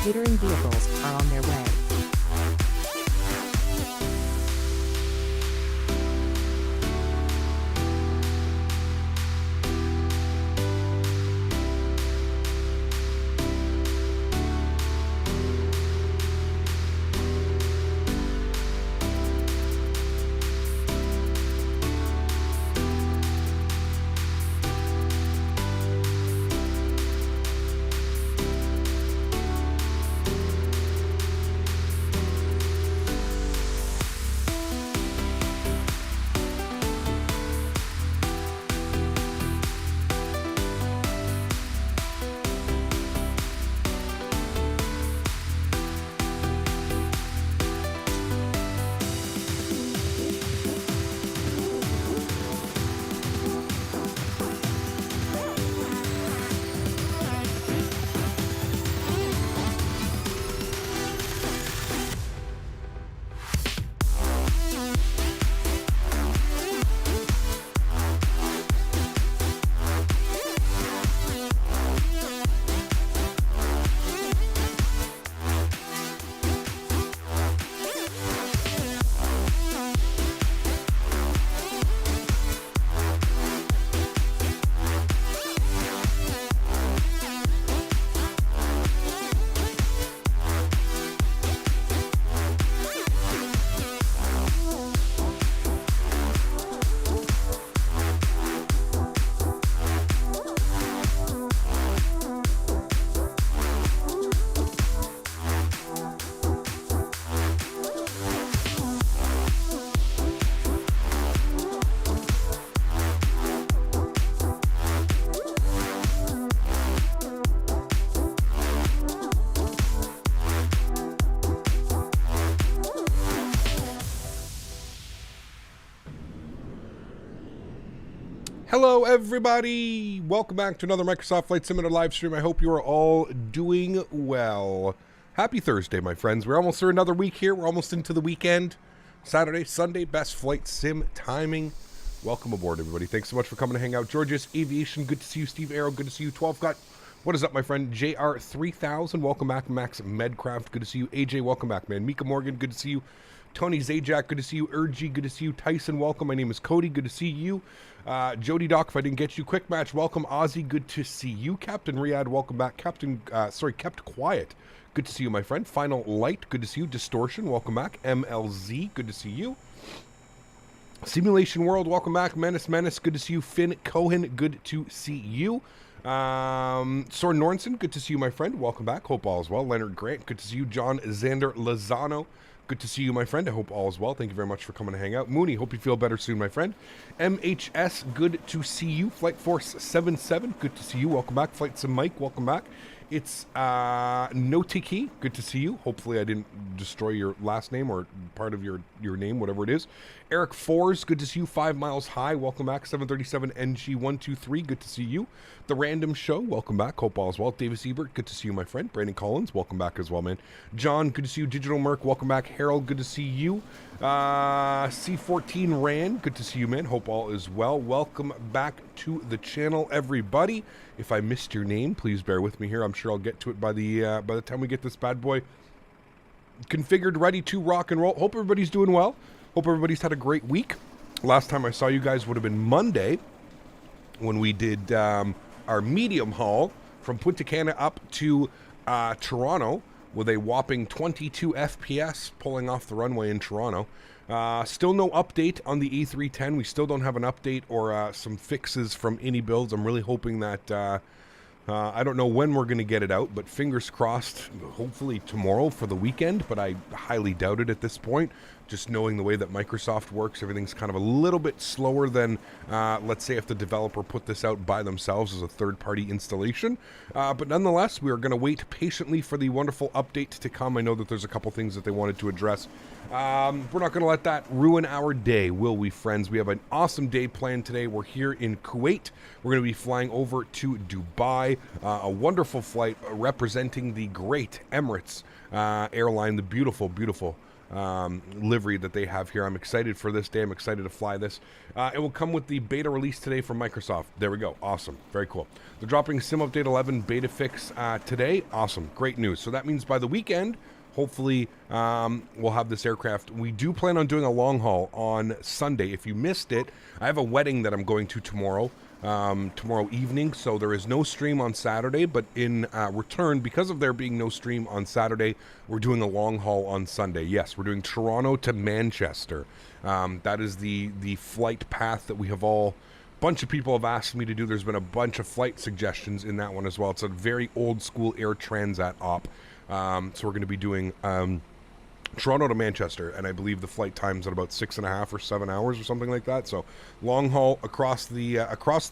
catering vehicles are on their way. Hello everybody! Welcome back to another Microsoft Flight Simulator live stream. I hope you are all doing well. Happy Thursday, my friends. We're almost through another week here. We're almost into the weekend. Saturday, Sunday, best flight sim timing. Welcome aboard, everybody. Thanks so much for coming to hang out. Georgia's Aviation, good to see you. Steve Arrow, good to see you. 12 got. What is up, my friend? JR3000, welcome back. Max Medcraft, good to see you. AJ, welcome back, man. Mika Morgan, good to see you. Tony Zajac, good to see you. Urgy, good to see you. Tyson, welcome. My name is Cody, good to see you. Jody Doc, if I didn't get you. Quick Match, welcome. Ozzy, good to see you. Captain Riyadh, welcome back. Kept Quiet, good to see you, my friend. Final Light, good to see you. Distortion, welcome back. MLZ, good to see you. Simulation World, welcome back. Menace, good to see you. Finn Cohen, good to see you. Soren Nornson, good to see you, my friend. Welcome back. Hope all is well. Leonard Grant, good to see you. John Xander Lozano, good to see you, my friend. I hope all is well. Thank you very much for coming to hang out. Mooney, hope you feel better soon, my friend. MHS, good to see you. Flight Force 77, good to see you. Welcome back. Flight Sim Mike, welcome back. It's Notiki, good to see you. Hopefully I didn't destroy your last name or part of your name, whatever it is. Eric Fours, good to see you. 5 Miles High, welcome back. 737 NG123, good to see you. The Random Show, welcome back. Hope all is well. Davis Ebert, good to see you, my friend. Brandon Collins, welcome back as well, man. John, good to see you. Digital Merc, welcome back. Harold, good to see you. C14 Rand, good to see you, man. Hope all is well. Welcome back to the channel, everybody. If I missed your name, please bear with me here. I'm sure I'll get to it by the time we get this bad boy configured, ready to rock and roll. Hope everybody's doing well. Hope everybody's had a great week. Last time I saw you guys would have been Monday when we did our medium haul from Punta Cana up to Toronto with a whopping 22 FPS pulling off the runway in Toronto. Still no update on the A310. We still don't have an update or some fixes from iniBuilds. I'm really hoping that I don't know when we're going to get it out, but fingers crossed, hopefully tomorrow for the weekend, but I highly doubt it at this point. Just knowing the way that Microsoft works, everything's kind of a little bit slower than, let's say, if the developer put this out by themselves as a third-party installation. But nonetheless, we are going to wait patiently for the wonderful update to come. I know that there's a couple things that they wanted to address. We're not going to let that ruin our day, will we, friends? We have an awesome day planned today. We're here in Kuwait. We're going to be flying over to Dubai. A wonderful flight representing the great Emirates airline, the beautiful, beautiful livery that they have here. I'm excited for this day. I'm excited to fly this. It will come with the beta release today from Microsoft. There we go. Awesome. Very cool. They're dropping Sim Update 11 beta fix today. Awesome. Great news. So that means by the weekend, hopefully, we'll have this aircraft. We do plan on doing a long haul on Sunday. If you missed it, I have a wedding that I'm going to tomorrow evening, so there is no stream on Saturday, but in return, because of there being no stream on Saturday, we're doing a long haul on Sunday. Yes, we're doing Toronto to Manchester. That is the flight path that we have all... bunch of people have asked me to do. There's been a bunch of flight suggestions in that one as well. It's a very old school Air Transat op. So we're going to be doing Toronto to Manchester, and I believe the flight time's at about 6.5 or 7 hours or something like that. So long haul across the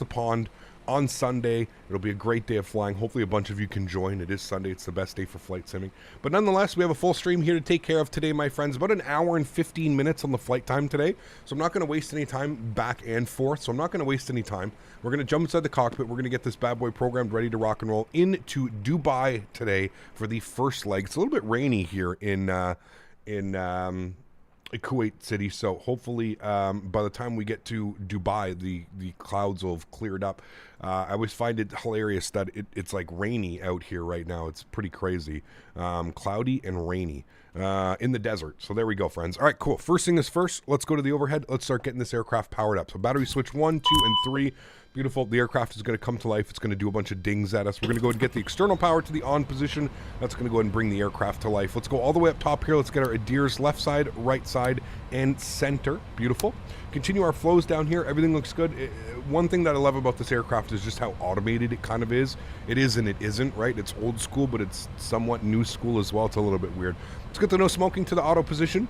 pond on Sunday. It'll be a great day of flying. Hopefully a bunch of you can join. It is Sunday. It's the best day for flight simming. But nonetheless, we have a full stream here to take care of today, my friends. About an hour and 15 minutes on the flight time today. So I'm not going to waste any time back and forth. So I'm not going to waste any time. We're going to jump inside the cockpit. We're going to get this bad boy programmed, ready to rock and roll into Dubai today for the first leg. It's a little bit rainy here in Kuwait City, so hopefully by the time we get to Dubai, the clouds will have cleared up. I always find it hilarious that it's like rainy out here right now. It's pretty crazy. Cloudy and rainy in the desert. So there we go, friends. All right, cool. First thing is first, let's go to the overhead. Let's start getting this aircraft powered up. So battery switch 1, 2, and 3. Beautiful. The aircraft is going to come to life. It's going to do a bunch of dings at us. We're going to go ahead and get the external power to the on position. That's going to go ahead and bring the aircraft to life. Let's go all the way up top here. Let's get our Adirs left side, right side, and center. Beautiful. Continue our flows down here. Everything looks good. One thing that I love about this aircraft is just how automated it kind of is. It is and it isn't, right? It's old school, but it's somewhat new school as well. It's a little bit weird. Let's get the no smoking to the auto position.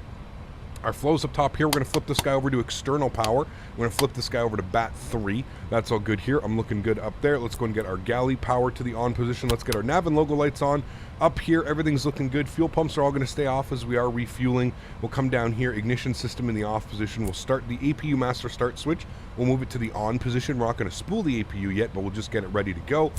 Our flows up top here. We're going to flip this guy over to external power. We're going to flip this guy over to bat 3. That's all good here. I'm looking good up there. Let's go and get our galley power to the on position. Let's get our nav and logo lights on. Up here, everything's looking good. Fuel pumps are all going to stay off as we are refueling. We'll come down here. Ignition system in the off position. We'll start the APU master start switch. We'll move it to the on position. We're not going to spool the APU yet, but we'll just get it ready to go.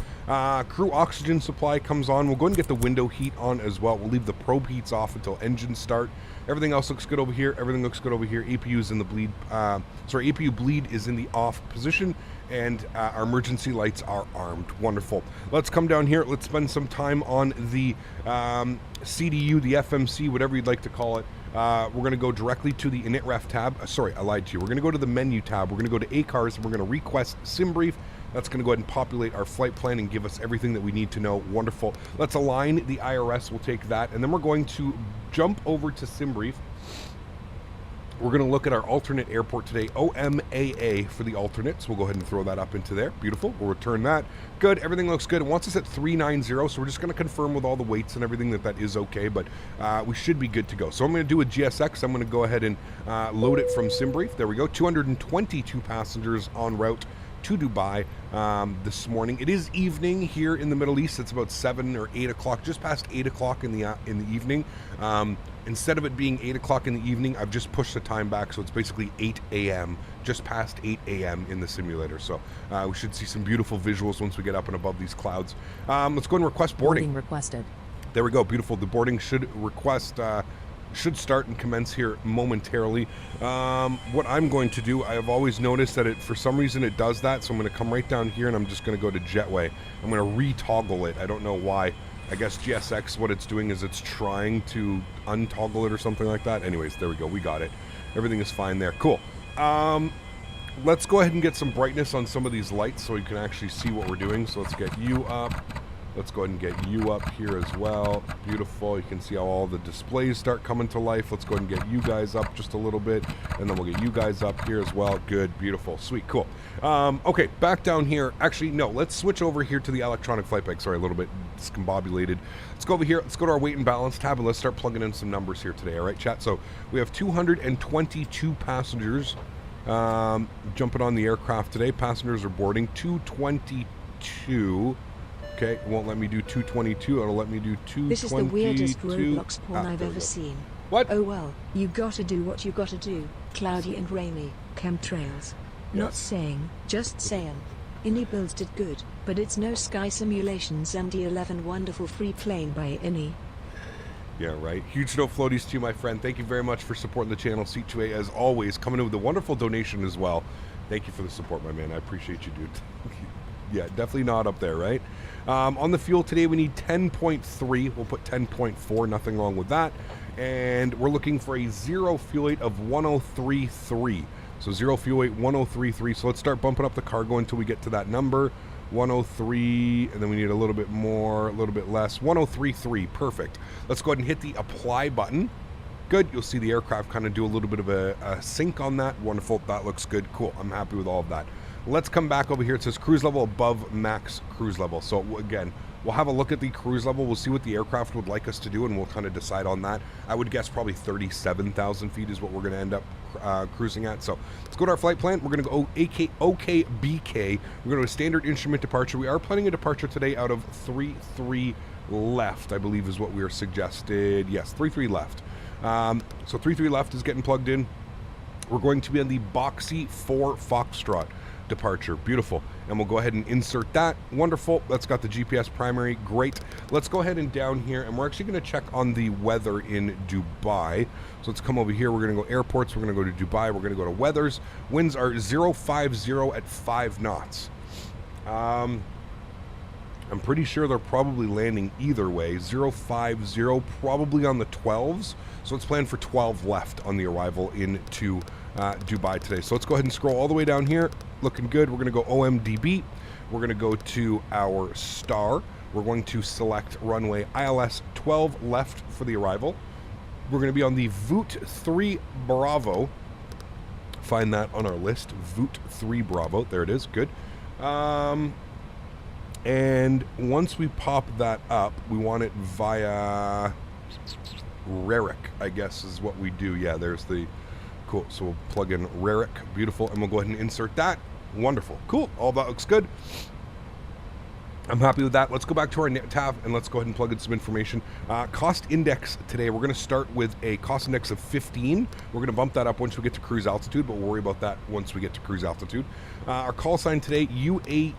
Crew oxygen supply comes on. We'll go and get the window heat on as well. We'll leave the probe heats off until engines start. Everything else looks good over here. Everything looks good over here. APU is in the bleed. APU bleed is in the off position, and our emergency lights are armed. Wonderful. Let's come down here. Let's spend some time on the CDU, the FMC, whatever you'd like to call it. We're going to go directly to the initref tab. Sorry, I lied to you. We're going to go to the menu tab. We're going to go to ACARS, and we're going to request SimBrief. That's going to go ahead and populate our flight plan and give us everything that we need to know. Wonderful. Let's align the IRS. We'll take that. And then we're going to jump over to SimBrief. We're going to look at our alternate airport today, OMAA for the alternates. We'll go ahead and throw that up into there. Beautiful. We'll return that. Good. Everything looks good. It wants us at 390, so we're just going to confirm with all the weights and everything that is okay, but we should be good to go. So I'm going to do a GSX. I'm going to go ahead and load it from SimBrief. There we go. 222 passengers en route to Dubai this morning. It is evening here in the Middle East. It's about 7 or 8 o'clock, just past 8 o'clock in the evening. Instead of it being 8 o'clock in the evening, I've just pushed the time back, so it's basically 8 a.m., just past 8 a.m. in the simulator. So we should see some beautiful visuals once we get up and above these clouds. Let's go and request boarding. Boarding requested. There we go. Beautiful. The boarding should should start and commence here momentarily. What I'm going to do, I have always noticed that for some reason it does that, so I'm going to come right down here and I'm just going to go to Jetway. I'm going to retoggle it. I don't know why. I guess GSX, what it's doing is it's trying to untoggle it or something like that. Anyways, there we go. We got it. Everything is fine there. Cool. Let's go ahead and get some brightness on some of these lights so you can actually see what we're doing. So let's get you up. Let's go ahead and get you up here as well. Beautiful. You can see how all the displays start coming to life. Let's go ahead and get you guys up just a little bit. And then we'll get you guys up here as well. Good. Beautiful. Sweet. Cool. Okay, back down here. Actually, no. Let's switch over here to the electronic flight bag. Sorry, a little bit discombobulated. Let's go over here. Let's go to our weight and balance tab, and let's start plugging in some numbers here today. All right, chat? So we have 222 passengers jumping on the aircraft today. Passengers are boarding 222. Okay, it won't let me do 222. It'll let me do 222. This is the weirdest Roblox porn I've ever seen. What? Oh well, you gotta do what you gotta do. Cloudy and rainy, chemtrails. Not saying, just saying. iniBuilds did good, but it's no Sky Simulations MD-11 wonderful free plane by Ini. Yeah, right. Huge no floaties to you, my friend. Thank you very much for supporting the channel. C2A, as always, coming in with a wonderful donation as well. Thank you for the support, my man. I appreciate you, dude. Yeah, definitely not up there, right? On the fuel today, we need 10.3. We'll put 10.4. Nothing wrong with that. And we're looking for a zero fuel weight of 103.3. So zero fuel weight, 103.3. So let's start bumping up the cargo until we get to that number. 103, and then we need a little bit more, a little bit less. 103.3. Perfect. Let's go ahead and hit the apply button. Good. You'll see the aircraft kind of do a little bit of a sync on that. Wonderful. That looks good. Cool. I'm happy with all of that. Let's come back over here. It says cruise level above max cruise level. So again, we'll have a look at the cruise level. We'll see what the aircraft would like us to do, and we'll kind of decide on that. I would guess probably 37,000 feet is what we're going to end up cruising at. So let's go to our flight plan. We're going to go OKBK. We're going to a standard instrument departure. We are planning a departure today out of 33 left, I believe is what we are suggested. Yes, 33 left. So 33 left is getting plugged in. We're going to be on the Boxy 4 Foxtrot departure. Beautiful. And we'll go ahead and insert that. Wonderful. That's got the GPS primary. Great. Let's go ahead and down here, and we're actually going to check on the weather in Dubai. So let's come over here. We're going to go airports. We're going to go to Dubai. We're going to go to weathers. Winds are 050 at 5 knots. I'm pretty sure they're probably landing either way. 050 probably on the 12s. So let's plan for 12 left on the arrival into Dubai today. So let's go ahead and scroll all the way down here. Looking good. We're going to go OMDB. We're going to go to our star. We're going to select runway ILS 12 left for the arrival. We're going to be on the Voot 3 Bravo. Find that on our list. Voot 3 Bravo. There it is. Good. And once we pop that up, we want it via Rarick, I guess is what we do. Yeah, there's the... Cool. So we'll plug in Rarick. Beautiful. And we'll go ahead and insert that. Wonderful. Cool. All that looks good. I'm happy with that. Let's go back to our tab and let's go ahead and plug in some information. Cost index today, we're going to start with a cost index of 15. We're going to bump that up once we get to cruise altitude, but we'll worry about that once we get to cruise altitude. Our call sign today, UAE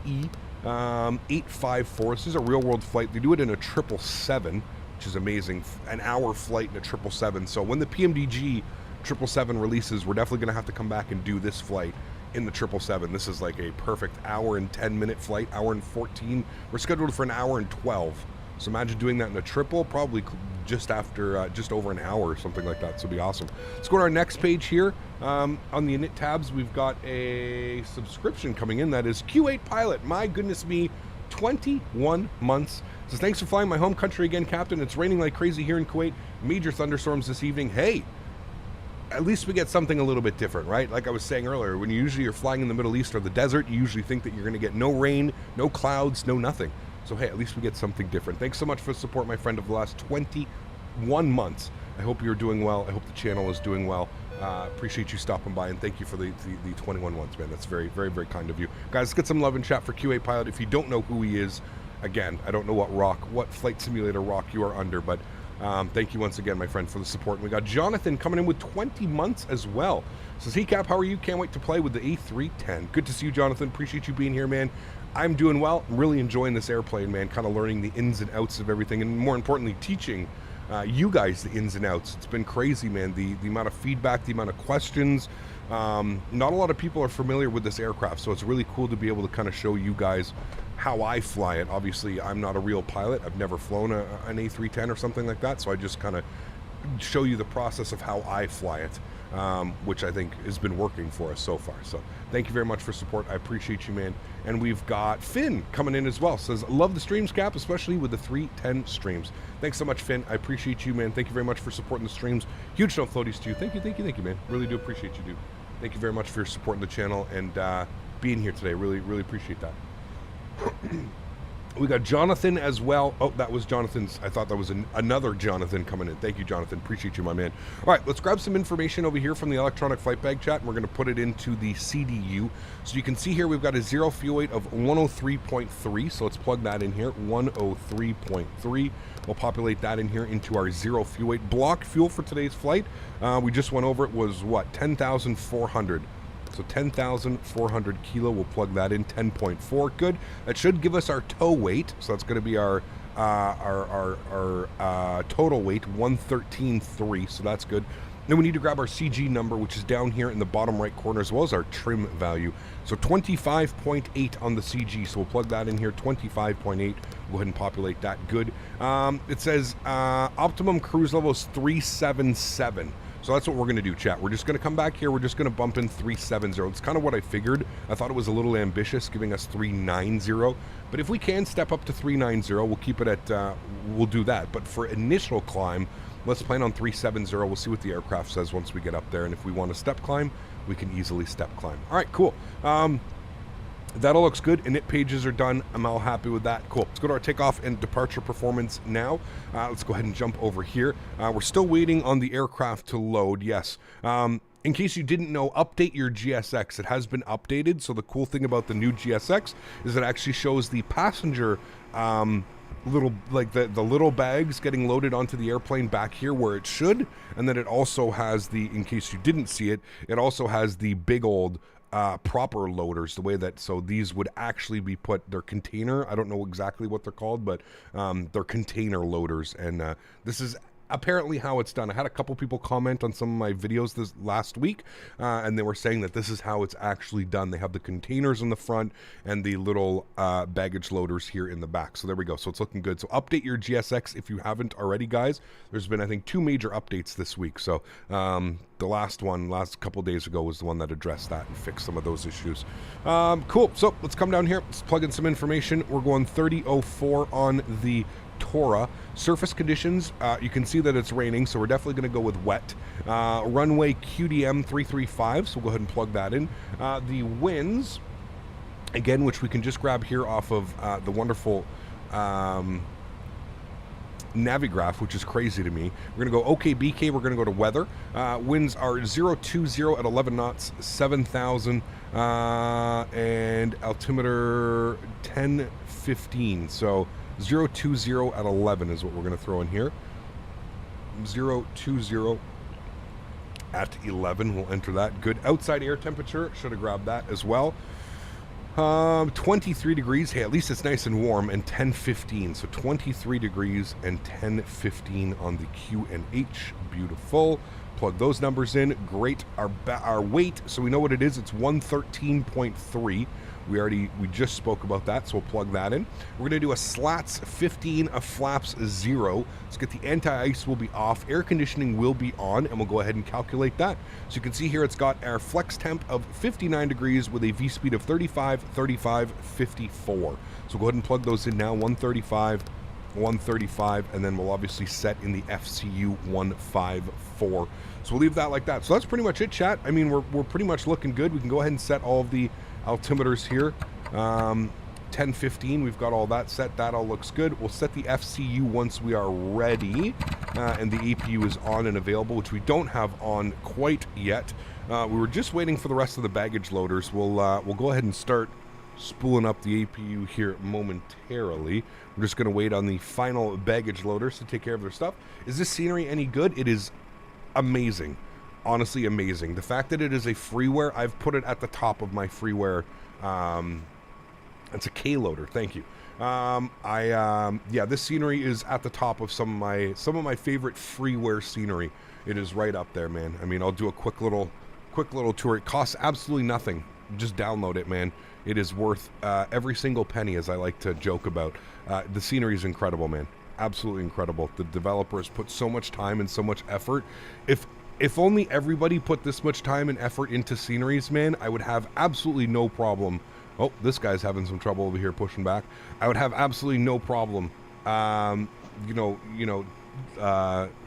854. This is a real world flight. They do it in a 777, which is amazing. An hour flight in a 777. So when the PMDG 777 releases, we're definitely going to have to come back and do this flight in the 777. This is like a perfect hour and 10-minute flight, hour and 14. We're scheduled for an hour and 12. So imagine doing that in a triple, probably just after, just over an hour or something like that. So it'll be awesome. Let's go to our next page here. On the init tabs, we've got a subscription coming in. That is Q8 Pilot. My goodness me, 21 months. Says, thanks for flying my home country again, Captain. It's raining like crazy here in Kuwait. Major thunderstorms this evening. Hey, at least we get something a little bit different, right? Like I was saying earlier, when you're flying in the Middle East or the desert, you usually think that you're going to get no rain, no clouds, no nothing. So hey, at least we get something different. Thanks so much for the support, my friend, of the last 21 months. I hope you're doing well. I hope the channel is doing well. Appreciate you stopping by, and thank you for the 21 months, man. That's very, very, very kind of you. Guys, let's get some love and chat for Q8 Pilot. If you don't know who he is, again, I don't know what flight simulator rock you are under, but thank you once again, my friend, for the support. And we got Jonathan coming in with 20 months as well. Says, hey Cap, how are you? Can't wait to play with the A310. Good to see you, Jonathan. Appreciate you being here, man. I'm doing well. I'm really enjoying this airplane, man. Kind of learning the ins and outs of everything, and more importantly, teaching you guys the ins and outs. It's been crazy, man. The amount of feedback, the amount of questions. Not a lot of people are familiar with this aircraft, so it's really cool to be able to kind of show you guys how I fly it. Obviously, I'm not a real pilot. I've never flown an A310 or something like that, so I just kind of show you the process of how I fly it, which I think has been working for us so far. So thank you very much for support. I appreciate you, man. And we've got Finn coming in as well. Says, love the streams, Cap, especially with the 310 streams. Thanks so much, Finn. I appreciate you, man. Thank you very much for supporting the streams. Huge no floaties to you. Thank you, man. Really do appreciate you, dude. Thank you very much for your support in the channel and being here today. Really, really appreciate that. We got Jonathan as well. Oh, that was Jonathan's. I thought that was another Jonathan coming in. Thank you, Jonathan. Appreciate you, my man. All right, let's grab some information over here from the electronic flight bag chat, and we're going to put it into the CDU. So you can see here we've got a zero fuel weight of 103.3. So let's plug that in here, 103.3. We'll populate that in here into our zero fuel weight. Block fuel for today's flight, we just went over it, was what, 10,400. So 10,400 kilo, we'll plug that in, 10.4, good. That should give us our tow weight, so that's going to be our our total weight, 113.3, so that's good. Then we need to grab our CG number, which is down here in the bottom right corner, as well as our trim value. So 25.8 on the CG, so we'll plug that in here, 25.8. Go ahead and populate that. Good. It says optimum cruise level is 377. So that's what we're going to do, chat. We're just going to come back here. We're just going to bump in 370. It's kind of what I figured. I thought it was a little ambitious, giving us 390. But if we can step up to 390, we'll keep it at, we'll do that. But for initial climb, let's plan on 370. We'll see what the aircraft says once we get up there. And if we want to step climb, we can easily step climb. All right, cool. That all looks good. Init pages are done. I'm all happy with that. Cool. Let's go to our takeoff and departure performance now. Let's go ahead and jump over here. We're still waiting on the aircraft to load. Yes. In case you didn't know, update your GSX. It has been updated. So the cool thing about the new GSX is it actually shows the passenger little, like the little bags getting loaded onto the airplane back here where it should. And then it also has the, in case you didn't see it, it also has the big old proper loaders, the way that, so these would actually be put, their container, I don't know exactly what they're called, but they're container loaders, and this is apparently how it's done. I had a couple people comment on some of my videos this last week, and they were saying that this is how it's actually done. They have the containers in the front and the little baggage loaders here in the back. So there we go. So it's looking good. So update your GSX if you haven't already, guys. There's been, I think, 2 major updates this week. So the last couple days ago was the one that addressed that and fixed some of those issues. Cool. So let's come down here. Let's plug in some information. We're going 3004 on the Tora. Surface conditions, you can see that it's raining, so we're definitely going to go with wet. Runway QDM 335, so we'll go ahead and plug that in. The winds, again, which we can just grab here off of the wonderful Navigraph, which is crazy to me. We're going to go OKBK, we're going to go to weather. Winds are 020 at 11 knots, 7,000, and altimeter 1015, so 020 at 11 is what we're going to throw in here. 020 at 11, we'll enter that. Good. Outside air temperature, should have grabbed that as well. 23 degrees. Hey, at least it's nice and warm, and 10:15. So 23 degrees and 10:15 on the Q and H. Beautiful. Plug those numbers in. Great. Our weight, so we know what it is. It's 113.3. We just spoke about that, so we'll plug that in. We're going to do a slats 15, a flaps 0. Let's get the anti-ice will be off. Air conditioning will be on, and we'll go ahead and calculate that. So you can see here it's got our flex temp of 59 degrees with a V speed of 35, 35, 54. So we'll go ahead and plug those in now, 135, 135, and then we'll obviously set in the FCU 154. So we'll leave that like that. So that's pretty much it, chat. I mean, we're pretty much looking good. We can go ahead and set all of the altimeters here. 10:15, we've got all that set. That all looks good. We'll set the FCU once we are ready, and the APU is on and available, which we don't have on quite yet. We were just waiting for the rest of the baggage loaders. We'll go ahead and start spooling up the APU here momentarily. We're just going to wait on the final baggage loaders to take care of their stuff. Is this scenery any good? It is amazing. Honestly amazing. The fact that it is a freeware, I've put it at the top of my freeware. It's a K loader. Thank you. Yeah, this scenery is at the top of some of my favorite freeware scenery. It is right up there, man. I mean, I'll do a quick little tour. It costs absolutely nothing. Just download it, man. It is worth every single penny, as I like to joke about. The scenery is incredible, man. Absolutely incredible. The developer has put so much time and so much effort. If only everybody put this much time and effort into sceneries, man, I would have absolutely no problem. Oh, this guy's having some trouble over here pushing back. I would have absolutely no problem,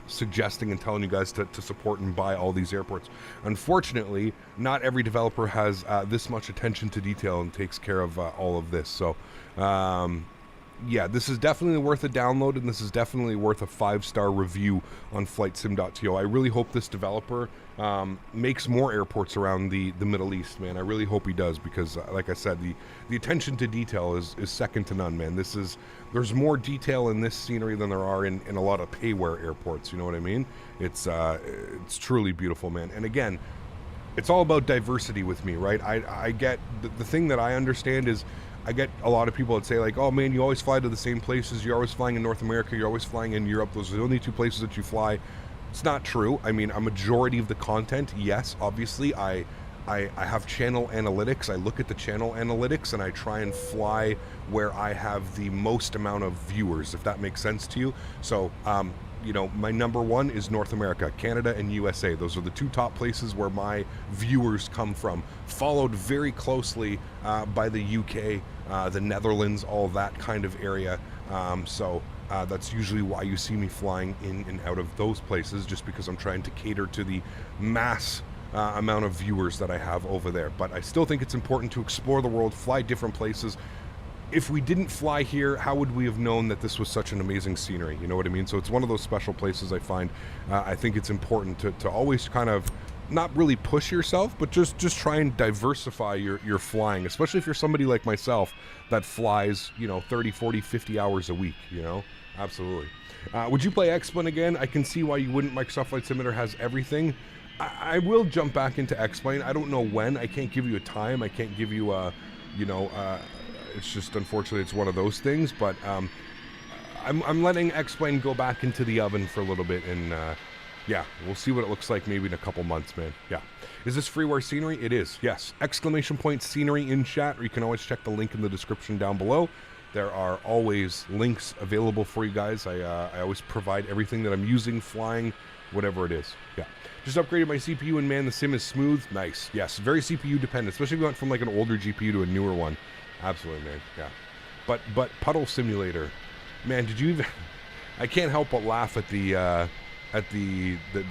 suggesting and telling you guys to support and buy all these airports. Unfortunately, not every developer has this much attention to detail and takes care of all of this. So, yeah, this is definitely worth a download, and this is definitely worth a 5-star review on flightsim.to. I really hope this developer makes more airports around the Middle East, man. I really hope he does, because like I said, the attention to detail is second to none, man. There's more detail in this scenery than there are in a lot of payware airports, you know what I mean? It's truly beautiful, man. And again, it's all about diversity with me, right? I get the thing that I understand is I get a lot of people that say like, oh man, you always fly to the same places. You're always flying in North America. You're always flying in Europe. Those are the only two places that you fly. It's not true. I mean, a majority of the content, yes, obviously, I have channel analytics. I look at the channel analytics and I try and fly where I have the most amount of viewers, if that makes sense to you. So, you know, my number one is North America, Canada and USA. Those are the two top places where my viewers come from, followed very closely by the UK, the Netherlands, all that kind of area. That's usually why you see me flying in and out of those places, just because I'm trying to cater to the mass amount of viewers that I have over there. But I still think it's important to explore the world, fly different places. If we didn't fly here, how would we have known that this was such an amazing scenery? You know what I mean? So it's one of those special places I find. I think it's important to always kind of not really push yourself, but just try and diversify your flying, especially if you're somebody like myself that flies, you know, 30, 40, 50 hours a week, you know? Absolutely. Would you play X-Plane again? I can see why you wouldn't. Microsoft Flight Simulator has everything. I will jump back into X-Plane. I don't know when. I can't give you a time. I can't give you a, you know, it's just, unfortunately, it's one of those things. But I'm letting X-Plane go back into the oven for a little bit. And, yeah, we'll see what it looks like maybe in a couple months, man. Yeah. Is this freeware scenery? It is, yes. Exclamation point scenery in chat, or you can always check the link in the description down below. There are always links available for you guys. I always provide everything that I'm using, flying, whatever it is. Yeah. Just upgraded my CPU and man, the sim is smooth. Nice. Yes, very CPU dependent, especially if you went from like an older GPU to a newer one. Absolutely, man. Yeah. But Puddle Simulator, man, did you even... I can't help but laugh at the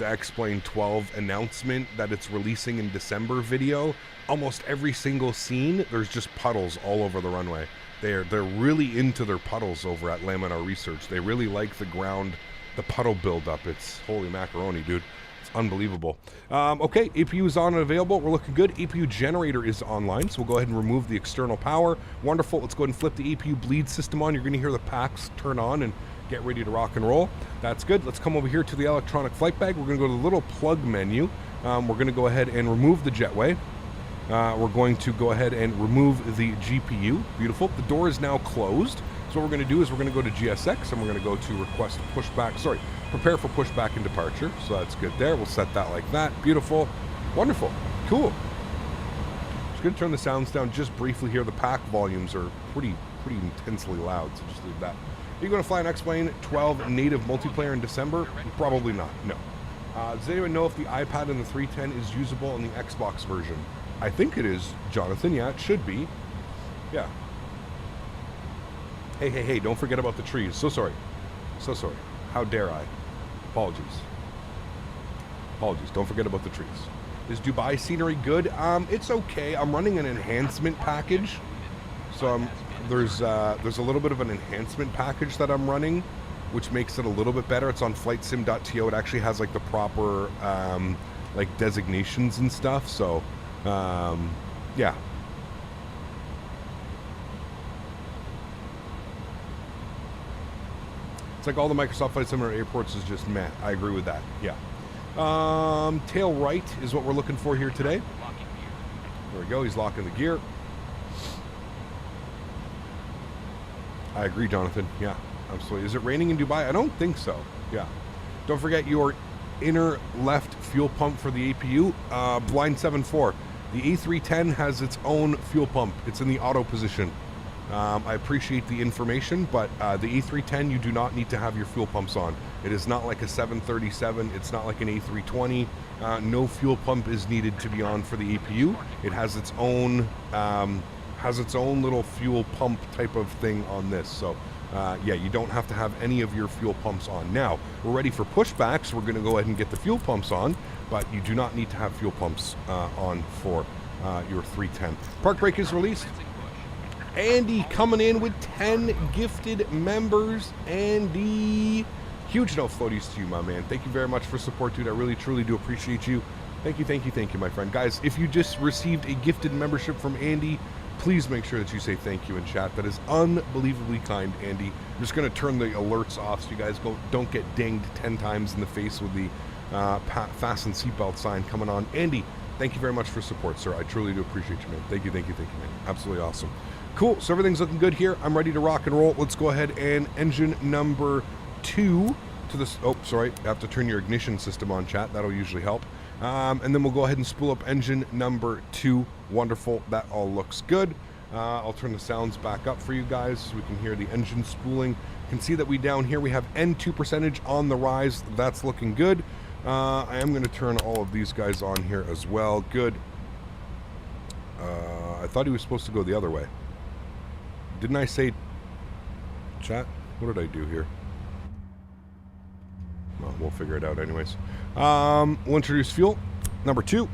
X-Plane 12 announcement that it's releasing in December video. Almost every single scene, there's just puddles all over the runway. They're really into their puddles over at Laminar Research. They really like the ground, the puddle buildup. It's holy macaroni, dude. It's unbelievable. Okay, APU is on and available. We're looking good. APU generator is online, so we'll go ahead and remove the external power. Wonderful. Let's go ahead and flip the APU bleed system on. You're going to hear the packs turn on and get ready to rock and roll. That's good. Let's come over here to the electronic flight bag. We're going to go to the little plug menu. We're going to go ahead and remove the jetway. We're going to go ahead and remove the GPU. Beautiful. The door is now closed. So what we're going to do is we're going to go to GSX and we're going to go to request pushback. Sorry, prepare for pushback and departure. So that's good there. We'll set that like that. Beautiful. Wonderful. Cool. Just going to turn the sounds down just briefly here. The pack volumes are pretty intensely loud. So just leave that. Are you going to fly an X-Plane 12 native multiplayer in December? Probably not. No. Does anyone know if the iPad in the 310 is usable in the Xbox version? I think it is, Jonathan. Yeah, it should be. Yeah. Hey, don't forget about the trees. So sorry. So sorry. How dare I? Apologies. Don't forget about the trees. Is Dubai scenery good? It's okay. I'm running an enhancement package. So there's a little bit of an enhancement package that I'm running, which makes it a little bit better. It's on flightsim.to. It actually has like the proper like designations and stuff. So yeah. It's like all the Microsoft Flight Simulator airports is just meh. I agree with that. Yeah. Tail right is what we're looking for here today. There we go. He's locking the gear. I agree, Jonathan. Yeah, absolutely. Is it raining in Dubai? I don't think so. Yeah. Don't forget your inner left fuel pump for the APU. Blind 7.4. The A310 has its own fuel pump. It's in the auto position. I appreciate the information, but the A310, you do not need to have your fuel pumps on. It is not like a 737. It's not like an A320. No fuel pump is needed to be on for the APU. It has its own little fuel pump type of thing on this. So yeah, you don't have to have any of your fuel pumps on. Now, we're ready for pushbacks. We're going to go ahead and get the fuel pumps on, but you do not need to have fuel pumps on for your 310. Park brake is released. Andy coming in with 10 gifted members. Andy, huge no floaties to you, my man. Thank you very much for support, dude. I really, truly do appreciate you. Thank you, my friend. Guys, if you just received a gifted membership from Andy, please make sure that you say thank you in chat. That is unbelievably kind, Andy. I'm just going to turn the alerts off so you guys don't get dinged 10 times in the face with the fasten seatbelt sign coming on. Andy, thank you very much for support, sir. I truly do appreciate you, man. Thank you, man. Absolutely awesome. Cool. So everything's looking good here. I'm ready to rock and roll. Let's go ahead and engine number 2 to this. Oh, sorry. I have to turn your ignition system on, chat. That'll usually help. And then we'll go ahead and spool up engine number 2. Wonderful. That all looks good. I'll turn the sounds back up for you guys so we can hear the engine spooling. You can see that down here we have N2 percentage on the rise. That's looking good. I am going to turn all of these guys on here as well. Good. I thought he was supposed to go the other way. Didn't I say... Chat? What did I do here? Well, we'll figure it out anyways. We'll introduce fuel. Number 2.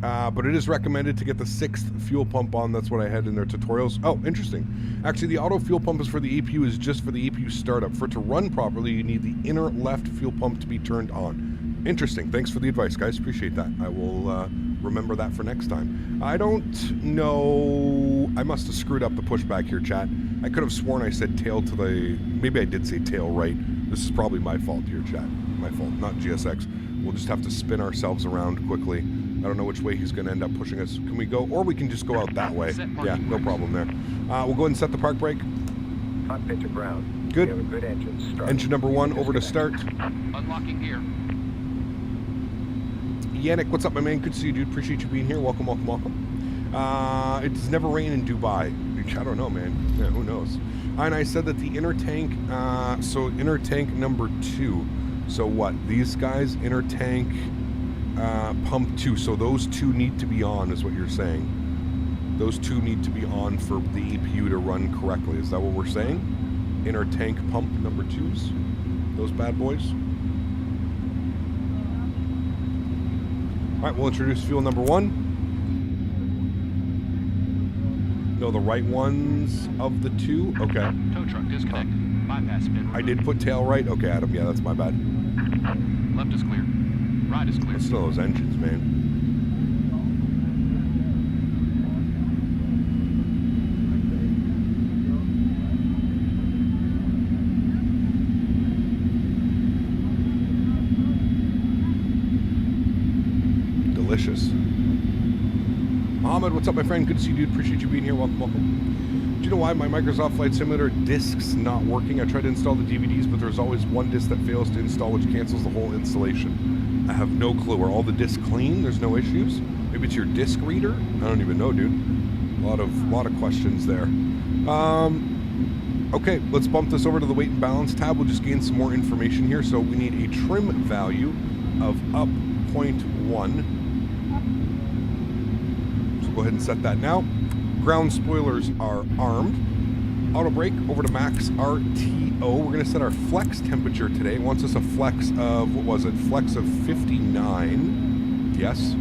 But it is recommended to get the 6th fuel pump on. That's what I had in their tutorials. Oh, interesting. Actually, the auto fuel pump is for the EPU, is just for the EPU startup. For it to run properly, you need the inner left fuel pump to be turned on. Interesting. Thanks for the advice, guys. Appreciate that. I will remember that for next time. I don't know. I must have screwed up the pushback here, chat. I could have sworn I said tail to the... Maybe I did say tail right. This is probably my fault here, chat. My fault, not GSX. We'll just have to spin ourselves around quickly. I don't know which way he's going to end up pushing us. Can we go? Or we can just go out that way. Yeah, no problem there. We'll go ahead and set the park brake. Hot pitch to ground. Good. We have a good engine start. Engine number 1 over to start. Unlocking gear. Yannick, what's up, my man? Good to see you, dude. Appreciate you being here. Welcome, welcome, welcome. It does never rain in Dubai. I don't know, man. Yeah, who knows? And I said that the inner tank, so inner tank number 2. So what? These guys, inner tank... pump 2, so those 2 need to be on, is what you're saying. Those 2 need to be on for the EPU to run correctly. Is that what we're saying? Inner tank pump number 2s? Those bad boys? Alright, we'll introduce fuel number 1. No, the right ones of the 2? Okay. Tow truck disconnect. Bypass bin. I did put tail right? Okay, Adam, yeah, that's my bad. Left is clear. Right is clear. Still those engines, man. Delicious. Mohammed, what's up, my friend? Good to see you, dude. Appreciate you being here. Welcome, welcome. Do you know why my Microsoft Flight Simulator disc's not working? I tried to install the DVDs, but there's always one disc that fails to install, which cancels the whole installation. I have no clue. Are all the discs clean? There's no issues? Maybe it's your disc reader? I don't even know, dude. A lot of questions there. Okay, let's bump this over to the weight and balance tab. We'll just gain some more information here. So we need a trim value of up 0.1. So go ahead and set that now. Ground spoilers are armed. Auto brake over to max RTO. We're going to set our flex temperature today. It wants us a flex of, what was it? Flex of 59. Yes.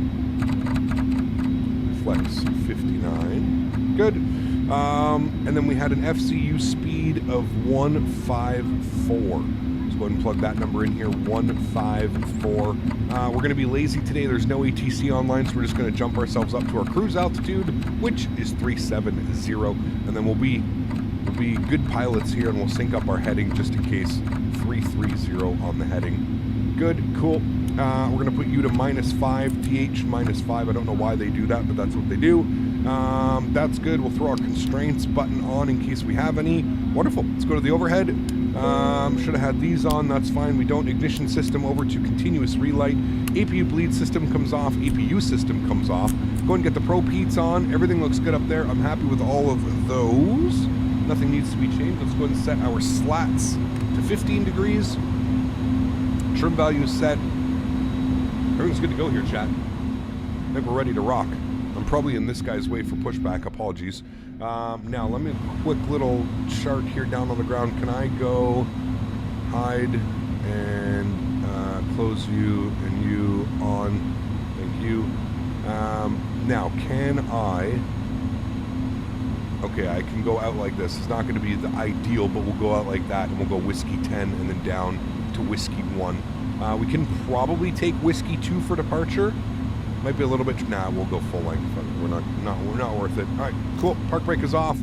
Flex 59. Good. And then we had an FCU speed of 154. Let's go ahead and plug that number in here, 154. We're going to be lazy today. There's no ATC online, so we're just going to jump ourselves up to our cruise altitude, which is 370. And then we'll be good pilots here, and we'll sync up our heading just in case. 330 on the heading. Good, cool. We're going to put you to -5, TH -5. I don't know why they do that, but that's what they do. That's good. We'll throw our constraints button on in case we have any. Wonderful. Let's go to the overhead. Should have had these on. That's fine. We don't. Ignition system over to continuous relight. APU bleed system comes off. APU system comes off. Go ahead and get the Pro Peats on. Everything looks good up there. I'm happy with all of those. Nothing needs to be changed. Let's go ahead and set our slats to 15 degrees. Trim value is set. Everything's good to go here, chat. I think we're ready to rock. I'm probably in this guy's way for pushback. Apologies. Now, let me quick little chart here down on the ground. Can I go hide and close you and you on? Thank you. Now, can I... Okay, I can go out like this. It's not going to be the ideal, but we'll go out like that, and we'll go Whiskey 10 and then down to Whiskey 1. We can probably take Whiskey 2 for departure. Might be a little bit... Nah, we'll go full length. We're not worth it. All right, cool. Park brake is off.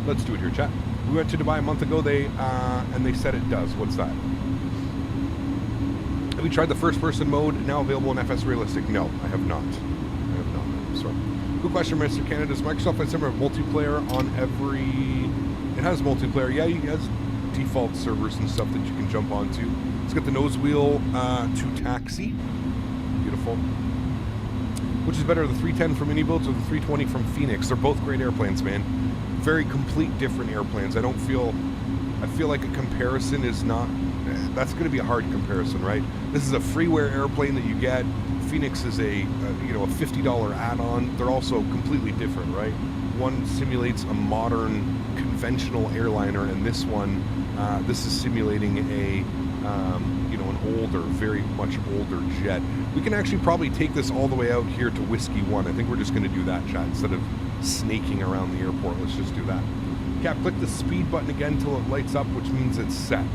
Let's do it here, chat. We went to Dubai a month ago, and they said it does. What's that? Have you tried the first-person mode now available in FS Realistic? No, I have not. I have not. Sorry. Good question, Mr. Canada. Does Microsoft Flight Simulator have multiplayer on every... It has multiplayer. Yeah, it has default servers and stuff that you can jump onto. It's got the nose wheel to taxi. Beautiful. Which is better, the 310 from iniBuilds or the 320 from Phoenix? They're both great airplanes, man. Very complete different airplanes. I feel like a comparison is not... That's going to be a hard comparison, right? This is a freeware airplane that you get. Phoenix is a $50 add-on. They're also completely different, right? One simulates a modern conventional airliner, and this one, this is simulating an older, very much older jet. We can actually probably take this all the way out here to Whiskey 1. I think we're just going to do that, chat, instead of snaking around the airport. Let's just do that. Cap, click the speed button again until it lights up, which means it's set.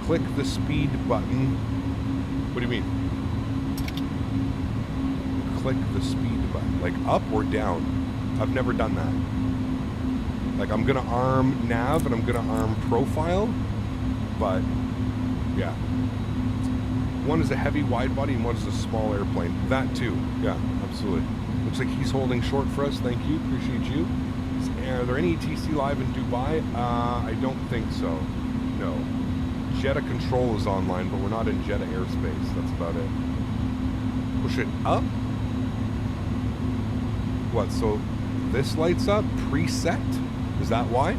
Click the speed button. What do you mean? Click the speed button. Like up or down? I've never done that. Like I'm gonna arm nav and I'm gonna arm profile, but yeah. One is a heavy wide body and one is a small airplane. That too, yeah, absolutely. Looks like he's holding short for us. Thank you, appreciate you. Are there any ETC live in Dubai? I don't think so. No. Jeddah control is online, but we're not in Jeddah airspace. That's about it. Push it up. What? So this lights up preset? Is that why?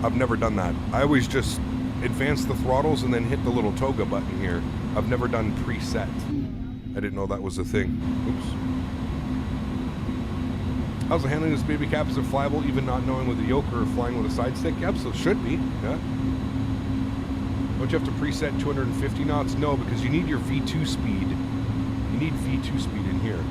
I've never done that. I always just advance the throttles and then hit the little toga button here. I've never done preset. I didn't know that was a thing. Oops. How's the handling of this baby cap? Is it flyable even not knowing with a yoke or flying with a side stick? Yep, so it should be. Yeah. Don't you have to preset 250 knots? No, because you need your V2 speed. You need V2 speed in here.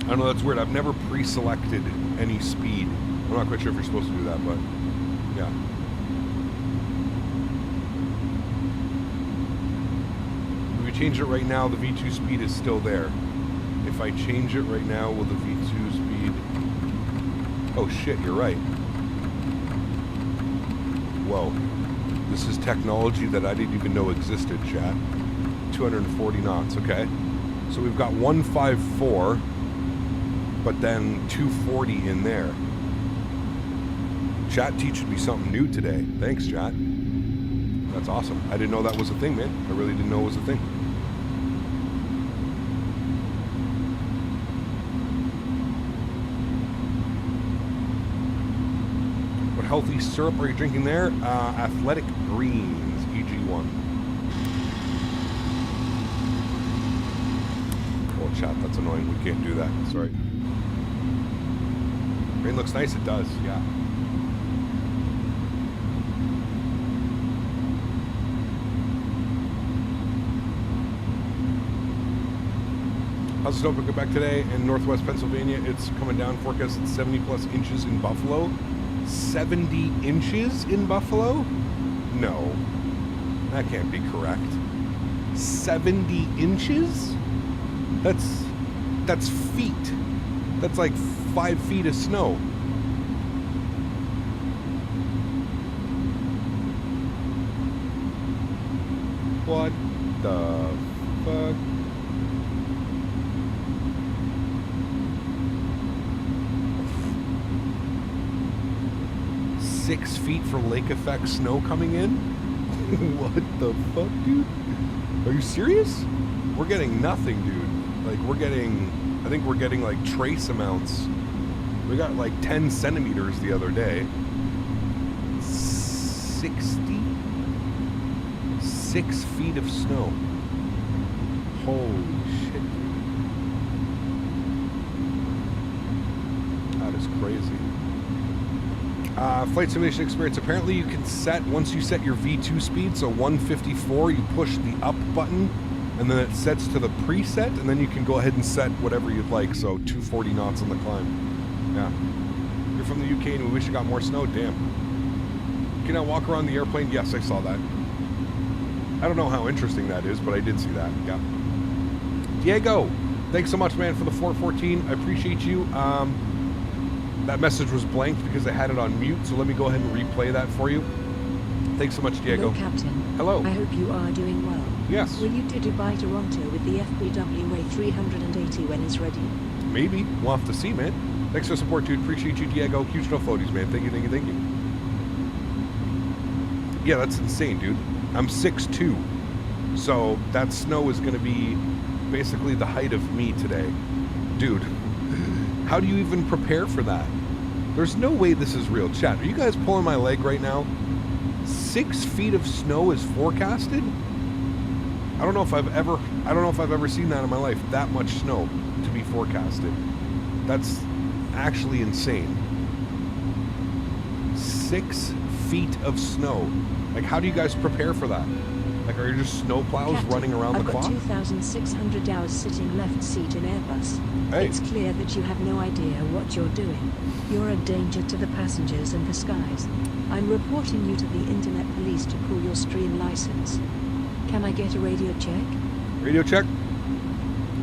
I don't know, that's weird. I've never pre-selected any speed. I'm not quite sure if you're supposed to do that, but yeah. If we change it right now, the V2 speed is still there. If I change it right now, will the V2 speed... Oh shit, you're right. Whoa. This is technology that I didn't even know existed, chat. 240 knots, okay. So we've got 154, but then 240 in there. Chat teaching me something new today. Thanks, chat. That's awesome. I didn't know that was a thing, man. I really didn't know it was a thing. What healthy syrup are you drinking there? Athletic Greens, EG1. Oh, chat, that's annoying. We can't do that. Sorry. Rain looks nice. It does, yeah. How's the snow pick back today in northwest Pennsylvania? It's coming down. Forecast at 70 plus inches in Buffalo. 70 inches in Buffalo? No, that can't be correct. 70 inches? That's feet. That's like 5 feet of snow. What the fuck? Six feet for lake effect snow coming in? What the fuck, dude? Are you serious? We're getting nothing, dude. Like, we're getting... I think we're getting, like, trace amounts. We got, like, 10 centimeters the other day. 60? 6 feet of snow. Holy shit, dude. That is crazy. Flight simulation experience. Apparently you can set, once you set your V2 speed, so 154, you push the up button, and then it sets to the preset, and then you can go ahead and set whatever you'd like, so 240 knots on the climb. Yeah. You're from the UK and we wish you got more snow? Damn. Can I walk around the airplane? Yes, I saw that. I don't know how interesting that is, but I did see that. Yeah. Diego, thanks so much, man, for the 414. I appreciate you. That message was blanked because I had it on mute, so let me go ahead and replay that for you. Thanks so much, Diego. Hello, Captain. Hello. I hope you are doing well. Yes. Will you do Dubai Toronto with the FBW A380 when it's ready? Maybe. We'll have to see, man. Thanks for the support, dude. Appreciate you, Diego. Huge no floaties, man. Thank you, thank you, thank you. Yeah, that's insane, dude. I'm 6'2", so that snow is going to be basically the height of me today. Dude, how do you even prepare for that? There's no way this is real. Chat, are you guys pulling my leg right now? 6 feet of snow is forecasted? I don't know if I've ever seen that in my life. That much snow to be forecasted. That's actually insane. 6 feet of snow. Like, how do you guys prepare for that? Like, are you just snow plows Captain, running around I've the got clock? 2,600 hours sitting left seat in Airbus. Hey. It's clear that you have no idea what you're doing. You're a danger to the passengers and the skies. I'm reporting you to the Internet Police to pull your stream license. Can I get a radio check? Radio check.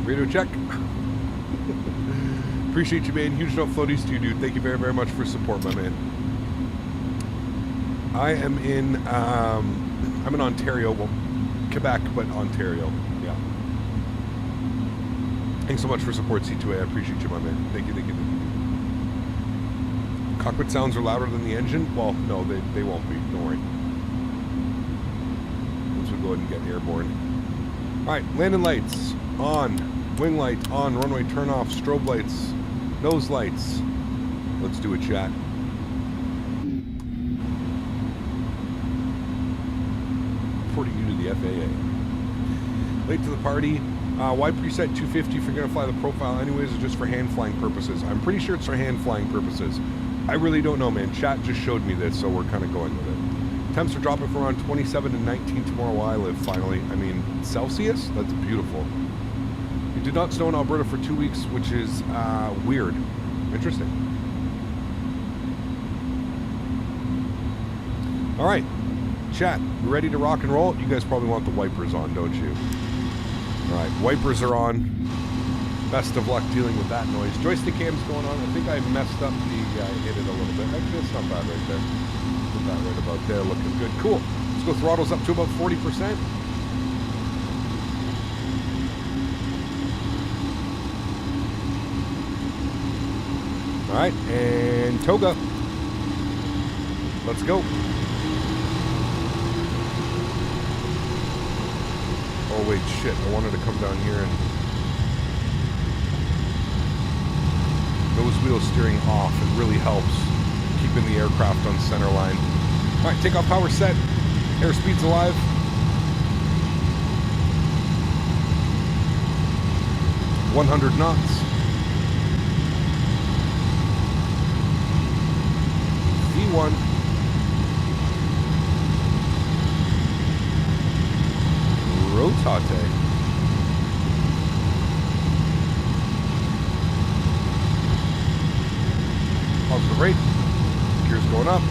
Radio check. Appreciate you, man. Huge no floaties to you, dude. Thank you very, very much for support, my man. I am in, I'm in Ontario. Well, Quebec, but Ontario. Yeah. Thanks so much for support, C2A. I appreciate you, my man. Thank you, thank you, thank you. Cockpit sounds are louder than the engine? Well, no, they won't be. Don't worry. Once we go ahead and get airborne. All right, landing lights on, wing light on, runway turn off, strobe lights, nose lights. Let's do a chat. Reporting you to the FAA. Late to the party. Why preset 250 if you're going to fly the profile anyways, or just for hand flying purposes? I'm pretty sure it's for hand flying purposes. I really don't know, man. Chat just showed me this, so we're kind of going with it. Temps are dropping from around 27 to 19 tomorrow where I live, finally. I mean, Celsius? That's beautiful. It did not snow in Alberta for 2 weeks, which is weird. Interesting. All right. Chat, you ready to rock and roll? You guys probably want the wipers on, don't you? All right, wipers are on. Best of luck dealing with that noise. Joystick cam's going on. I think I messed up the, hit it a little bit. Actually, it's not bad right there. Put that right about there, looking good. Cool. Let's go throttles up to about 40%. All right, and toga. Let's go. Oh wait, shit, I wanted to come down here and nose wheel steering off. It really helps keeping the aircraft on center line. All right, takeoff power set. Airspeed's alive. .100 knots. V1. Rotate. Positive rate. Gears going up.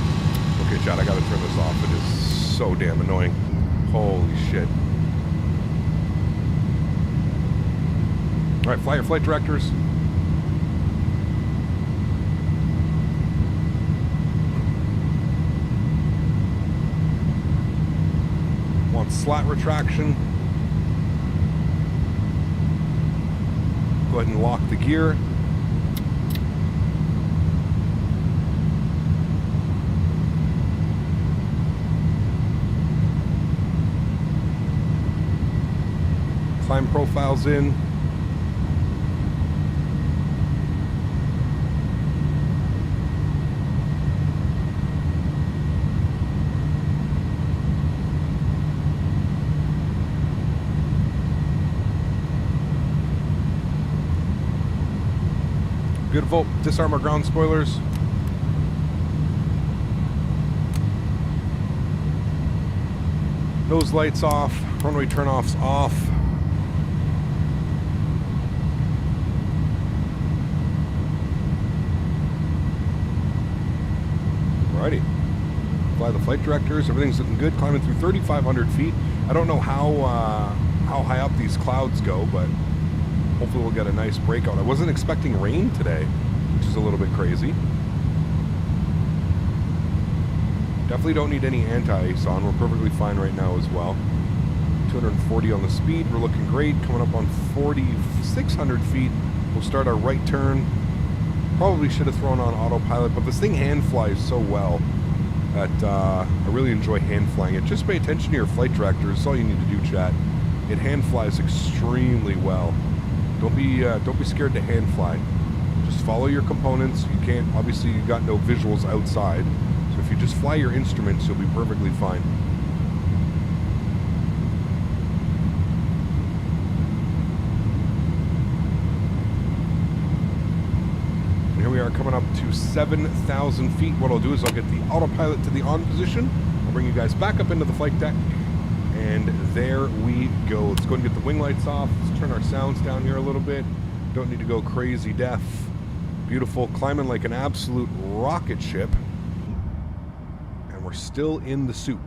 Okay, chat, I gotta turn this off. It is so damn annoying. Holy shit. All right, fly your flight directors. Want slat retraction. Go ahead and lock the gear. Climb profiles in. Beautiful. Disarm our ground spoilers. Nose lights off. Runway turn-offs off. Alrighty. Fly the flight directors. Everything's looking good. Climbing through 3,500 feet. I don't know how high up these clouds go, but hopefully we'll get a nice breakout. I wasn't expecting rain today, which is a little bit crazy. Definitely don't need any anti-ice on. We're perfectly fine right now as well. 240 on the speed. We're looking great. Coming up on 4,600 feet. We'll start our right turn. Probably should have thrown on autopilot, but this thing hand flies so well that I really enjoy hand flying it. Just pay attention to your flight director. That's all you need to do, chat. It hand flies extremely well. Don't be scared to hand fly. Just follow your components. You can't, obviously you got no visuals outside. So if you just fly your instruments, you'll be perfectly fine. And here we are coming up to 7,000 feet. What I'll do is I'll get the autopilot to the on position. I'll bring you guys back up into the flight deck. And there we go. Let's go and get the wing lights off. Let's turn our sounds down here a little bit. Don't need to go crazy deaf. Beautiful, climbing like an absolute rocket ship. And we're still in the soup.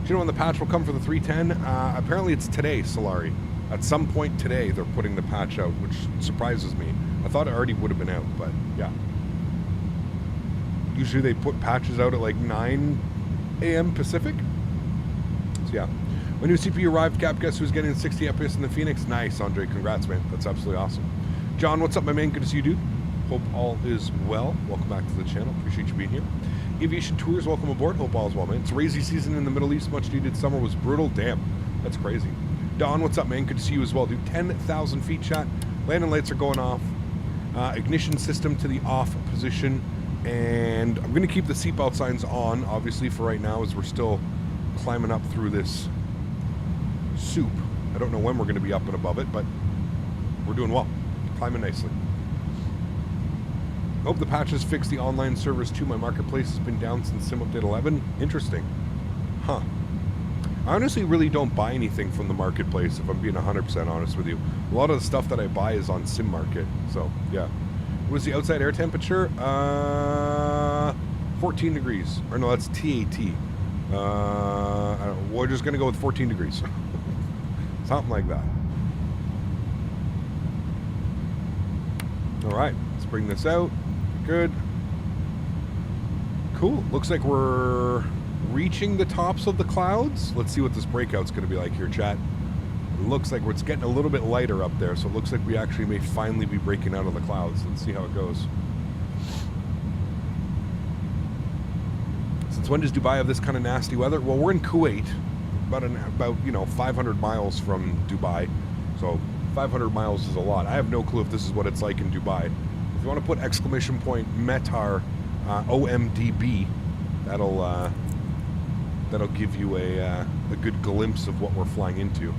Do you know when the patch will come for the 310? Apparently it's today, Sólríkt. At some point today, they're putting the patch out, which surprises me. I thought it already would have been out, but yeah. Usually they put patches out at like 9 a.m. Pacific. So yeah. When new CPU arrived, Cap, guess who's getting 60 FPS in the Phoenix? Nice, Andre. Congrats, man. That's absolutely awesome. John, what's up, my man? Good to see you, dude. Hope all is well. Welcome back to the channel. Appreciate you being here. Aviation Tours, welcome aboard. Hope all is well, man. It's rainy season in the Middle East. Much needed summer was brutal. Damn, that's crazy. Don, what's up, man? Good to see you as well, dude. 10,000 feet shot. Landing lights are going off. Ignition system to the off position. And I'm going to keep the seatbelt signs on, obviously, for right now, as we're still climbing up through this soup. I don't know when we're going to be up and above it, but we're doing well. Climbing nicely. Hope the patches fix the online servers too. My marketplace has been down since Sim Update 11. Interesting. Huh. I honestly really don't buy anything from the marketplace, if I'm being 100% honest with you. A lot of the stuff that I buy is on Sim Market. So, yeah. What was the outside air temperature? 14 degrees. Or no, that's TAT. I don't know. We're just going to go with 14 degrees. Something like that. All right. Let's bring this out. Good. Cool. Looks like we're reaching the tops of the clouds. Let's see what this breakout's going to be like here, chat. It looks like it's getting a little bit lighter up there, so it looks like we actually may finally be breaking out of the clouds. Let's see how it goes. Since when does Dubai have this kind of nasty weather? Well, we're in Kuwait, about 500 miles from Dubai, so 500 miles is a lot. I have no clue if this is what it's like in Dubai. If you want to put exclamation point Metar OMDB, that'll give you a good glimpse of what we're flying into.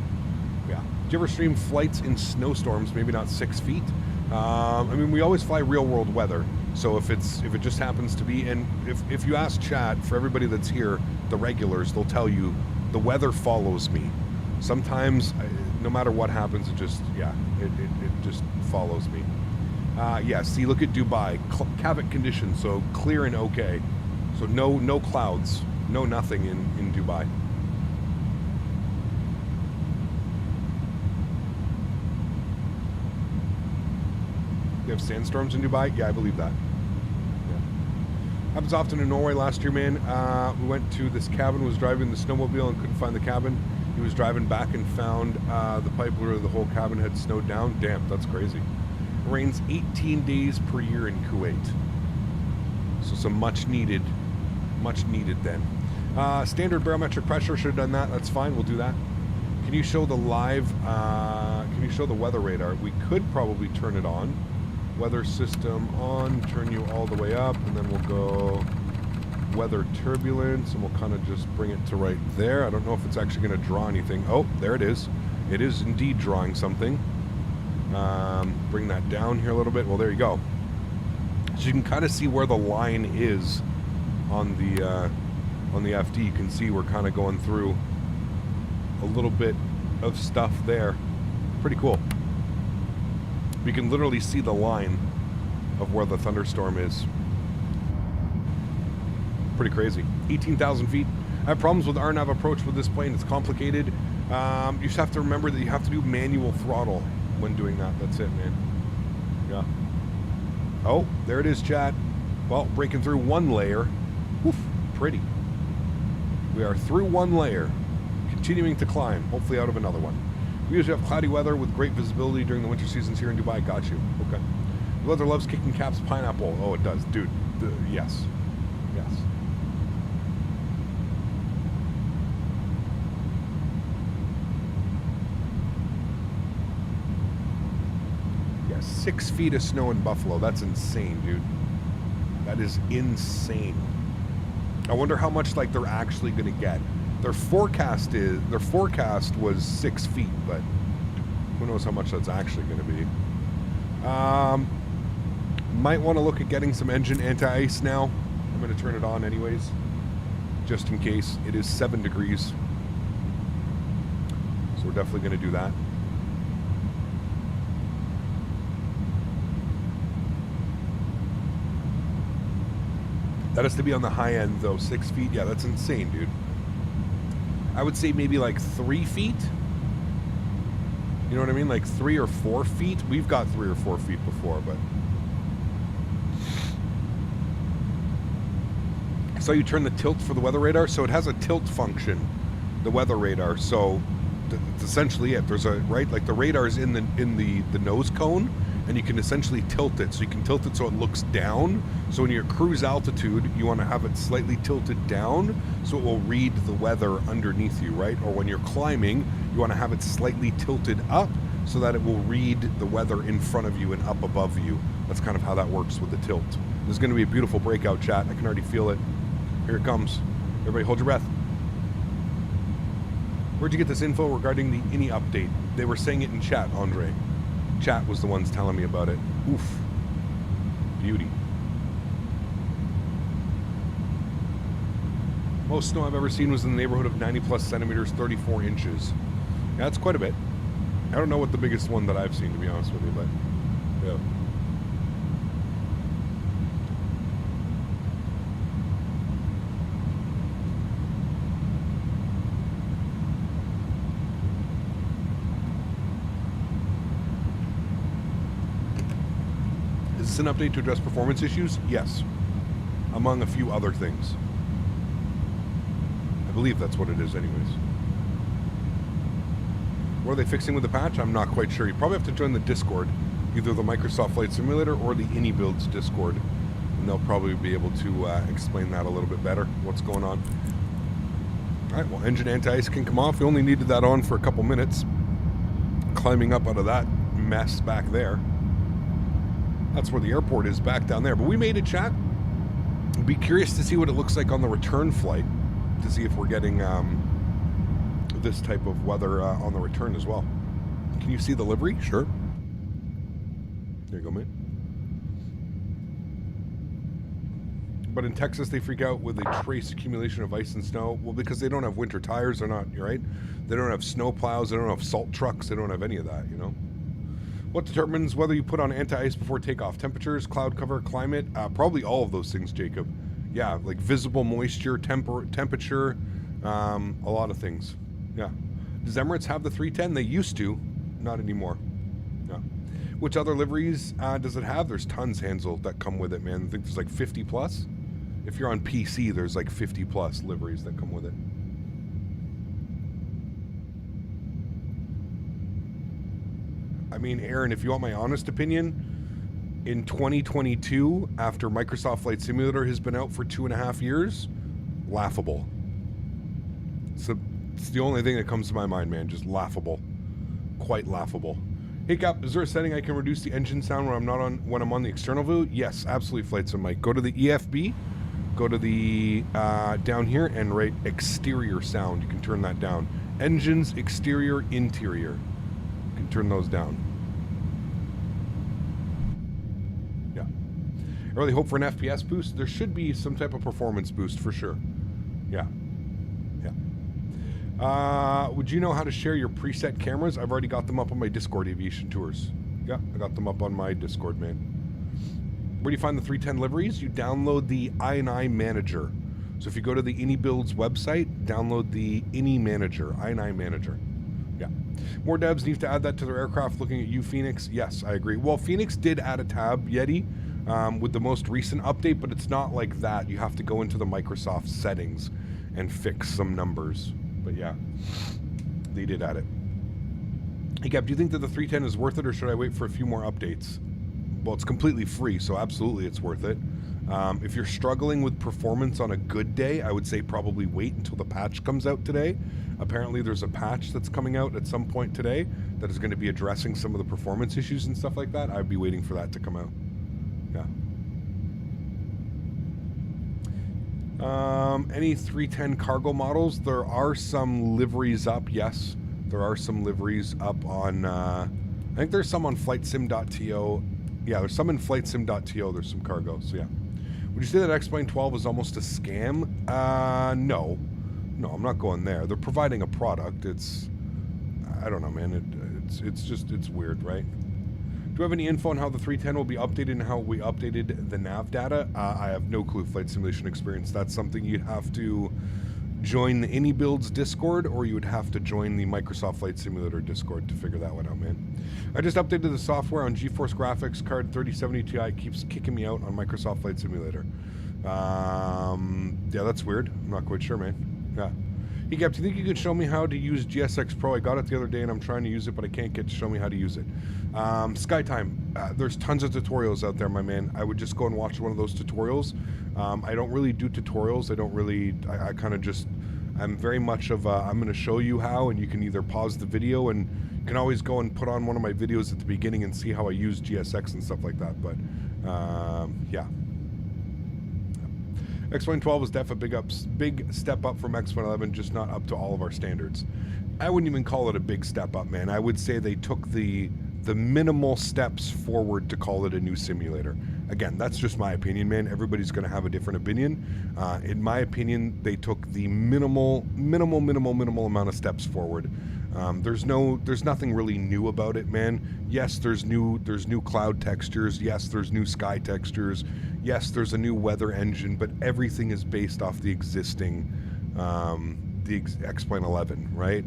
Yeah. Do you ever stream flights in snowstorms? Maybe not 6 feet. I mean, we always fly real world weather. So if it just happens to be, and if you ask chat, for everybody that's here, the regulars, they'll tell you the weather follows me. Sometimes, no matter what happens, it just follows me. Yeah. See, look at Dubai, Kavak conditions, so clear and okay. So no clouds. No, nothing in Dubai. You have sandstorms in Dubai? Yeah, I believe that. Yeah. Happens often in Norway. Last year, man, we went to this cabin, was driving the snowmobile and couldn't find the cabin. He was driving back and found the pipe where the whole cabin had snowed down. Damn, that's crazy. It rains 18 days per year in Kuwait. So some much needed then. Standard barometric pressure, should have done that. That's fine, we'll do that. Can you show the can you show the weather radar? We could probably turn it on. Weather system on, turn you all the way up, and then we'll go weather turbulence, and we'll kind of just bring it to right there. I don't know if it's actually going to draw anything. Oh, there it is. It is indeed drawing something. Bring that down here a little bit. Well, there you go. So you can kind of see where the line is on the FD. You can see we're kind of going through a little bit of stuff there. Pretty cool. We can literally see the line of where the thunderstorm is. Pretty crazy. 18,000 feet. I have problems with RNAV approach with this plane. It's complicated. You just have to remember that you have to do manual throttle when doing that. That's it, man. Yeah. Oh, there it is, chat. Well, breaking through one layer. Woof, pretty. We are through one layer, continuing to climb, hopefully out of another one. We usually have cloudy weather with great visibility during the winter seasons here in Dubai. Got you. Okay. The weather loves kicking caps pineapple. Oh, it does. Dude, yes. Yes. Yeah, 6 feet of snow in Buffalo. That's insane, dude. That is insane. I wonder how much like they're actually going to get. Their forecast was 6 feet, but who knows how much that's actually going to be. Might want to look at getting some engine anti-ice now. I'm going to turn it on anyways, just in case. It is 7 degrees, so we're definitely going to do that. That has to be on the high end, though. 6 feet. Yeah, that's insane, dude. I would say maybe like 3 feet. You know what I mean? Like 3 or 4 feet. We've got 3 or 4 feet before, but... I saw you turn the tilt for the weather radar. So it has a tilt function, the weather radar. So it's essentially it. There's a, right? Like the radar's in the nose cone, and you can essentially tilt it. So you can tilt it so it looks down. So when you're at cruise altitude, you want to have it slightly tilted down so it will read the weather underneath you, right? Or when you're climbing, you want to have it slightly tilted up so that it will read the weather in front of you and up above you. That's kind of how that works with the tilt. This is going to be a beautiful breakout, chat. I can already feel it. Here it comes. Everybody hold your breath. Where'd you get this info regarding the INI update? They were saying it in chat, Andre. Chat was the ones telling me about it. Oof. Beauty. Most snow I've ever seen was in the neighborhood of 90 plus centimeters, 34 inches. Yeah, that's quite a bit. I don't know what the biggest one that I've seen, to be honest with you, but yeah. Is this an update to address performance issues? Yes. Among a few other things. I believe that's what it is anyways. What are they fixing with the patch? I'm not quite sure. You probably have to join the Discord, either the Microsoft Flight Simulator or the iniBuilds Discord, and they'll probably be able to explain that a little bit better, what's going on. Alright, well, engine anti-ice can come off. We only needed that on for a couple minutes. Climbing up out of that mess back there. That's where the airport is, back down there. But we made it, chat. I'd be curious to see what it looks like on the return flight, to see if we're getting this type of weather on the return as well. Can you see the livery? Sure. There you go, man. But in Texas, they freak out with a trace accumulation of ice and snow. Well, because they don't have winter tires. They're not, right? They don't have snow plows. They don't have salt trucks. They don't have any of that, you know? What determines whether you put on anti-ice before takeoff? Temperatures, cloud cover, climate? Probably all of those things, Jacob. Yeah, like visible moisture, temperature, a lot of things. Yeah. Does Emirates have the 310? They used to. Not anymore. Yeah. Which other liveries does it have? There's tons, Hansel, that come with it, man. I think there's like 50 plus. If you're on PC, there's like 50 plus liveries that come with it. I mean, Erin, if you want my honest opinion, in 2022, after Microsoft Flight Simulator has been out for 2.5 years, laughable. So it's the only thing that comes to my mind, man. Just laughable. Quite laughable. Hey, Cap, is there a setting I can reduce the engine sound when I'm on the external view? Yes, absolutely, Flight Sim Mike. Go to the EFB, go to the down here, and write exterior sound. You can turn that down. Engines, exterior, interior. You can turn those down. Yeah. I really hope for an FPS boost. There should be some type of performance boost for sure. Yeah. Would you know how to share your preset cameras? I've already got them up on my Discord, Aviation Tours. Yeah, I got them up on my Discord, man. Where do you find the 310 liveries? You download the I Manager. So if you go to the iniBuilds website, download the Ini Manager, I Manager. Yeah. More devs need to add that to their aircraft. Looking at you, Phoenix. Yes, I agree. Well, Phoenix did add a tab, Yeti, with the most recent update, but it's not like that. You have to go into the Microsoft settings and fix some numbers. But yeah, they did add it. Hey Gab, do you think that the 310 is worth it, or should I wait for a few more updates? Well, it's completely free, so absolutely it's worth it. If you're struggling with performance on a good day, I would say probably wait until the patch comes out today. Apparently there's a patch that's coming out at some point today that is going to be addressing some of the performance issues and stuff like that. I'd be waiting for that to come out. Yeah. Any 310 cargo models? There are some liveries up, yes. There are some liveries up on, I think there's some on flightsim.to. Yeah, there's some in flightsim.to. There's some cargo, so yeah. Would you say that X-Plane 12 is almost a scam? No. No, I'm not going there. They're providing a product. It's, I don't know, man. It's weird, right? Do you have any info on how the 310 will be updated and how we updated the nav data? I have no clue. Flight simulation experience. That's something you'd have to join the iniBuilds Discord, or you would have to join the Microsoft Flight Simulator Discord to figure that one out, man. I just updated the software on GeForce graphics card 3070 Ti. It keeps kicking me out on Microsoft Flight Simulator. Yeah, that's weird. I'm not quite sure, man. Yeah. Hey, Gab, do you think you could show me how to use GSX Pro? I got it the other day and I'm trying to use it, but I can't get to show me how to use it. SkyTime, there's tons of tutorials out there, my man. I would just go and watch one of those tutorials. I don't really do tutorials. I kind of just, I'm very much of I'm going to show you how, and you can either pause the video, and you can always go and put on one of my videos at the beginning and see how I use GSX and stuff like that. But yeah. X-Plane 12 is definitely a big step up from X-Plane 11, just not up to all of our standards. I wouldn't even call it a big step up, man. I would say they took the minimal steps forward to call it a new simulator. Again, that's just my opinion, man. Everybody's going to have a different opinion. In my opinion, they took the minimal amount of steps forward. There's nothing really new about it, man. Yes, there's new cloud textures. Yes, there's new sky textures. Yes, there's a new weather engine, but everything is based off the existing X-Plane 11, right?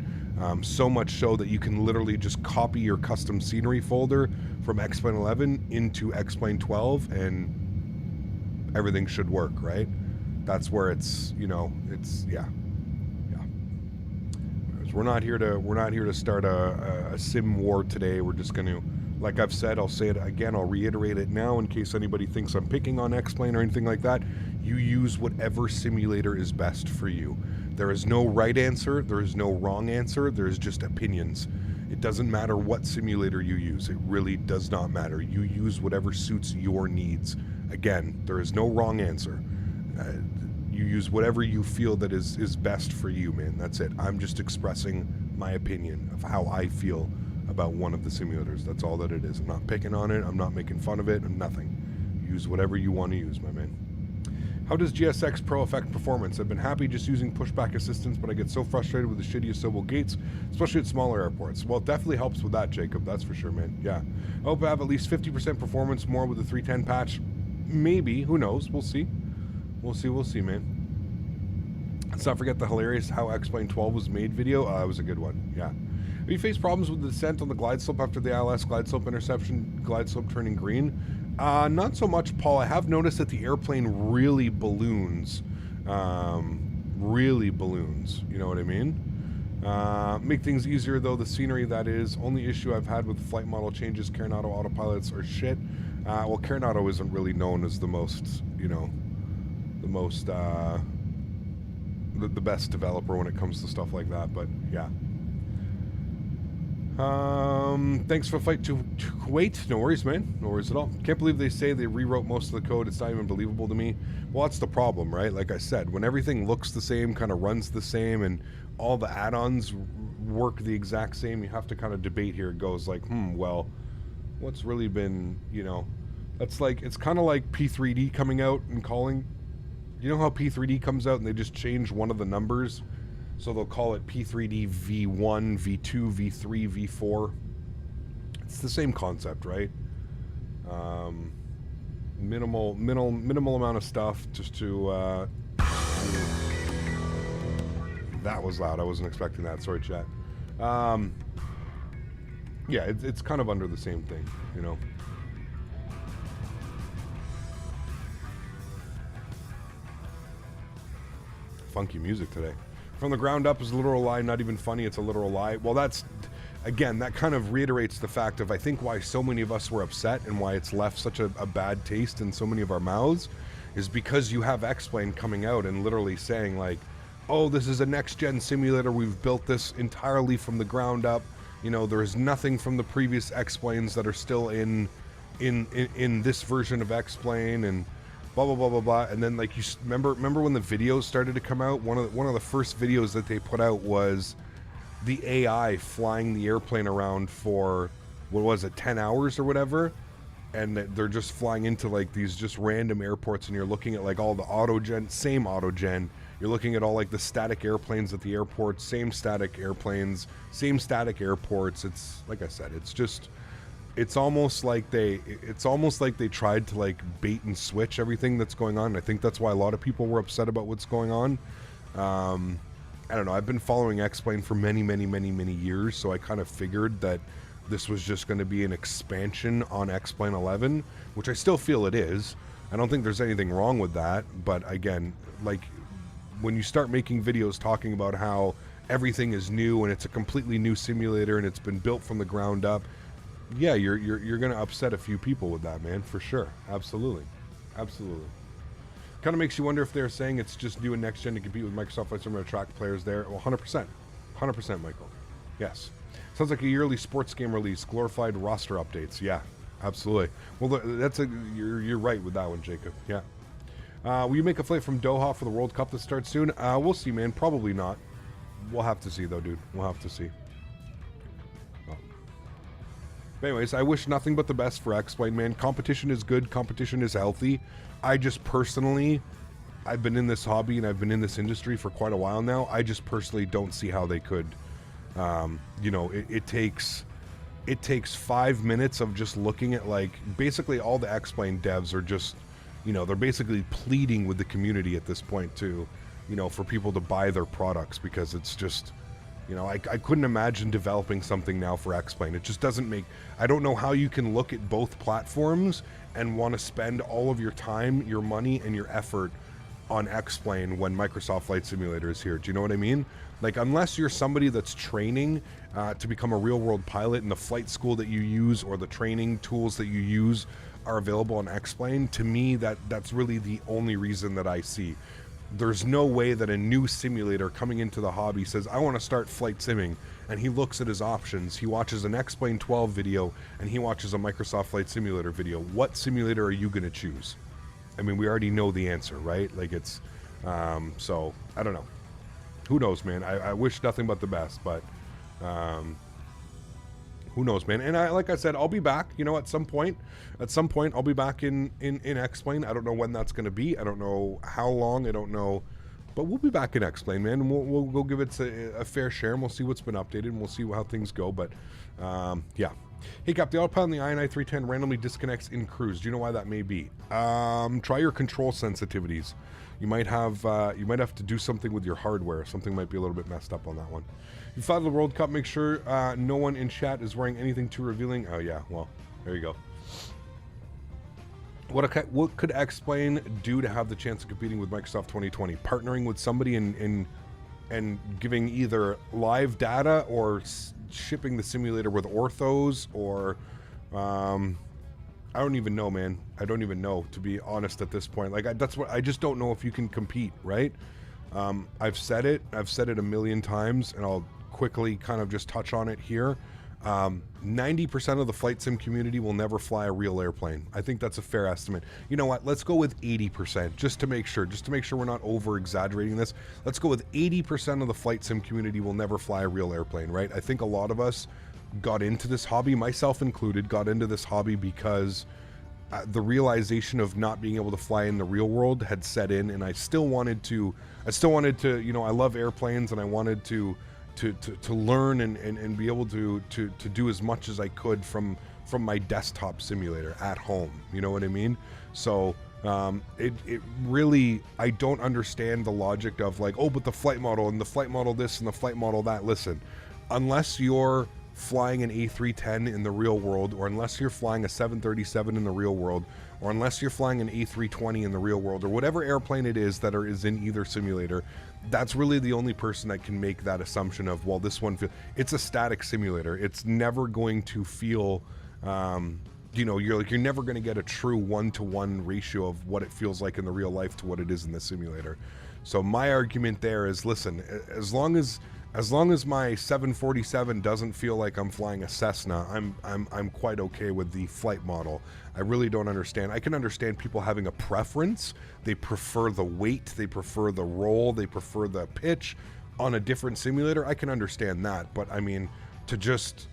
So much so that you can literally just copy your custom scenery folder from X-Plane 11 into X-Plane 12, and everything should work, right? That's where it's, yeah. We're not here to start a sim war today. We're just going to, like I've said, I'll say it again, I'll reiterate it now in case anybody thinks I'm picking on X-Plane or anything like that. You use whatever simulator is best for you. There is no right answer, there is no wrong answer, there's just opinions. It doesn't matter what simulator you use. It really does not matter. You use whatever suits your needs. Again, there is no wrong answer. You use whatever you feel that is best for you, man. That's it. I'm just expressing my opinion of how I feel about one of the simulators. That's all that it is. I'm not picking on it. I'm not making fun of it. I'm nothing. Use whatever you want to use, my man. How does GSX Pro affect performance? I've been happy just using pushback assistance, but I get so frustrated with the shitty Asobel gates, especially at smaller airports. Well, it definitely helps with that, Jacob. That's for sure, man. Yeah. I hope I have at least 50% performance more with the 310 patch. Maybe. Who knows? We'll see. We'll see, man. Let's not forget the hilarious How X-Plane 12 was made video. It was a good one. Yeah. Have you faced problems with the descent on the glide slope after the ILS glide slope interception, glide slope turning green? Not so much, Paul. I have noticed that the airplane really balloons. You know what I mean? Make things easier, though. The scenery, that is. Only issue I've had with the flight model changes, Carenado autopilots are shit. Well, Carenado isn't really known as the most, the best developer when it comes to stuff like that, but yeah. Thanks for the fight to Kuwait. No worries, man. No worries at all. Can't believe they say they rewrote most of the code. It's not even believable to me. Well, that's the problem, right? Like I said, when everything looks the same, kind of runs the same, and all the add-ons work the exact same, you have to kind of debate here. It goes like, well, what's really been, that's like, it's kind of like P3D coming out and calling. You know how P3D comes out and they just change one of the numbers? So they'll call it P3D V1, V2, V3, V4. It's the same concept, right? Minimal amount of stuff just to... that was loud. I wasn't expecting that. Sorry, chat. Yeah, it's kind of under the same thing, funky music today. From the ground up is a literal lie, not even funny, it's a literal lie. Well, that's, again, that kind of reiterates the fact of, I think, why so many of us were upset and why it's left such a bad taste in so many of our mouths, is because you have X-Plane coming out and literally saying, like, oh, this is a next-gen simulator, we've built this entirely from the ground up, you know, there is nothing from the previous X-Planes that are still in this version of X-Plane, and blah blah blah blah blah. And then, like, you remember when the videos started to come out, one of the first videos that they put out was the AI flying the airplane around for, what was it, 10 hours or whatever, and they're just flying into like these just random airports, and you're looking at like all the same autogen, you're looking at all like the static airplanes at the airport, same static airplanes, same static airports. It's like I said, it's almost like they tried to like bait and switch everything that's going on. I think that's why a lot of people were upset about what's going on. I don't know, I've been following X-Plane for many years, so I kind of figured that this was just going to be an expansion on X-Plane 11, which I still feel it is. I don't think there's anything wrong with that, but again, like, when you start making videos talking about how everything is new and it's a completely new simulator and it's been built from the ground up, yeah, you're going to upset a few people with that, man, for sure. Absolutely. Kind of makes you wonder if they're saying it's just new and next gen to compete with Microsoft Flight Simulator to attract players there. Well, 100%, Michael. Yes. Sounds like a yearly sports game release, glorified roster updates. Yeah, absolutely. Well, you're right with that one, Jacob. Yeah. Will you make a flight from Doha for the World Cup that starts soon? We'll see, man. Probably not. We'll have to see, though, dude. We'll have to see. Oh. But anyways, I wish nothing but the best for X-Plane, man. Competition is good. Competition is healthy. I just personally, I've been in this hobby and I've been in this industry for quite a while now. I just personally don't see how they could. You know, it takes 5 minutes of just looking at, like, basically all the X-Plane devs are just, you know, they're basically pleading with the community at this point to, you know, for people to buy their products, because it's just, you know, I couldn't imagine developing something now for X-Plane. It just doesn't make, I don't know how you can look at both platforms and want to spend all of your time, your money, and your effort on X-Plane when Microsoft Flight Simulator is here. Do you know what I mean? Like, unless you're somebody that's training to become a real-world pilot, and the flight school that you use or the training tools that you use are available on X-Plane, to me, that's really the only reason that I see. There's no way that a new simulator coming into the hobby says, I want to start flight simming, and he looks at his options. He watches an X-Plane 12 video, and he watches a Microsoft Flight Simulator video. What simulator are you going to choose? I mean, we already know the answer, right? Like, it's, so, I don't know. Who knows, man? I wish nothing but the best, but, who knows, man? And like I said, I'll be back, you know, at some point I'll be back in X-Plane. I don't know when that's going to be. I don't know how long. I don't know, but we'll be back in X-Plane, man. And we'll go give it a fair share, and we'll see what's been updated, and we'll see how things go. But, yeah. Hey, Cap, the autopilot on the I-310 randomly disconnects in cruise. Do you know why that may be? Try your control sensitivities. You might have to do something with your hardware. Something might be a little bit messed up on that one. You thought of the World Cup, make sure no one in chat is wearing anything too revealing. Oh yeah, well, there you go. What could X-Plane do to have the chance of competing with Microsoft 2020? Partnering with somebody and giving either live data or shipping the simulator with orthos, or I don't even know, man. I don't even know, to be honest, at this point. Like, that's what I just don't know if you can compete, right? I've said it a million times, and I'll quickly kind of just touch on it here. 90% of the flight sim community will never fly a real airplane. I think that's a fair estimate. You know what? Let's go with 80%, just to make sure we're not over exaggerating this. Let's go with 80% of the flight sim community will never fly a real airplane, right? I think a lot of us got into this hobby, myself included, got into this hobby because the realization of not being able to fly in the real world had set in, and I still wanted to, you know, I love airplanes, and I wanted to learn and be able to do as much as I could from my desktop simulator at home. You know what I mean? So it really, I don't understand the logic of like, oh, but the flight model and the flight model this and the flight model that. Listen, unless you're flying an A310 in the real world, or unless you're flying a 737 in the real world, or unless you're flying an A320 in the real world, or whatever airplane it is that is in either simulator, that's really the only person that can make that assumption of, well, this one it's a static simulator. It's never going to feel, you know, you're never going to get a true one-to-one ratio of what it feels like in the real life to what it is in the simulator. So my argument there is, listen, as long as my 747 doesn't feel like I'm flying a Cessna, I'm quite okay with the flight model. I really don't understand. I can understand people having a preference. They prefer the weight, they prefer the roll, they prefer the pitch on a different simulator. I can understand that, but I mean, to just,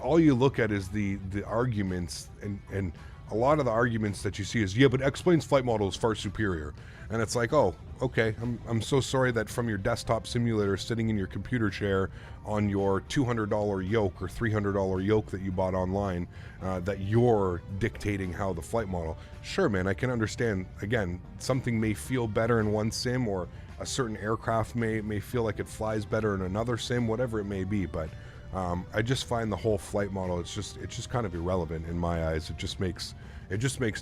all you look at is the arguments, and a lot of the arguments that you see is, yeah, but X-Plane's flight model is far superior. And it's like, oh, okay, I'm so sorry that from your desktop simulator sitting in your computer chair on your $200 yoke or $300 yoke that you bought online, that you're dictating how the flight model. Sure, man, I can understand. Again, something may feel better in one sim, or a certain aircraft may feel like it flies better in another sim, whatever it may be, but I just find the whole flight model, it's just kind of irrelevant in my eyes. It just makes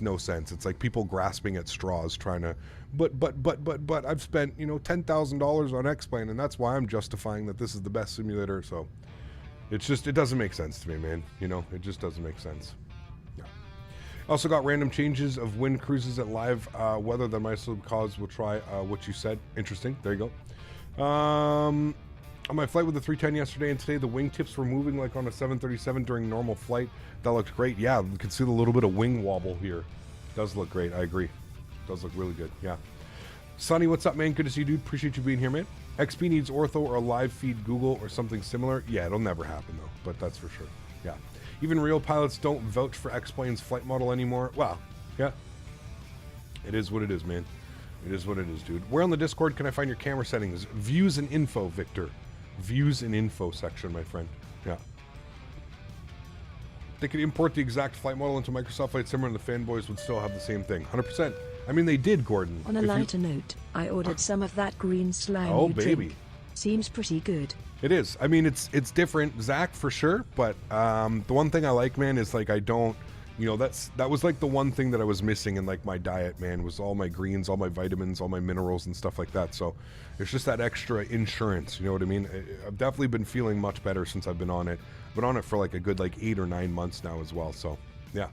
no sense. It's like people grasping at straws trying to, but I've spent, you know, $10,000 on X-Plane, and that's why I'm justifying that this is the best simulator. So it doesn't make sense to me, man. You know, it just doesn't make sense. Yeah. Also got random changes of wind cruises at live weather that my cause will try what you said. Interesting. There you go. On my flight with the 310 yesterday and today, the wingtips were moving like on a 737 during normal flight. That looked great. Yeah, you can see the little bit of wing wobble here. Does look great. I agree. Does look really good. Yeah. Sonny, what's up, man? Good to see you, dude. Appreciate you being here, man. XP needs ortho or a live feed Google or something similar. Yeah, it'll never happen, though. But that's for sure. Yeah. Even real pilots don't vouch for X-Plane's flight model anymore. Wow. Yeah. It is what it is, man. It is what it is, dude. Where on the Discord can I find your camera settings? Views and info, Victor. Views and info section, my friend. Yeah. They could import the exact flight model into Microsoft Flight Simulator and the fanboys would still have the same thing. 100%. I mean, they did, Gordon. On a lighter note, I ordered some of that green slime. Oh, you baby. drink. Seems pretty good. It is. I mean, it's different, Zach, for sure. But the one thing I like, man, is like I don't, you know, that was like the one thing that I was missing in like my diet, man, was all my greens, all my vitamins, all my minerals and stuff like that. So it's just that extra insurance, you know what I mean? I've definitely been feeling much better since I've been on it. I've been on it for like a good like 8 or 9 months now as well. So yeah.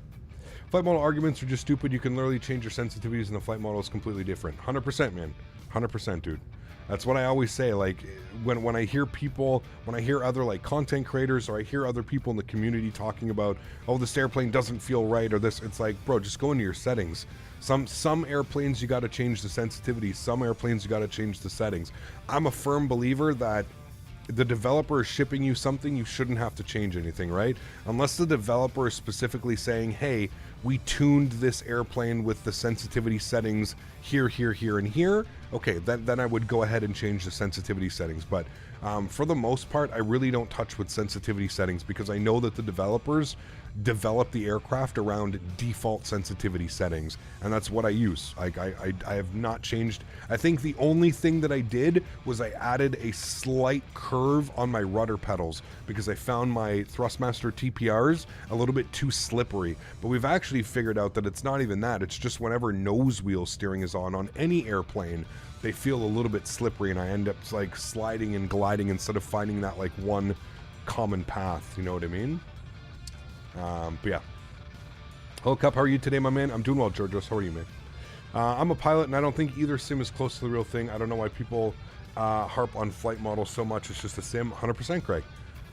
Flight model arguments are just stupid. You can literally change your sensitivities and the flight model is completely different. 100%, man. 100%, dude. That's what I always say. Like when I hear people, when I hear other like content creators, or I hear other people in the community talking about, oh, this airplane doesn't feel right, or this, it's like, bro, just go into your settings. Some airplanes you got to change the sensitivity. Some airplanes you got to change the settings. I'm a firm believer that the developer is shipping you something, you shouldn't have to change anything, right? Unless the developer is specifically saying, hey, we tuned this airplane with the sensitivity settings here, and here. Okay, then I would go ahead and change the sensitivity settings. But for the most part, I really don't touch with sensitivity settings because I know that the developers develop the aircraft around default sensitivity settings, and that's what I use. I have not changed. I think the only thing that I did was I added a slight curve on my rudder pedals because I found my Thrustmaster TPRs a little bit too slippery. But we've actually figured out that it's not even that. It's just whenever nose wheel steering is on any airplane, they feel a little bit slippery, and I end up like sliding and gliding instead of finding that like one common path. You know what I mean? But yeah. Hello, Cup. How are you today, my man? I'm doing well, Georgios. How are you, man? I'm a pilot, and I don't think either sim is close to the real thing. I don't know why people harp on flight models so much. It's just a sim. 100%, Craig.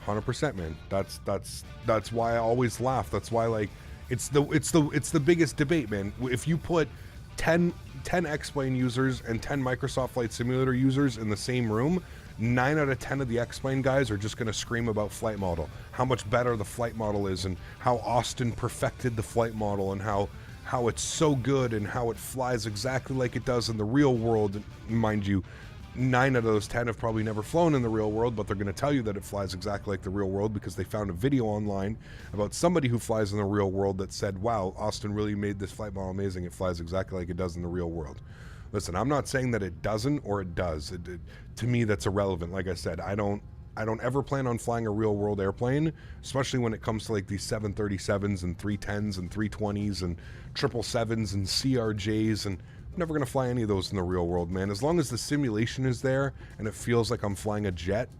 100%, man. That's why I always laugh. That's why, like, it's the biggest debate, man. If you put 10 X-Plane users and 10 Microsoft Flight Simulator users in the same room, 9 out of 10 of the X-Plane guys are just going to scream about flight model, how much better the flight model is, and how Austin perfected the flight model, and how it's so good, and how it flies exactly like it does in the real world. Mind you, 9 out of those 10 have probably never flown in the real world, but they're going to tell you that it flies exactly like the real world because they found a video online about somebody who flies in the real world that said, wow, Austin really made this flight model amazing. It flies exactly like it does in the real world. Listen, I'm not saying that it doesn't or it does. To me, that's irrelevant. Like I said, I don't I don't ever plan on flying a real world airplane, especially when it comes to like these 737s and 310s and 320s and 777s and CRJs, and I'm never going to fly any of those in the real world, man. As long as the simulation is there and it feels like I'm flying a jet,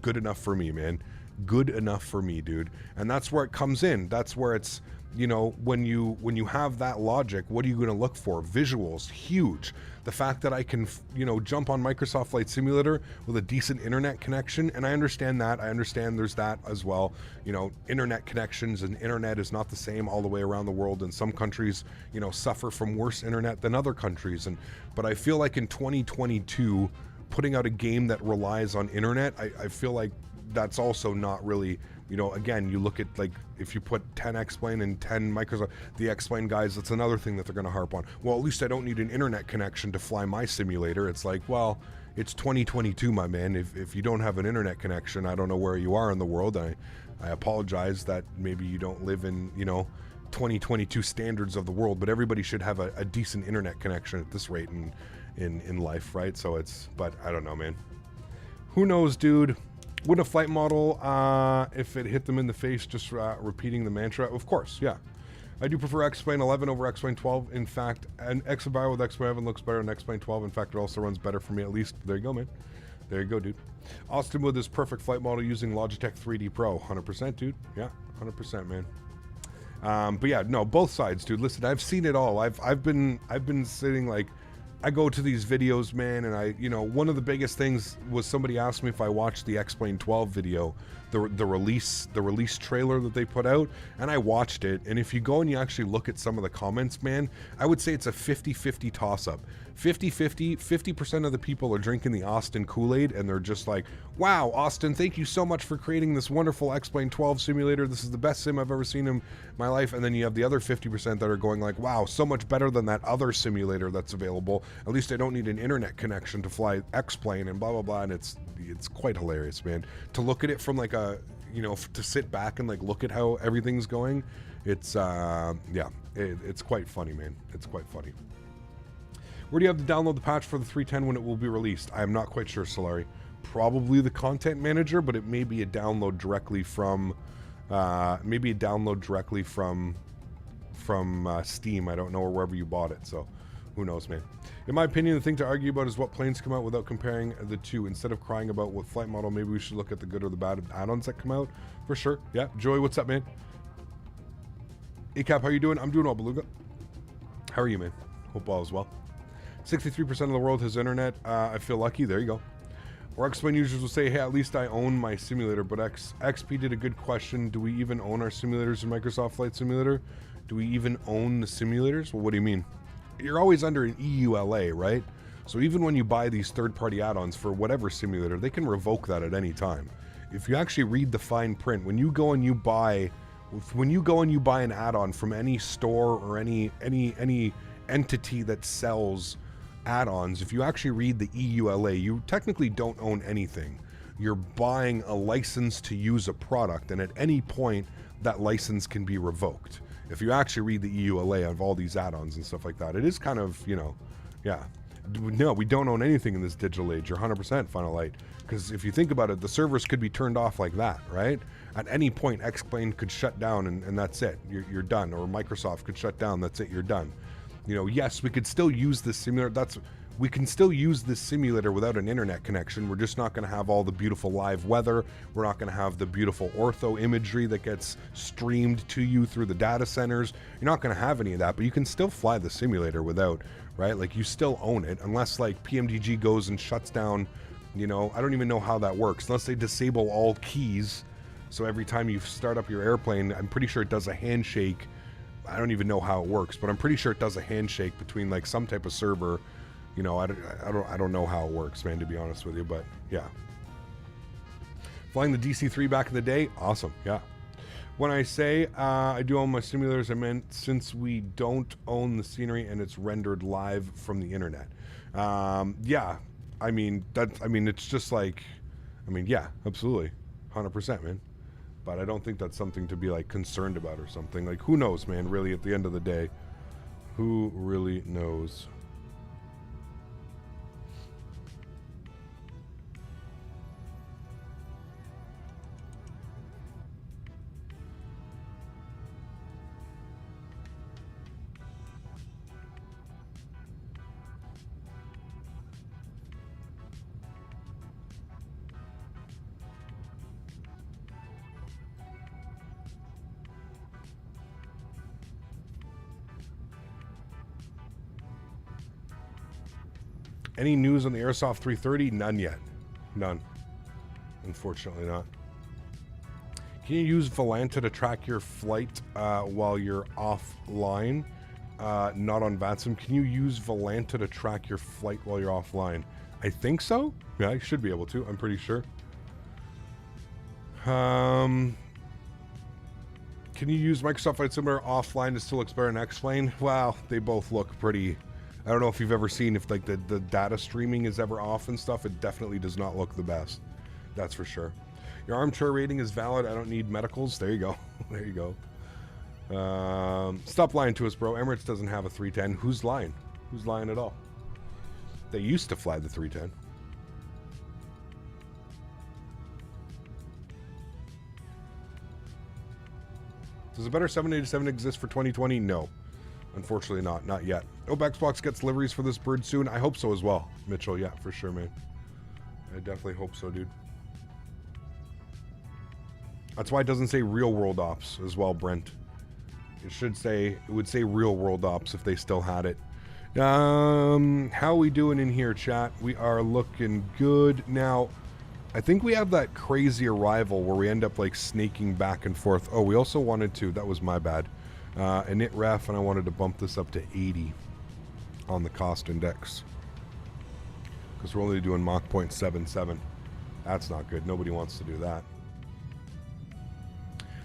good enough for me, man. Good enough for me, dude. And that's where it comes in. That's where it's, you know, when you have that logic, what are you going to look for? Visuals, huge. The fact that I can, you know, jump on Microsoft Flight Simulator with a decent internet connection, and I understand that. I understand there's that as well. You know, internet connections and internet is not the same all the way around the world, and some countries, you know, suffer from worse internet than other countries. But I feel like in 2022, putting out a game that relies on internet, I feel like that's also not really, you know, again, you look at, like, if you put 10 X-Plane and 10 Microsoft, the X-Plane guys, that's another thing that they're going to harp on. Well, at least I don't need an internet connection to fly my simulator. It's like, well, it's 2022, my man. If you don't have an internet connection, I don't know where you are in the world. I apologize that maybe you don't live in, you know, 2022 standards of the world, but everybody should have a decent internet connection at this rate in life, right? So it's, but I don't know, man. Who knows, dude? Would a flight model, if it hit them in the face, just repeating the mantra? Of course, yeah. I do prefer X-Plane 11 over X-Plane 12. In fact, an X-Bio with X-Plane 11 looks better than X-Plane 12. In fact, it also runs better for me, at least. There you go, man. There you go, dude. Austin with his perfect flight model using Logitech 3D Pro. 100%, dude. Yeah, 100%, man. But yeah, no, both sides, dude. Listen, I've seen it all. I've been sitting, like, I go to these videos, man, and I, you know, one of the biggest things was somebody asked me if I watched the X-Plane 12 video, the release trailer that they put out, and I watched it. And if you go and you actually look at some of the comments, man, I would say it's a 50-50 toss-up. 50% of the people are drinking the Austin Kool-Aid, and they're just like, wow, Austin, thank you so much for creating this wonderful X-Plane 12 simulator. This is the best sim I've ever seen in my life. And then you have the other 50% that are going like, wow, so much better than that other simulator that's available. At least I don't need an internet connection to fly X-Plane and blah, blah, blah. And it's quite hilarious, man. To look at it from like a, you know, to sit back and like look at how everything's going. It's, yeah, it's quite funny, man. It's quite funny. Where do you have to download the patch for the 310 when it will be released? I am not quite sure, Sólríkt. Probably the content manager, but it may be a download directly from, Steam. I don't know, or wherever you bought it. So, who knows, man. In my opinion, the thing to argue about is what planes come out without comparing the two. Instead of crying about what flight model, maybe we should look at the good or the bad add-ons that come out. For sure. Yeah. Joey, what's up, man? ACAP, how you doing? I'm doing well, Beluga. How are you, man? Hope all is well. 63% of the world has internet. I feel lucky. There you go. Or X-Plane users will say, hey, at least I own my simulator. But XP did a good question. Do we even own our simulators in Microsoft Flight Simulator? Do we even own the simulators? Well, what do you mean? You're always under an EULA, right? So even when you buy these third-party add-ons for whatever simulator, they can revoke that at any time. If you actually read the fine print, when you go and you buy an add-on from any store or any entity that sells add-ons, if you actually read the EULA, you technically don't own anything. You're buying a license to use a product, and at any point that license can be revoked. If you actually read the EULA of all these add-ons and stuff like that, it is kind of, you know, yeah. No, we don't own anything in this digital age. You're 100% Final Light. Because if you think about it, the servers could be turned off like that, right? At any point, X-Plane could shut down and that's it. You're done. Or Microsoft could shut down. That's it. You're done. You know, yes, we could still use this simulator. We can still use this simulator without an internet connection. We're just not going to have all the beautiful live weather. We're not going to have the beautiful ortho imagery that gets streamed to you through the data centers. You're not going to have any of that, but you can still fly the simulator without, right? Like, you still own it, unless like PMDG goes and shuts down, you know, I don't even know how that works, unless they disable all keys. So every time you start up your airplane, I'm pretty sure it does a handshake. I don't even know how it works, but I'm pretty sure it does a handshake between like some type of server. You know, I don't know how it works, man, to be honest with you, but yeah. Flying the DC-3 back in the day, awesome, yeah. When I say I do own my simulators, I meant since we don't own the scenery and it's rendered live from the internet. Yeah, I mean, it's just like, yeah, absolutely, 100%, man. But I don't think that's something to be like concerned about or something. Like, who knows, man, really, at the end of the day, who really knows? Any news on the Airsoft 330? None yet. None. Unfortunately not. Can you use Volanta to track your flight while you're offline? Not on VATSIM. Can you use Volanta to track your flight while you're offline? I think so. Yeah, I should be able to. I'm pretty sure. Can you use Microsoft Flight Simulator offline to still look better than X-Plane? Wow, they both look pretty... I don't know if you've ever seen if like the data streaming is ever off and stuff. It definitely does not look the best. That's for sure. Your armchair rating is valid. I don't need medicals. There you go. There you go. Stop lying to us, bro. Emirates doesn't have a 310. Who's lying? Who's lying at all? They used to fly the 310. Does a better 787 exist for 2020? No. Unfortunately not. Not yet. Hope Xbox gets liveries for this bird soon. I hope so as well. Mitchell, yeah, for sure, man. I definitely hope so, dude. That's why it doesn't say real world ops as well, Brent. It would say real world ops if they still had it. How we doing in here, chat? We are looking good. Now, I think we have that crazy arrival where we end up like snaking back and forth. Oh, we also wanted to, that was my bad. Init ref, and I wanted to bump this up to 80 on the cost index. Because we're only doing Mach 0.77. That's not good. Nobody wants to do that.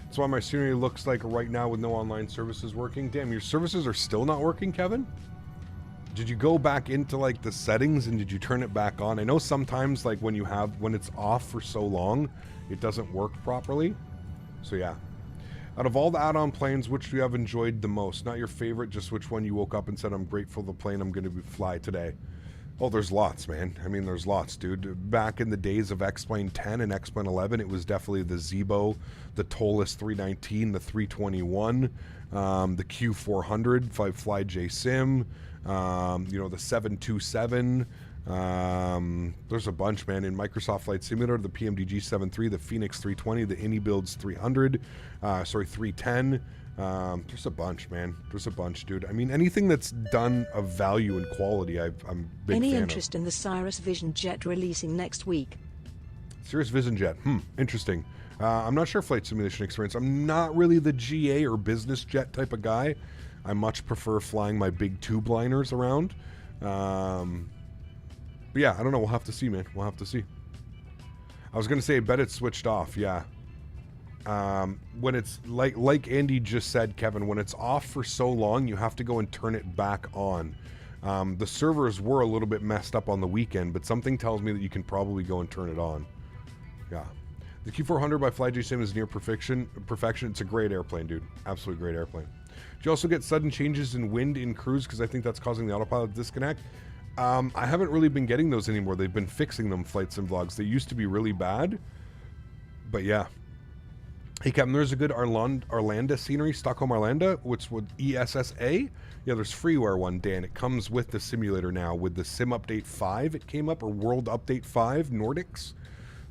That's why my scenery looks like right now with no online services working. Damn, your services are still not working, Kevin? Did you go back into like the settings and did you turn it back on? I know sometimes like when it's off for so long, it doesn't work properly. So yeah. Out of all the add-on planes, which do you have enjoyed the most? Not your favorite, just which one you woke up and said, I'm grateful for the plane I'm going to fly today. Oh, there's lots, man. I mean, there's lots, dude. Back in the days of X-Plane 10 and X-Plane 11, it was definitely the Zebo, the Tollus 319, the 321, the Q400, Fly J Sim, you know, the 727. There's a bunch, man. In Microsoft Flight Simulator, the PMDG 7.3, the Phoenix 320, the iniBuilds 300, 310. There's a bunch, man. There's a bunch, dude. I mean, anything that's done of value and quality, I'm a big Any fan interest in the Cirrus Vision Jet releasing next week? Cirrus Vision Jet. Interesting. I'm not sure flight simulation experience. I'm not really the GA or business jet type of guy. I much prefer flying my big tube liners around. But yeah, I don't know. We'll have to see, man. We'll have to see. I was going to say, I bet it's switched off. Yeah. When it's like Andy just said, Kevin, when it's off for so long, you have to go and turn it back on. The servers were a little bit messed up on the weekend, but something tells me that you can probably go and turn it on. Yeah. The Q400 by FlyJSim is near perfection. It's a great airplane, dude. Absolutely great airplane. Do you also get sudden changes in wind in cruise? Because I think that's causing the autopilot disconnect. I haven't really been getting those anymore. They've been fixing them, Flight Sim Vlogs. They used to be really bad. But yeah. Hey, Captain, there's a good Arlanda scenery, Stockholm Arlanda, which would ESSA. Yeah, there's freeware one, Dan. It comes with the simulator now. With the Sim Update 5, it came up, or World Update 5, Nordics.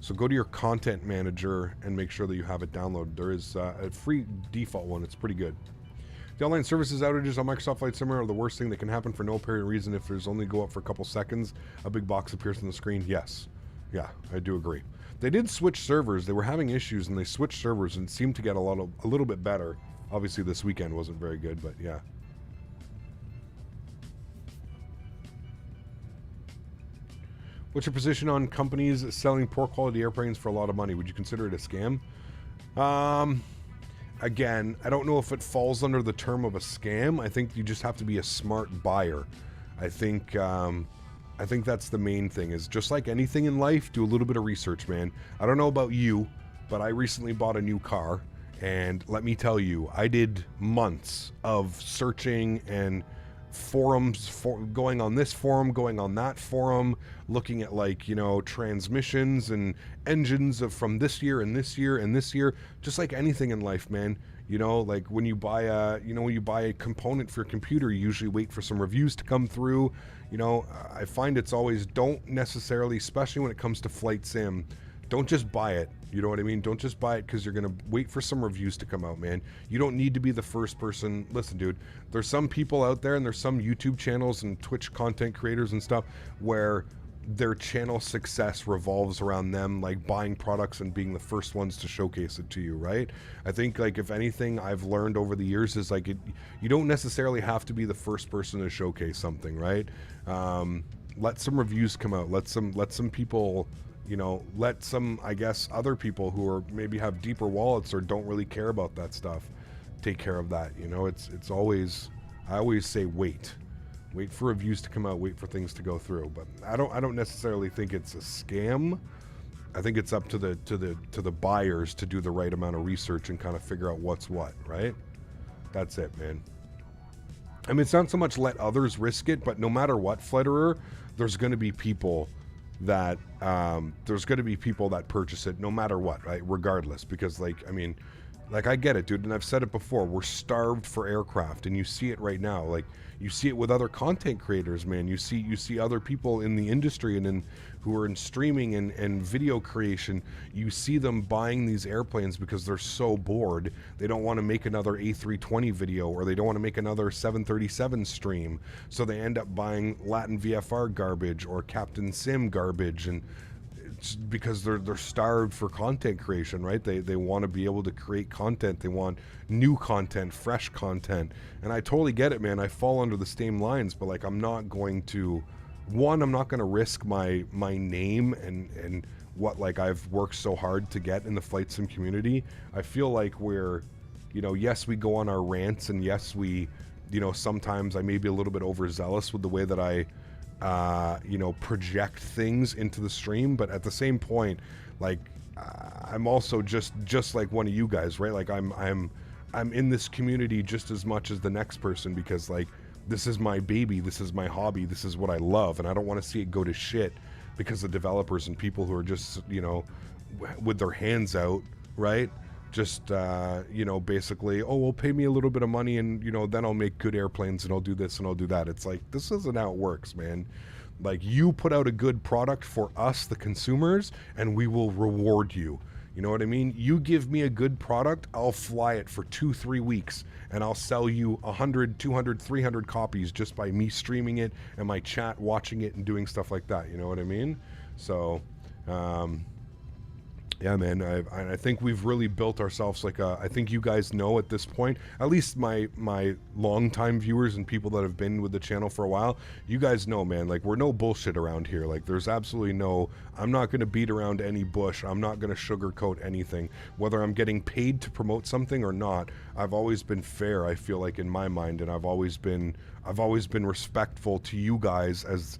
So go to your content manager and make sure that you have it downloaded. There is a free default one. It's pretty good. The online services outages on Microsoft Flight Simulator are the worst thing that can happen for no apparent reason. If there's only go up for a couple seconds, a big box appears on the screen. Yes. Yeah, I do agree. They did switch servers. They were having issues, and they switched servers and seemed to get a little bit better. Obviously, this weekend wasn't very good, but yeah. What's your position on companies selling poor quality airplanes for a lot of money? Would you consider it a scam? Again, I don't know if it falls under the term of a scam. I think you just have to be a smart buyer. I think that's the main thing, is just like anything in life, do a little bit of research, man. I don't know about you, but I recently bought a new car, and let me tell you, I did months of searching and forums, going on this forum, going on that forum, looking at, like, you know, transmissions and engines from this year and this year and this year. Just like anything in life, man. You know, like when you buy a component for your computer, you usually wait for some reviews to come through. You know, I find it's always, don't necessarily, especially when it comes to flight sim, don't just buy it. You know what I mean? Don't just buy it because you're going to wait for some reviews to come out, man. You don't need to be the first person. Listen, dude, there's some people out there and there's some YouTube channels and Twitch content creators and stuff where their channel success revolves around them like buying products and being the first ones to showcase it to you, right? I think like if anything I've learned over the years is like you don't necessarily have to be the first person to showcase something, right? Let some reviews come out. Let some people, you know, let some, I guess, other people who are maybe have deeper wallets or don't really care about that stuff take care of that. You know, it's always, I always say wait for reviews to come out, wait for things to go through. But I don't necessarily think it's a scam. I think it's up to the buyers to do the right amount of research and kind of figure out what's what, right? That's it, man. I mean, it's not so much let others risk it, but no matter what, Flitterer, there's going to be people that purchase it no matter what, right? Regardless, because like, I mean, like I get it, dude, and I've said it before, we're starved for aircraft, and you see it right now. Like you see it with other content creators, man. You see other people in the industry and who are in streaming and video creation. You see them buying these airplanes because they're so bored. They don't want to make another A320 video, or they don't want to make another 737 stream. So they end up buying Latin VFR garbage or Captain Sim garbage, and it's because they're starved for content creation, right? They want to be able to create content. They want new content, fresh content. And I totally get it, man. I fall under the same lines, but like I'm not going to risk my name and what like I've worked so hard to get in the flight sim community. I feel like we're, you know, yes, we go on our rants, and yes, we, you know, sometimes I may be a little bit overzealous with the way that I you know, project things into the stream, but at the same point, like I'm also just like one of you guys, right? Like I'm in this community just as much as the next person, because like this is my baby, this is my hobby, this is what I love, and I don't want to see it go to shit because of developers and people who are just, you know, with their hands out, right? Just you know, basically, oh, well, pay me a little bit of money and, you know, then I'll make good airplanes and I'll do this and I'll do that. It's like, this isn't how it works, man. Like, you put out a good product for us, the consumers, and we will reward you. You know what I mean? You give me a good product, I'll fly it for 2-3 weeks, and I'll sell you 100, 200, 300 copies just by me streaming it and my chat watching it and doing stuff like that. You know what I mean? So, yeah, man, I think we've really built ourselves like I think you guys know at this point, at least my longtime viewers and people that have been with the channel for a while, you guys know, man, like we're no bullshit around here. Like there's absolutely no, I'm not going to beat around any bush. I'm not going to sugarcoat anything. Whether I'm getting paid to promote something or not, I've always been fair, I feel like, in my mind, and I've always been respectful to you guys as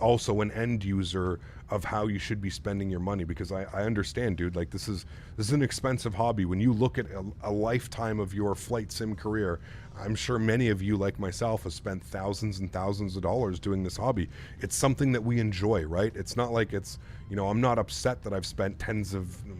also an end user of how you should be spending your money, because I understand, dude, like this is an expensive hobby. When you look at a lifetime of your flight sim career, I'm sure many of you, like myself, have spent thousands and thousands of dollars doing this hobby. It's something that we enjoy, right? It's not like it's, you know, I'm not upset that I've spent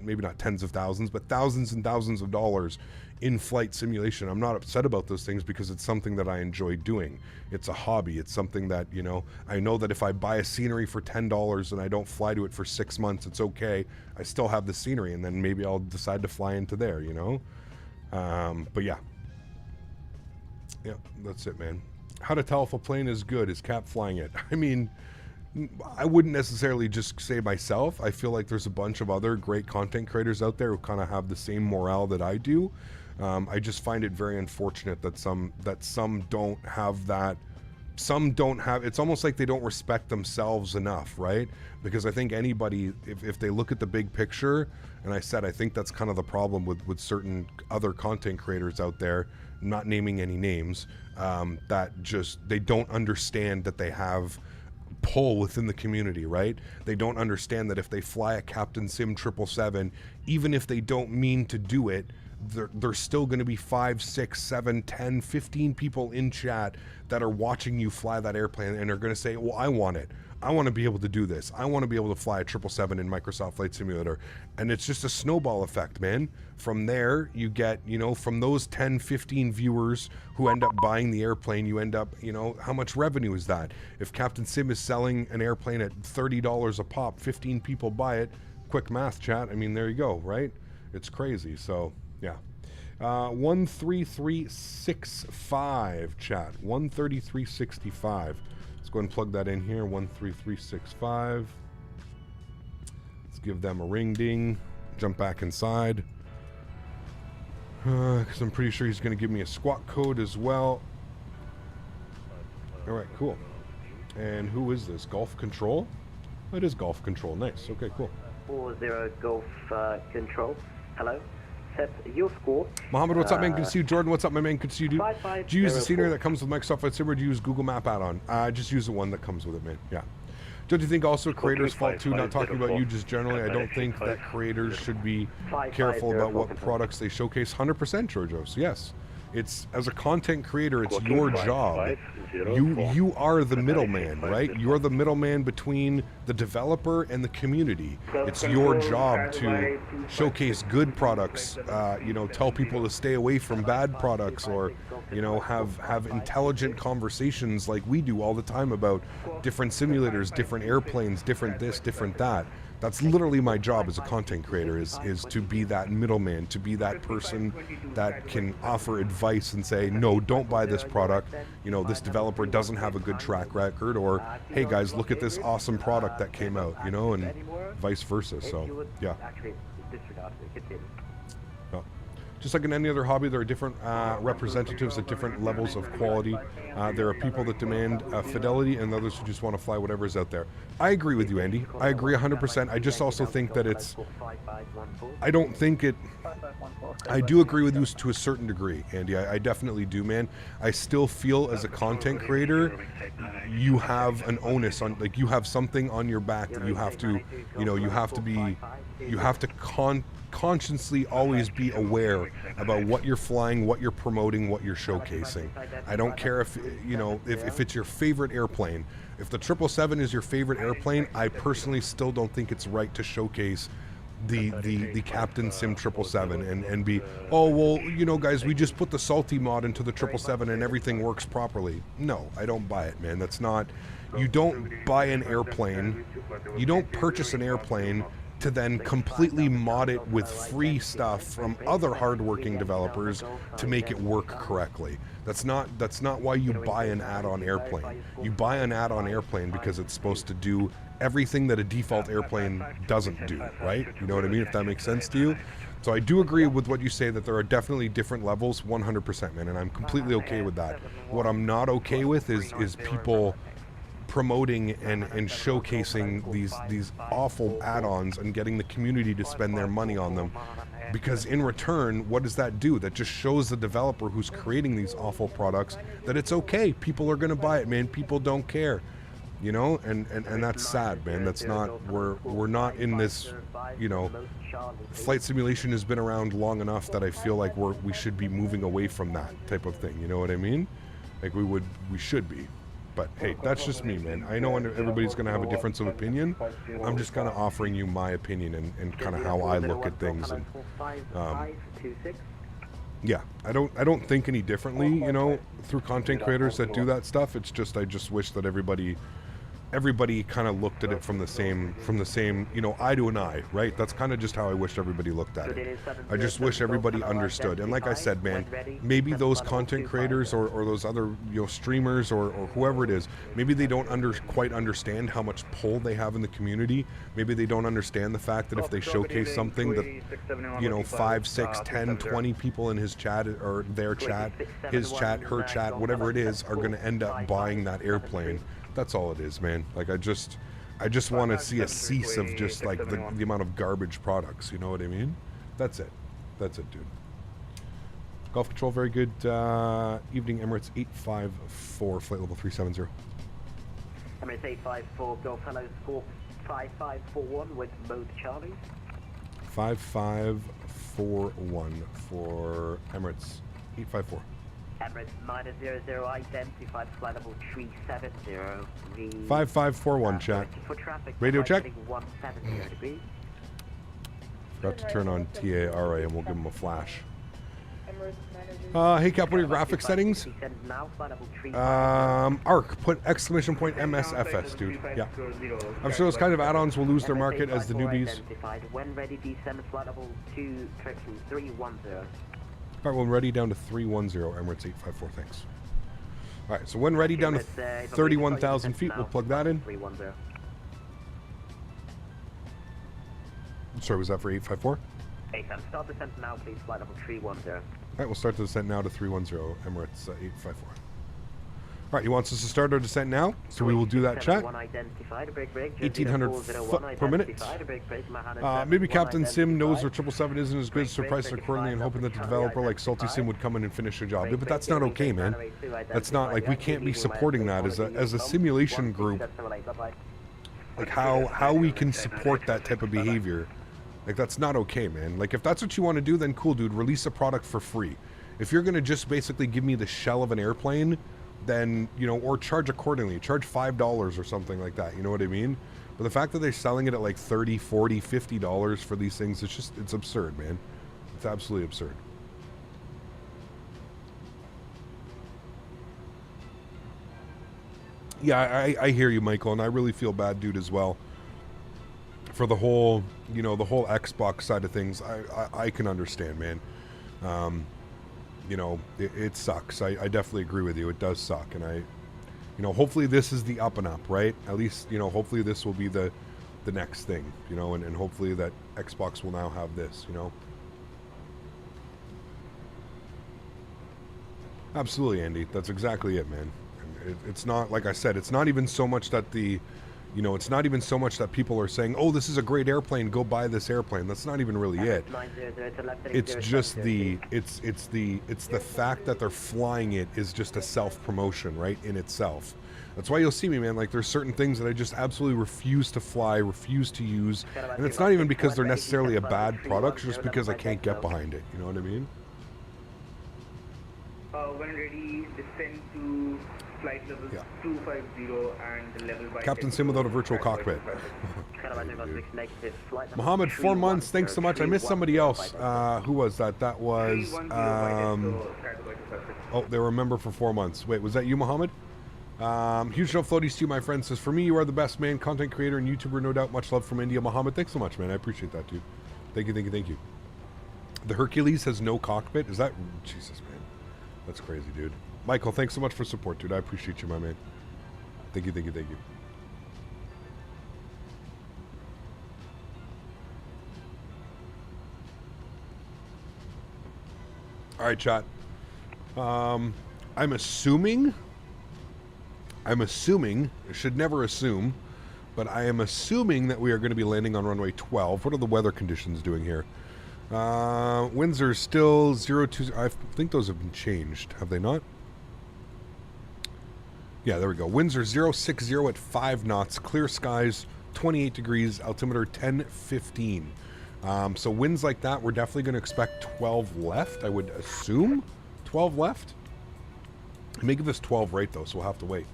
maybe not tens of thousands, but thousands and thousands of dollars in flight simulation. I'm not upset about those things because it's something that I enjoy doing. It's a hobby. It's something that, you know, I know that if I buy a scenery for $10 and I don't fly to it for 6 months, it's okay. I still have the scenery, and then maybe I'll decide to fly into there, you know? But yeah, that's it, man. How to tell if a plane is good? Is Cap flying it? I mean, I wouldn't necessarily just say myself. I feel like there's a bunch of other great content creators out there who kind of have the same morale that I do. I just find it very unfortunate that some don't have that. Some don't have, it's almost like they don't respect themselves enough, right? Because I think anybody, if they look at the big picture, and I think that's kind of the problem with certain other content creators out there, not naming any names, that just, they don't understand that they have pull within the community, right? They don't understand that if they fly a Captain Sim 777, even if they don't mean to do it, there's still going to be 5, 6, 7, 10, 15 people in chat that are watching you fly that airplane and are going to say, well, I want it. I want to be able to do this. I want to be able to fly a 777 in Microsoft Flight Simulator. And it's just a snowball effect, man. From there, you get, you know, from those 10, 15 viewers who end up buying the airplane, you end up, you know, how much revenue is that? If Captain Sim is selling an airplane at $30 a pop, 15 people buy it, quick math, chat. I mean, there you go, right? It's crazy. So, yeah. 13365, chat. 13365. Let's go ahead and plug that in here. 13365. Let's give them a ring ding. Jump back inside. Because I'm pretty sure he's going to give me a squawk code as well. Alright, cool. And who is this? Golf Control? Oh, it is Golf Control. Nice. Okay, cool. 40 Golf Control. Hello. Set your score. Mohammed, what's up, man? Good to see you. Jordan, what's up, my man? Good to see you, dude. 5504. Do you use the scenery that comes with Microsoft Flight Sim, or do you use Google Map add-on? Just use the one that comes with it, man. Yeah. Don't you think also creators fault too? Not talking about you, just generally. I don't think that creators should be careful about what products they showcase. 100%, Georgios. Yes. It's, as a content creator, it's your job. You are the middleman, right? You're the middleman between the developer and the community. It's your job to showcase good products, you know, tell people to stay away from bad products, or, you know, have intelligent conversations like we do all the time about different simulators, different airplanes, different this, different that. That's literally my job as a content creator, is to be that middleman, to be that person that can offer advice and say, no, don't buy this product. You know, this developer doesn't have a good track record, or, hey guys, look at this awesome product that came out, you know, and vice versa. So, yeah. Well, just like in any other hobby, there are different representatives at different levels of quality. There are people that demand fidelity, and others who just want to fly whatever's out there. I agree with you, Andy. I agree 100%. I just also think that it's... I don't think it... I do agree with you to a certain degree, Andy. I definitely do, man. I still feel as a content creator, you have an onus on... Like, you have something on your back that you have to... You know, you have to be... You have to consciously always be aware about what you're flying, what you're promoting, what you're showcasing. I don't care if, you know, if it's your favorite airplane. If the 777 is your favorite airplane, I personally still don't think it's right to showcase the Captain Sim 777 and be, oh, well, you know, guys, we just put the salty mod into the 777 and everything works properly. No, I don't buy it, man. That's not... You don't buy an airplane, you don't purchase an airplane to then completely mod it with free stuff from other hardworking developers to make it work correctly. That's not why you buy an add-on airplane. You buy an add-on airplane because it's supposed to do everything that a default airplane doesn't do, right? You know what I mean, if that makes sense to you? So I do agree with what you say, that there are definitely different levels, 100%, man, and I'm completely okay with that. What I'm not okay with is people promoting and showcasing these awful add-ons and getting the community to spend their money on them, because in return, what does that do? That just shows the developer who's creating these awful products that it's okay, people are going to buy it, man, people don't care, you know, and that's sad, man. That's not, we're not in this, you know, flight simulation has been around long enough that I feel like we should be moving away from that type of thing, you know what I mean? Like we should be. But hey, that's just me, man. I know everybody's going to have a difference of opinion. I'm just kind of offering you my opinion and kind of how I look at things. And yeah, I don't think any differently, you know, through content creators that do that stuff. It's just, I just wish that everybody kind of looked at it from the same, you know, eye to an eye, right? That's kind of just how I wish everybody looked at it. I just wish everybody understood. And like I said, man, maybe those content creators or those other, you know, streamers or whoever it is, maybe they don't quite understand how much pull they have in the community. Maybe they don't understand the fact that if they showcase something that, you know, 5, 6, 10, 20 people in his chat or their chat, his chat, her chat, whatever it is, are going to end up buying that airplane. That's all it is, man. Like, I just want to see a cease of just like the amount of garbage products, you know what I mean? That's it, dude. Golf Control, very good evening. Emirates 854, flight level 370. Emirates 854, Golf, hello, score 5541 with mode Charlie. 5541 for Emirates 854. Emirates -00, identified flight level 370. 5541, chat. For traffic, radio check. 170 degrees. Forgot to turn on TARA and we'll give them a flash. Hey Cap, what are your graphic settings? ARC, put exclamation point MSFS, dude. Yeah. I'm sure those kind of add-ons will lose their market as the newbies. When ready, descend flight level 2, correction, 310. Alright, when ready, down to 310, Emirates 854, thanks. Alright, so when ready, down to 31,000 feet, we'll plug that in. 310. Sorry, was that for 854? Start descent now, please, flight level 310. Alright, we'll start the descent now to 310, Emirates 854. Alright, he wants us to start our descent now, so we will do that, chat. 1,800 foot per minute. Maybe Captain Sim knows their 777 isn't as good, so price it accordingly and hoping that the developer like Salty Sim would come in and finish the job. Yeah, but that's not okay, man. That's not, like, we can't be supporting that as a simulation group. Like, how we can support that type of behavior. Like, that's not okay, man. Like, if that's what you want to do, then cool, dude. Release a product for free. If you're going to just basically give me the shell of an airplane, then, you know, or charge accordingly. Charge $5 or something like that. You know what I mean? But the fact that they're selling it at like $30, $40, $50 for these things, it's just, it's absurd, man. It's absolutely absurd. Yeah, I hear you, Michael, and I really feel bad, dude, as well. For the whole, you know, the whole Xbox side of things, I can understand, man. You know, it sucks. I definitely agree with you. It does suck, and you know, hopefully this is the up and up, right? At least, you know, hopefully this will be the next thing, you know, and hopefully that Xbox will now have this, you know. Absolutely, Andy. That's exactly it, man. It's not, like I said, it's not even so much that you know, it's not even so much that people are saying, oh, this is a great airplane, go buy this airplane. That's not even really it. It's just it's the fact that they're flying it is just a self-promotion, right, in itself. That's why you'll see me, man, like there's certain things that I just absolutely refuse to fly, refuse to use. And it's not even because they're necessarily a bad product, just because I can't get behind it. You know what I mean? When ready, descend to flight level 250 and level by Captain Sim without a virtual cockpit. Mohammed, 4 months. Thanks so much. I missed somebody else. Who was that? That was. Oh, they were a member for 4 months. Wait, was that you, Mohammed? Huge no floaties to you, my friend. Says, for me, you are the best man, content creator and YouTuber, no doubt. Much love from India. Mohammed, thanks so much, man. I appreciate that, dude. Thank you, thank you, thank you. The Hercules has no cockpit? Is that. Jesus, man. That's crazy, dude. Michael, thanks so much for support, dude. I appreciate you, my man. Thank you, thank you, thank you. All right, chat. I'm assuming, I should never assume, but I am assuming that we are going to be landing on runway 12. What are the weather conditions doing here? Winds are still 020. I think those have been changed. Have they not? Yeah, there we go. Winds are 060 at 5 knots. Clear skies, 28 degrees. Altimeter 1015. So winds like that, we're definitely going to expect 12 left, I would assume. 12 left. I may give this 12 right, though, so we'll have to wait.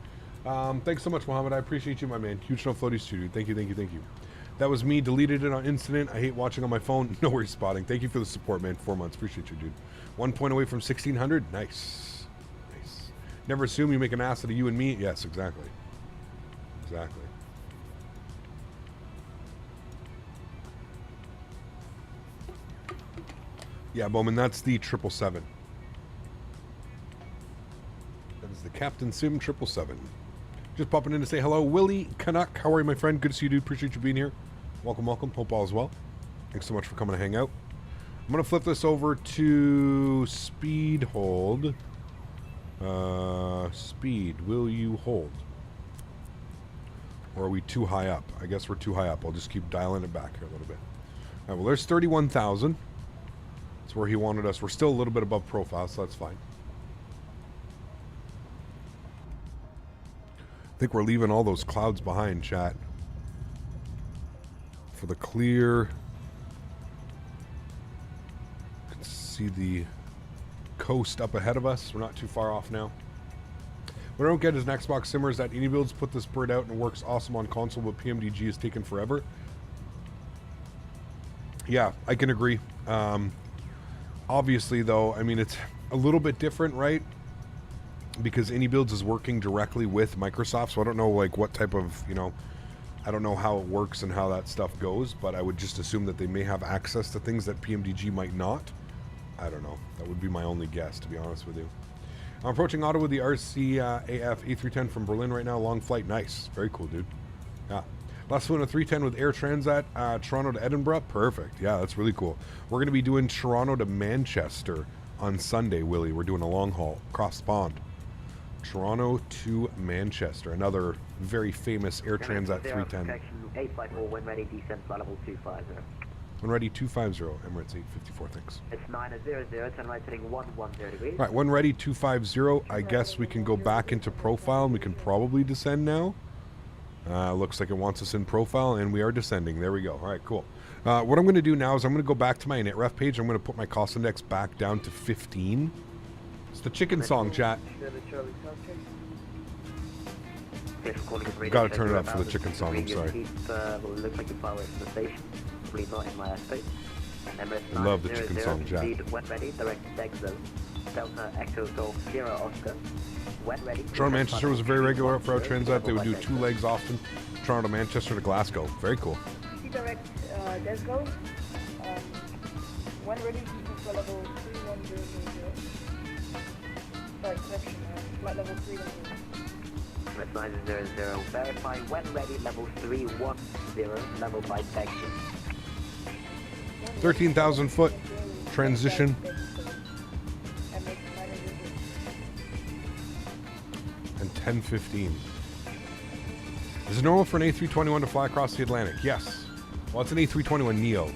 Thanks so much, Mohammed. I appreciate you, my man. Huge no floaties to you. Thank you, thank you, thank you. That was me. Deleted it on incident. I hate watching on my phone. No worries, spotting. Thank you for the support, man. 4 months. Appreciate you, dude. 1 point away from 1,600. Nice. Nice. Never assume you make an ass out of you and me. Yes, exactly. Exactly. Yeah, Bowman, that's the 777. That is the Captain Sim 777. Just popping in to say hello. Willie Canuck, how are you, my friend? Good to see you, dude. Appreciate you being here. Welcome, welcome. Hope all is well. Thanks so much for coming to hang out. I'm going to flip this over to speed hold. Speed, will you hold? Or are we too high up? I guess we're too high up. I'll just keep dialing it back here a little bit. All right, well, there's 31,000. That's where he wanted us. We're still a little bit above profile, so that's fine. I think we're leaving all those clouds behind, chat. For the clear. You can see the coast up ahead of us. We're not too far off now. What I don't get is an Xbox simmer is that iniBuilds put this bird out and it works awesome on console, but PMDG has taken forever. Yeah, I can agree. Obviously, though, I mean, it's a little bit different, right? Because iniBuilds is working directly with Microsoft, so I don't know, like, what type of, you know, I don't know how it works and how that stuff goes, but I would just assume that they may have access to things that PMDG might not. I don't know. That would be my only guess, to be honest with you. I'm approaching Ottawa with the RCAF A310 from Berlin right now. Long flight. Nice. Very cool, dude. Yeah. Last one, a 310 with Air Transat, Toronto to Edinburgh. Perfect. Yeah, that's really cool. We're going to be doing Toronto to Manchester on Sunday, Willie. We're doing a long haul across the pond. Toronto to Manchester. Another very famous Air Transat 310. 854, when ready, descent flight level 250. When ready, 250, Emirates 854, thanks. It's 900, turn right heading 110 degrees. All right, when ready, 250. I guess we can go back into profile and we can probably descend now. Looks like it wants us in profile and we are descending. There we go. All right, cool. What I'm going to do now is I'm going to go back to my initref page. I'm going to put my cost index back down to 15. It's the chicken song, chat. Gotta turn it up for the chicken song, I'm sorry. Looks like you're far away from the station. Probably not in my airspace. I love the chicken song, Jack. When ready, direct deck zone. Delta Echo Golf Sierra Oscar. When ready. Toronto Manchester was a very regular for our Transat. They would do 2 legs often. Toronto Manchester to Glasgow. Very cool. Direct Glasgow. When ready, flight level 3100. Sorry, correction. Flight level 310. 900, verify when ready, level 310, level by section. 13,000 foot transition. And 10:15. Is it normal for an A321 to fly across the Atlantic? Yes. Well, it's an A321 Neo.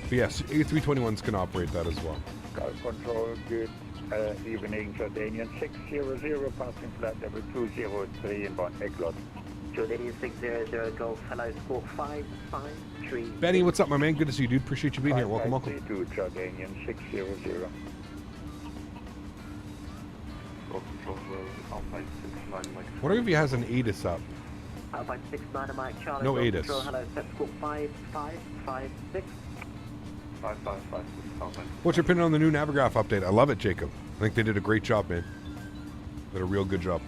But yes, A321s can operate that as well. Car control, good evening, Jordanian 600, passing flight level 203 inbound Eglot. Jordanian 600, Golf, hello, score 553. Benny, what's up, my man? Good to see you, dude. Appreciate you being here. Welcome, welcome. Jordanian 600. Wonder if he has an ATIS up. Alpine 69, Mike Charlie. No ATIS. Control, hello, set score 5556. 555. What's your opinion on the new Navigraph update? I love it, Jacob. I think they did a great job, man. Did a real good job.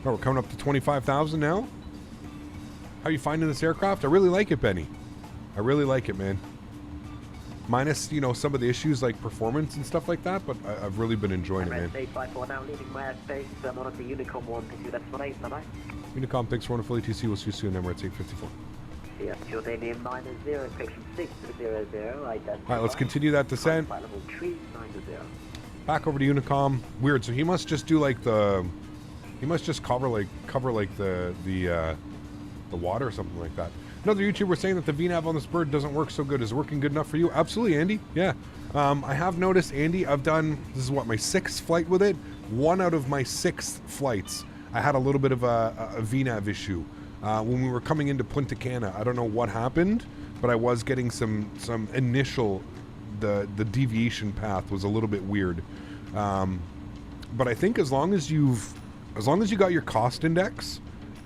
Oh, we're coming up to 25,000 now? How are you finding this aircraft? I really like it, Benny. I really like it, man. Minus, you know, some of the issues like performance and stuff like that, but I've really been enjoying it, man. 854 now, leaving my airspace. I'm on the Unicom 1, that's what 8, bye-bye. Unicom, thanks for wonderful ATC. We'll see you soon, Emirates 854. Yeah, Jordanian 90, correction 600, Alright, let's continue that descent. Flight level 390. Back over to Unicom. Weird, so he must just do like the... He must just cover like the water or something like that. Another YouTuber saying that the VNAV on this bird doesn't work so good. Is it working good enough for you? Absolutely, Andy. Yeah. I have noticed, Andy, I've done, this is what, my 6th flight with it. 1 out of my 6 flights, I had a little bit of a VNAV issue. When we were coming into Punta Cana, I don't know what happened, but I was getting some initial, the deviation path was a little bit weird. But I think as long as you got your cost index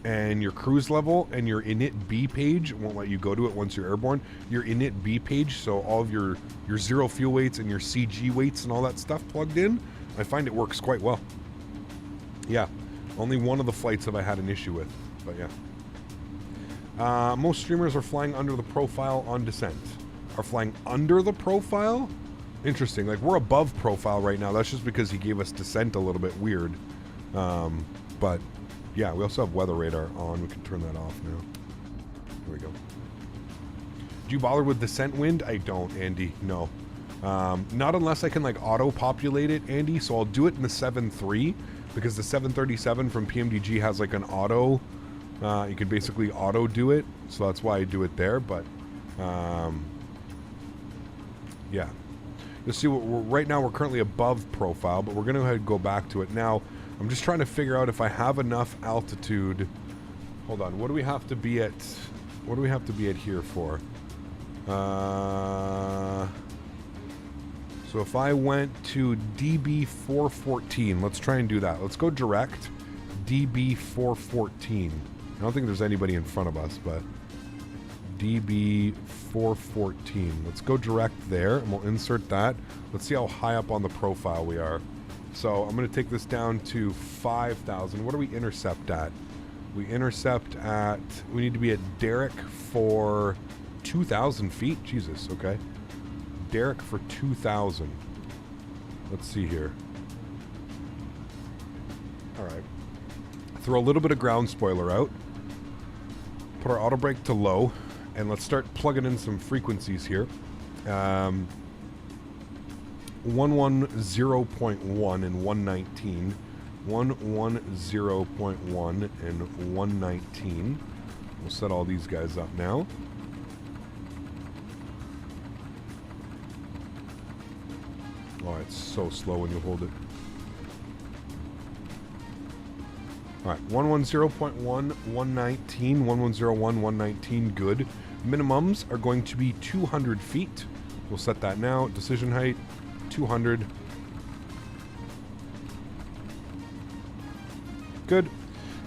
and your cruise level and your init B page, it won't let you go to it once you're airborne, your init B page, so all of your zero fuel weights and your CG weights and all that stuff plugged in, I find it works quite well. Yeah, only one of the flights have I had an issue with, but yeah. Most streamers are flying under the profile on descent. Are flying under the profile? Interesting. Like, we're above profile right now. That's just because he gave us descent a little bit weird. But, yeah, we also have weather radar on. We can turn that off now. Here we go. Do you bother with descent wind? I don't, Andy. No. Not unless I can, like, auto-populate it, Andy. So I'll do it in the 7.3 because the 737 from PMDG has, like, an auto... you can basically auto do it, so that's why I do it there, but yeah. You'll see right now we're currently above profile, but we're going to go ahead and go back to it. Now, I'm just trying to figure out if I have enough altitude. Hold on, what do we have to be at? What do we have to be at here for? So if I went to DB 414, let's try and do that. Let's go direct DB 414. I don't think there's anybody in front of us, but DB414. Let's go direct there, and we'll insert that. Let's see how high up on the profile we are. So I'm going to take this down to 5,000. What do we intercept at? We intercept at... We need to be at Derek for 2,000 feet. Jesus, okay. Derek for 2,000. Let's see here. All right. Throw a little bit of ground spoiler out. Put our auto brake to low. And let's start plugging in some frequencies here. 110.1 and 119. 110.1 and 119. We'll set all these guys up now. Oh, it's so slow when you hold it. Alright, 110.1, 119, 1101, 119, good. Minimums are going to be 200 feet. We'll set that now. Decision height, 200. Good.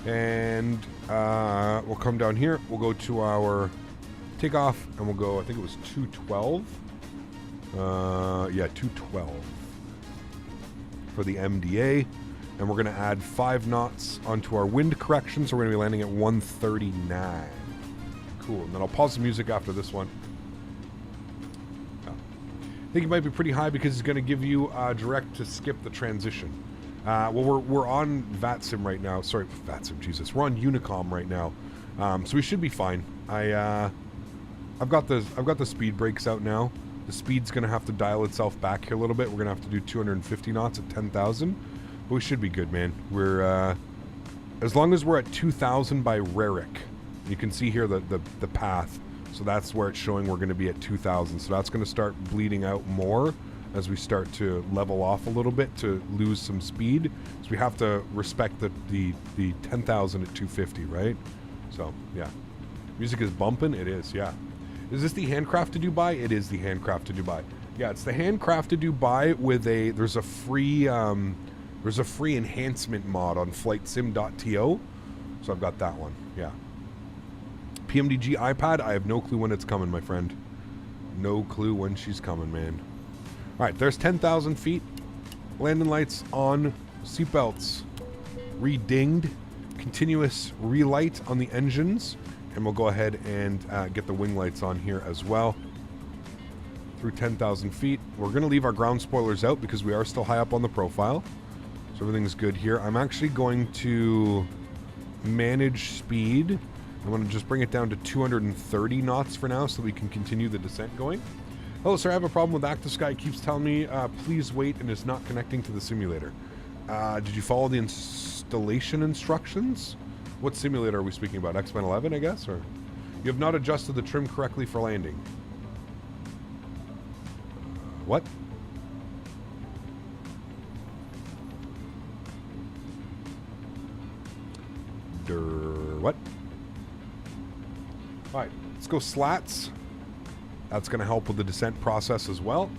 And we'll come down here. We'll go to our takeoff, and we'll go, I think it was 212. Yeah, 212 for the MDA. And we're going to add 5 knots onto our wind correction, so we're going to be landing at 139. Cool. And then I'll pause the music after this one. I think it might be pretty high because it's going to give you direct to skip the transition. Well, we're on VATSIM right now. Sorry, VATSIM, Jesus. We're on Unicom right now, so we should be fine. I've got the speed brakes out now. The speed's going to have to dial itself back here a little bit. We're going to have to do 250 knots at 10,000. But we should be good, man. We're as long as we're at 2,000 by Rarick. You can see here the path. So that's where it's showing we're going to be at 2,000. So that's going to start bleeding out more as we start to level off a little bit to lose some speed. So we have to respect the 10,000 at 250, right? So, yeah. Music is bumping? It is, yeah. Is this the Handcrafted Dubai? It is the Handcrafted Dubai. Yeah, it's the Handcrafted Dubai with there's a free enhancement mod on flightsim.to. So I've got that one, yeah. PMDG iPad, I have no clue when it's coming, my friend. No clue when she's coming, man. Alright, there's 10,000 feet. Landing lights on. Seatbelts re-dinged. Continuous relight on the engines. And we'll go ahead and get the wing lights on here as well. Through 10,000 feet. We're going to leave our ground spoilers out because we are still high up on the profile. So everything's good here. I'm actually going to manage speed. I'm going to just bring it down to 230 knots for now so we can continue the descent going. Hello, sir. I have a problem with ActiveSky. It keeps telling me, please wait, and is not connecting to the simulator. Did you follow the installation instructions? What simulator are we speaking about? X-Men 11, I guess? Or you have not adjusted the trim correctly for landing. What? What? Alright, let's go slats. That's going to help with the descent process as well.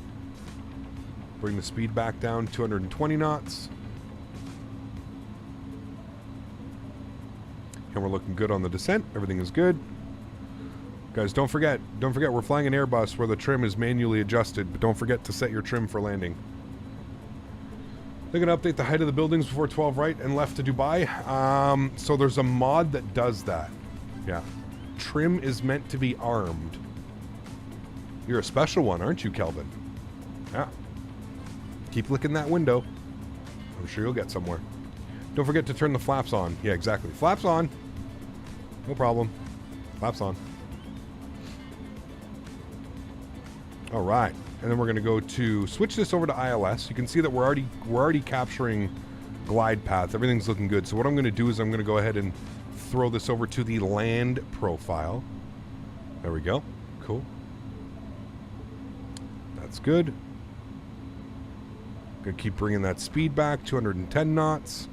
Bring the speed back down, 220 knots. And we're looking good on the descent. Everything is good. Guys, don't forget, we're flying an Airbus where the trim is manually adjusted, but don't forget to set your trim for landing. They're going to update the height of the buildings before 12 right and left to Dubai. So there's a mod that does that. Yeah. Trim is meant to be armed. You're a special one, aren't you, Kelvin? Yeah. Keep licking that window. I'm sure you'll get somewhere. Don't forget to turn the flaps on. Yeah, exactly. Flaps on. No problem. Flaps on. All right. And then we're going to go to switch this over to ILS. You can see that we're already capturing glide path. Everything's looking good. So what I'm going to do is I'm going to go ahead and throw this over to the land profile. There we go. Cool. That's good. Going to keep bringing that speed back, 210 knots.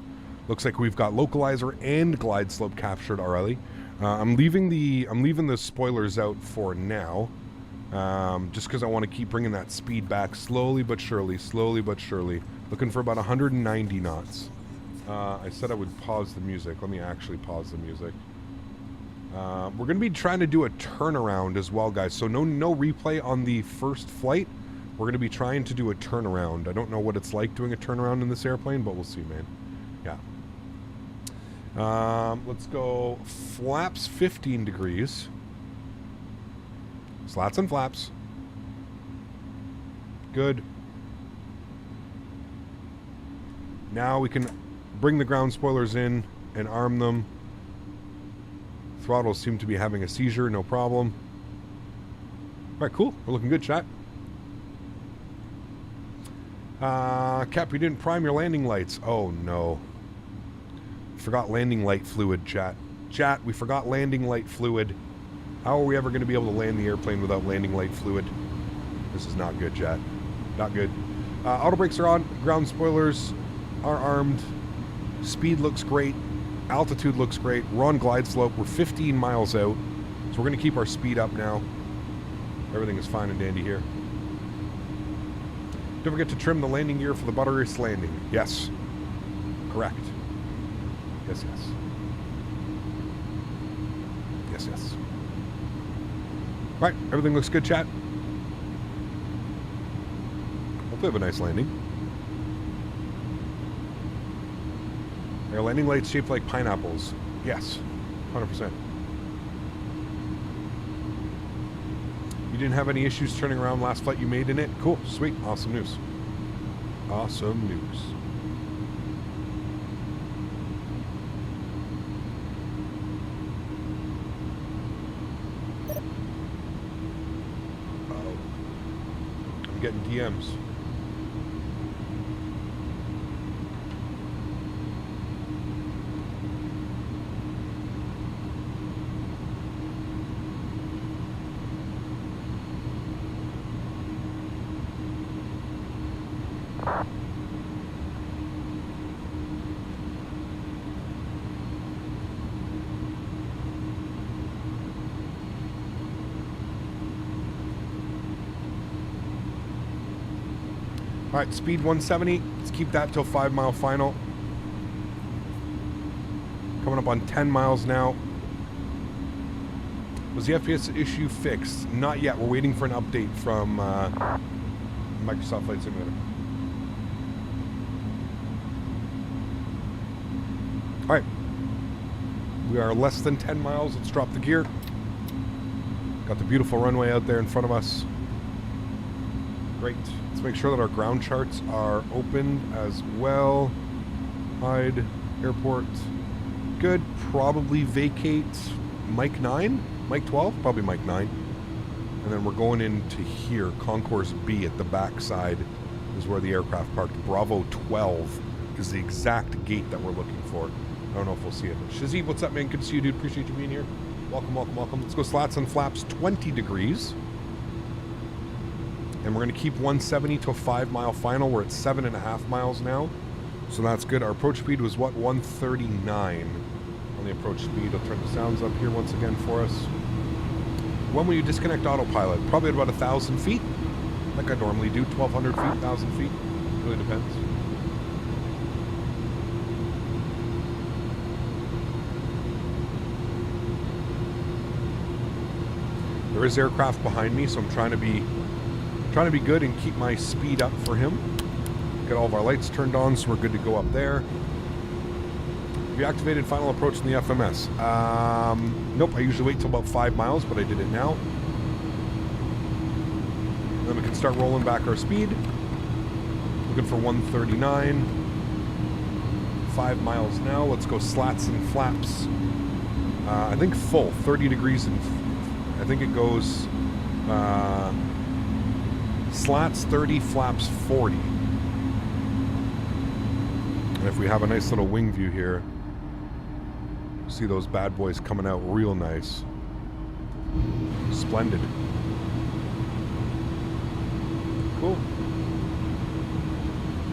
Looks like we've got localizer and glide slope captured already. I'm leaving the spoilers out for now. Just because I want to keep bringing that speed back slowly but surely. Looking for about 190 knots. I said I would pause the music. Let me actually pause the music. We're going to be trying to do a turnaround as well, guys. So no replay on the first flight. We're going to be trying to do a turnaround. I don't know what it's like doing a turnaround in this airplane, but we'll see, man. Yeah. Let's go flaps 15 degrees. Slats and flaps. Good. Now we can bring the ground spoilers in and arm them. Throttles seem to be having a seizure, no problem. All right, cool. We're looking good, chat. Cap, you didn't prime your landing lights. Oh, no. Forgot landing light fluid, chat. Chat, we forgot landing light fluid. How are we ever going to be able to land the airplane without landing light fluid? This is not good, chat. Not good. Auto brakes are on. Ground spoilers are armed. Speed looks great. Altitude looks great. We're on glide slope. We're 15 miles out. So we're going to keep our speed up now. Everything is fine and dandy here. Don't forget to trim the landing gear for the butterless landing. Yes. Correct. Yes, yes. Yes, yes. Right. Everything looks good, chat. Hope we have a nice landing. Our landing lights shaped like pineapples. Yes, 100%. You didn't have any issues turning around last flight you made in it? Cool, sweet, awesome news. Awesome news. Uh-oh. I'm getting DMs. All right, speed 170. Let's keep that till 5 mile final. Coming up on 10 miles now. Was the FPS issue fixed? Not yet. We're waiting for an update from Microsoft Flight Simulator. All right. We are less than 10 miles. Let's drop the gear. Got the beautiful runway out there in front of us. Great. Let's make sure that our ground charts are opened as well. Hide, airport. Good. Probably vacate Mike 9, Mike 12, probably Mike 9. And then we're going into here. Concourse B at the back side is where the aircraft parked. Bravo 12 is the exact gate that we're looking for. I don't know if we'll see it. Shazib, what's up, man? Good to see you, dude. Appreciate you being here. Welcome, welcome, welcome. Let's go slats and flaps 20 degrees. And we're going to keep 170 to a 5 mile final. We're at 7.5 miles now. So that's good. Our approach speed was what? 139 on the approach speed. I'll turn the sounds up here once again for us. When will you disconnect autopilot? Probably at about 1,000 feet. Like I normally do. 1,200 feet, 1,000 feet. Really depends. There is aircraft behind me, so I'm trying to be good and keep my speed up for him. Get all of our lights turned on, so we're good to go up there. We activated final approach in the FMS. Nope, I usually wait till about 5 miles, but I did it now. And then we can start rolling back our speed. Looking for 139. 5 miles now. Let's go slats and flaps. I think full, 30 degrees, and I think it goes slats 30, flaps 40. And if we have a nice little wing view here, see those bad boys coming out real nice. Splendid. Cool.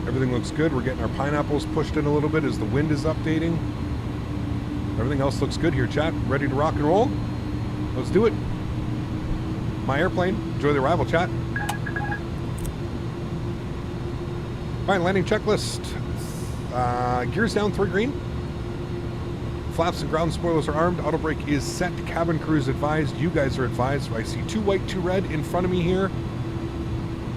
Everything looks good. We're getting our pineapples pushed in a little bit as the wind is updating. Everything else looks good here, chat. Ready to rock and roll? Let's do it. My airplane. Enjoy the arrival, chat. All right, landing checklist. Gears down 3 green. Flaps and ground spoilers are armed. Auto brake is set. Cabin crew is advised. You guys are advised. I see 2 white, 2 red in front of me here.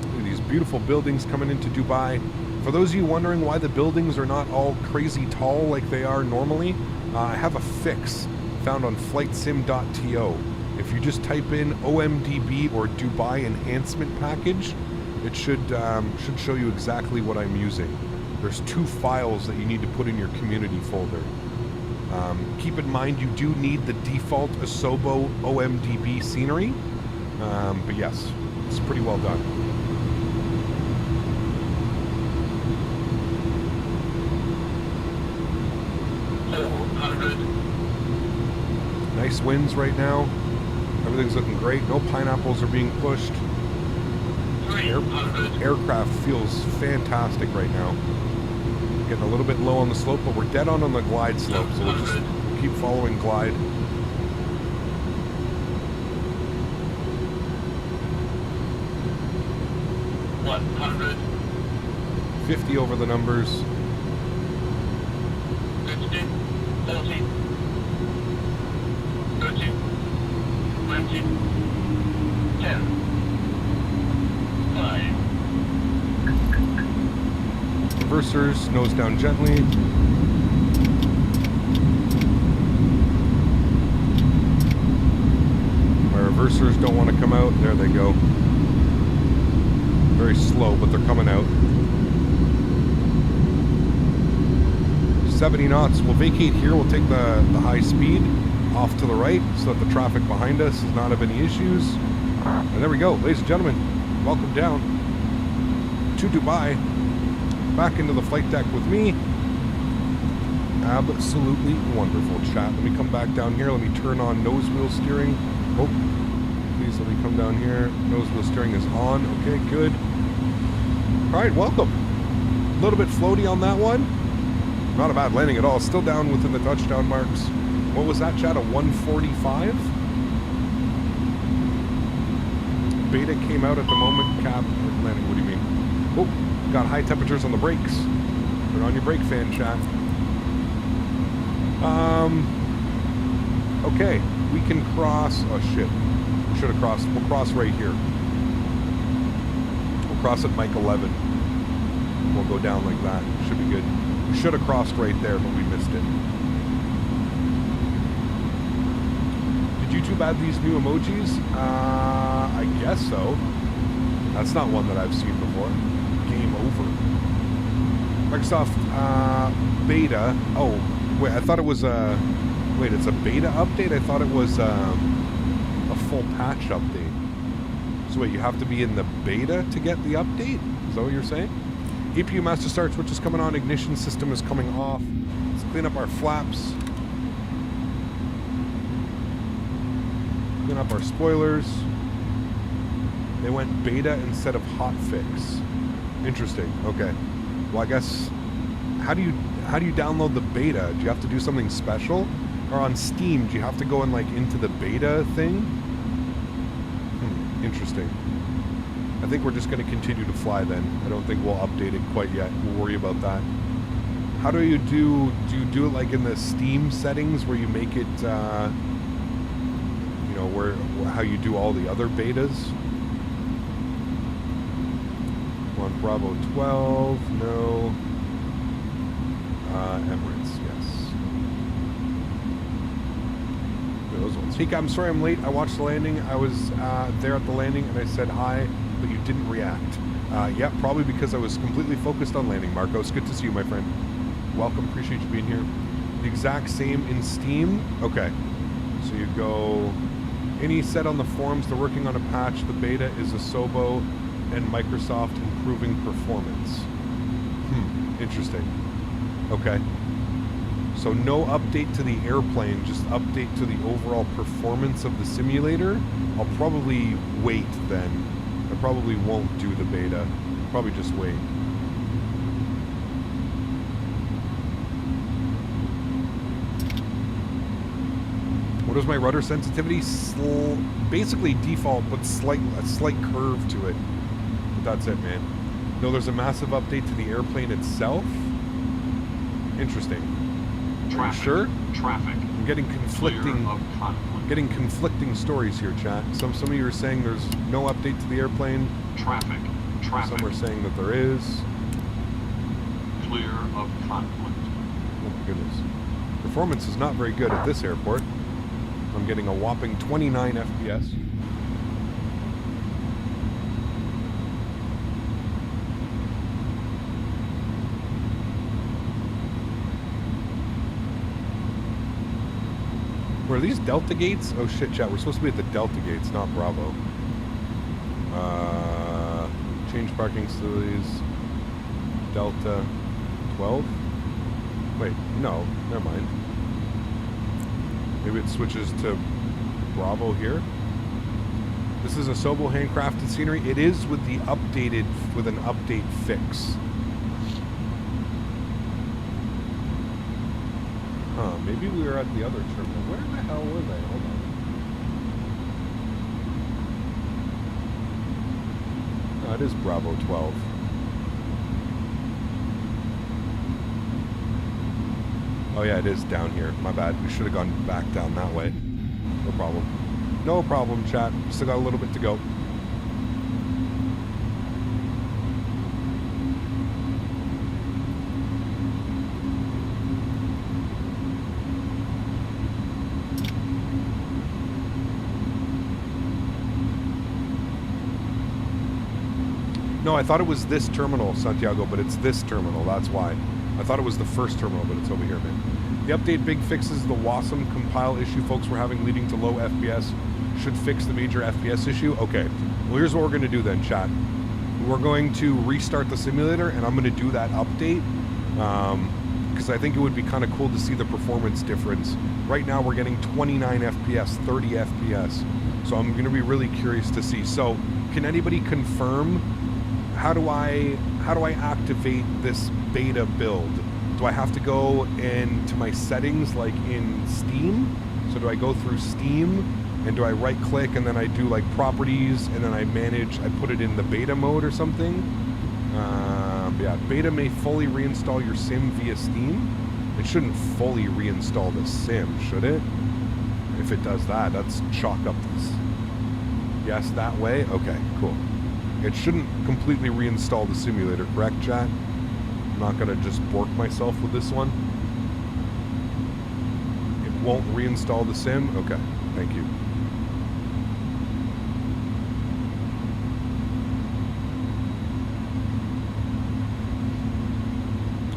Look at these beautiful buildings coming into Dubai. For those of you wondering why the buildings are not all crazy tall like they are normally, I have a fix found on flightsim.to. If you just type in OMDB or Dubai Enhancement Package, it should show you exactly what I'm using. There's 2 files that you need to put in your community folder. Keep in mind you do need the default Asobo OMDB scenery, but yes, it's pretty well done. Nice winds right now. Everything's looking great. No pineapples are being pushed. Aircraft feels fantastic right now. Getting a little bit low on the slope, but we're dead on the glide slope, so we'll just keep following glide. $100. 50 over the numbers. 50, 40, 30, 20, 10, 5. Reversers, nose down gently. My reversers don't want to come out. There they go. Very slow, but they're coming out. 70 knots. We'll vacate here. We'll take the high speed off to the right so that the traffic behind us does not have any issues. And there we go. Ladies and gentlemen, welcome down to Dubai. Back into the flight deck with me. Absolutely wonderful, chat. Let me come back down here. Let me turn on nose wheel steering. Oh, please let me come down here. Nose wheel steering is on. Okay, good. All right, welcome. A little bit floaty on that one. Not a bad landing at all. Still down within the touchdown marks. What was that, chat? A 145? Beta came out at the moment. Cap landing. What do you mean? Oh. Got high temperatures on the brakes. Turn on your brake fan, chat. Okay, we can cross. Oh shit, we should have crossed. We'll cross right here. We'll cross at Mike 11. We'll go down like that. Should be good. We should have crossed right there, but we missed it. Did YouTube add these new emojis? I guess so. That's not one that I've seen before. Game over. Microsoft beta. Oh, wait, I thought it was a... Wait, it's a beta update? I thought it was a full patch update. So wait, you have to be in the beta to get the update? Is that what you're saying? APU master start switch is coming on. Ignition system is coming off. Let's clean up our flaps. Clean up our spoilers. They went beta instead of hotfix. Interesting. Okay. Well, I guess how do you download the beta? Do you have to do something special? Or on Steam, do you have to go and like into the beta thing? Interesting. I think we're just going to continue to fly then. I don't think we'll update it quite yet. We'll worry about that. How do you do you do it like in the Steam settings where you make it you know, where how you do all the other betas? On Bravo 12, no. Emirates, yes. Those ones. Hey, I'm sorry I'm late. I watched the landing. I was there at the landing and I said hi, but you didn't react. Yeah, probably because I was completely focused on landing, Marcos. Good to see you, my friend. Welcome. Appreciate you being here. The exact same in Steam. Okay. So you go... Any said on the forums, they're working on a patch. The beta is Asobo and Microsoft improving performance. Interesting. Okay. So no update to the airplane, just update to the overall performance of the simulator. I'll probably wait then. I probably won't do the beta. Probably just wait. What is my rudder sensitivity? Basically default, but a slight curve to it. But that's it, man. No, there's a massive update to the airplane itself. Interesting. Are you sure? Traffic. I'm getting conflicting stories here, chat. Some of you are saying there's no update to the airplane. Traffic. Some are saying that there is. Clear of conflict. Oh my goodness. Performance is not very good at this airport. I'm getting a whopping 29 FPS. Were these Delta gates? Oh shit, chat. We're supposed to be at the Delta gates, not Bravo. Change parking facilities. Delta 12? Wait, no, never mind. Maybe it switches to Bravo here. This is a Sobo handcrafted scenery. It is with the updated, with an update fix. Huh, maybe we were at the other terminal. Where the hell were they? Hold on. No, it is Bravo 12. Oh yeah, it is down here. My bad. We should have gone back down that way. No problem. No problem, chat. Still got a little bit to go. No, I thought it was this terminal, Santiago, but it's this terminal. That's why. I thought it was the first terminal, but it's over here, man. The update big fixes the WASM compile issue folks were having leading to low FPS. Should fix the major FPS issue. Okay. Well, here's what we're going to do then, chat. We're going to restart the simulator, and I'm going to do that update because I think it would be kind of cool to see the performance difference. Right now, we're getting 29 FPS, 30 FPS. So I'm going to be really curious to see. So can anybody confirm how do I activate this beta build? Do I have to go into my settings like in Steam? So do I go through Steam and do I right click and then I do like properties and then I put it in the beta mode or something? Yeah, beta may fully reinstall your sim via Steam. It shouldn't fully reinstall the sim, should it? If it does that, that's chalk up this. Yes, that way? Okay, cool. It shouldn't completely reinstall the simulator, correct, chat? I'm not going to just bork myself with this one. It won't reinstall the sim? Okay, thank you.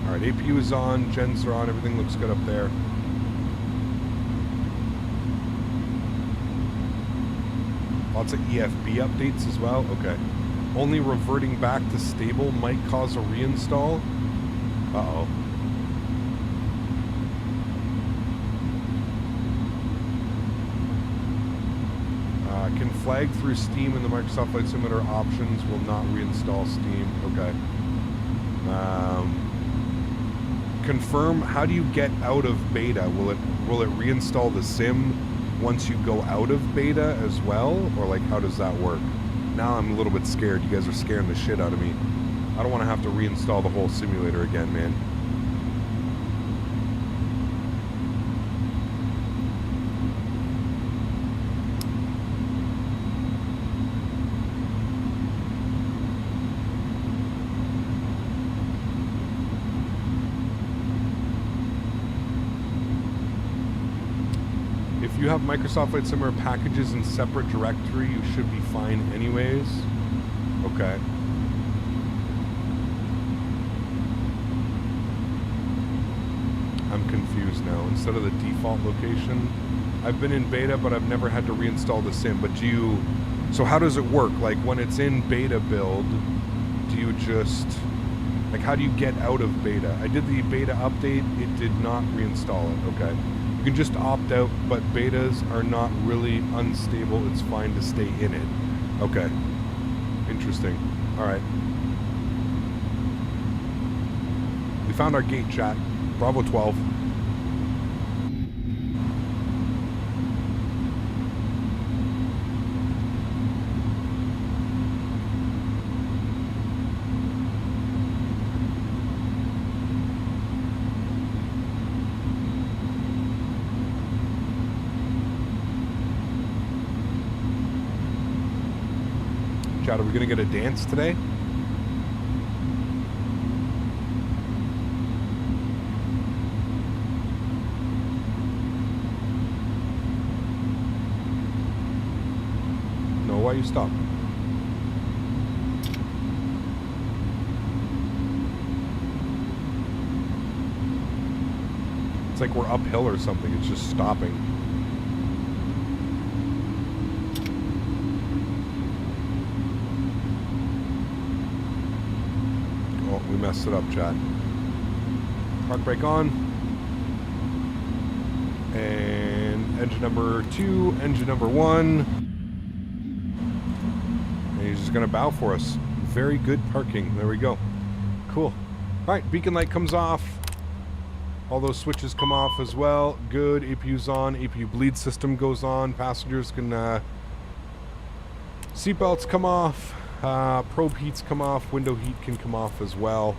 Alright, APU is on, gens are on, everything looks good up there. Lots of EFB updates as well, okay. Only reverting back to stable might cause a reinstall. Uh-oh. Can flag through Steam and the Microsoft Flight Simulator options will not reinstall Steam. Okay. Confirm, how do you get out of beta? Will it reinstall the sim once you go out of beta as well? Or like, how does that work? Now I'm a little bit scared. You guys are scaring the shit out of me. I don't want to have to reinstall the whole simulator again, man. If you have Microsoft Flight Simulator packages in separate directory, you should be fine anyways. Okay. I'm confused now. Instead of the default location, I've been in beta, but I've never had to reinstall the sim. But do you... So how does it work? Like when it's in beta build, do you just... Like how do you get out of beta? I did the beta update. It did not reinstall it. Okay. You can just opt out, but betas are not really unstable. It's fine to stay in it. Okay. Interesting. All right. We found our gate, chat. Bravo 12. Chad, are we going to get a dance today? No, why you stop? It's like we're uphill or something. It's just stopping. Oh, we messed it up, chat. Park brake on. And engine number 2, engine number 1. And he's just going to bow for us. Very good parking. There we go. Cool. All right, beacon light comes off. All those switches come off as well. Good. APU's on. APU bleed system goes on. Passengers can... seatbelts come off. Probe heats come off. Window heat can come off as well.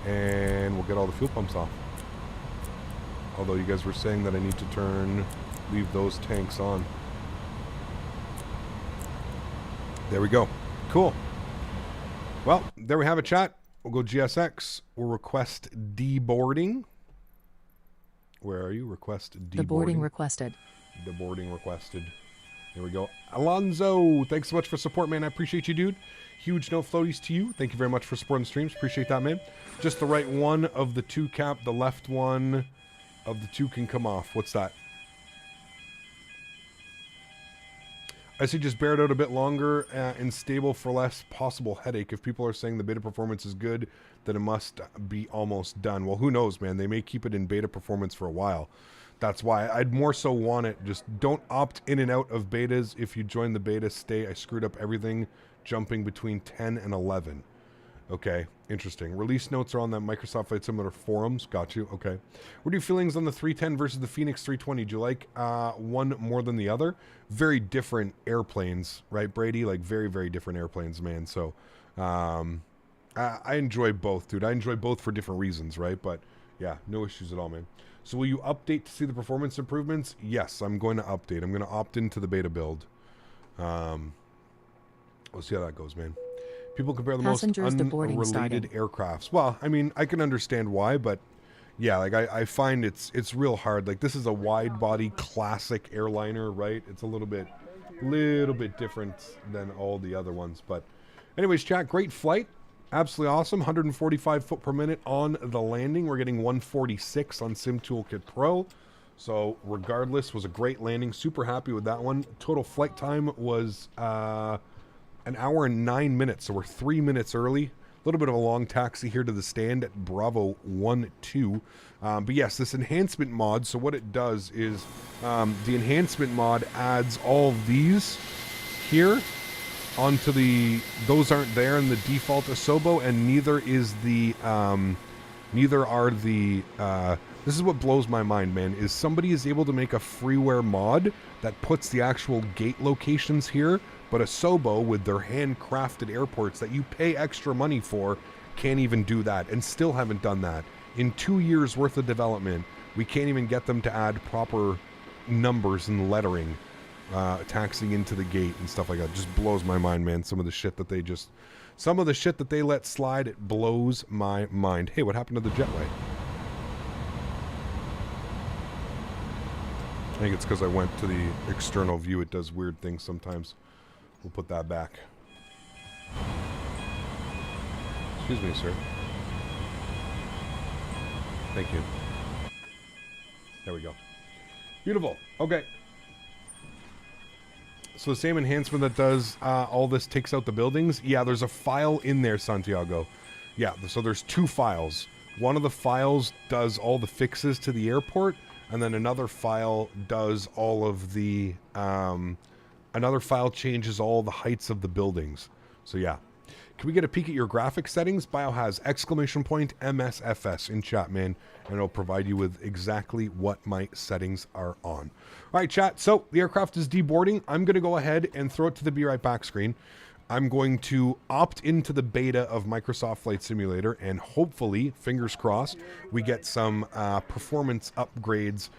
And we'll get all the fuel pumps off. Although you guys were saying that I need to leave those tanks on. There we go. Cool. Well, there we have it, chat. We'll go GSX. We'll request deboarding. Where are you? Request deboarding. The boarding requested. Deboarding requested. There we go. Alonzo, thanks so much for support, man. I appreciate you, dude. Huge no floaties to you. Thank you very much for supporting the streams. Appreciate that, man. Just the right one of the 2 cap. The left one of the 2 can come off. What's that? I say just bear it out a bit longer and stable for less possible headache. If people are saying the beta performance is good, then it must be almost done. Well, who knows, man? They may keep it in beta performance for a while. That's why I'd more so want it. Just don't opt in and out of betas. If you join the beta, stay. I screwed up everything jumping between 10 and 11. Okay, interesting. Release notes are on that Microsoft Flight Simulator forums. Got you. Okay. What are your feelings on the 310 versus the Phoenix 320? Do you like one more than the other? Very different airplanes, right, Brady? Like very, very different airplanes, man. So I enjoy both, dude. I enjoy both for different reasons, right? But yeah, no issues at all, man. So will you update to see the performance improvements? Yes, I'm going to update. I'm going to opt into the beta build. We'll see how that goes, man. People compare the Passengers most unrelated aircrafts. Well, I mean, I can understand why, but yeah, like I find it's real hard. Like this is a wide body classic airliner, right? It's a little bit different than all the other ones. But anyways, chat, great flight. Absolutely awesome. 145 foot per minute on the landing. We're getting 146 on Sim Toolkit Pro. So regardless, was a great landing. Super happy with that one. Total flight time was 1 hour and 9 minutes. So we're 3 minutes early. A little bit of a long taxi here to the stand at Bravo 1-2. But yes, this enhancement mod. So what it does is the enhancement mod adds all of these here onto those aren't there in the default Asobo, and neither are the this is what blows my mind, man, is somebody is able to make a freeware mod that puts the actual gate locations here, but Asobo with their handcrafted airports that you pay extra money for can't even do that, and still haven't done that. In 2 years worth of development, we can't even get them to add proper numbers and lettering taxing into the gate and stuff like that. Just blows my mind, man. Some of the shit that they let slide, it blows my mind. Hey, what happened to the jetway? I think it's because I went to the external view. It does weird things sometimes. We'll put that back. Excuse me, sir. Thank you. There we go. Beautiful. Okay. So the same enhancement that does all this takes out the buildings. Yeah, there's a file in there, Santiago. Yeah, so there's 2 files. One of the files does all the fixes to the airport, and then another file does all of the... another file changes all the heights of the buildings. So yeah. Can we get a peek at your graphic settings? Bio has ! MSFS in chat, man, and it'll provide you with exactly what my settings are on. All right, chat. So the aircraft is deboarding. I'm going to go ahead and throw it to the Be Right Back screen. I'm going to opt into the beta of Microsoft Flight Simulator, and hopefully, fingers crossed, we get some performance upgrades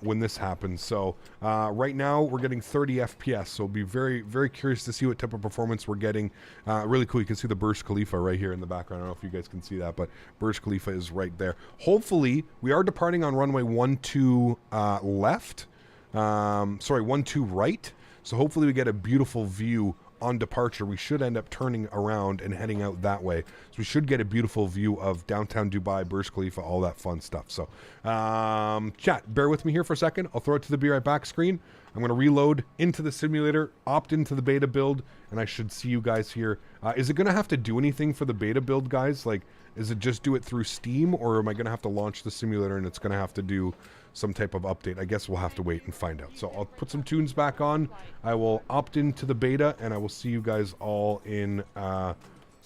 when this happens. So right now, we're getting 30 FPS, so be very, very curious to see what type of performance we're getting. Really cool. You can see the Burj Khalifa right here in the background. I don't know if you guys can see that, but Burj Khalifa is right there. Hopefully, we are departing on runway 12 left. Sorry, 12 right. So hopefully we get a beautiful view on departure. We should end up turning around and heading out that way. So we should get a beautiful view of downtown Dubai, Burj Khalifa, all that fun stuff. So chat, bear with me here for a second. I'll throw it to the Be Right Back screen. I'm going to reload into the simulator, opt into the beta build, and I should see you guys here. Is it going to have to do anything for the beta build, guys? Like, is it just do it through Steam, or am I going to have to launch the simulator and it's going to have to do some type of update? I guess we'll have to wait and find out. So I'll put some tunes back on. I will opt into the beta, and I will see you guys all in, I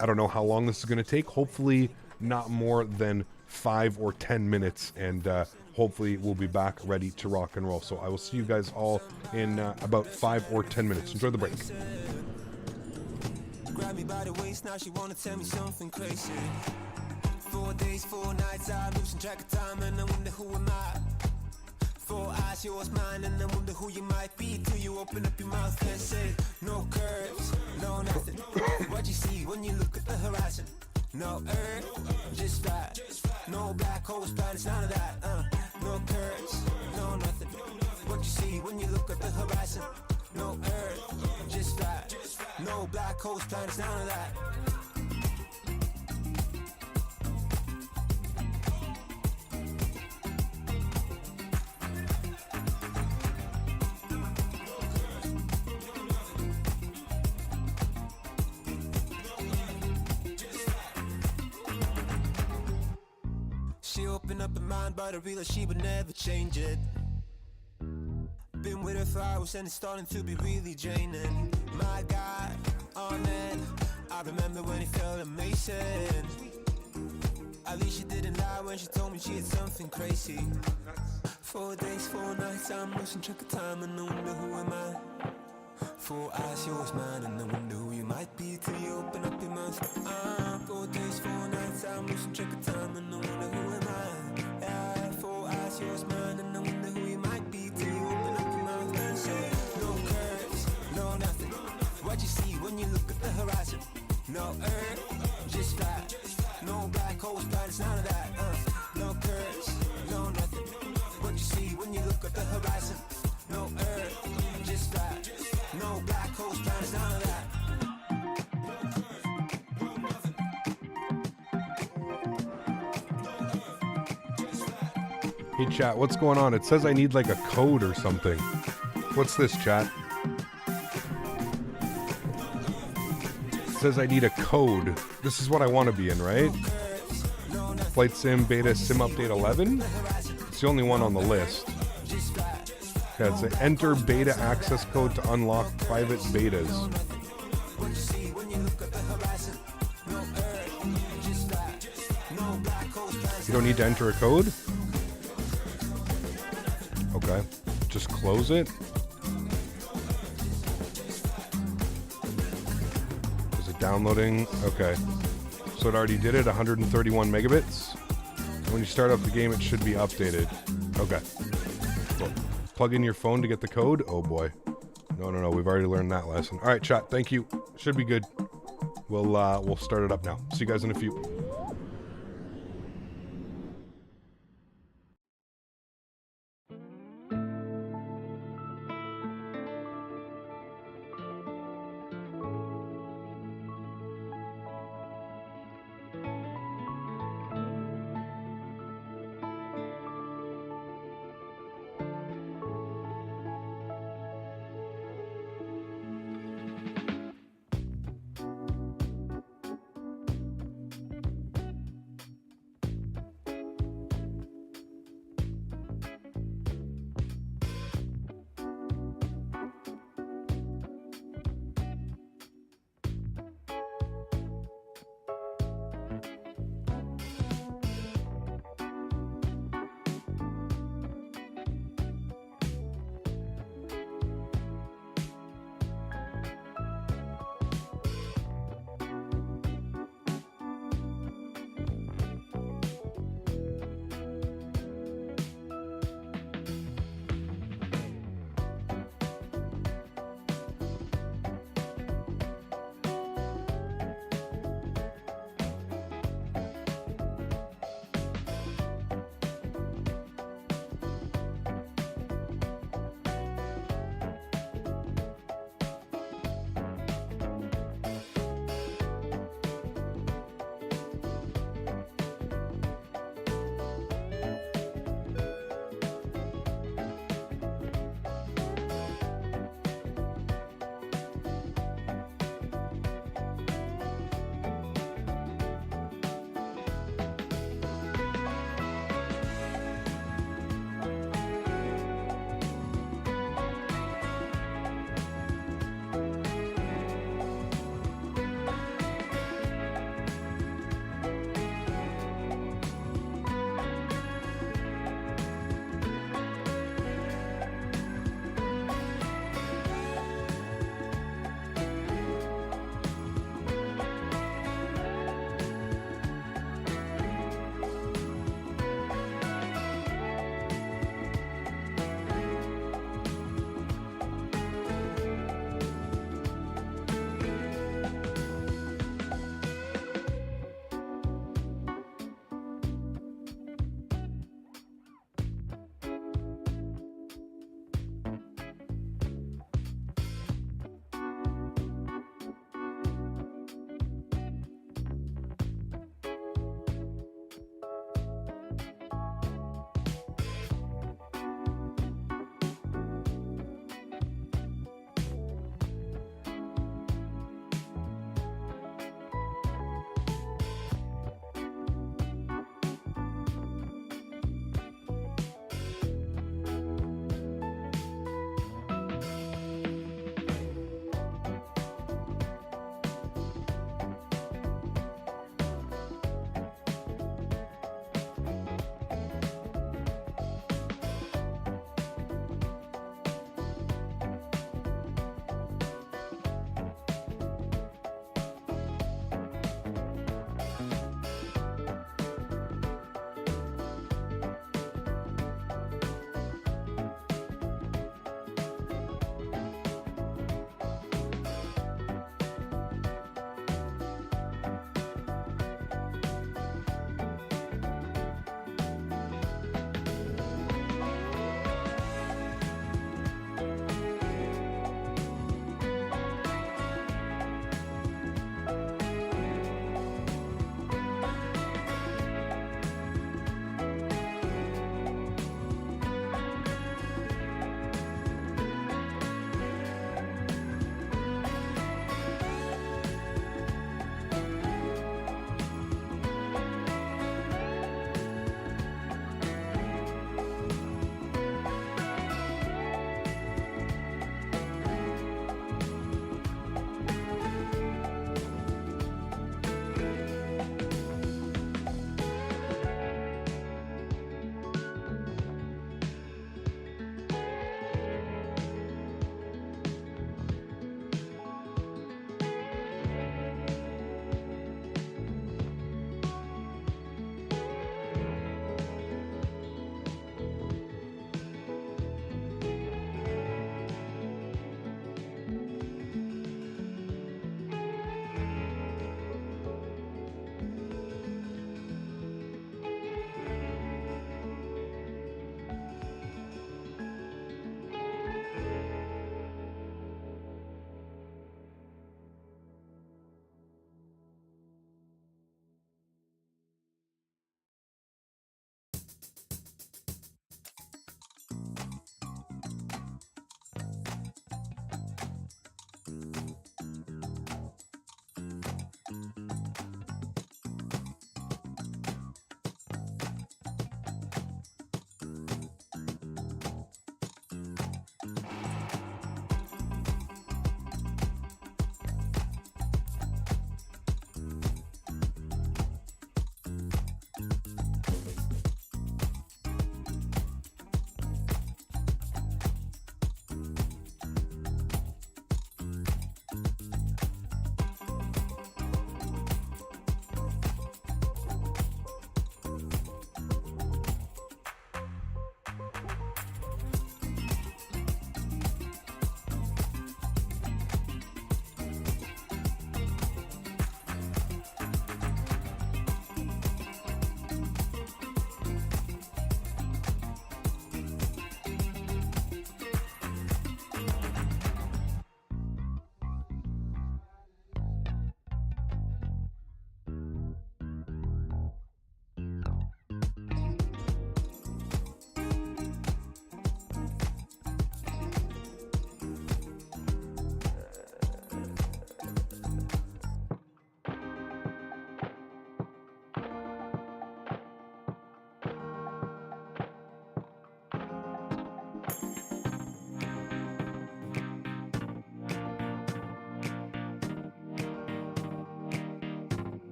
don't know how long this is going to take. Hopefully not more than 5 or 10 minutes, and hopefully we'll be back ready to rock and roll. So I will see you guys all in about 5 or 10 minutes. Enjoy the break. Grab me by the waist, now she wanna tell me something crazy. 4 days, 4 nights, I'm losing track of time, and I wonder who am I. 4 eyes, yours, mine, and I wonder who you might be till you open up your mouth and say, no curves, no nothing. What you see when you look at the horizon? No earth, just flat. No black holes, planets, none of that. No curves, no nothing. What you see when you look at the horizon? No earth, just flat. No black holes, planets, none of that. She opened up her mind, but I realized she would never change it. Been with her for hours and it's starting to be really draining. My God, oh man, I remember when it felt amazing. At least she didn't lie when she told me she had something crazy. 4 days, 4 nights, I'm losing track of time, and I wonder who am I. 4 eyes, yours, mine, and I wonder who you might be till you open up your mouth. 4 days, 4 nights, I'm losing track of time, and I wonder who am I. Yeah, 4 eyes, yours, mine, and I wonder who you might be till you open up your mouth and say, no curves, no nothing. What you see when you look at the horizon? No earth, just flat. No black holes, planets, none of that. No curves, no nothing. What you see when you look at the horizon? No earth, just flat. No black holes, planets, none of that. Hey chat, what's going on? It says I need like a code or something. What's this, chat? It says I need a code. This is what I want to be in, right? Flight Sim Beta Sim Update 11? It's the only one on the list. Okay, it's an enter beta access code to unlock private betas. You don't need to enter a code? Okay, just close it. Is it downloading? Okay, so it already did it, 131 megabits. When you start up the game, it should be updated. Okay, cool. Plug in your phone to get the code. Oh boy, no, we've already learned that lesson. All right, chat, thank you. Should be good. We'll start it up now. See you guys in a few.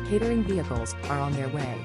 Catering vehicles are on their way.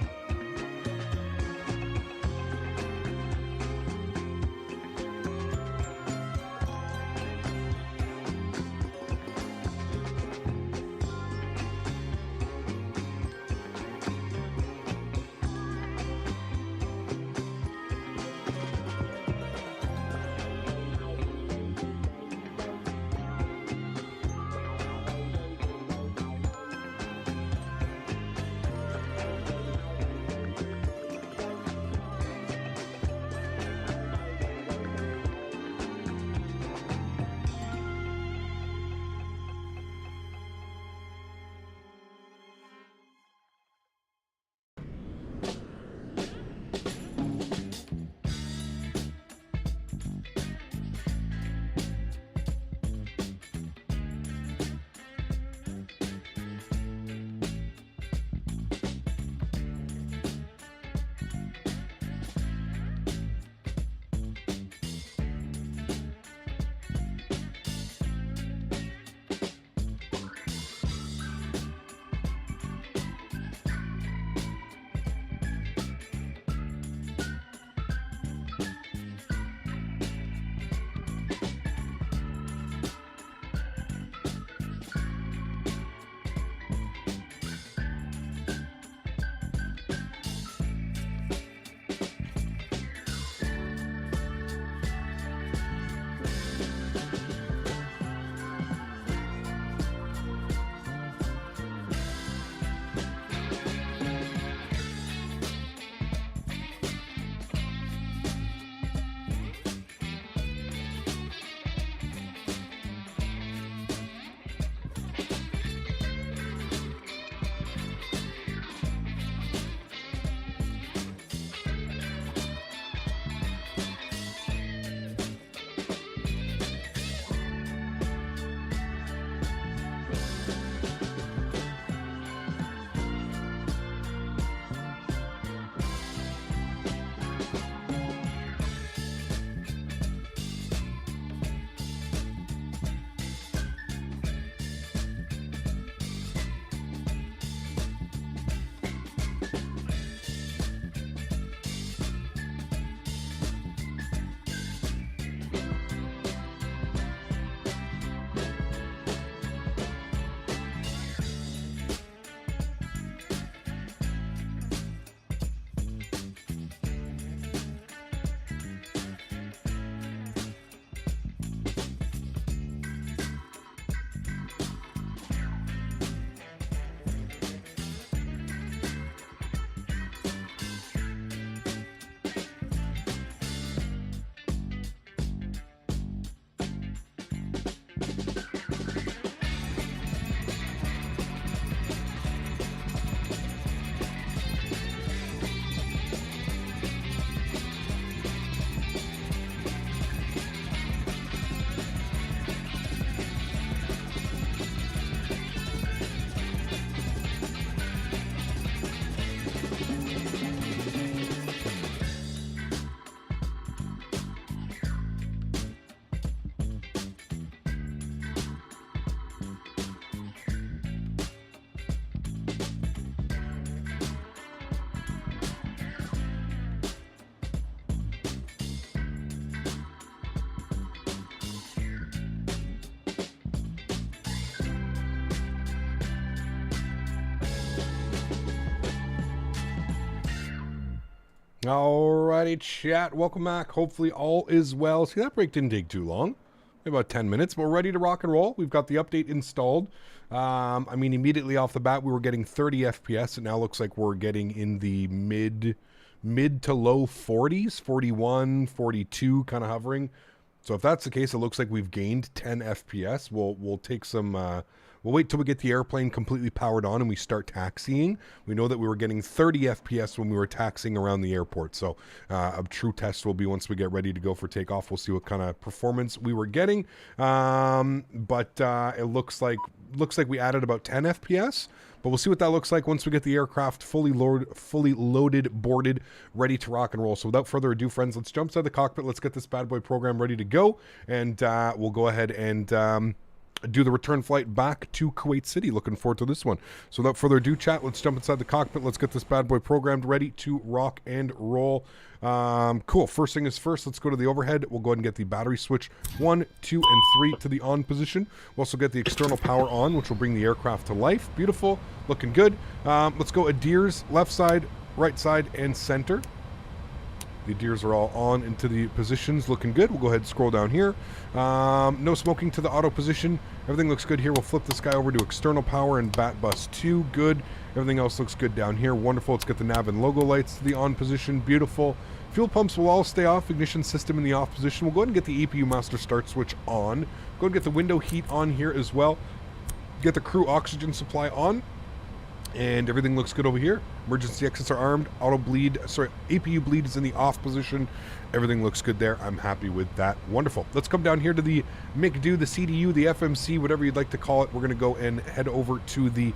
Alrighty, chat. Welcome back. Hopefully all is well. See, that break didn't take too long. Maybe about 10 minutes, but we're ready to rock and roll. We've got the update installed. I mean, immediately off the bat, we were getting 30 FPS. It now looks like we're getting in the mid to low 40s, 41, 42, kind of hovering. So if that's the case, it looks like we've gained 10 FPS. We'll take some... We'll wait till we get the airplane completely powered on and we start taxiing. We know that we were getting 30 FPS when we were taxiing around the airport. So a true test will be once we get ready to go for takeoff. We'll see what kind of performance we were getting. But it looks like we added about 10 FPS. But we'll see what that looks like once we get the aircraft fully loaded, boarded, ready to rock and roll. So without further ado, friends, let's jump inside the cockpit. Let's get this bad boy program ready to go. And we'll go ahead and... do the return flight back to Kuwait City. Looking forward to this one. So without further ado, chat, let's jump inside the cockpit. Let's get this bad boy programmed, ready to rock and roll. Cool. First thing is first, let's go to the overhead. We'll go ahead and get the battery switch 1, 2, and 3 to the on position. We'll also get the external power on, which will bring the aircraft to life. Beautiful. Looking good. Let's go ADIRS, left side, right side, and center. The ADIRS are all on into the positions. Looking good. We'll go ahead and scroll down here. No smoking to the auto position. Everything looks good here. We'll flip this guy over to external power and bat bus 2. Good. Everything else looks good down here. Wonderful. Let's get the nav and logo lights to the on position. Beautiful. Fuel pumps will all stay off. Ignition system in the off position. We'll go ahead and get the EPU master start switch on. Go ahead and get the window heat on here as well. Get the crew oxygen supply on. And everything looks good over here. Emergency exits are armed. APU bleed is in the off position. Everything looks good there. I'm happy with that. Wonderful. Let's come down here to the MCDU, the CDU, the FMC, whatever you'd like to call it. We're going to go and head over to the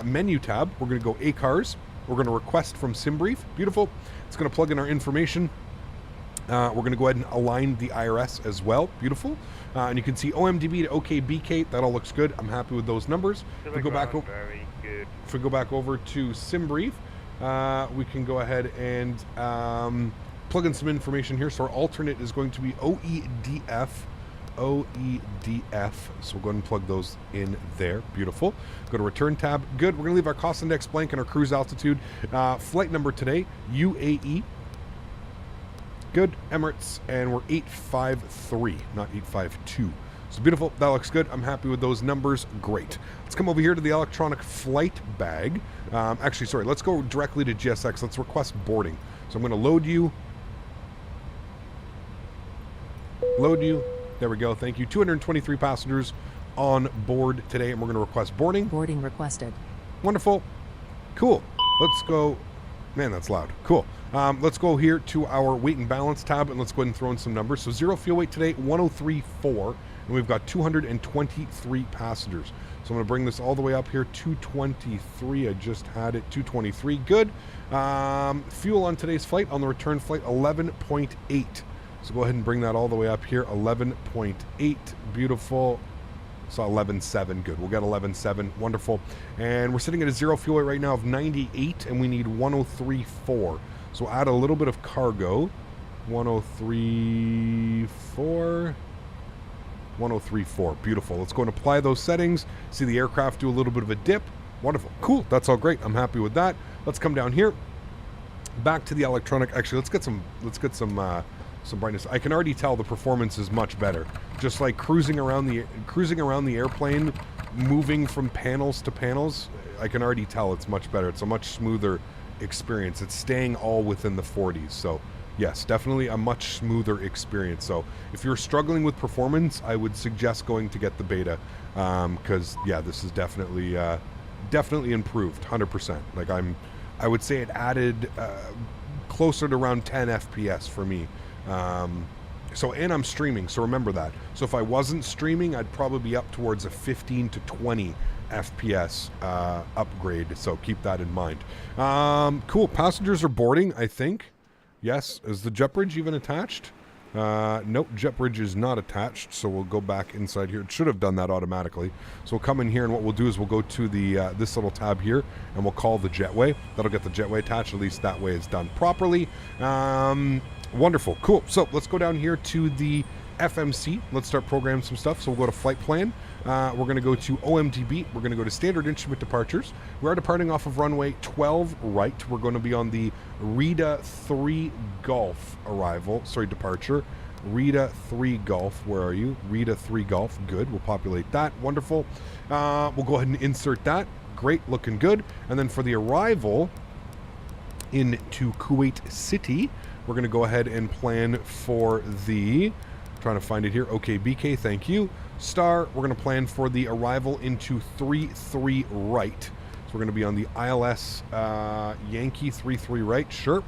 menu tab. We're going to go ACARS. We're going to request from SimBrief. Beautiful. It's going to plug in our information. We're going to go ahead and align the IRS as well. Beautiful. And you can see OMDB to OKBK. That all looks good. I'm happy with those numbers. If we go back over, if we go back over to SimBrief, we can go ahead and plug in some information here. So our alternate is going to be OEDF. OEDF. So we'll go ahead and plug those in there. Beautiful. Go to return tab. Good. We're going to leave our cost index blank and our cruise altitude. Flight number today, UAE. Good. Emirates, and we're 853, not 852. So beautiful. That looks good. I'm happy with those numbers. Great. Let's come over here to the electronic flight bag. Actually, sorry. Let's go directly to GSX. Let's request boarding. So I'm going to load you. Load you. There we go. Thank you. 223 passengers on board today, and we're going to request boarding. Boarding requested. Wonderful. Cool. Let's go. Man, that's loud. Cool. Let's go here to our weight and balance tab, and let's go ahead and throw in some numbers. So zero fuel weight today, 103.4, and we've got 223 passengers. So I'm going to bring this all the way up here, 223. I just had it, 223. Good. Fuel on today's flight, on the return flight, 11.8. So go ahead and bring that all the way up here, 11.8. Beautiful. So 11.7. Good. We'll get 11.7. Wonderful. And we're sitting at a zero fuel weight right now of 98, and we need 103.4. So add a little bit of cargo. 103.4. 103.4. Beautiful. Let's go and apply those settings. See the aircraft do a little bit of a dip. Wonderful. Cool. That's all great. I'm happy with that. Let's come down here. Back to the electronic. Actually, let's get some brightness. I can already tell the performance is much better. Just like cruising around the airplane, moving from panels to panels, I can already tell it's much better. It's a much smoother experience. It's staying all within the 40s. So yes, definitely a much smoother experience. So if you're struggling with performance, I would suggest going to get the beta, because yeah, this is definitely improved 100%. Like I would say it added closer to around 10 FPS for me. And I'm streaming, so remember that. So if I wasn't streaming, I'd probably be up towards a 15 to 20 FPS upgrade, so keep that in mind. Cool. Passengers are boarding, I think. Yes. Is the jet bridge even attached? Nope, jet bridge is not attached, so we'll go back inside here. It should have done that automatically. So we'll come in here, and what we'll do is we'll go to the this little tab here, and we'll call the jetway. That'll get the jetway attached. At least that way it's done properly. Wonderful. Cool. So let's go down here to the FMC. Let's start programming some stuff. So we'll go to flight plan. We're going to go to OMDB. We're going to go to standard instrument departures. We are departing off of runway 12 right. We're going to be on the Rita 3 Golf departure. Rita 3 Golf. Where are you? Rita 3 Golf. Good. We'll populate that. Wonderful. We'll go ahead and insert that. Great. Looking good. And then for the arrival into Kuwait City, we're going to go ahead and plan for the, trying to find it here, okay, BK, thank you, star. We're going to plan for the arrival into 3-3 right. So we're going to be on the ILS Yankee 3-3 right, sure.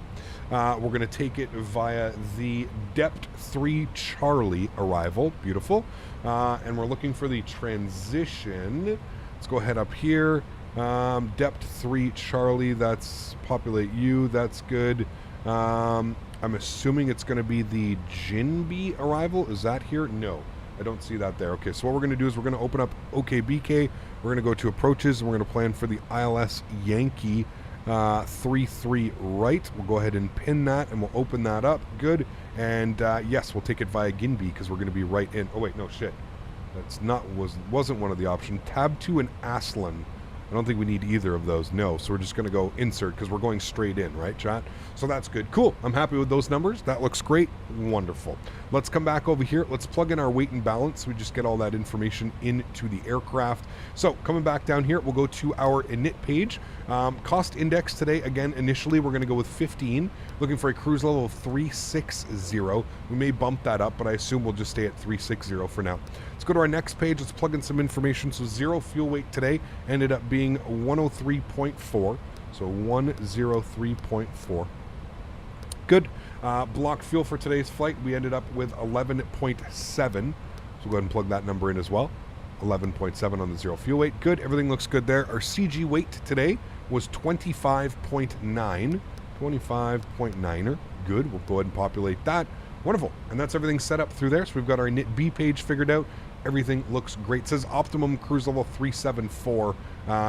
We're going to take it via the depth 3 Charlie arrival, beautiful. And we're looking for the transition. Let's go ahead up here. Depth 3 Charlie, that's populate you, that's good. I'm assuming it's going to be the Jinbi arrival. Is that here? No. I don't see that there. Okay, so what we're going to do is we're going to open up OKBK. We're going to go to approaches, and we're going to plan for the ILS Yankee 33 right. We'll go ahead and pin that, and we'll open that up. Good. And yes, we'll take it via Ginby because we're going to be right in. Oh wait, no shit. That's wasn't one of the options. Tab 2 and Aslan. I don't think we need either of those. No, so we're just going to go insert because we're going straight in, right, chat? So that's good. Cool. I'm happy with those numbers. That looks great. Wonderful. Let's come back over here. Let's plug in our weight and balance. So we just get all that information into the aircraft. So coming back down here, we'll go to our init page. Cost index today, again, initially we're going to go with 15. Looking for a cruise level of 360. We may bump that up, but I assume we'll just stay at 360 for now. Let's go to our next page. Let's plug in some information. So zero fuel weight today ended up being 103.4. So 103.4. Good. Block fuel for today's flight, we ended up with 11.7. So we'll go ahead and plug that number in as well. 11.7 on the zero fuel weight. Good. Everything looks good there. Our CG weight today was 25.9. 25.9er. Good. We'll go ahead and populate that. Wonderful. And that's everything set up through there. So we've got our init B page figured out. Everything looks great. It says optimum cruise level 374.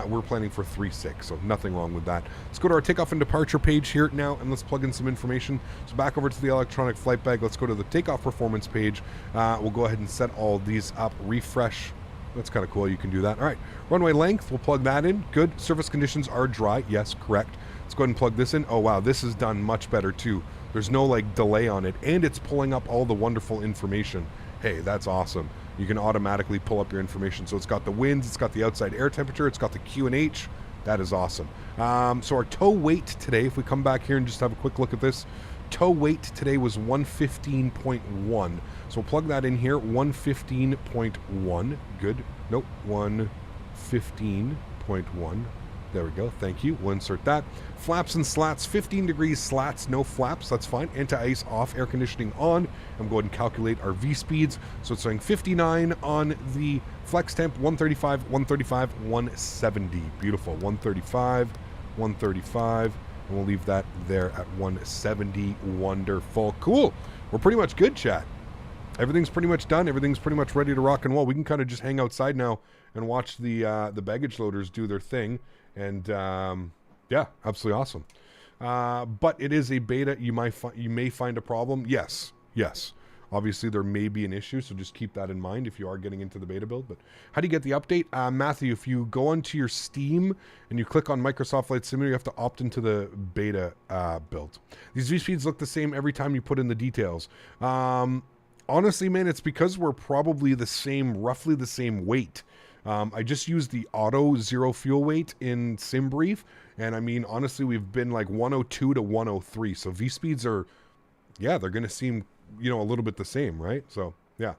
We're planning for 36, so nothing wrong with that. Let's go to our takeoff and departure page here now, and let's plug in some information. So back over to the electronic flight bag. Let's go to the takeoff performance page. We'll go ahead and set all these up. Refresh. That's kind of cool. You can do that. All right. Runway length. We'll plug that in. Good. Surface conditions are dry. Yes, correct. Let's go ahead and plug this in. Oh, wow. This is done much better, too. There's no, like, delay on it, and it's pulling up all the wonderful information. Hey, that's awesome. You can automatically pull up your information. So it's got the winds, it's got the outside air temperature, it's got the QNH. That is awesome. So our tow weight today, if we come back here and just have a quick look at this, tow weight today was 115.1. So we'll plug that in here, 115.1. Good. Nope, 115.1. There we go. Thank you. We'll insert that. Flaps and slats, 15 degrees slats, no flaps. That's fine. Anti-ice off, air conditioning on. I'm going to calculate our V speeds. So it's saying 59 on the flex temp, 135, 135, 170. Beautiful. 135, 135. And we'll leave that there at 170. Wonderful. Cool. We're pretty much good, chat. Everything's pretty much done. Everything's pretty much ready to rock and roll. We can kind of just hang outside now and watch the baggage loaders do their thing. And yeah, absolutely awesome. But it is a beta. You may find a problem. Yes. Obviously, there may be an issue, so just keep that in mind if you are getting into the beta build. But how do you get the update? Matthew, if you go onto your Steam and you click on Microsoft Flight Simulator, you have to opt into the beta build. These V-speeds look the same every time you put in the details. Honestly, man, it's because we're probably roughly the same weight. I just used the auto zero fuel weight in SimBrief, and I mean, honestly, we've been like 102 to 103. So V speeds are, yeah, they're going to seem, a little bit the same, right? So, yeah.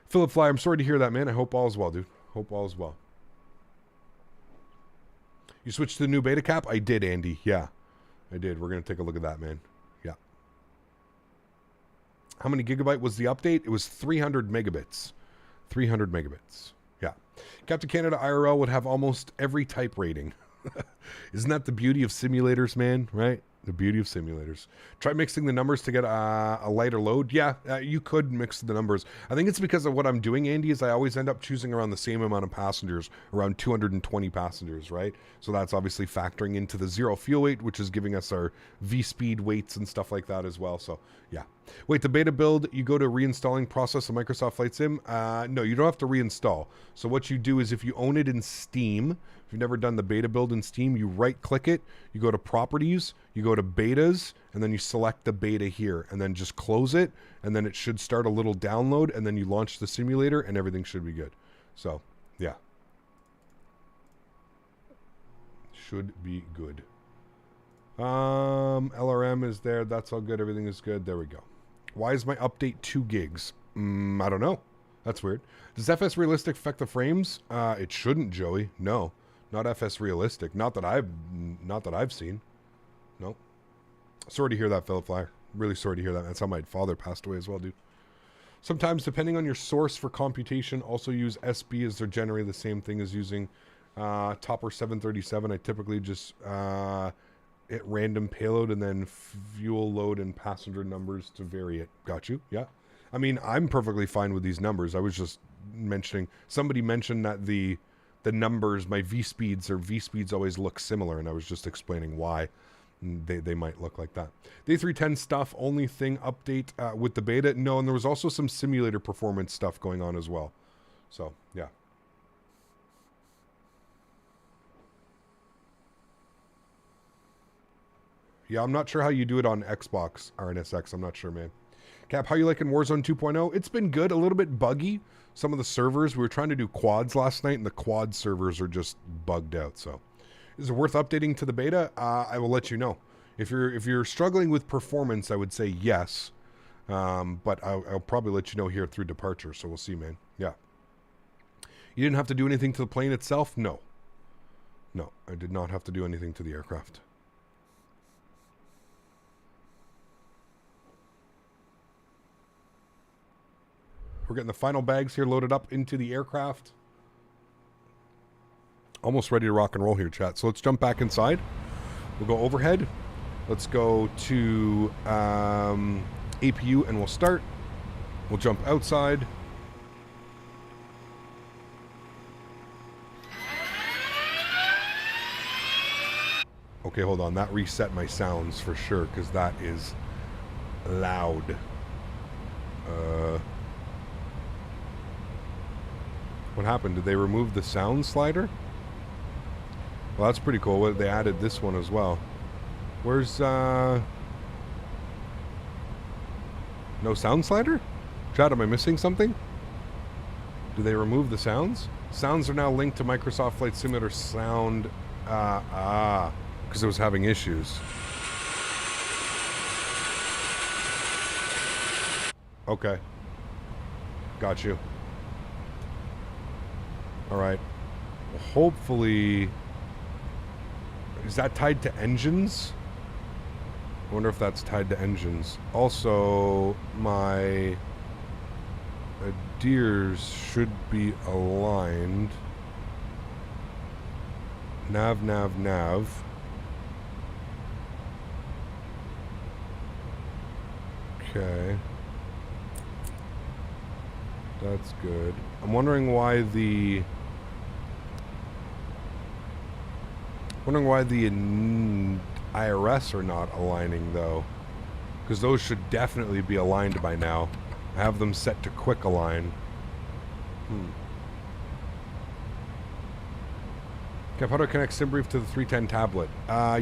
Philip Fly, I'm sorry to hear that, man. I hope all is well, dude. Hope all is well. You switched to the new beta cap? I did, Andy. Yeah, I did. We're going to take a look at that, man. Yeah. How many gigabyte was the update? It was 300 megabits. 300 megabits. Yeah. Captain Canada IRL would have almost every type rating. Isn't that the beauty of simulators, man? Right? The beauty of simulators. Try mixing the numbers to get a lighter load. Yeah, you could mix the numbers. I think it's because of what I'm doing, Andy, is I always end up choosing around the same amount of passengers, around 220 passengers, right? So that's obviously factoring into the zero fuel weight, which is giving us our V-speed weights and stuff like that as well. So, yeah. Wait, the beta build, you go to reinstalling process of Microsoft Flight Sim? No, you don't have to reinstall. So what you do is if you own it in Steam, if you've never done the beta build in Steam, you right-click it, you go to Properties, you go to Betas, and then you select the beta here, and then just close it, and then it should start a little download, and then you launch the simulator, and everything should be good. So, yeah. Should be good. LRM is there. That's all good. Everything is good. There we go. Why is my update 2 gigs? I don't know. That's weird. Does FS Realistic affect the frames? It shouldn't, Joey. No. Not FS Realistic. Not that I've seen. Nope. Sorry to hear that, Philip Flyer. Really sorry to hear that. That's how my father passed away as well, dude. Sometimes, depending on your source for computation, also use SB as they're generally the same thing as using Topper 737. I typically just hit random payload and then fuel load and passenger numbers to vary it. Got you? Yeah. I mean, I'm perfectly fine with these numbers. I was just mentioning, somebody mentioned that the numbers, my V-speeds always look similar, and I was just explaining why they might look like that. The A310 stuff, only thing update with the beta. No, and there was also some simulator performance stuff going on as well. So, yeah. Yeah, I'm not sure how you do it on Xbox RNSX. I'm not sure, man. Cap, how you liking Warzone 2.0? It's been good. A little bit buggy. Some of the servers, we were trying to do quads last night, and the quad servers are just bugged out. So, is it worth updating to the beta? I will let you know. If you're struggling with performance, I would say yes. But I'll probably let you know here through departure. So we'll see, man. Yeah. You didn't have to do anything to the plane itself? No. No, I did not have to do anything to the aircraft. We're getting the final bags here loaded up into the aircraft. Almost ready to rock and roll here, chat. So let's jump back inside. We'll go overhead. Let's go to APU and we'll start. We'll jump outside. Okay, hold on. That reset my sounds for sure, because that is loud. What happened? Did they remove the sound slider? Well, that's pretty cool. They added this one as well. Where's, no sound slider? Chad, am I missing something? Do they remove the sounds? Sounds are now linked to Microsoft Flight Simulator Sound. Because it was having issues. Okay. Got you. Alright. Well, hopefully... Is that tied to engines? I wonder if that's tied to engines. Also, my adheres should be aligned. Nav, nav, nav. Okay. That's good. I'm wondering why the... IRS are not aligning, though. Because those should definitely be aligned by now. I have them set to quick align. Kev, how do I connect SimBrief to the 310 tablet?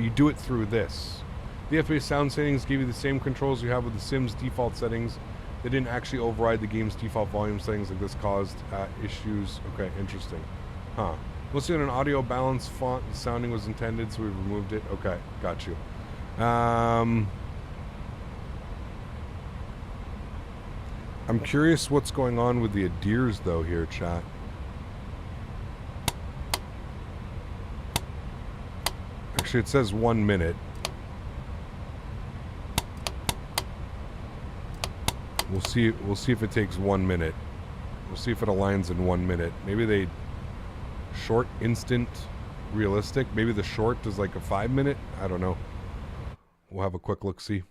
You do it through this. The FBA sound settings give you the same controls you have with the Sim's default settings. They didn't actually override the game's default volume settings, like this caused issues. Okay, interesting. Huh. Mostly on an audio balance font, the sounding was intended, so we removed it. Okay, got you. I'm curious what's going on with the adheres, though, here, chat. Actually, it says 1 minute. We'll see if it takes 1 minute. We'll see if it aligns in 1 minute. Maybe they short, instant, realistic. Maybe the short is like a 5 minute. I don't know. We'll have a quick look-see.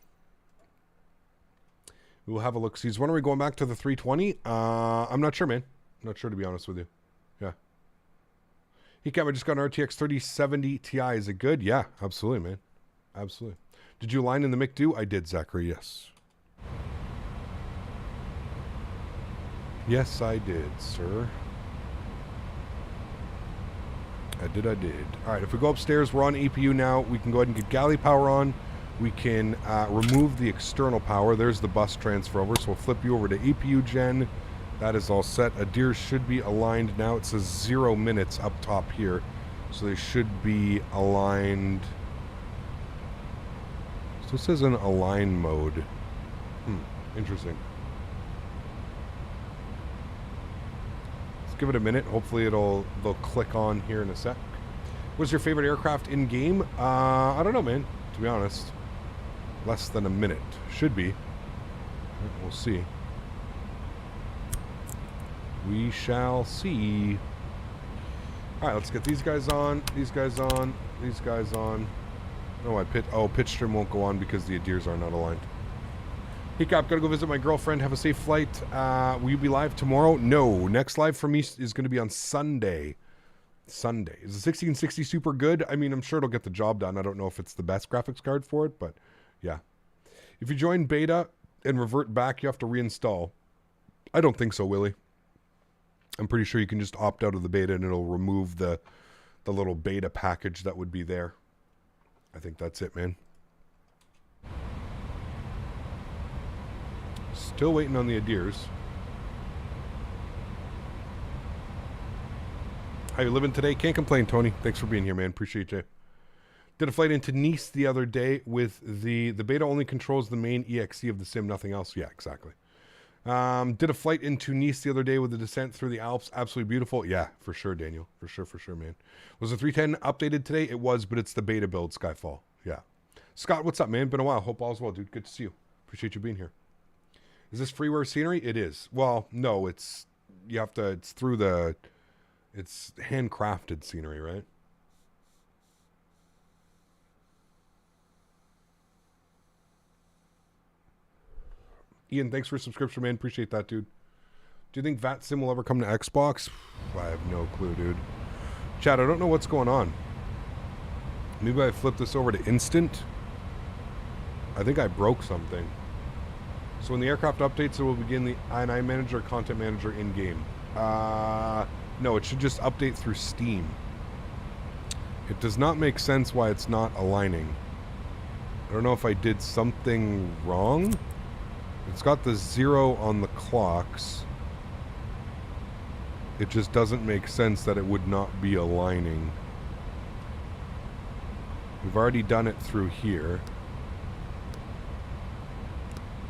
We'll have a look-see. When are we going back to the 320? I'm not sure, man. I'm not sure, to be honest with you. Yeah. Hey, Cam, I just got an RTX 3070 Ti. Is it good? Yeah, absolutely, man. Absolutely. Did you align in the MiG-2? I did, Zachary, yes. Yes, I did, sir. I did. All right, if we go upstairs, we're on APU now. We can go ahead and get galley power on. We can remove the external power. There's the bus transfer over, so we'll flip you over to APU gen. That is all set. Adheres should be aligned now. It says 0 minutes up top here, so they should be aligned. So it says in align mode. Interesting. Give it a minute. Hopefully they'll click on here in a sec. What's your favorite aircraft in game? I don't know, man, to be honest. Less than a minute. Should be. We'll see. We shall see. Alright, let's get these guys on. These guys on. These guys on. No, pitch trim won't go on because the adheres are not aligned. Hey Cap, gotta go visit my girlfriend. Have a safe flight. Will you be live tomorrow? No. Next live for me is going to be on Sunday. Sunday. Is the 1660 super good? I mean, I'm sure it'll get the job done. I don't know if it's the best graphics card for it, but yeah. If you join beta and revert back, you have to reinstall. I don't think so, Willie. I'm pretty sure you can just opt out of the beta and it'll remove the little beta package that would be there. I think that's it, man. Still waiting on the Adirs. How you living today? Can't complain, Tony. Thanks for being here, man. Appreciate you. Did a flight into Nice the other day with the beta only controls the main EXE of the sim, nothing else. Yeah, exactly. Did a flight into Nice the other day with the descent through the Alps. Absolutely beautiful. Yeah, for sure, Daniel. For sure, man. Was the 310 updated today? It was, but it's the beta build, Skyfall. Yeah. Scott, what's up, man? Been a while. Hope all's well, dude. Good to see you. Appreciate you being here. Is this freeware scenery? It is. Well, no, it's handcrafted scenery, right? Ian, thanks for a subscription, man. Appreciate that, dude. Do you think VATSIM will ever come to Xbox? I have no clue, dude. Chad, I don't know what's going on. Maybe I flipped this over to instant. I think I broke something. So when the aircraft updates, it will begin the INI manager, content manager in-game. No, it should just update through Steam. It does not make sense why it's not aligning. I don't know if I did something wrong. It's got the 0 on the clocks. It just doesn't make sense that it would not be aligning. We've already done it through here.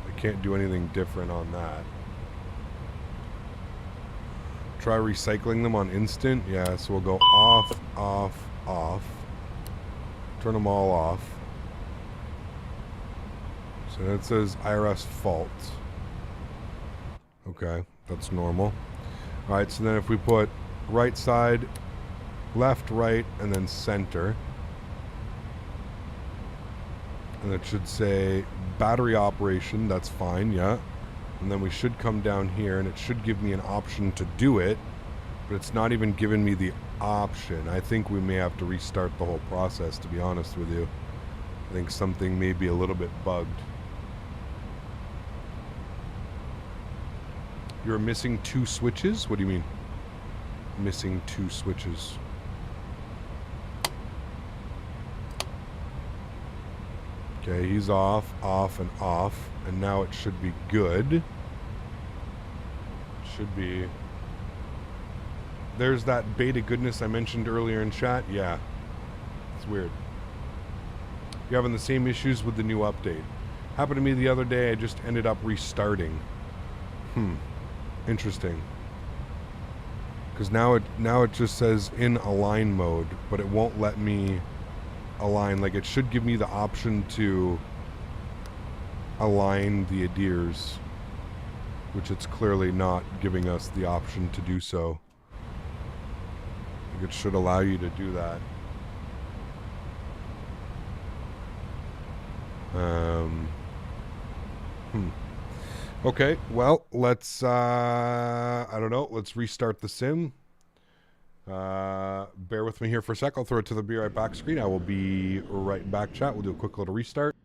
I can't do anything different on that. Try recycling them on instant. Yeah, so we'll go off, off, off. Turn them all off. So that says IRS fault. Okay, that's normal. Alright, so then if we put right side, left, right, and then center. And it should say battery operation. That's fine, yeah. And then we should come down here and it should give me an option to do it. But it's not even giving me the option. I think we may have to restart the whole process, to be honest with you. I think something may be a little bit bugged. You're missing 2 switches? What do you mean? Missing 2 switches. Okay, he's off, off, and off. And now it should be good. Should be. There's that beta goodness I mentioned earlier in chat. Yeah. It's weird. You're having the same issues with the new update. Happened to me the other day. I just ended up restarting. Interesting. Because now it just says in align mode, but it won't let me align. Like, it should give me the option to align the Adirs, which it's clearly not giving us the option to do so. Like, it should allow you to do that. Okay, well, let's, I don't know, let's restart the sim. Bear with me here for a sec. I'll throw it to the be right back screen. I will be right back, chat. We'll do a quick little restart.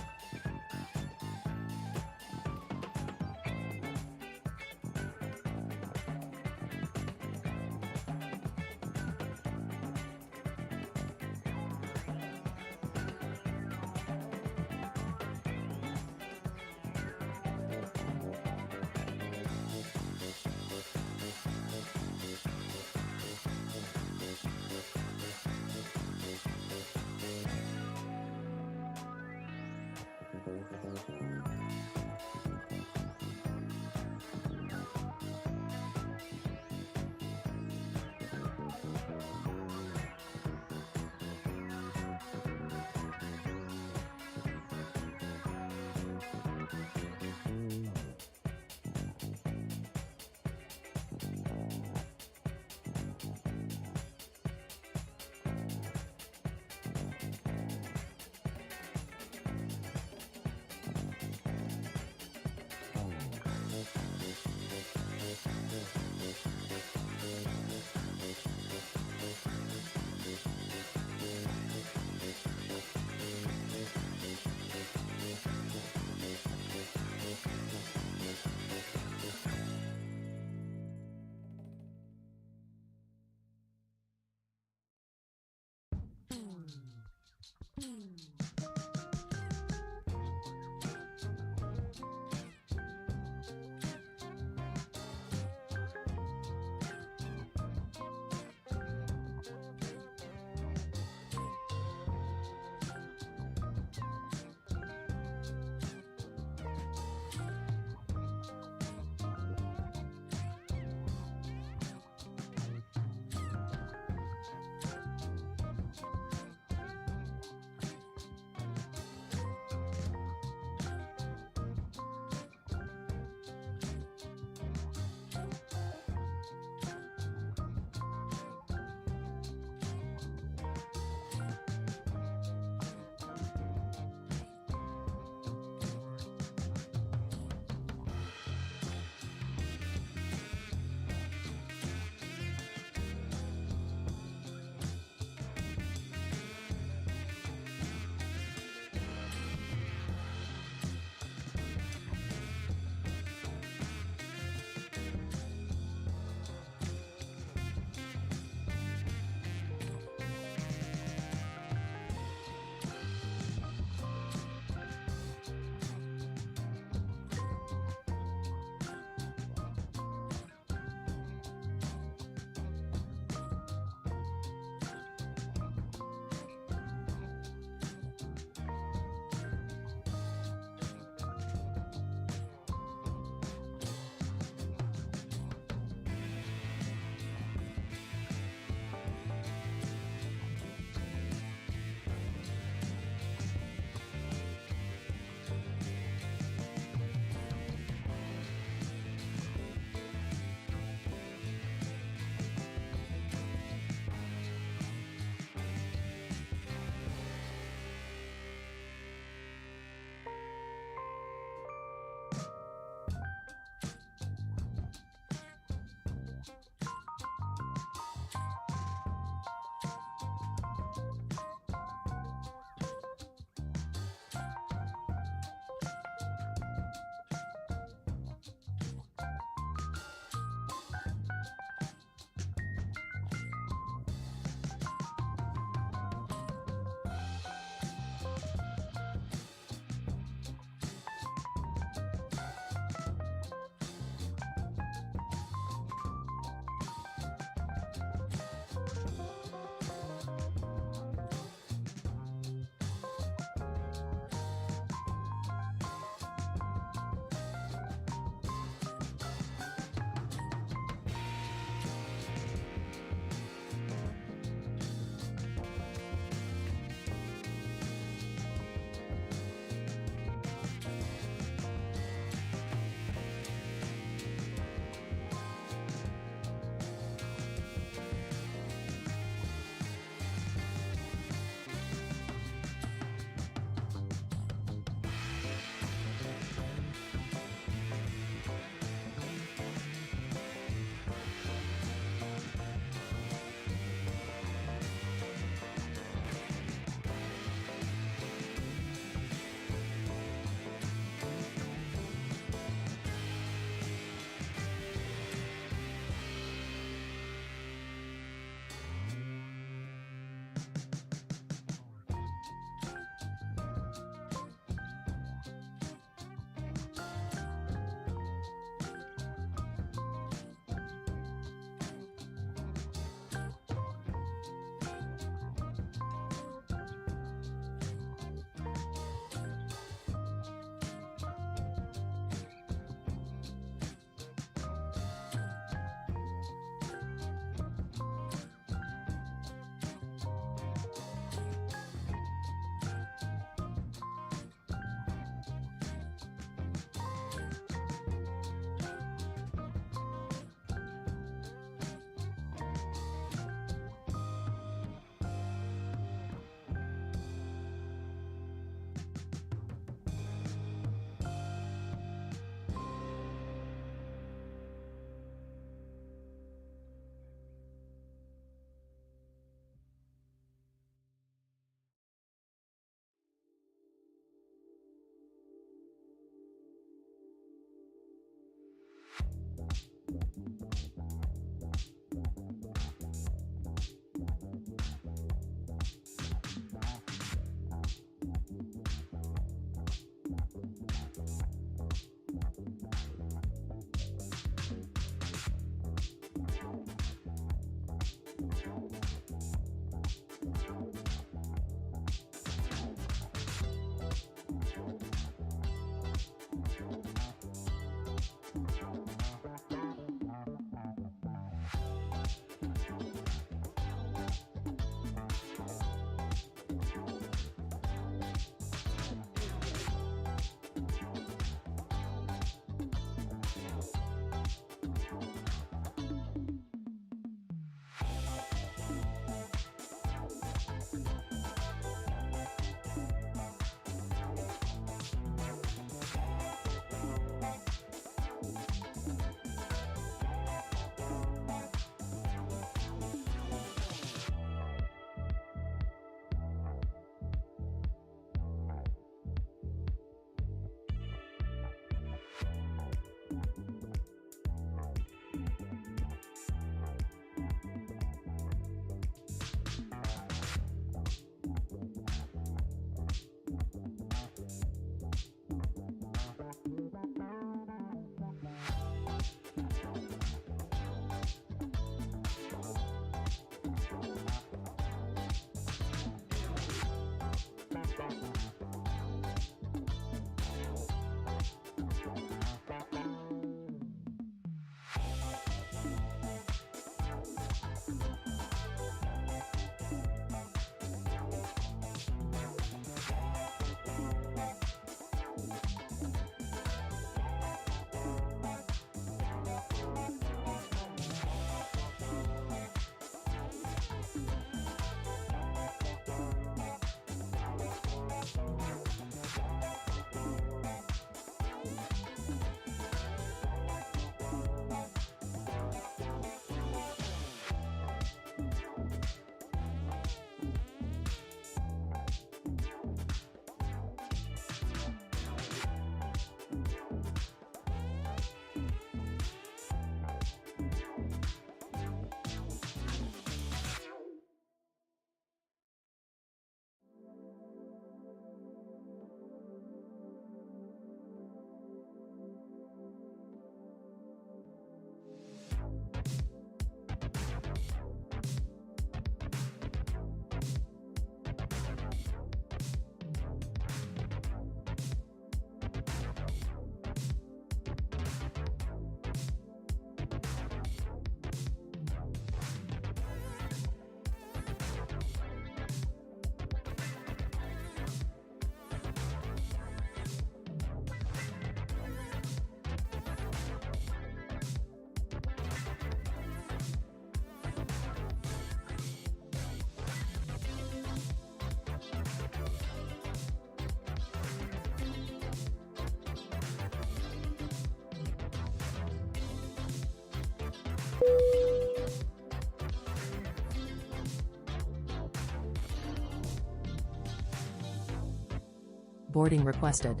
Boarding requested.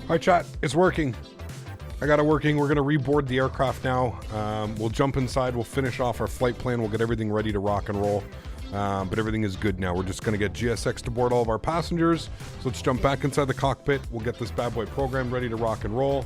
All right, chat, it's working. I got it working. We're going to reboard the aircraft now. We'll jump inside. We'll finish off our flight plan. We'll get everything ready to rock and roll. But everything is good now. We're just going to get GSX to board all of our passengers. So let's jump back inside the cockpit. We'll get this bad boy programmed, ready to rock and roll.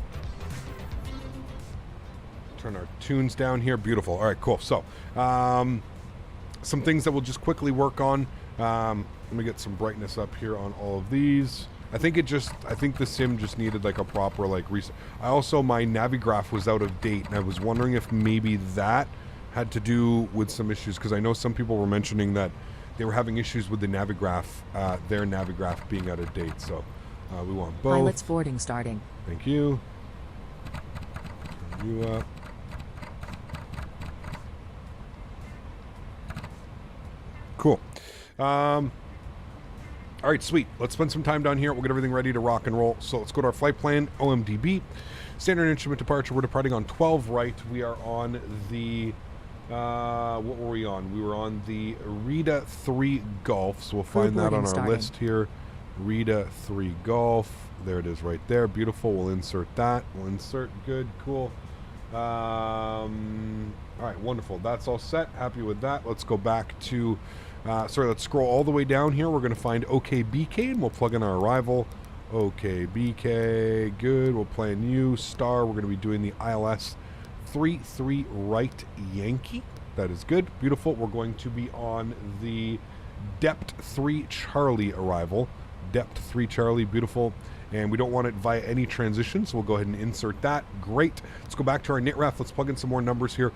Turn our tunes down here. Beautiful. All right, cool. So some things that we'll just quickly work on. Let me get some brightness up here on all of these. I think the sim just needed like a proper like reset. My Navigraph was out of date, and I was wondering if maybe that had to do with some issues, because I know some people were mentioning that they were having issues with the Navigraph, their Navigraph being out of date. So we want both. Pilot's boarding starting. Thank you. Turn you up. Cool. All right, sweet. Let's spend some time down here. We'll get everything ready to rock and roll. So let's go to our flight plan, OMDB. Standard instrument departure. We're departing on 12 right. We are on the, what were we on? We were on the Rita 3 Golf. So we'll find that on our list here. Rita 3 Golf. There it is right there. Beautiful. We'll insert that. We'll insert. Good. Cool. All right, wonderful. That's all set. Happy with that. Let's go back to... let's scroll all the way down here. We're going to find OKBK, and we'll plug in our arrival. OKBK, good. We'll play a new star. We're going to be doing the ILS 33 right Yankee. That is good. Beautiful. We're going to be on the Depth 3 Charlie arrival. Depth 3 Charlie, beautiful. And we don't want it via any transition, so we'll go ahead and insert that. Great. Let's go back to our NITRAF. Let's plug in some more numbers here.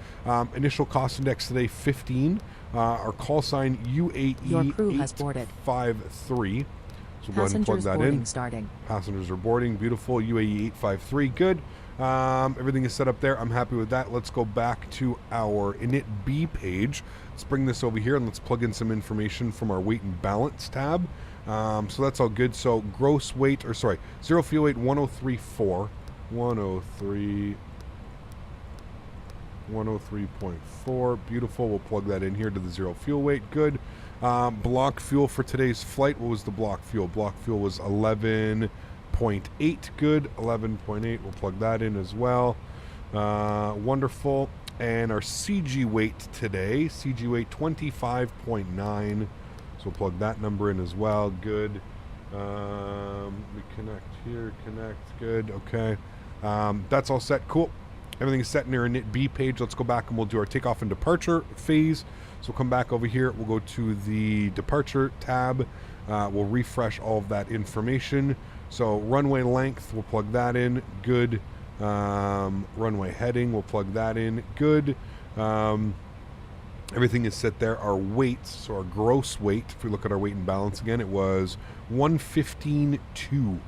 Initial cost index today, 15. Our call sign, UAE Your crew has boarded. 853. So we'll go ahead and plug that in. Starting. Passengers are boarding. Beautiful. UAE 853. Good. Everything is set up there. I'm happy with that. Let's go back to our initB page. Let's bring this over here and let's plug in some information from our weight and balance tab. So that's all good. So gross weight, or sorry, zero fuel weight 1034. 103. 103.4. Beautiful. We'll plug that in here to the 0 fuel weight. Good. Block fuel for today's flight. What was the block fuel? Block fuel was 11.8. Good. 11.8. We'll plug that in as well. Wonderful. And our CG weight today, CG weight 25.9. So we'll plug that number in as well. Good. We connect here, connect. Good. Okay. That's all set. Cool. Everything is set in our init B page. Let's go back and we'll do our takeoff and departure phase. So we'll come back over here. We'll go to the departure tab. We'll refresh all of that information. So runway length, we'll plug that in. Good. Runway heading, we'll plug that in. Good. Everything is set there. Our weights, so our gross weight, if we look at our weight and balance again, it was 115.2. So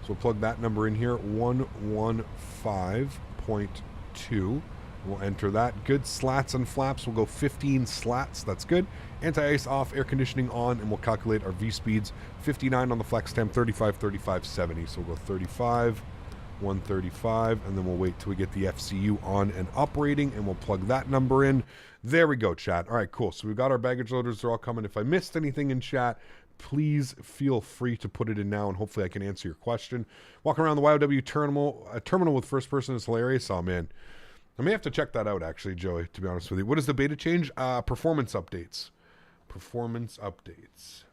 we'll plug that number in here, 115.2. We'll enter that. Good. Slats and flaps, we'll go 15 slats. That's good. Anti-ice off, air conditioning on, and we'll calculate our V speeds. 59 on the flex temp, 35, 35, 70. So we'll go 35. 135, and then we'll wait till we get the FCU on and operating, and we'll plug that number in. There we go, chat. All right, cool. So we've got our baggage loaders. They're all coming. If I missed anything in chat, please feel free to put it in now, and hopefully I can answer your question. Walking around the YOW terminal, a terminal with first person is hilarious. Oh, man. I may have to check that out, actually, Joey, to be honest with you. What is the beta change? Performance updates. Performance updates.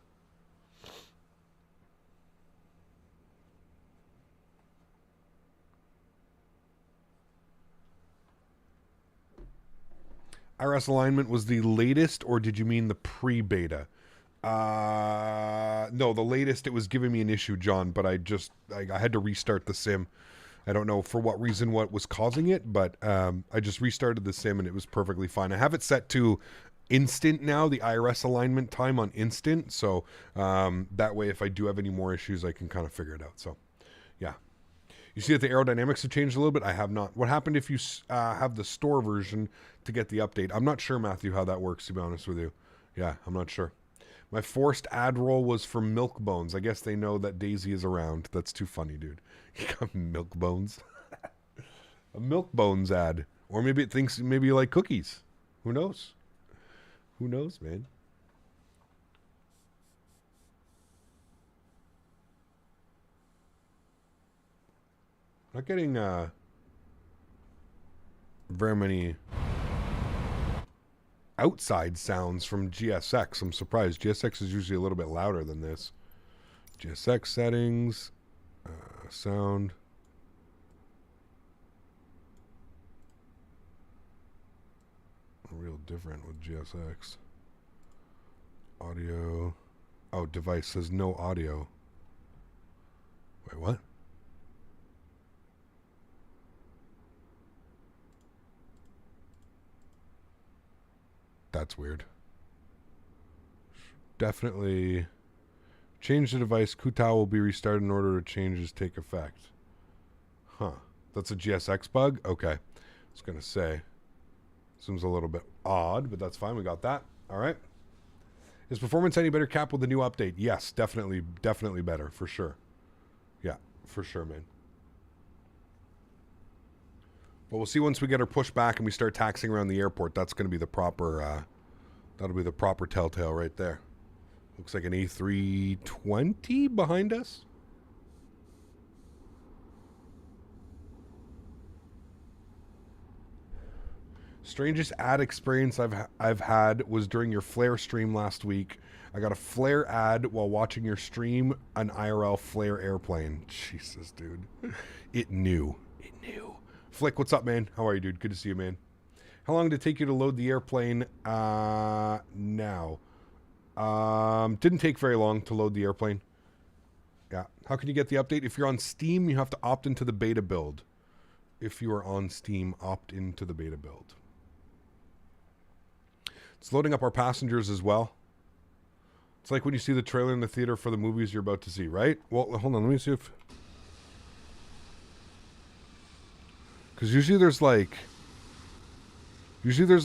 IRS alignment was the latest, or did you mean the pre-beta? No, the latest. It was giving me an issue, John, but I had to restart the sim. I don't know for what reason, what was causing it, but I just restarted the sim and it was perfectly fine. I have it set to instant now, the IRS alignment time on instant, so that way if I do have any more issues, I can kind of figure it out. So, yeah. You see that the aerodynamics have changed a little bit? I have not. What happened if you have the store version to get the update? I'm not sure, Matthew, how that works, to be honest with you. Yeah, I'm not sure. My forced ad roll was for Milk Bones. I guess they know that Daisy is around. That's too funny, dude. You got Milk Bones. A Milk Bones ad. Or maybe it thinks maybe you like cookies. Who knows? Who knows, man? Not getting very many outside sounds from GSX. I'm surprised. GSX is usually a little bit louder than this. GSX settings, sound. Real different with GSX. Audio. Oh, device says no audio. Wait, what? That's weird. Definitely change the device. Kutao will be restarted in order to changes take effect. Huh. That's a GSX bug? Okay. I was going to say. Seems a little bit odd, but that's fine. We got that. All right. Is performance any better, Cap, with the new update? Yes, definitely better, for sure. Yeah, for sure, man. But we'll see once we get our push back and we start taxiing around the airport. That's going to be the proper, that'll be the proper telltale right there. Looks like an A320 behind us. Strangest ad experience I've had was during your Flare stream last week. I got a Flare ad while watching your stream, an IRL Flare airplane. Jesus, dude. It knew. It knew. Flick, what's up, man? How are you, dude? Good to see you, man. How long did it take you to load the airplane? Now. Didn't take very long to load the airplane. Yeah. How can you get the update? If you're on Steam, you have to opt into the beta build. If you are on Steam, opt into the beta build. It's loading up our passengers as well. It's like when you see the trailer in the theater for the movies you're about to see, right? Well, hold on. Let me see if... Because usually there's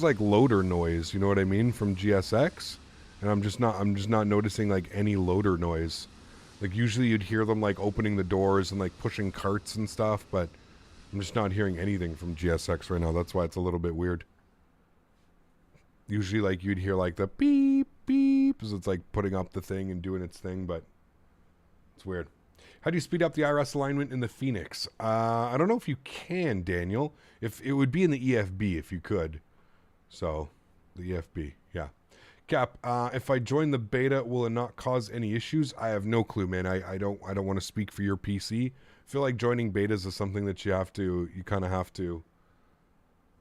like loader noise, you know what I mean, from GSX, and I'm just not noticing like any loader noise. Like usually you'd hear them like opening the doors and like pushing carts and stuff, but I'm just not hearing anything from GSX right now. That's why it's a little bit weird. Usually, like, you'd hear, like, the beep, beep, as it's, like, putting up the thing and doing its thing, but it's weird. How do you speed up the IRS alignment in the Phoenix? I don't know if you can, Daniel. If it would be in the EFB if you could. So, the EFB, yeah. Cap, if I join the beta, will it not cause any issues? I have no clue, man. I don't want to speak for your PC. I feel like joining betas is something that you kind of have to,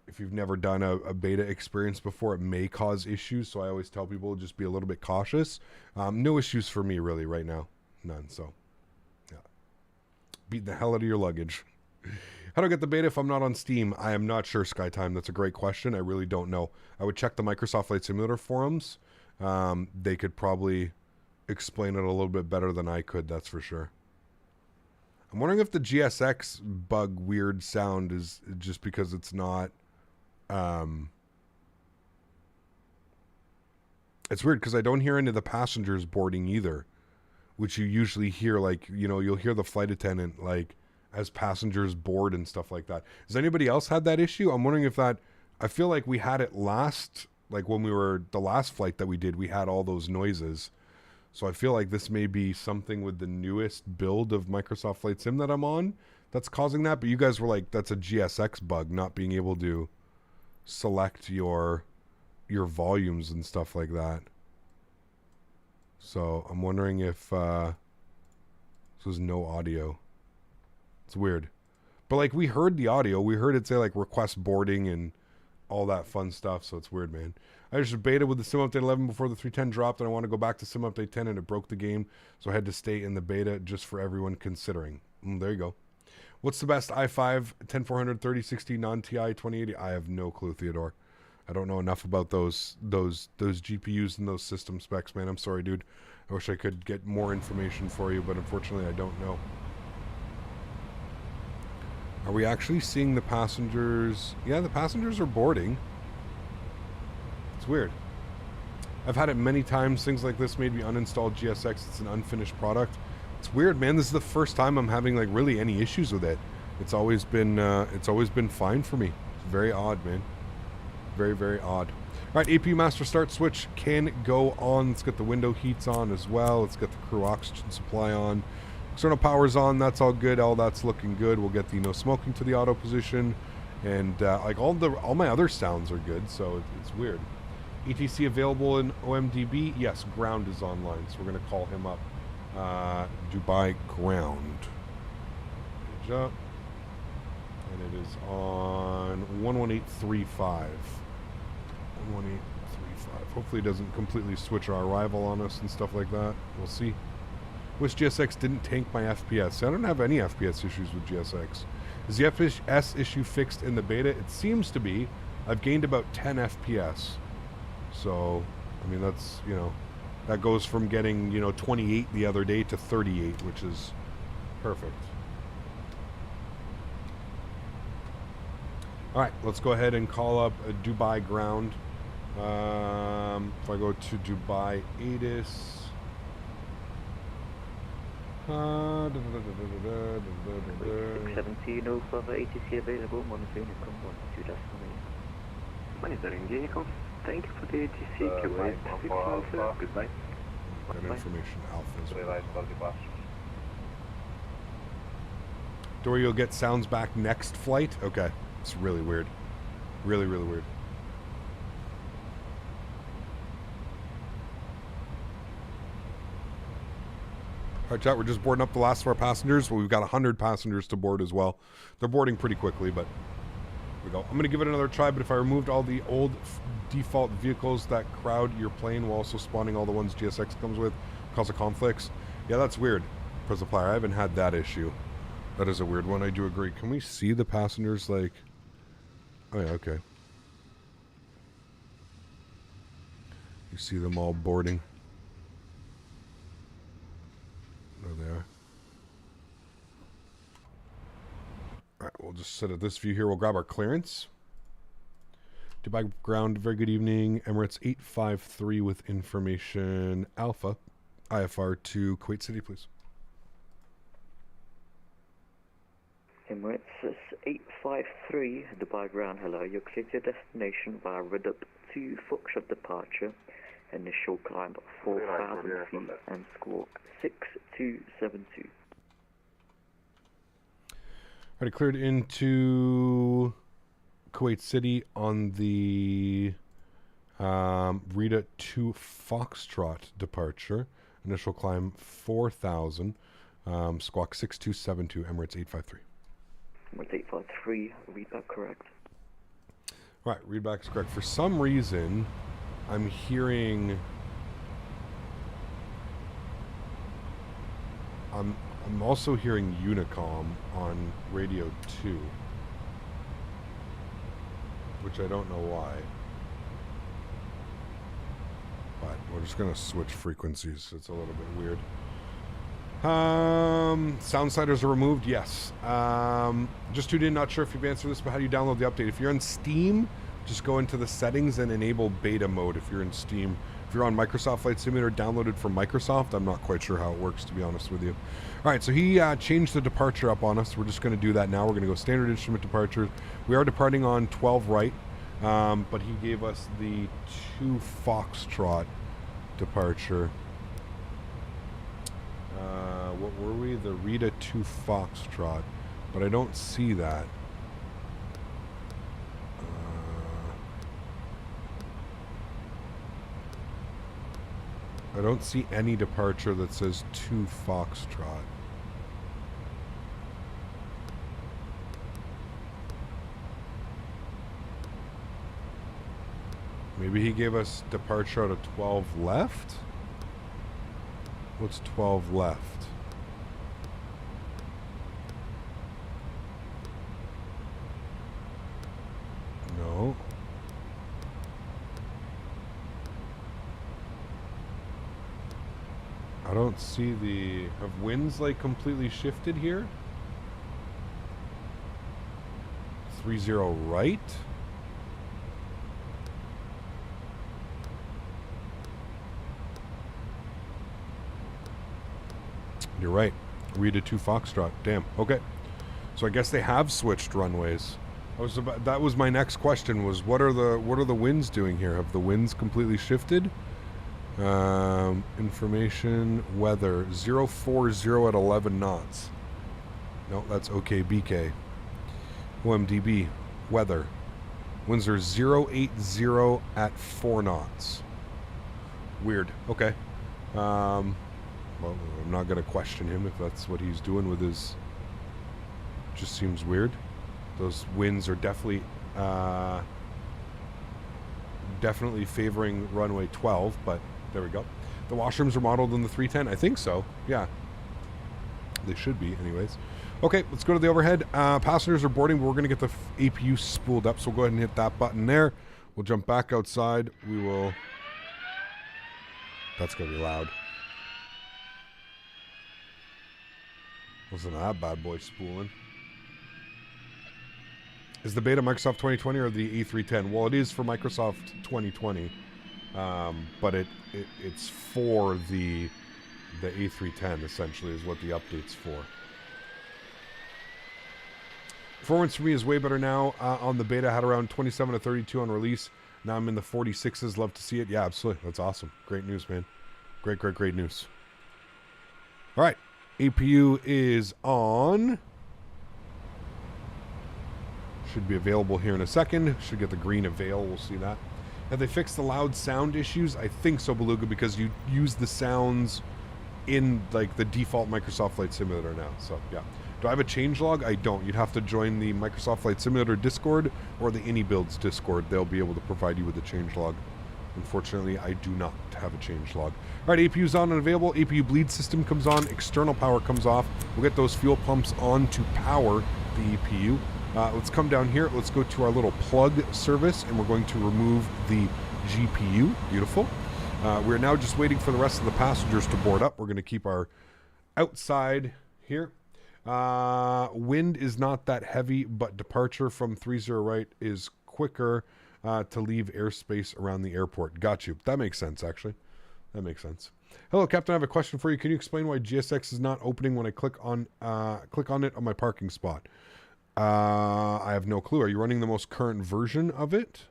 if you've never done a beta experience before, it may cause issues. So I always tell people just be a little bit cautious. No issues for me really right now. None. So, yeah. Beat the hell out of your luggage. How do I get the beta if I'm not on Steam? I am not sure, Skytime. That's a great question. I really don't know. I would check the Microsoft Flight Simulator forums. They could probably explain it a little bit better than I could, that's for sure. I'm wondering if the GSX bug weird sound is just because it's not... it's weird because I don't hear any of the passengers boarding either, which you usually hear, like, you know, you'll hear the flight attendant, like, as passengers board and stuff like that. Has anybody else had that issue? I'm wondering if that... I feel like we had it last... Like when we were... The last flight that we did, we had all those noises. So I feel like this may be something with the newest build of Microsoft Flight Sim that I'm on that's causing that. But you guys were like, that's a GSX bug, not being able to select your volumes and stuff like that. So I'm wondering if... this was no audio. It's weird. But, like, we heard the audio. We heard it say, like, request boarding and all that fun stuff. So it's weird, man. I just beta with the Sim Update 11 before the 310 dropped, and I want to go back to Sim Update 10, and it broke the game. So I had to stay in the beta just for everyone considering. There you go. What's the best i5 10400 3060 non-TI 2080? I have no clue, Theodore. I don't know enough about those GPUs and those system specs, man. I'm sorry, dude. I wish I could get more information for you, but unfortunately I don't know. Are we actually seeing the passengers? Yeah, the passengers are boarding. It's weird. I've had it many times. Things like this made me uninstall GSX. It's an unfinished product. It's weird, man. This is the first time I'm having like really any issues with it. It's always been fine for me. It's very odd, man. Very, very odd. All right, AP master start switch can go on. Let's get the window heats on as well. Let's get the crew oxygen supply on. External power's on. That's all good. All that's looking good. We'll get the no smoking to the auto position, and like all my other sounds are good. So it's weird. ETC available in OMDB. Yes, ground is online. So we're gonna call him up. Dubai ground. Page up, and it is on 11835. 11835. Hopefully it doesn't completely switch our arrival on us and stuff like that. We'll see. Wish GSX didn't tank my FPS. I don't have any FPS issues with GSX. Is the FPS issue fixed in the beta? It seems to be. I've gained about 10 FPS. So, I mean, that's, you know, that goes from getting, you know, 28 the other day to 38, which is perfect. All right, let's go ahead and call up a Dubai ground. If I go to Dubai ATIS. 17 Alpha ATC available, monitoring from 12 decimal. Monitoring vehicle. Thank you for the ATC. Kuwait 6 Alpha. Goodbye. That information Alpha as well. Dory, you'll get sounds back next flight? Okay. It's really weird. Really, really weird. All right, chat, we're just boarding up the last of our passengers. Well, we've got 100 passengers to board as well. They're boarding pretty quickly, but here we go. I'm going to give it another try, but if I removed all the old default vehicles that crowd your plane while also spawning all the ones GSX comes with, cause of conflicts. Yeah, that's weird. Supplier, I haven't had that issue. That is a weird one. I do agree. Can we see the passengers, like... Oh, yeah, okay. You see them all boarding. There they are. Alright, we'll just sit at this view here. We'll grab our clearance. Dubai ground, very good evening. Emirates 853 with information Alpha. IFR to Kuwait City, please. Emirates 853. 253 Dubai ground, hello. You cleared your destination via Red Up to Foxtrot departure. Initial climb 4,000 feet and squawk 6272. Alright, cleared into Kuwait City on the Rita 2 Foxtrot departure. Initial climb 4,000. Squawk 6272, Emirates 853. Emirates 853, readback correct. Right, readback is correct. For some reason, I'm hearing... I'm also hearing Unicom on Radio 2. Which I don't know why. But we're just going to switch frequencies. It's a little bit weird. Sound sliders are removed. Yes. Just tuned in. Not sure if you've answered this, but how do you download the update? If you're on Steam, just go into the settings and enable beta mode if you're in Steam. If you're on Microsoft Flight Simulator downloaded from Microsoft, I'm not quite sure how it works, to be honest with you. All right, so he changed the departure up on us. We're just going to do that now. We're going to go standard instrument departure. We are departing on 12 right, but he gave us the 2 Foxtrot departure. What were we? The Rita 2 Foxtrot, but I don't see that. I don't see any departure that says 2 Foxtrot. Maybe he gave us departure out of 12 left? What's 12 left? No. I don't see the... Have winds like completely shifted here? 30 right? You're right. Rita 2 Foxtrot. Damn. Okay. So I guess they have switched runways. That was my next question, was what are the winds doing here? Have the winds completely shifted? Information, weather, 040 at 11 knots. No, that's OKBK. OMDB, weather. Winds are 080 at 4 knots. Weird. Okay. Well, I'm not going to question him if that's what he's doing with his... Just seems weird. Those winds are definitely favoring runway 12, but there we go. The washrooms are modeled in the 310. I think so. Yeah. They should be, anyways. Okay, let's go to the overhead. Passengers are boarding, but we're going to get the APU spooled up, so we'll go ahead and hit that button there. We'll jump back outside. We will... That's going to be loud. Wasn't that bad boy spooling. Is the beta Microsoft 2020 or the A310? Well, it is for Microsoft 2020, but it's for the A310 essentially is what the update's for. Performance for me is way better now. On the beta, I had around 27 to 32 on release. Now I'm in the 46s. Love to see it. Yeah, absolutely. That's awesome. Great news, man. Great news. All right. APU is on. Should be available here in a second. Should get the green avail. We'll see that. Have they fixed the loud sound issues? I think so, Beluga, because you use the sounds in like the default Microsoft Flight Simulator now. So, yeah. Do I have a changelog? I don't. You'd have to join the Microsoft Flight Simulator Discord or the iniBuilds Discord. They'll be able to provide you with a changelog. Unfortunately, I do not have a changelog. All right, APU's on and available. APU bleed system comes on. External power comes off. We'll get those fuel pumps on to power the APU. Let's come down here. Let's go to our little plug service, and we're going to remove the GPU. Beautiful. We're now just waiting for the rest of the passengers to board up. We're going to keep our outside here. Wind is not that heavy, but departure from 30 right is quicker to leave airspace around the airport. Got you. That makes sense, actually. That makes sense. Hello, Captain. I have a question for you. Can you explain why GSX is not opening when I click on it on my parking spot? I have no clue. Are you running the most current version of it?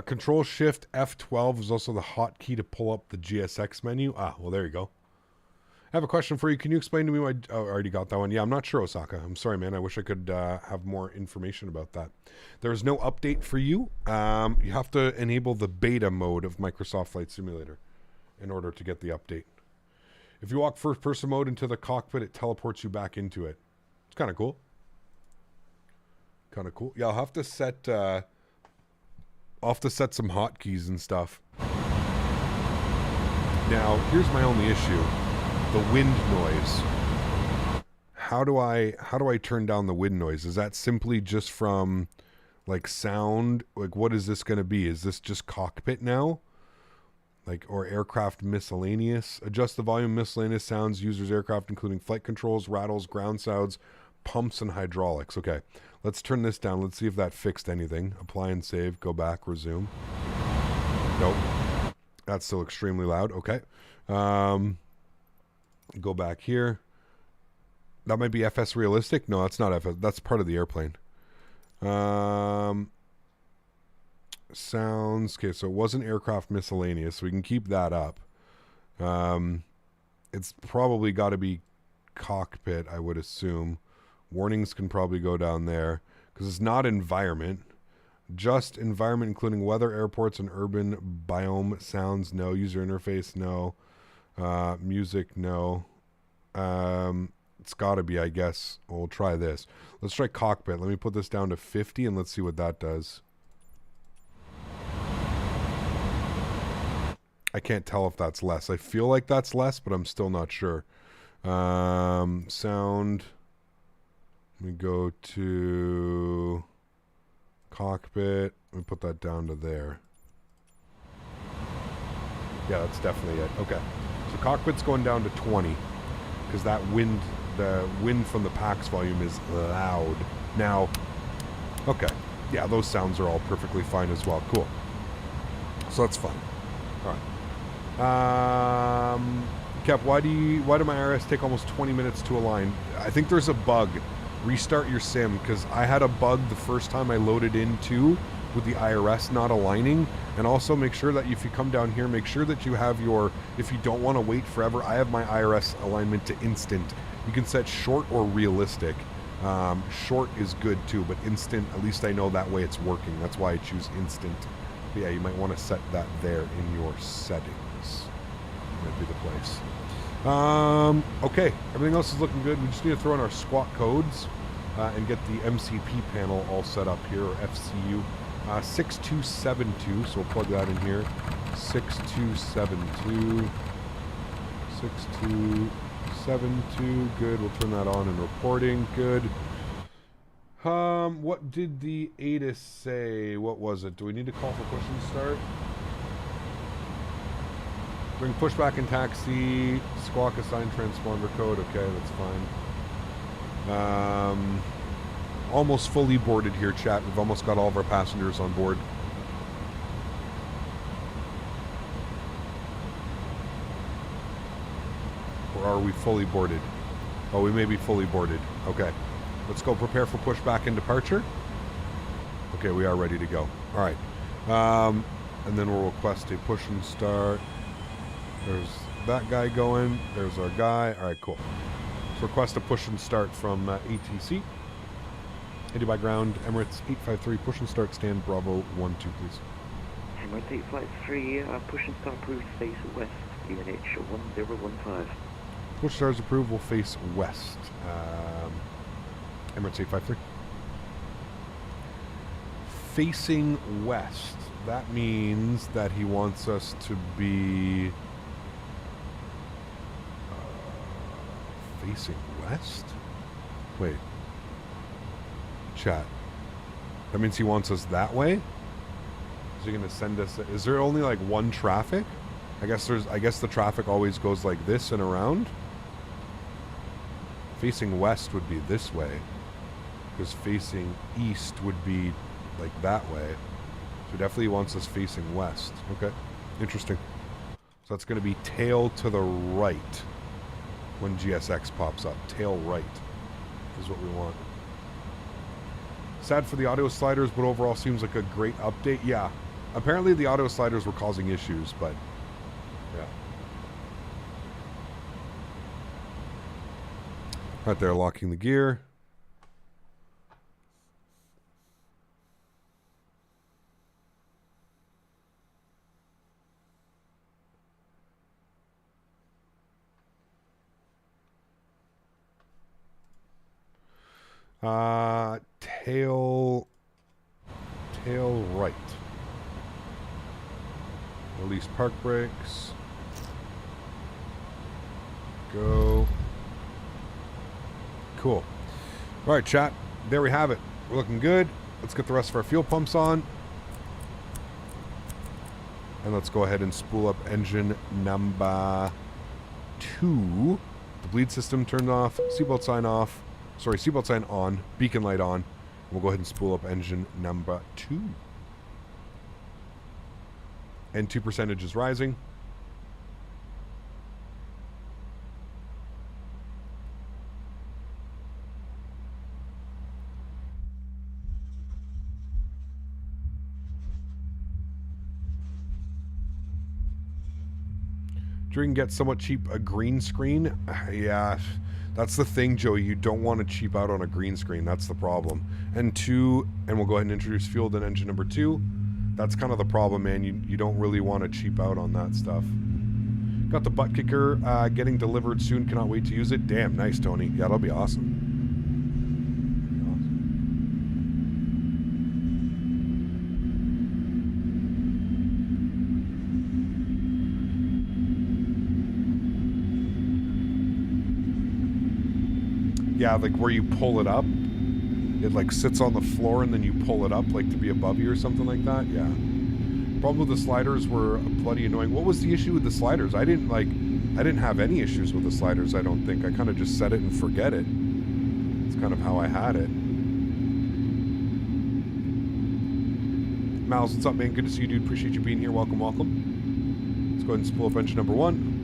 Control Shift F12 is also the hotkey to pull up the GSX menu. Ah, well, there you go. I have a question for you. Can you explain to me why... Oh, I already got that one. Yeah, I'm not sure, Osaka. I'm sorry, man. I wish I could have more information about that. There's no update for you. You have to enable the beta mode of Microsoft Flight Simulator in order to get the update. If you walk first-person mode into the cockpit, it teleports you back into it. It's kind of cool. Kind of cool. Yeah, I'll have to set... I'll have to set some hotkeys and stuff. Now, here's my only issue. The wind noise. How do I turn down the wind noise? Is that simply just from like sound? Like what is this going to be? Is this just cockpit now? Like or aircraft miscellaneous? Adjust the volume miscellaneous sounds, users aircraft including flight controls, rattles, ground sounds, pumps and hydraulics. Okay. Let's turn this down. Let's see if that fixed anything. Apply and save. Go back. Resume. Nope. That's still extremely loud. Okay. Go back here. That might be FS realistic. No, that's not FS. That's part of the airplane. Sounds. Okay, so it wasn't aircraft miscellaneous, so we can keep that up. It's probably got to be cockpit, I would assume. Warnings can probably go down there because it's not environment. Just environment, including weather, airports, and urban biome. Sounds, no. User interface, no. Music, no. It's got to be, I guess. We'll try this. Let's try cockpit. Let me put this down to 50 and let's see what that does. I can't tell if that's less. I feel like that's less, but I'm still not sure. Sound... Let me go to cockpit. Let me put that down to there. Yeah, that's definitely it. Okay. So cockpit's going down to 20 because that wind, the wind from the PAX volume is loud. Now, okay. Yeah, those sounds are all perfectly fine as well. Cool. So that's fine. All right. Kev, why do my IRS take almost 20 minutes to align? I think there's a bug. Restart your sim, because I had a bug the first time I loaded into with the IRS not aligning. And also make sure that if you come down here, make sure that you have your, if you don't want to wait forever, I have my IRS alignment to instant. You can set short or realistic. Short is good too, but instant, at least I know that way it's working. That's why I choose instant. But yeah, you might want to set that there in your settings. Might be the place. Okay, everything else is looking good. We just need to throw in our squawk codes and get the MCP panel all set up here, or FCU. 6272, so we'll plug that in here. 6272. 6272, good. We'll turn that on in reporting, good. What did the ATIS say? What was it? Do we need to call for push and start? Bring pushback and taxi, squawk assigned transponder code. Okay, that's fine. Almost fully boarded here, chat. We've almost got all of our passengers on board. Or are we fully boarded? Oh, we may be fully boarded. Okay. Let's go prepare for pushback and departure. Okay, we are ready to go. All right. And then we'll request a push and start. There's that guy going. There's our guy. All right, cool. Let's request a push and start from ATC. 80 by ground, Emirates 853, push and start, stand Bravo 12, please. Emirates 853, push and start approved, face west, DNH 1015. Push stars approved, will face west. Emirates 853. Facing west. That means that he wants us to be... Facing west? Wait. Chat. That means he wants us that way? Is he gonna send us? Is there only like one traffic? I guess the traffic always goes like this and around. Facing west would be this way, because facing east would be like that way. So definitely wants us facing west. Okay, interesting. So that's going to be tail to the right when GSX pops up. Tail right is what we want. Sad for the auto sliders, but overall seems like a great update. Yeah, apparently the auto sliders were causing issues, but yeah. Right there, locking the gear. Tail right. Release park brakes. Go. Cool. All right, chat. There we have it. We're looking good. Let's get the rest of our fuel pumps on. And let's go ahead and spool up engine number 2. The bleed system turned off. Seatbelt sign off. Sorry, seatbelt sign on. Beacon light on. We'll go ahead and spool up engine number 2. N2 percentage is rising. You can get somewhat cheap a green screen. Yeah, that's the thing, Joey. You don't want to cheap out on a green screen. That's the problem. And 2, and we'll go ahead and introduce fuel in engine number 2. That's kind of the problem, man. You don't really want to cheap out on that stuff. Got the butt kicker getting delivered soon. Cannot wait to use it. Damn, nice, Tony. Yeah, that'll be awesome. Yeah, like where you pull it up, it like sits on the floor and then you pull it up like to be above you or something like that. Yeah. Problem with the sliders were bloody annoying. What was the issue with the sliders? I didn't have any issues with the sliders, I don't think. I kind of just set it and forget it. It's kind of how I had it. Miles, what's up, man? Good to see you, dude. Appreciate you being here. Welcome, welcome. Let's go ahead and spool up engine number 1.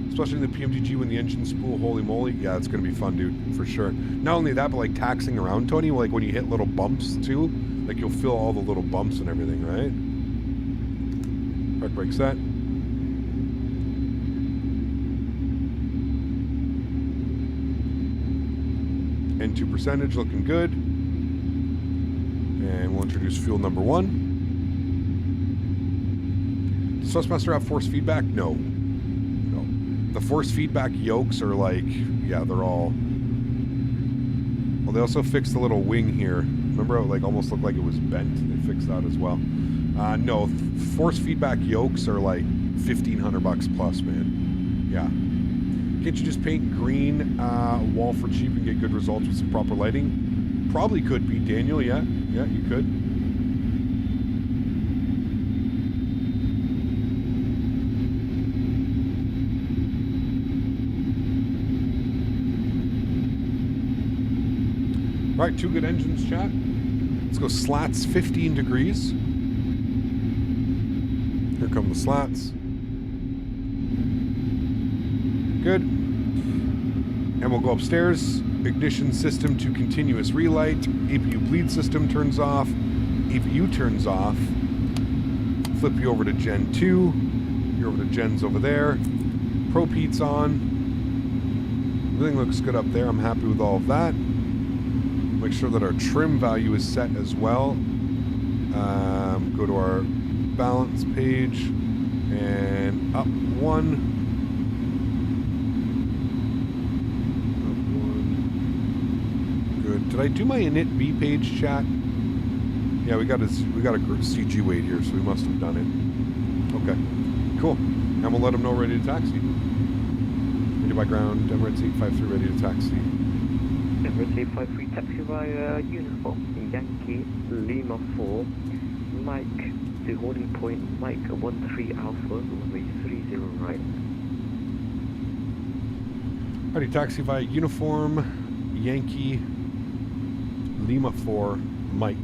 Especially in the PMDG when the engine's spool, holy moly. Yeah, it's going to be fun, dude, for sure. Not only that, but like taxing around, Tony, like when you hit little bumps too, like you'll feel all the little bumps and everything, right? Park brake set. N2 percentage looking good. And we'll introduce fuel number 1. Does Thrustmaster have force feedback? No. The force feedback yokes are like, yeah, they're all... Well, they also fixed the little wing here. Remember how it like almost looked like it was bent? They fixed that as well. No, force feedback yokes are like $1,500 plus, man. Yeah. Can't you just paint green wall for cheap and get good results with some proper lighting? Probably could be, Daniel, yeah. Yeah, you could. All right, 2 good engines, chat. Let's go slats 15 degrees. Here come the slats. Good. And we'll go upstairs. Ignition system to continuous relight. APU bleed system turns off. APU turns off. Flip you over to Gen 2. You're over to Gen's over there. Probe heat's on. Everything looks good up there. I'm happy with all of that. Make sure that our trim value is set as well. Go to our balance page and up 1. Up 1. Good. Did I do my init B page, chat? Yeah, we got a CG weight here, so we must have done it. Okay, cool. And we'll let them know ready to taxi. by ground. Emirates 853 ready to taxi. Emirates 853 taxi via uniform. Yankee Lima 4. Mike to holding point. Mike 13 Alpha. Runway 30 right. Ready taxi via uniform. Yankee Lima 4. Mike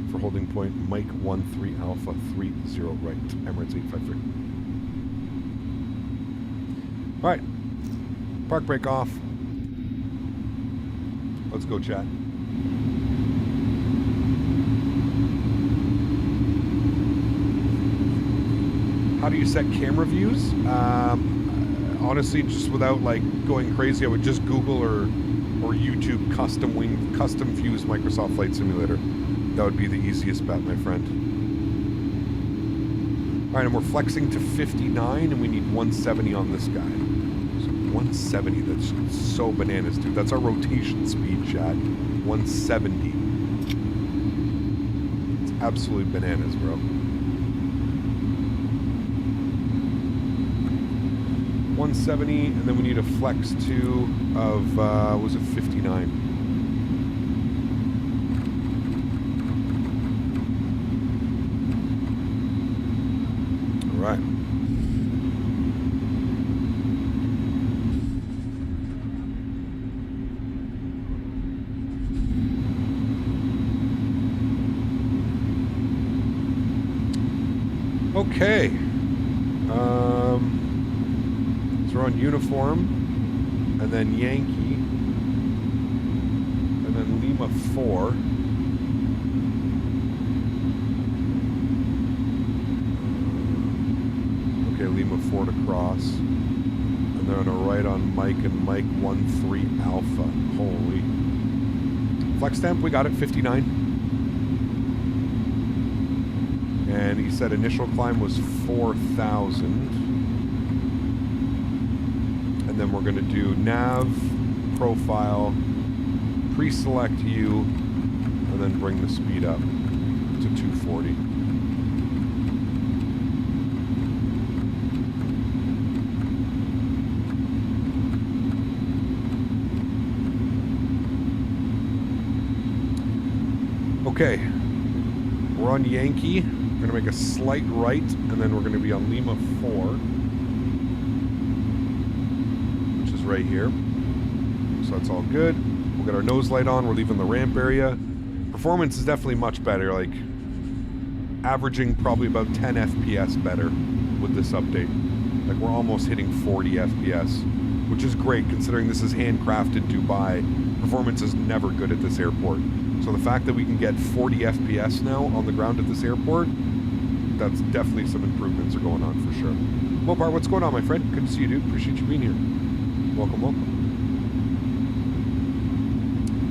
for holding point. Mike 13 Alpha 30 right. Emirates 853. All right. Park brake off. Let's go, chat. How do you set camera views? Honestly, just without like going crazy, I would just Google or YouTube custom views Microsoft Flight Simulator. That would be the easiest bet, my friend. All right, and we're flexing to 59, and we need 170 on this guy. 170, that's so bananas, dude. That's our rotation speed, chat. 170. It's absolutely bananas, bro. 170, and then we need a flex 2 of, was it 59? All right. Okay. So we're on uniform, and then Yankee, and then Lima 4. Okay, Lima 4 to cross. And then on a right on Mike and Mike 13 Alpha. Holy. Flex temp, we got it, 59. And he said initial climb was 4,000. And then we're going to do nav, profile, pre-select you, and then bring the speed up to 240. Okay, we're on Yankee. We're going to make a slight right, and then we're going to be on Lima 4. Right here, so that's all good. We'll get our nose light on. We're leaving the ramp area. Performance is definitely much better, like averaging probably about 10 FPS better with this update. Like we're almost hitting 40 FPS, which is great considering this is handcrafted Dubai. Performance is never good at this airport, so the fact that we can get 40 FPS now on the ground at this airport, that's definitely some improvements are going on for sure. Mopar, what's going on, my friend? Good to see you, dude. Appreciate you being here. Welcome, welcome.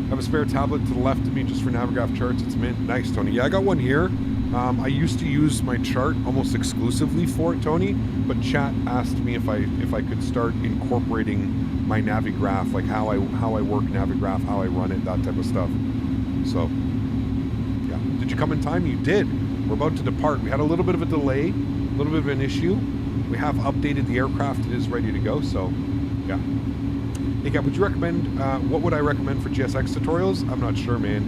I have a spare tablet to the left of me just for Navigraph charts. It's mint. Nice, Tony. Yeah, I got one here. I used to use my chart almost exclusively for it, Tony, but chat asked me if I could start incorporating my Navigraph, like how I work Navigraph, how I run it, that type of stuff. So, yeah. Did you come in time? You did. We're about to depart. We had a little bit of a delay, a little bit of an issue. We have updated the aircraft. It is ready to go, so... yeah. Hey, Cap, would you recommend, what would I recommend for GSX tutorials? I'm not sure, man.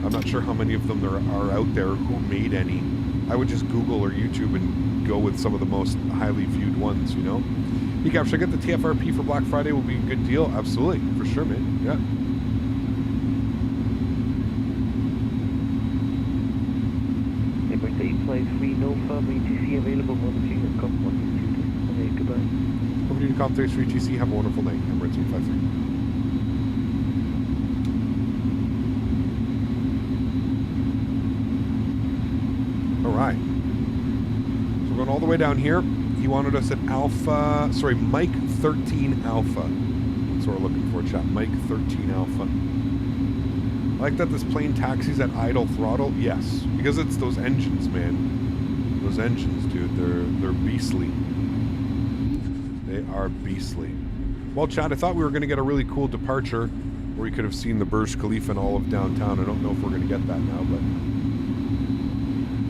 I'm not sure how many of them there are out there, who made any. I would just Google or YouTube and go with some of the most highly viewed ones, you know? Hey, Cap, should I get the TFRP for Black Friday? Will be a good deal? Absolutely. For sure, man. Yeah. Emirates 853, no firm ATC available, 1 com 1 2. Goodbye. Over to Com 33 TC. Have a wonderful night. Emirates 853. All right. So we're going all the way down here. He wanted us at Mike 13 Alpha. That's what we're looking for, chat. Mike 13 Alpha. I like that this plane taxis at idle throttle. Yes, because it's those engines, man. Those engines, dude. They're beastly. They are beastly. Well, Chad, I thought we were going to get a really cool departure where we could have seen the Burj Khalifa and all of downtown. I don't know if we're going to get that now, but...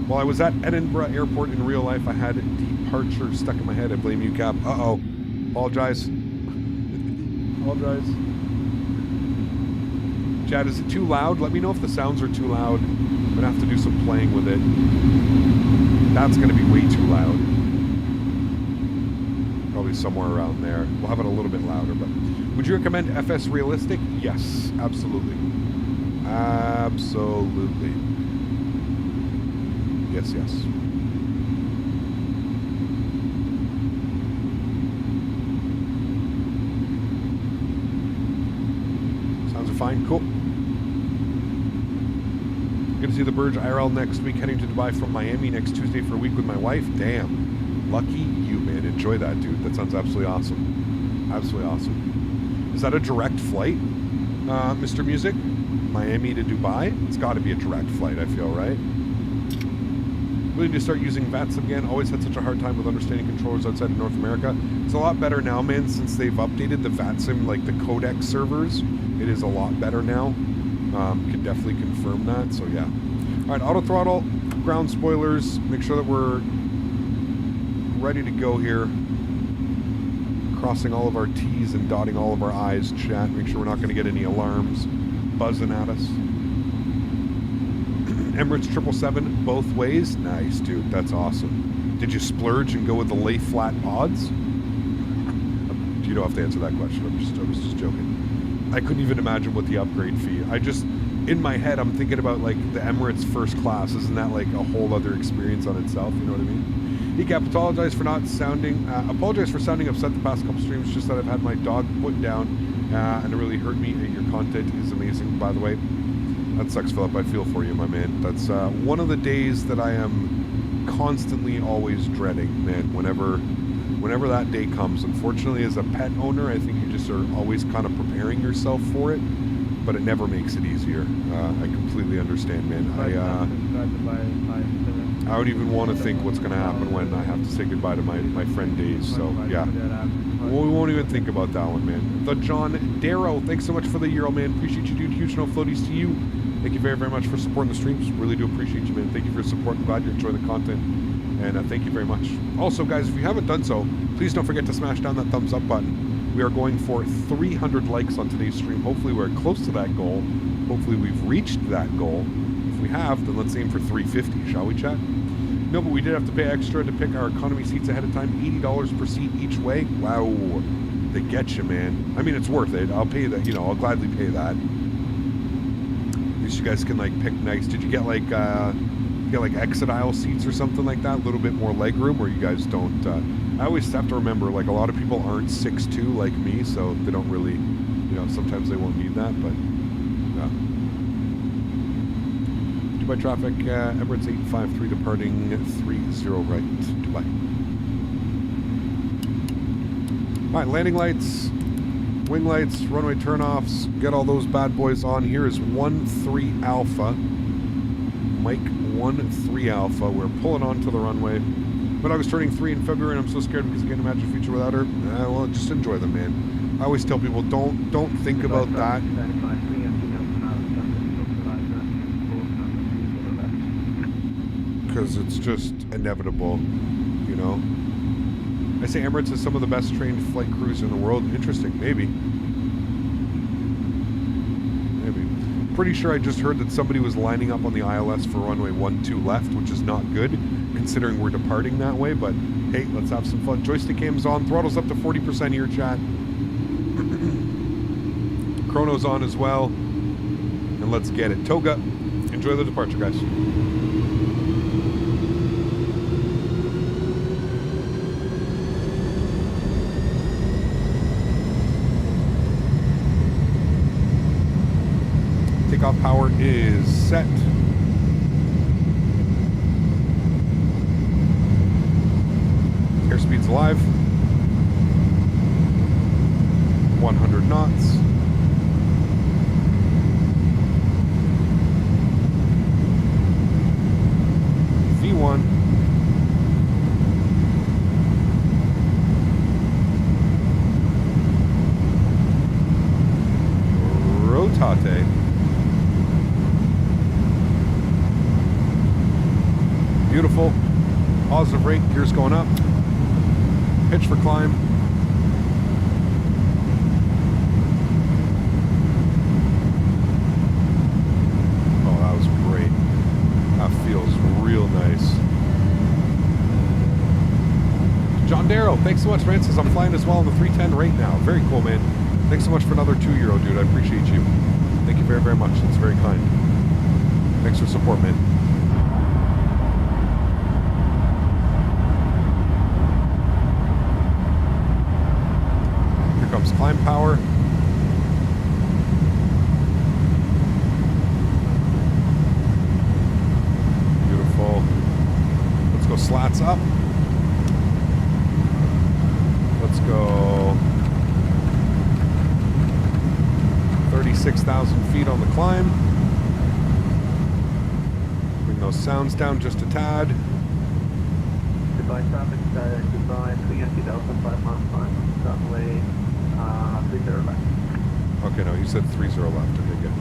while I was at Edinburgh Airport in real life, I had departure stuck in my head. I blame you, Cap. Uh-oh. Apologize. Apologize. Chad, is it too loud? Let me know if the sounds are too loud. I'm going to have to do some playing with it. That's going to be way too loud. Probably somewhere around there. We'll have it a little bit louder, but... Would you recommend FS Realistic? Yes, absolutely. Absolutely. Yes, yes. Sounds are fine. Cool. Going to see the Burj IRL next week, heading to Dubai from Miami next Tuesday for a week with my wife. Damn. Lucky you, man. Enjoy that, dude. That sounds absolutely awesome. Absolutely awesome. Is that a direct flight, Mr. Music? Miami to Dubai? It's got to be a direct flight, I feel, right? We need to start using VATSIM again. Always had such a hard time with understanding controllers outside of North America. It's a lot better now, man, since they've updated the VATSIM, like the codec servers. It is a lot better now. Can definitely confirm that, so yeah. All right, auto throttle, ground spoilers. Make sure that we're ready to go here. Crossing all of our T's and dotting all of our I's, chat. Make sure we're not going to get any alarms buzzing at us. Emirates 777 both ways. Nice, dude. That's awesome. Did you splurge and go with the lay flat pods? You don't have to answer that question. I was just joking. I couldn't even imagine what the upgrade fee. In my head, I'm thinking about like the Emirates first class. Isn't that like a whole other experience on itself? You know what I mean? Ecap, apologize for sounding upset the past couple streams. Just that I've had my dog put down, and it really hurt me. Your content is amazing, by the way. That sucks, Philip. I feel for you, my man. That's one of the days that I am constantly always dreading, man. Whenever that day comes. Unfortunately, as a pet owner, I think you just are always kind of preparing yourself for it, but it never makes it easier. I completely understand, man. I don't even want to think what's going to happen when I have to say goodbye to my friend Days. So, yeah. Well, we won't even think about that one, man. The John Darrow, thanks so much for the Euro, man. Appreciate you, dude. Huge no floaties to you. Thank you very, very much for supporting the streams. Really do appreciate you, man. Thank you for your support. I'm glad you're enjoying the content. And thank you very much. Also, guys, if you haven't done so, please don't forget to smash down that thumbs up button. We are going for 300 likes on today's stream. Hopefully, we're close to that goal. Hopefully, we've reached that goal. If we have, then let's aim for 350, shall we, chat? No, but we did have to pay extra to pick our economy seats ahead of time. $80 per seat each way. Wow. They get you, man. I mean, it's worth it. I'll pay that. I'll gladly pay that. At least you guys can, like, pick nice. Did you get, like exit aisle seats or something like that? A little bit more leg room, or you guys don't? I always have to remember, like, a lot of people aren't 6'2" like me, so they don't really, sometimes they won't need that, but, yeah. Dubai traffic, Emirates 853 departing 30 right, Dubai. All right, landing lights, wing lights, runway turnoffs, get all those bad boys on. Here is 13 Alpha, Mike 13 Alpha. We're pulling onto the runway. My dog is turning 3 in February, and I'm so scared because I can't imagine a future without her. Well, just enjoy them, man. I always tell people, don't think about that. Because it's just inevitable, I say Emirates is some of the best trained flight crews in the world. Interesting, maybe. Pretty sure I just heard that somebody was lining up on the ILS for runway 12 left, which is not good, considering we're departing that way, but hey, let's have some fun. Joystick cam's on, throttle's up to 40% here, chat. Chrono's on as well, and let's get it. Toga, enjoy the departure, guys. Takeoff power is set. Airspeed's live. 100 knots. V1. Rotate. Beautiful. Positive rate, gears going up. Pitch for climb. Euro. Thanks so much, Francis. I'm flying as well on the 310 right now. Very cool, man. Thanks so much for another 2 euro, dude. I appreciate you. Thank you very, very much. It's very kind. Thanks for support, man. Here comes climb power. Beautiful. Let's go slats up. Let's go 36,000 feet on the climb. Bring those sounds down just a tad. Goodbye traffic, goodbye 300 Delta 5 miles time, runway 30 left. Okay, no, you said 30 left. Okay, good.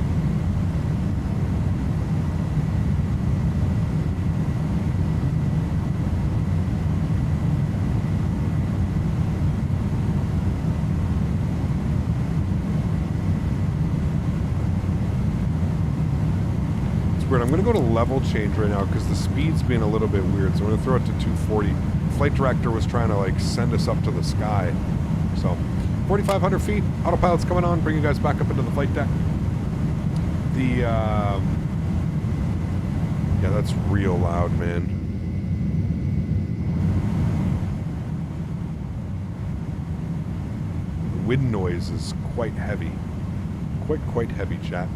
I'm going to go to level change right now because the speed's being a little bit weird. So I'm going to throw it to 240. Flight director was trying to like send us up to the sky. So 4,500 feet. Autopilot's coming on. Bring you guys back up into the flight deck. Yeah, that's real loud, man. The wind noise is quite heavy. Quite heavy, chat.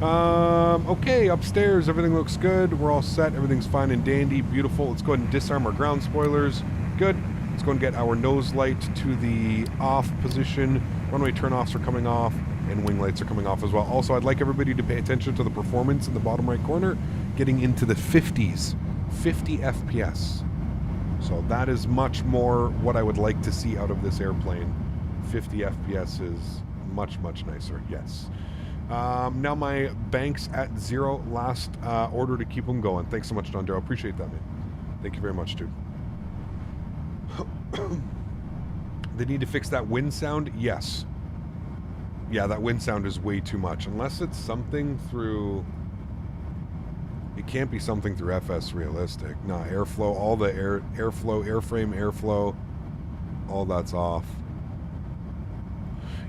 Okay, upstairs, everything looks good. We're all set. Everything's fine and dandy. Beautiful. Let's go ahead and disarm our ground spoilers. Good. Let's go and get our nose light to the off position. Runway turn-offs are coming off, and wing lights are coming off as well. Also, I'd like everybody to pay attention to the performance in the bottom right corner, getting into the 50s. 50 FPS. So that is much more what I would like to see out of this airplane. 50 FPS is much nicer. Yes. Now my bank's at 0. Last order to keep them going. Thanks so much, Don Darrow. Appreciate that, man. Thank you very much, dude. They need to fix that wind sound? Yes. Yeah, that wind sound is way too much. Unless it's something through... It can't be something through FS Realistic. No, airflow, all the airflow, airframe, airflow, all that's off.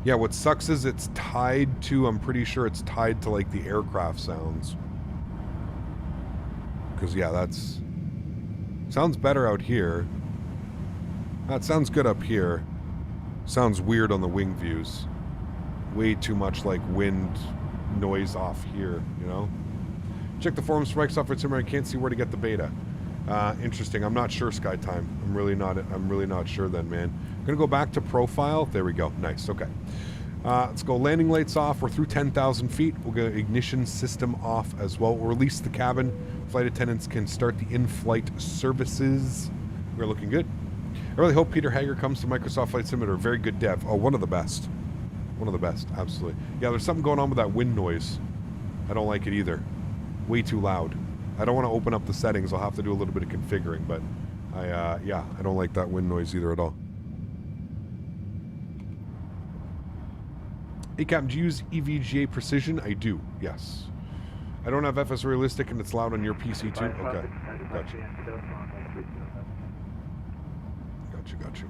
Yeah, what sucks is it's tied to, I'm pretty sure it's tied to like the aircraft sounds. Because yeah, that's... Sounds better out here. That sounds good up here. Sounds weird on the wing views. Way too much like wind noise off here, you know? Check the forums for Microsoft Flight Simulator. I can't see where to get the beta. Interesting. I'm not sure, SkyTime. I'm really not sure then, man. I'm gonna go back to profile. There we go. Nice. Okay. Let's go landing lights off. We're through 10,000 feet. We'll go ignition system off as well. We'll release the cabin. Flight attendants can start the in-flight services. We're looking good. I really hope Peter Hager comes to Microsoft Flight Simulator. Very good dev. Oh, one of the best. One of the best. Absolutely. Yeah, there's something going on with that wind noise. I don't like it either. Way too loud. I don't want to open up the settings. I'll have to do a little bit of configuring, but yeah, I don't like that wind noise either at all. Hey, Captain, do you use EVGA Precision? I do, yes. I don't have FS Realistic and it's loud on your PC too? Okay, got you.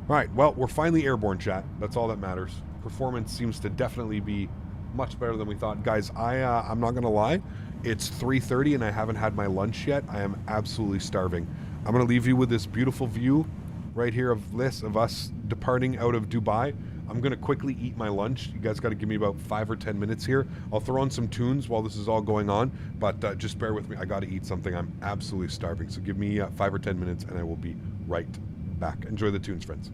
Alright, well, we're finally airborne, chat. That's all that matters. Performance seems to definitely be much better than we thought. Guys, I'm not going to lie. It's 3:30 and I haven't had my lunch yet. I am absolutely starving. I'm going to leave you with this beautiful view right here of us departing out of Dubai. I'm going to quickly eat my lunch. You guys got to give me about 5 or 10 minutes here. I'll throw on some tunes while this is all going on, but just bear with me. I got to eat something. I'm absolutely starving. So give me 5 or 10 minutes and I will be right back. Enjoy the tunes, friends.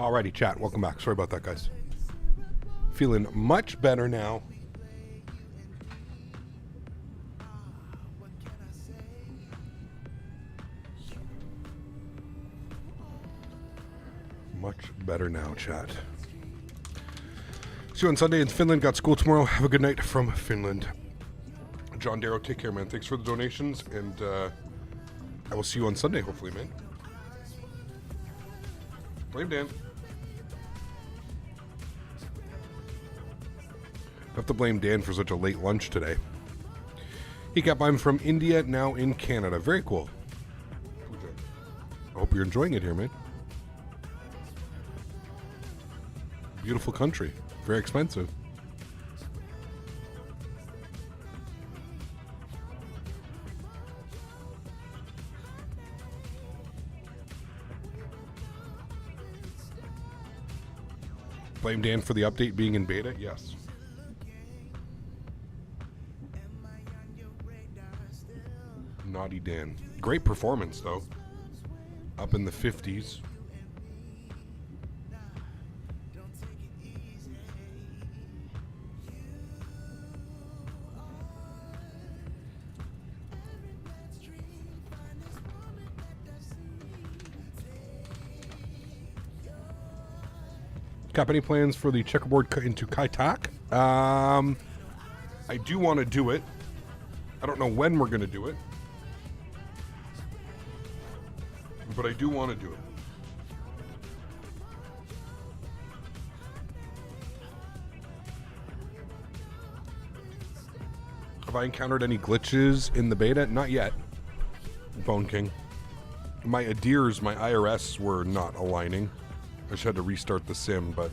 Alrighty, chat. Welcome back. Sorry about that, guys. Feeling much better now. Much better now, chat. See you on Sunday in Finland. Got school tomorrow. Have a good night from Finland. John Darrow, take care, man. Thanks for the donations, and I will see you on Sunday, hopefully, man. Blame Dan. I have to blame Dan for such a late lunch today. He got by from India, now in Canada. Very cool. I hope you're enjoying it here, man. Beautiful country. Very expensive. Blame Dan for the update being in beta? Yes. Naughty Dan. Great performance, though. Up in the 50s. Got any plans for the checkerboard into Kaitak? I do want to do it. I don't know when we're going to do it. But I do want to do it. Have I encountered any glitches in the beta? Not yet. Bone King. My ADIRs, my IRS were not aligning. I just had to restart the sim, but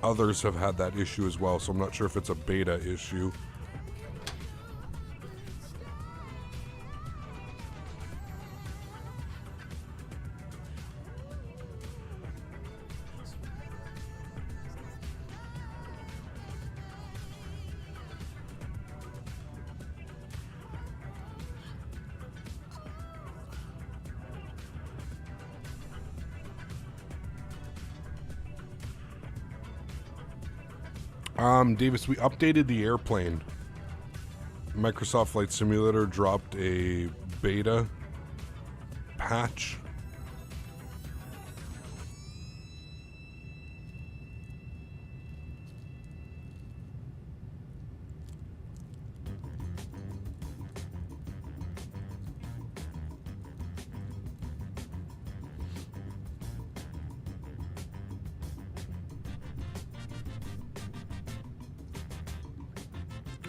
others have had that issue as well, so I'm not sure if it's a beta issue. Davis, we updated the airplane. Microsoft Flight Simulator dropped a beta patch.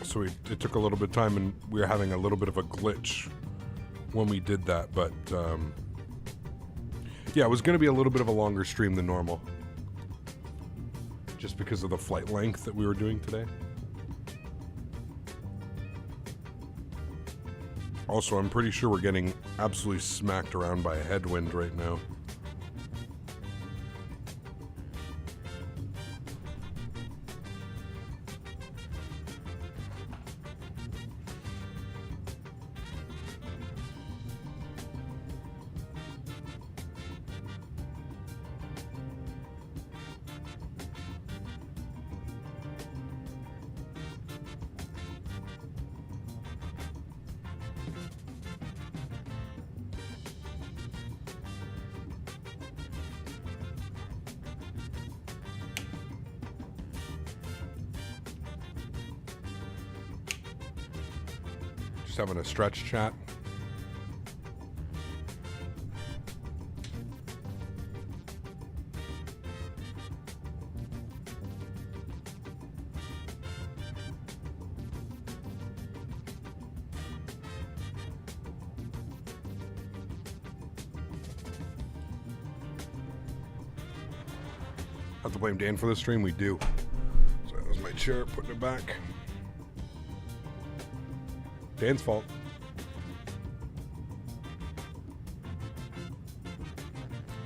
So it took a little bit of time, and we were having a little bit of a glitch when we did that. But yeah, it was going to be a little bit of a longer stream than normal, just because of the flight length that we were doing today. Also, I'm pretty sure we're getting absolutely smacked around by a headwind right now. Having a stretch chat. Have to blame Dan for the stream? We do. So that was my chair, putting it back. Dan's fault.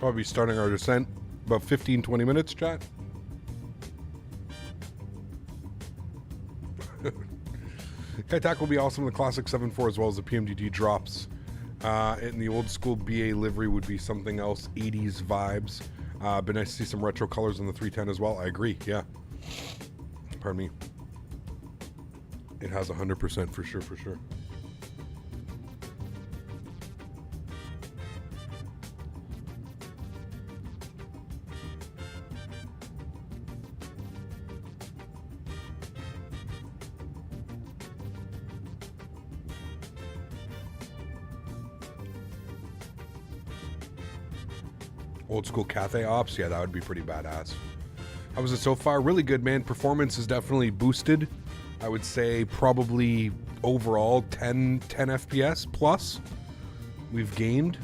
Probably starting our descent about 15-20 minutes, chat. Kaitak will be awesome in the classic 7.4 as well as the PMDD drops. In the old school BA livery would be something else, 80s vibes. Been nice to see some retro colors on the 310 as well. I agree, yeah. Pardon me. It has 100% for sure, for sure. Old school Cathay ops, yeah, that would be pretty badass. How was it so far? Really good, man. Performance is definitely boosted. I would say probably overall 10 FPS plus we've gained.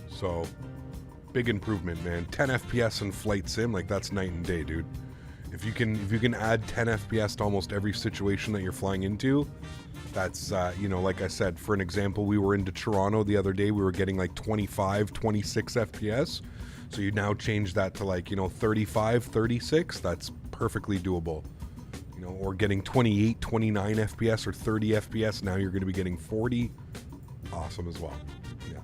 So big improvement, man. 10 FPS in flight sim, like that's night and day, dude. If you can add 10 FPS to almost every situation that you're flying into, that's, you know, like I said, for an example, we were into Toronto the other day, we were getting like 25, 26 FPS. So you now change that to like, you know, 35, 36, that's perfectly doable. You know, or getting 28, 29 FPS or 30 FPS, now you're going to be getting 40. Awesome as well. Yeah.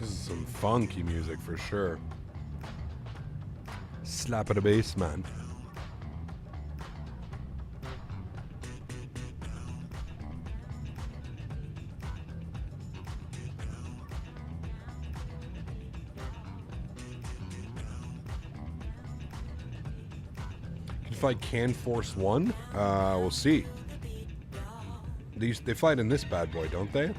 This is some funky music for sure. Slap of the bass, man. Can you fly Can Force 1? We'll see. They fly it in this bad boy, don't they?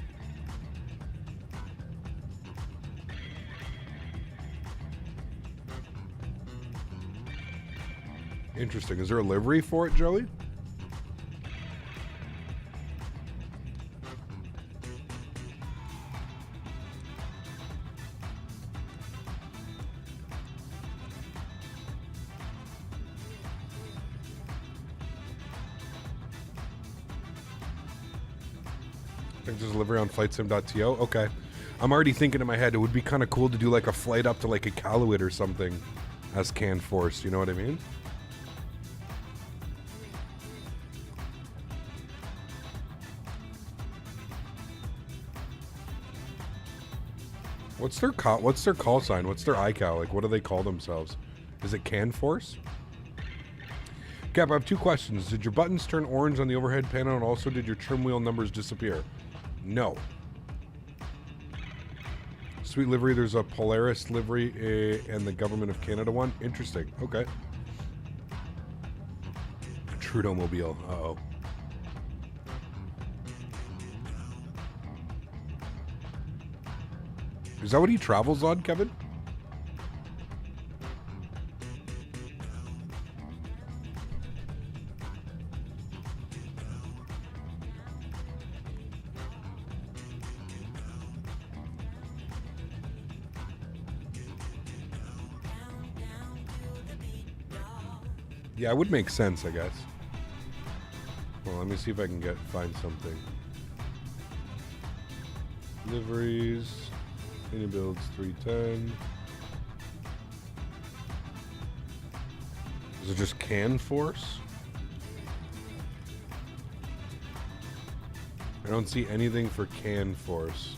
Interesting. Is there a livery for it, Joey? I think there's a livery on flightsim.to. Okay. I'm already thinking in my head it would be kind of cool to do like a flight up to like a Iqaluit or something as Can Force. You know what I mean? What's their call sign? What's their iCal? Like, what do they call themselves? Is it Can Force? Cap, I have two questions. Did your buttons turn orange on the overhead panel, and also did your trim wheel numbers disappear? No. Sweet livery. There's a Polaris livery and the Government of Canada one. Interesting. Okay. Trudeau mobile. Uh-oh. Is that what he travels on, Kevin? Yeah, it would make sense, I guess. Well, let me see if I can find something. Liveries. iniBuilds 310. Is it just Can Force? I don't see anything for Can Force.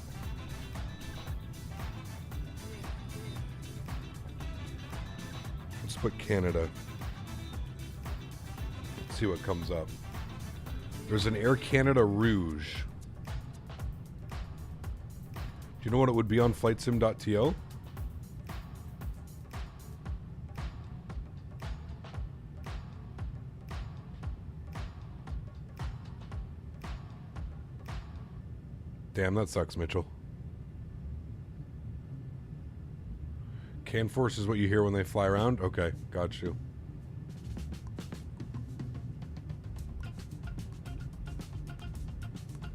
Let's put Canada. Let's see what comes up. There's an Air Canada Rouge. Do you know what it would be on flightsim.to? Damn, that sucks, Mitchell. Can Force is what you hear when they fly around? Okay, got you.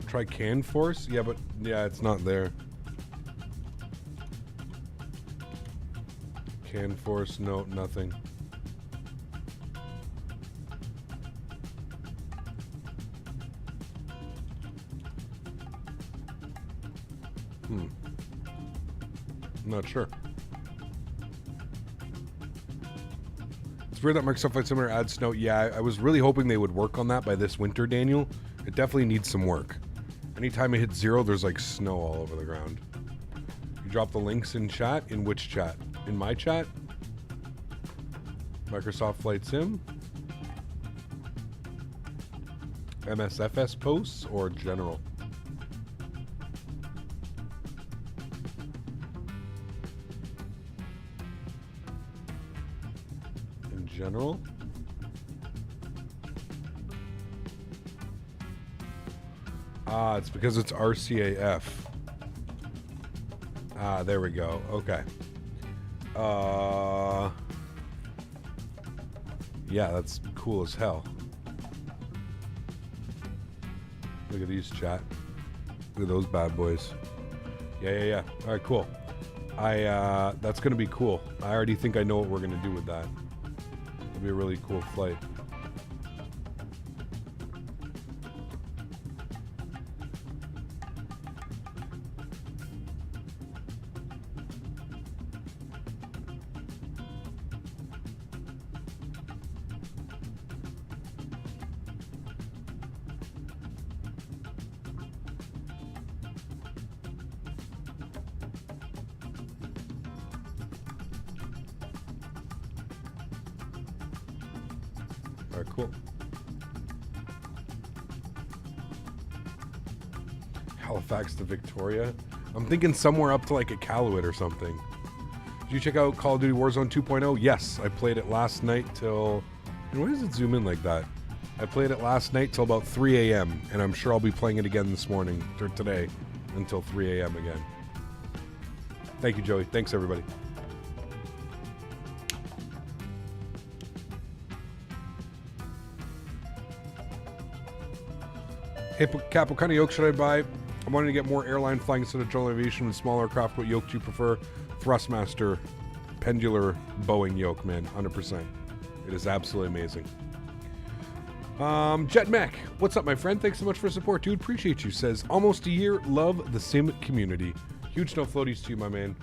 Try Can Force? Yeah, but yeah, it's not there. Can Force, no, nothing. I'm not sure. It's weird that Microsoft Flight Simulator adds snow. Yeah, I was really hoping they would work on that by this winter, Daniel. It definitely needs some work. Anytime it hits 0, there's like snow all over the ground. You drop the links in chat? In which chat? In my chat? Microsoft Flight Sim? MSFS posts or general? In general? Ah, it's because it's RCAF. Ah, there we go. Okay. Yeah, that's cool as hell. Look at these, chat. Look at those bad boys. Yeah. All right, cool. That's gonna be cool. I already think I know what we're gonna do with that. It'll be a really cool flight. Cool. Halifax to Victoria. I'm thinking somewhere up to like a Iqaluit or something. Did you check out Call of Duty Warzone 2.0? Yes, I played it last night till... And why does it zoom in like that? I played it last night till about 3 a.m. and I'm sure I'll be playing it again this morning, or today, until 3 a.m. again. Thank you, Joey. Thanks, everybody. Hey, Cap, what kind of yoke should I buy? I'm wanting to get more airline flying instead of general aviation with smaller craft. What yoke do you prefer? Thrustmaster, pendular Boeing yoke, man, 100%. It is absolutely amazing. Jet Mech, what's up, my friend? Thanks so much for support, dude. Appreciate you. Says, almost a year. Love the sim community. Huge no floaties to you, my man.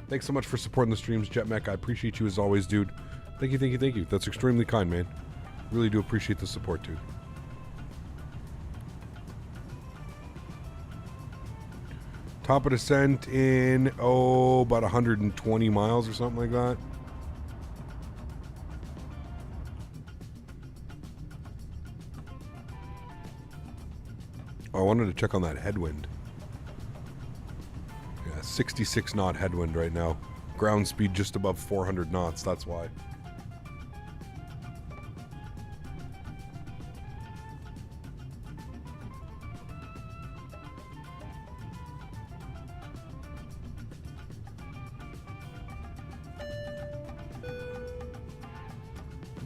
Thanks so much for supporting the streams, Jet Mech. I appreciate you as always, dude. Thank you. That's extremely kind, man. Really do appreciate the support, dude. Top of descent in, about 120 miles or something like that. Oh, I wanted to check on that headwind. Yeah, 66 knot headwind right now. Ground speed just above 400 knots, that's why.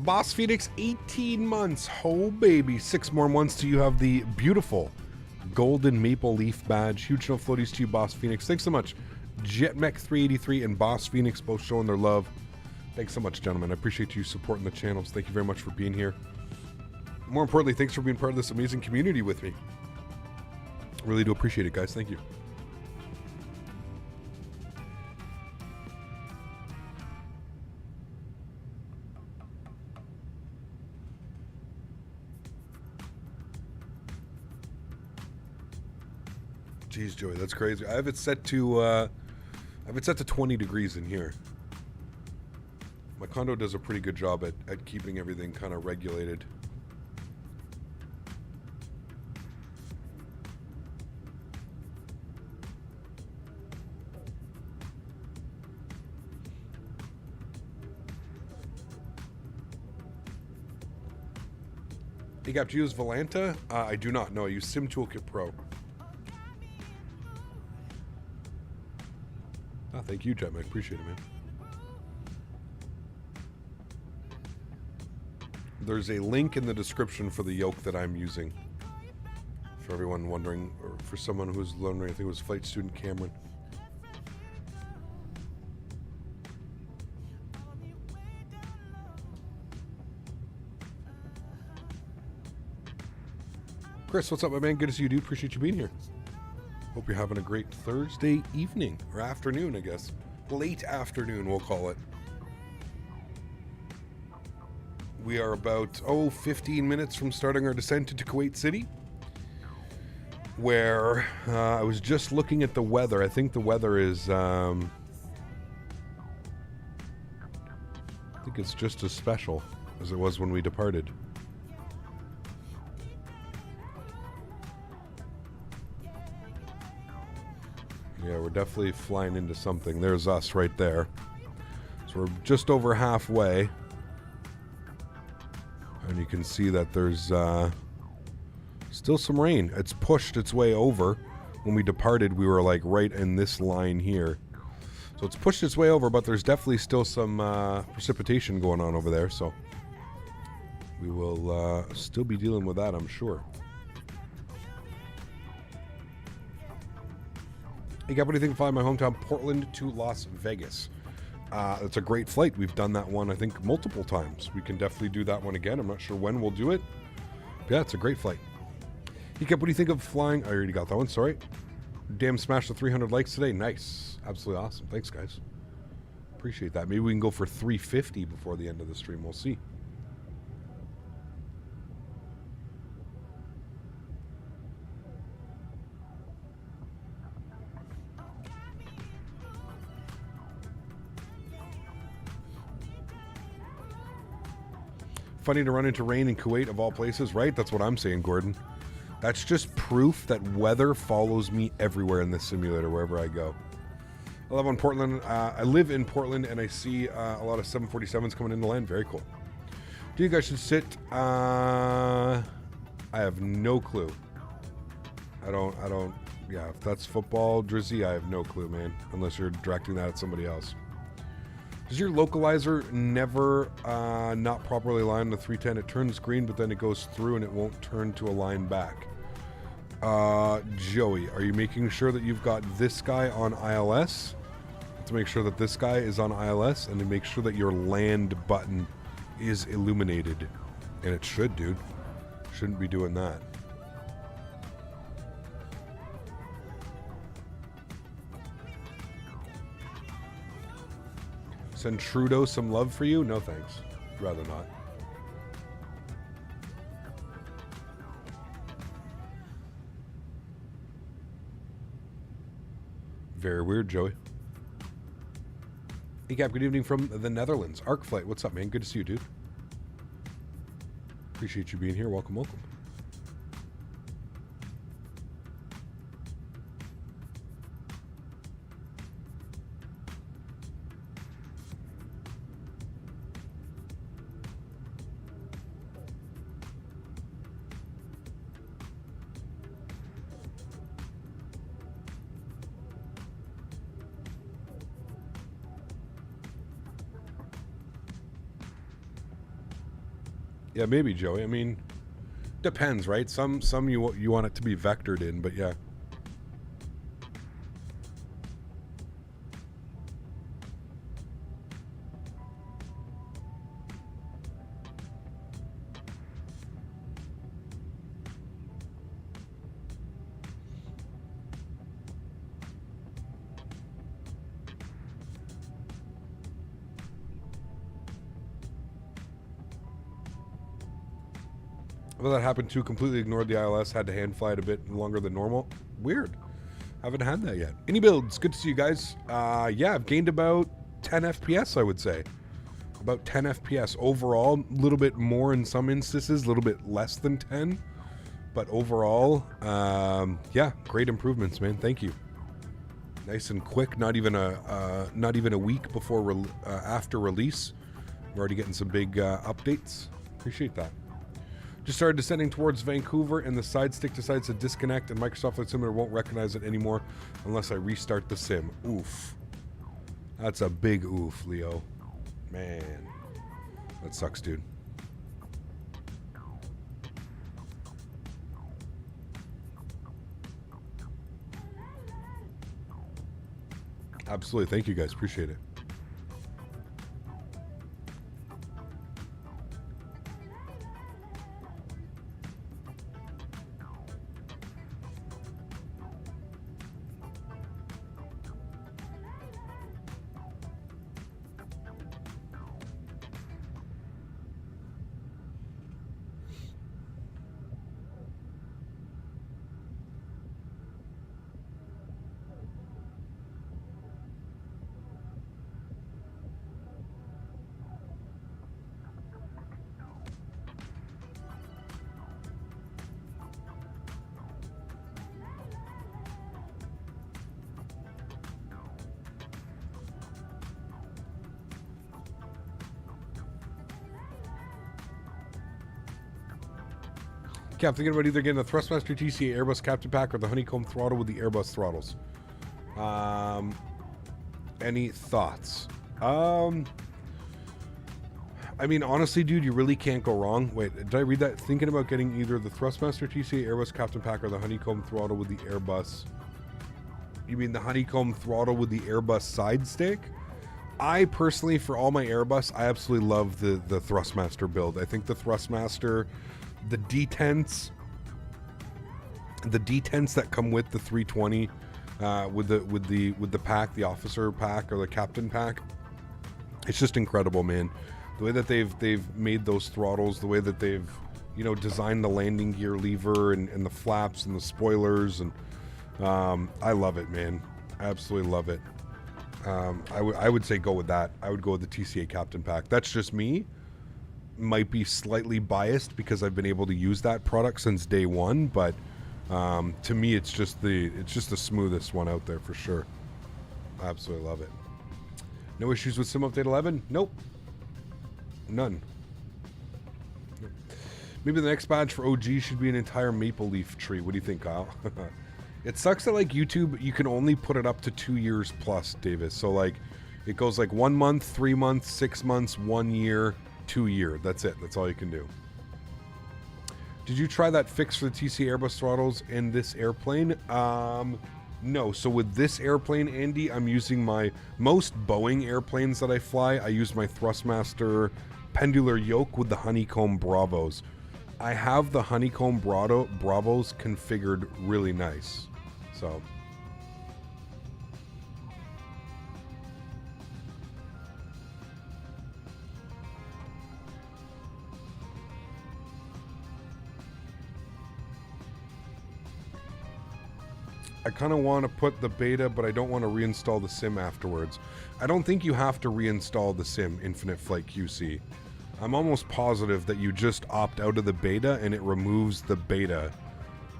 Boss Phoenix, 18 months. Oh, baby. 6 more months till you have the beautiful golden maple leaf badge. Huge no floaties to you, Boss Phoenix. Thanks so much. JetMech383 and Boss Phoenix both showing their love. Thanks so much, gentlemen. I appreciate you supporting the channels. Thank you very much for being here. More importantly, thanks for being part of this amazing community with me. Really do appreciate it, guys. Thank you. Jeez, Joey, that's crazy. I have it set to 20 degrees in here. My condo does a pretty good job at keeping everything kind of regulated. You got to use Volanta? I do not know. I use Sim Toolkit Pro. Oh, thank you, Jet. I appreciate it, man. There's a link in the description for the yoke that I'm using. For everyone wondering, or for someone who's wondering, I think it was flight student Cameron. Chris, what's up, my man? Good to see you, dude. Appreciate you being here. Hope you're having a great Thursday evening, or afternoon, I guess. Late afternoon, we'll call it. We are about, 15 minutes from starting our descent into Kuwait City, where I was just looking at the weather. I think the weather is, I think it's just as special as it was when we departed. Yeah, we're definitely flying into something. There's us right there. So we're just over halfway. And you can see that there's still some rain. It's pushed its way over. When we departed, we were like right in this line here. So it's pushed its way over, but there's definitely still some precipitation going on over there. So we will still be dealing with that, I'm sure. Hey, Gab, what do you think of flying my hometown, Portland to Las Vegas? It's a great flight. We've done that one, I think, multiple times. We can definitely do that one again. I'm not sure when we'll do it. But yeah, it's a great flight. Hey, Gab, what do you think of flying? I already got that one, sorry. Damn, smashed the 300 likes today. Nice. Absolutely awesome. Thanks, guys. Appreciate that. Maybe we can go for 350 before the end of the stream. We'll see. Funny to run into rain in Kuwait of all places, right? That's what I'm saying, Gordon. That's just proof that weather follows me everywhere in this simulator, wherever I go. I live on Portland. I live in Portland, and I see a lot of 747s coming into land. Very cool. Do you guys should sit? I have no clue. I don't. Yeah, if that's football, Drizzy, I have no clue, man. Unless you're directing that at somebody else. Does your localizer never not properly align the 310? It turns green, but then it goes through and it won't turn to a line back. Joey, are you making sure that you've got this guy on ILS? To make sure that this guy is on ILS, and to make sure that your land button is illuminated. And it should, dude. Shouldn't be doing that. Send Trudeau some love for you? No thanks. Rather not. Very weird, Joey. Hey, Cap, good evening from the Netherlands. Flite, what's up, man? Good to see you, dude. Appreciate you being here. Welcome, welcome. Yeah, maybe, Joey. I mean, depends, right? Some you want it to be vectored in, but yeah. Well, that happened too. Completely ignored the ILS. Had to hand fly it a bit longer than normal. Weird. Haven't had that yet. iniBuilds, good to see you guys. Yeah, I've gained about 10 FPS, I would say. About 10 FPS overall. A little bit more in some instances, a little bit less than 10. But overall, yeah, great improvements, man. Thank you. Nice and quick. Not even a week before after release. We're already getting some big updates. Appreciate that. Just started descending towards Vancouver, and the side stick decides to disconnect, and Microsoft Flight Simulator won't recognize it anymore unless I restart the sim. Oof. That's a big oof, Leo. Man. That sucks, dude. Absolutely. Thank you, guys. Appreciate it. Yeah, I'm thinking about either getting the Thrustmaster TCA Airbus Captain Pack or the Honeycomb throttle with the Airbus throttles. Any thoughts? I mean, honestly, dude, you really can't go wrong. Wait, did I read that? Thinking about getting either the Thrustmaster TCA Airbus Captain Pack or the Honeycomb throttle with the Airbus. You mean the Honeycomb throttle with the Airbus side stick? I personally, for all my Airbus, I absolutely love the Thrustmaster build. I think the Thrustmaster, the detents that come with the 320, with the pack, the officer pack or the captain pack, it's just incredible, man. The way that they've made those throttles, the way that they've, you know, designed the landing gear lever and the flaps and the spoilers, and I love it, man. I absolutely love it. I would say go with that. I would go with the TCA Captain Pack. That's just me. Might be slightly biased because I've been able to use that product since day one, but to me it's just the smoothest one out there for sure. I absolutely love it. No issues with Sim Update 11? Nope. None. Nope. Maybe the next badge for OG should be an entire maple leaf tree. What do you think, Kyle? It sucks that like YouTube, you can only put it up to 2 years plus, Davis. So like it goes like 1 month, 3 months, 6 months, 1 year, 2 year. That's it. That's all you can do. Did you try that fix for the TC Airbus throttles in this airplane? No. So with this airplane, Andy, I'm using most Boeing airplanes that I fly. I use my Thrustmaster pendular yoke with the Honeycomb Bravos. I have the Honeycomb Bravos configured really nice. So I kind of want to put the beta, but I don't want to reinstall the sim afterwards. I don't think you have to reinstall the sim, Infinite Flight QC. I'm almost positive that you just opt out of the beta and it removes the beta.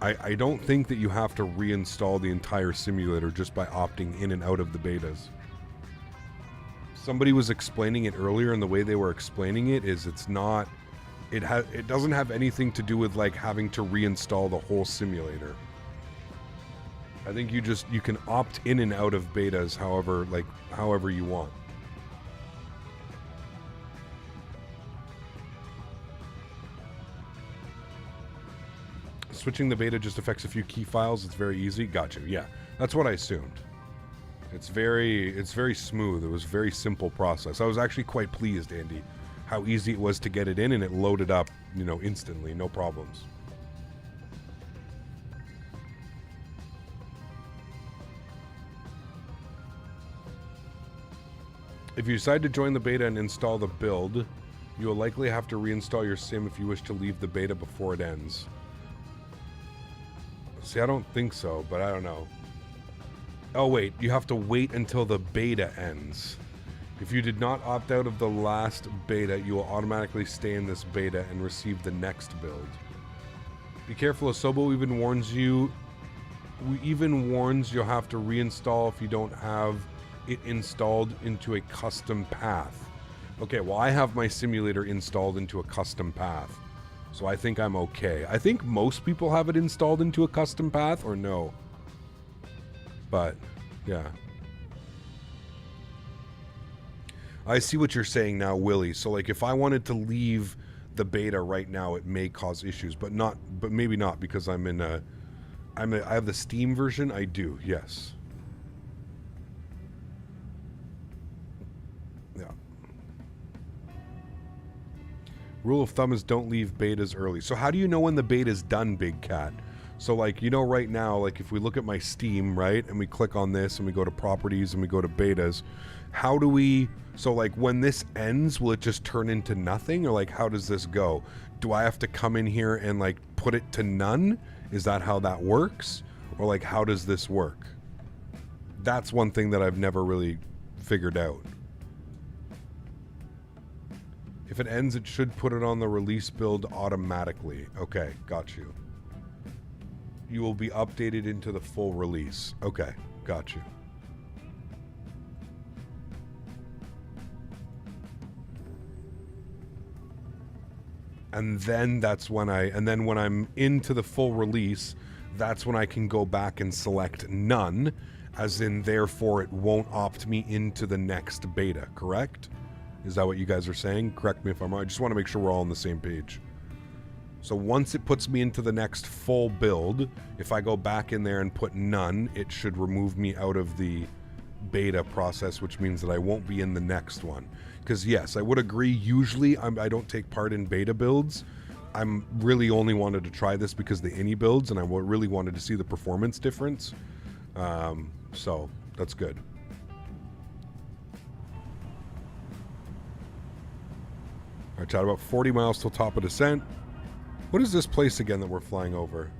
I don't think that you have to reinstall the entire simulator just by opting in and out of the betas. Somebody was explaining it earlier, and the way they were explaining it is it's not... It doesn't have anything to do with like having to reinstall the whole simulator. I think you can opt in and out of betas however you want. Switching the beta just affects a few key files. It's very easy. Got you. Yeah, that's what I assumed. It's very smooth. It was a very simple process. I was actually quite pleased, Andy, how easy it was to get it in, and it loaded up, you know, instantly, no problems. If you decide to join the beta and install the build, you will likely have to reinstall your sim if you wish to leave the beta before it ends. See, I don't think so, but I don't know. Oh, wait. You have to wait until the beta ends. If you did not opt out of the last beta, you will automatically stay in this beta and receive the next build. Be careful, Asobo even warns you. You'll have to reinstall if you don't have it installed into a custom path. Okay, well, I have my simulator installed into a custom path, so I think I'm okay. I think most people have it installed into a custom path, or no. But, yeah. I see what you're saying now, Willie. So, like, if I wanted to leave the beta right now, it may cause issues, but maybe not, because I have the Steam version. I do, yes. Yeah. Rule of thumb is don't leave betas early. So how do you know when the beta's done, Big Cat? So, like, you know, right now, like, if we look at my Steam, right, and we click on this and we go to properties and we go to betas, how do we, so, like, when this ends, will it just turn into nothing? Or, like, how does this go? Do I have to come in here and, like, put it to none? Is that how that works? Or, like, how does this work? That's one thing that I've never really figured out. If it ends, it should put it on the release build automatically. Okay, got you. You will be updated into the full release. Okay, got you. And then that's when when I'm into the full release, that's when I can go back and select none, as in therefore it won't opt me into the next beta, correct? Is that what you guys are saying? Correct me if I'm wrong. I just want to make sure we're all on the same page. So once it puts me into the next full build, if I go back in there and put none, it should remove me out of the beta process, which means that I won't be in the next one. Because yes, I would agree, usually I don't take part in beta builds. I'm really only wanted to try this because the iniBuilds, and I really wanted to see the performance difference. So that's good. All right, chat, about 40 miles till top of descent. What is this place again that we're flying over?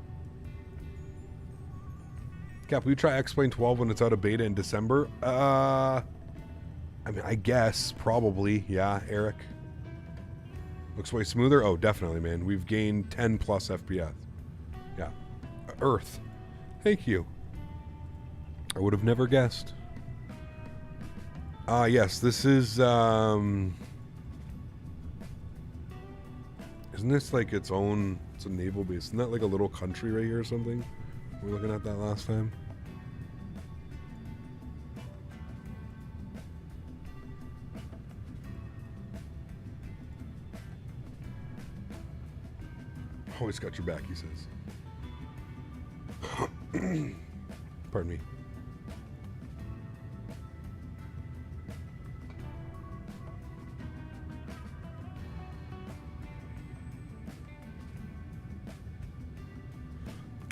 Cap, will you try X-Plane 12 when it's out of beta in December? I mean, I guess, probably, yeah, Eric. Looks way smoother? Oh, definitely, man. We've gained 10 plus FPS. Yeah. Earth. Thank you. I would have never guessed. Yes, this is, isn't this like its own, it's a naval base? Isn't that like a little country right here or something? We were looking at that last time. Always got your back, he says. Pardon me.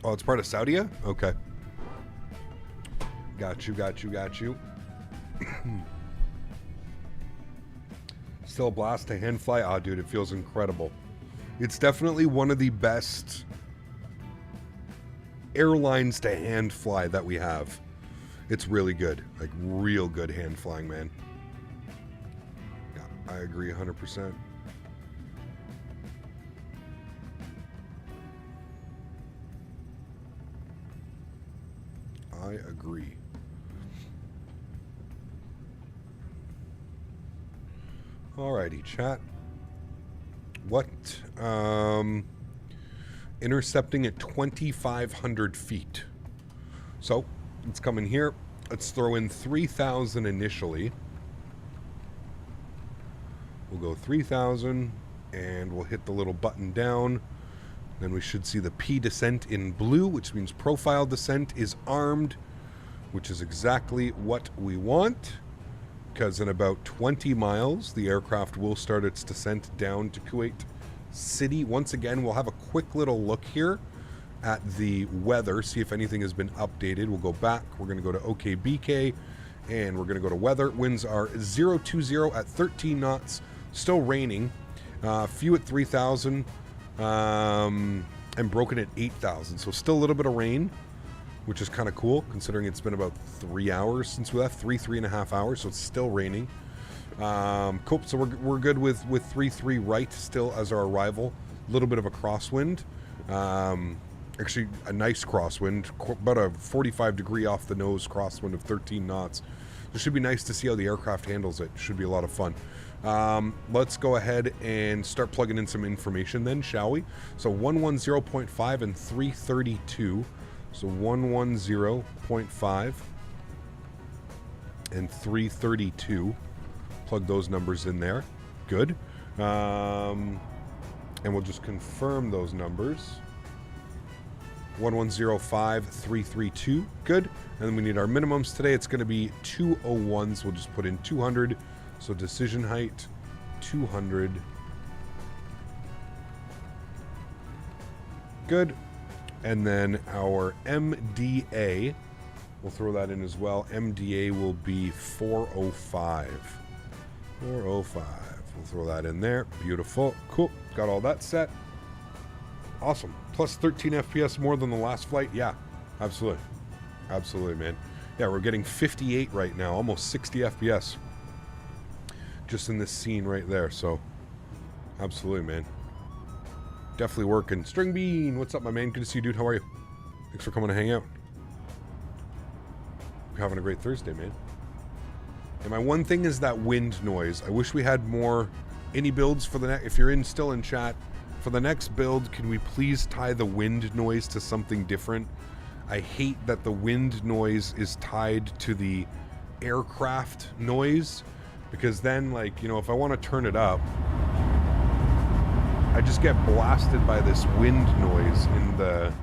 Oh, it's part of Saudi? Okay. Got you, got you, got you. Still a blast to hand fly? Ah, dude, it feels incredible. It's definitely one of the best airlines to hand fly that we have. It's really good. Like, real good hand flying, man. Yeah, I agree 100%. I agree. Alrighty, chat. What? Intercepting at 2,500 feet. So, let's come in here. Let's throw in 3,000 initially. We'll go 3,000, and we'll hit the little button down. Then we should see the P descent in blue, which means profile descent is armed, which is exactly what we want. Because in about 20 miles, the aircraft will start its descent down to Kuwait City. Once again, we'll have a quick little look here at the weather, see if anything has been updated. We'll go back. We're going to go to OKBK, and we're going to go to weather. Winds are 020 at 13 knots. Still raining. Few at 3,000. And broken at 8,000. So still a little bit of rain. which is kind of cool considering it's been about 3 hours since we left, 3.5 hours, so it's still raining. Cool, so we're good with 3-3 right still as our arrival. A little bit of a crosswind. Actually, a nice crosswind, about a 45 degree off the nose crosswind of 13 knots. It should be nice to see how the aircraft handles it. Should be a lot of fun. Let's go ahead and start plugging in some information then, shall we? So 110.5 and 332. So 110.5 and 332. Plug those numbers in there. Good. And we'll just confirm those numbers. 1105332. Good. And then we need our minimums today. It's going to be 201s. We'll just put in 200. So decision height 200. Good. And then our MDA, we'll throw that in as well. MDA will be 405. 405. We'll throw that in there. Beautiful. Cool. Got all that set. Awesome. Plus 13 FPS more than the last flight. Yeah, absolutely. Absolutely, man. Yeah, we're getting 58 right now. Almost 60 FPS. Just in this scene right there. So, absolutely, man. Definitely working. String Bean, what's up, my man? Good to see you, dude. How are you? Thanks for coming to hang out. You're having a great Thursday, man. And my one thing is that wind noise. I wish we had more iniBuilds for the next. If you're still in chat, for the next build, can we please tie the wind noise to something different? I hate that the wind noise is tied to the aircraft noise, because then, like, you know, if I want to turn it up, I just get blasted by this wind noise in the,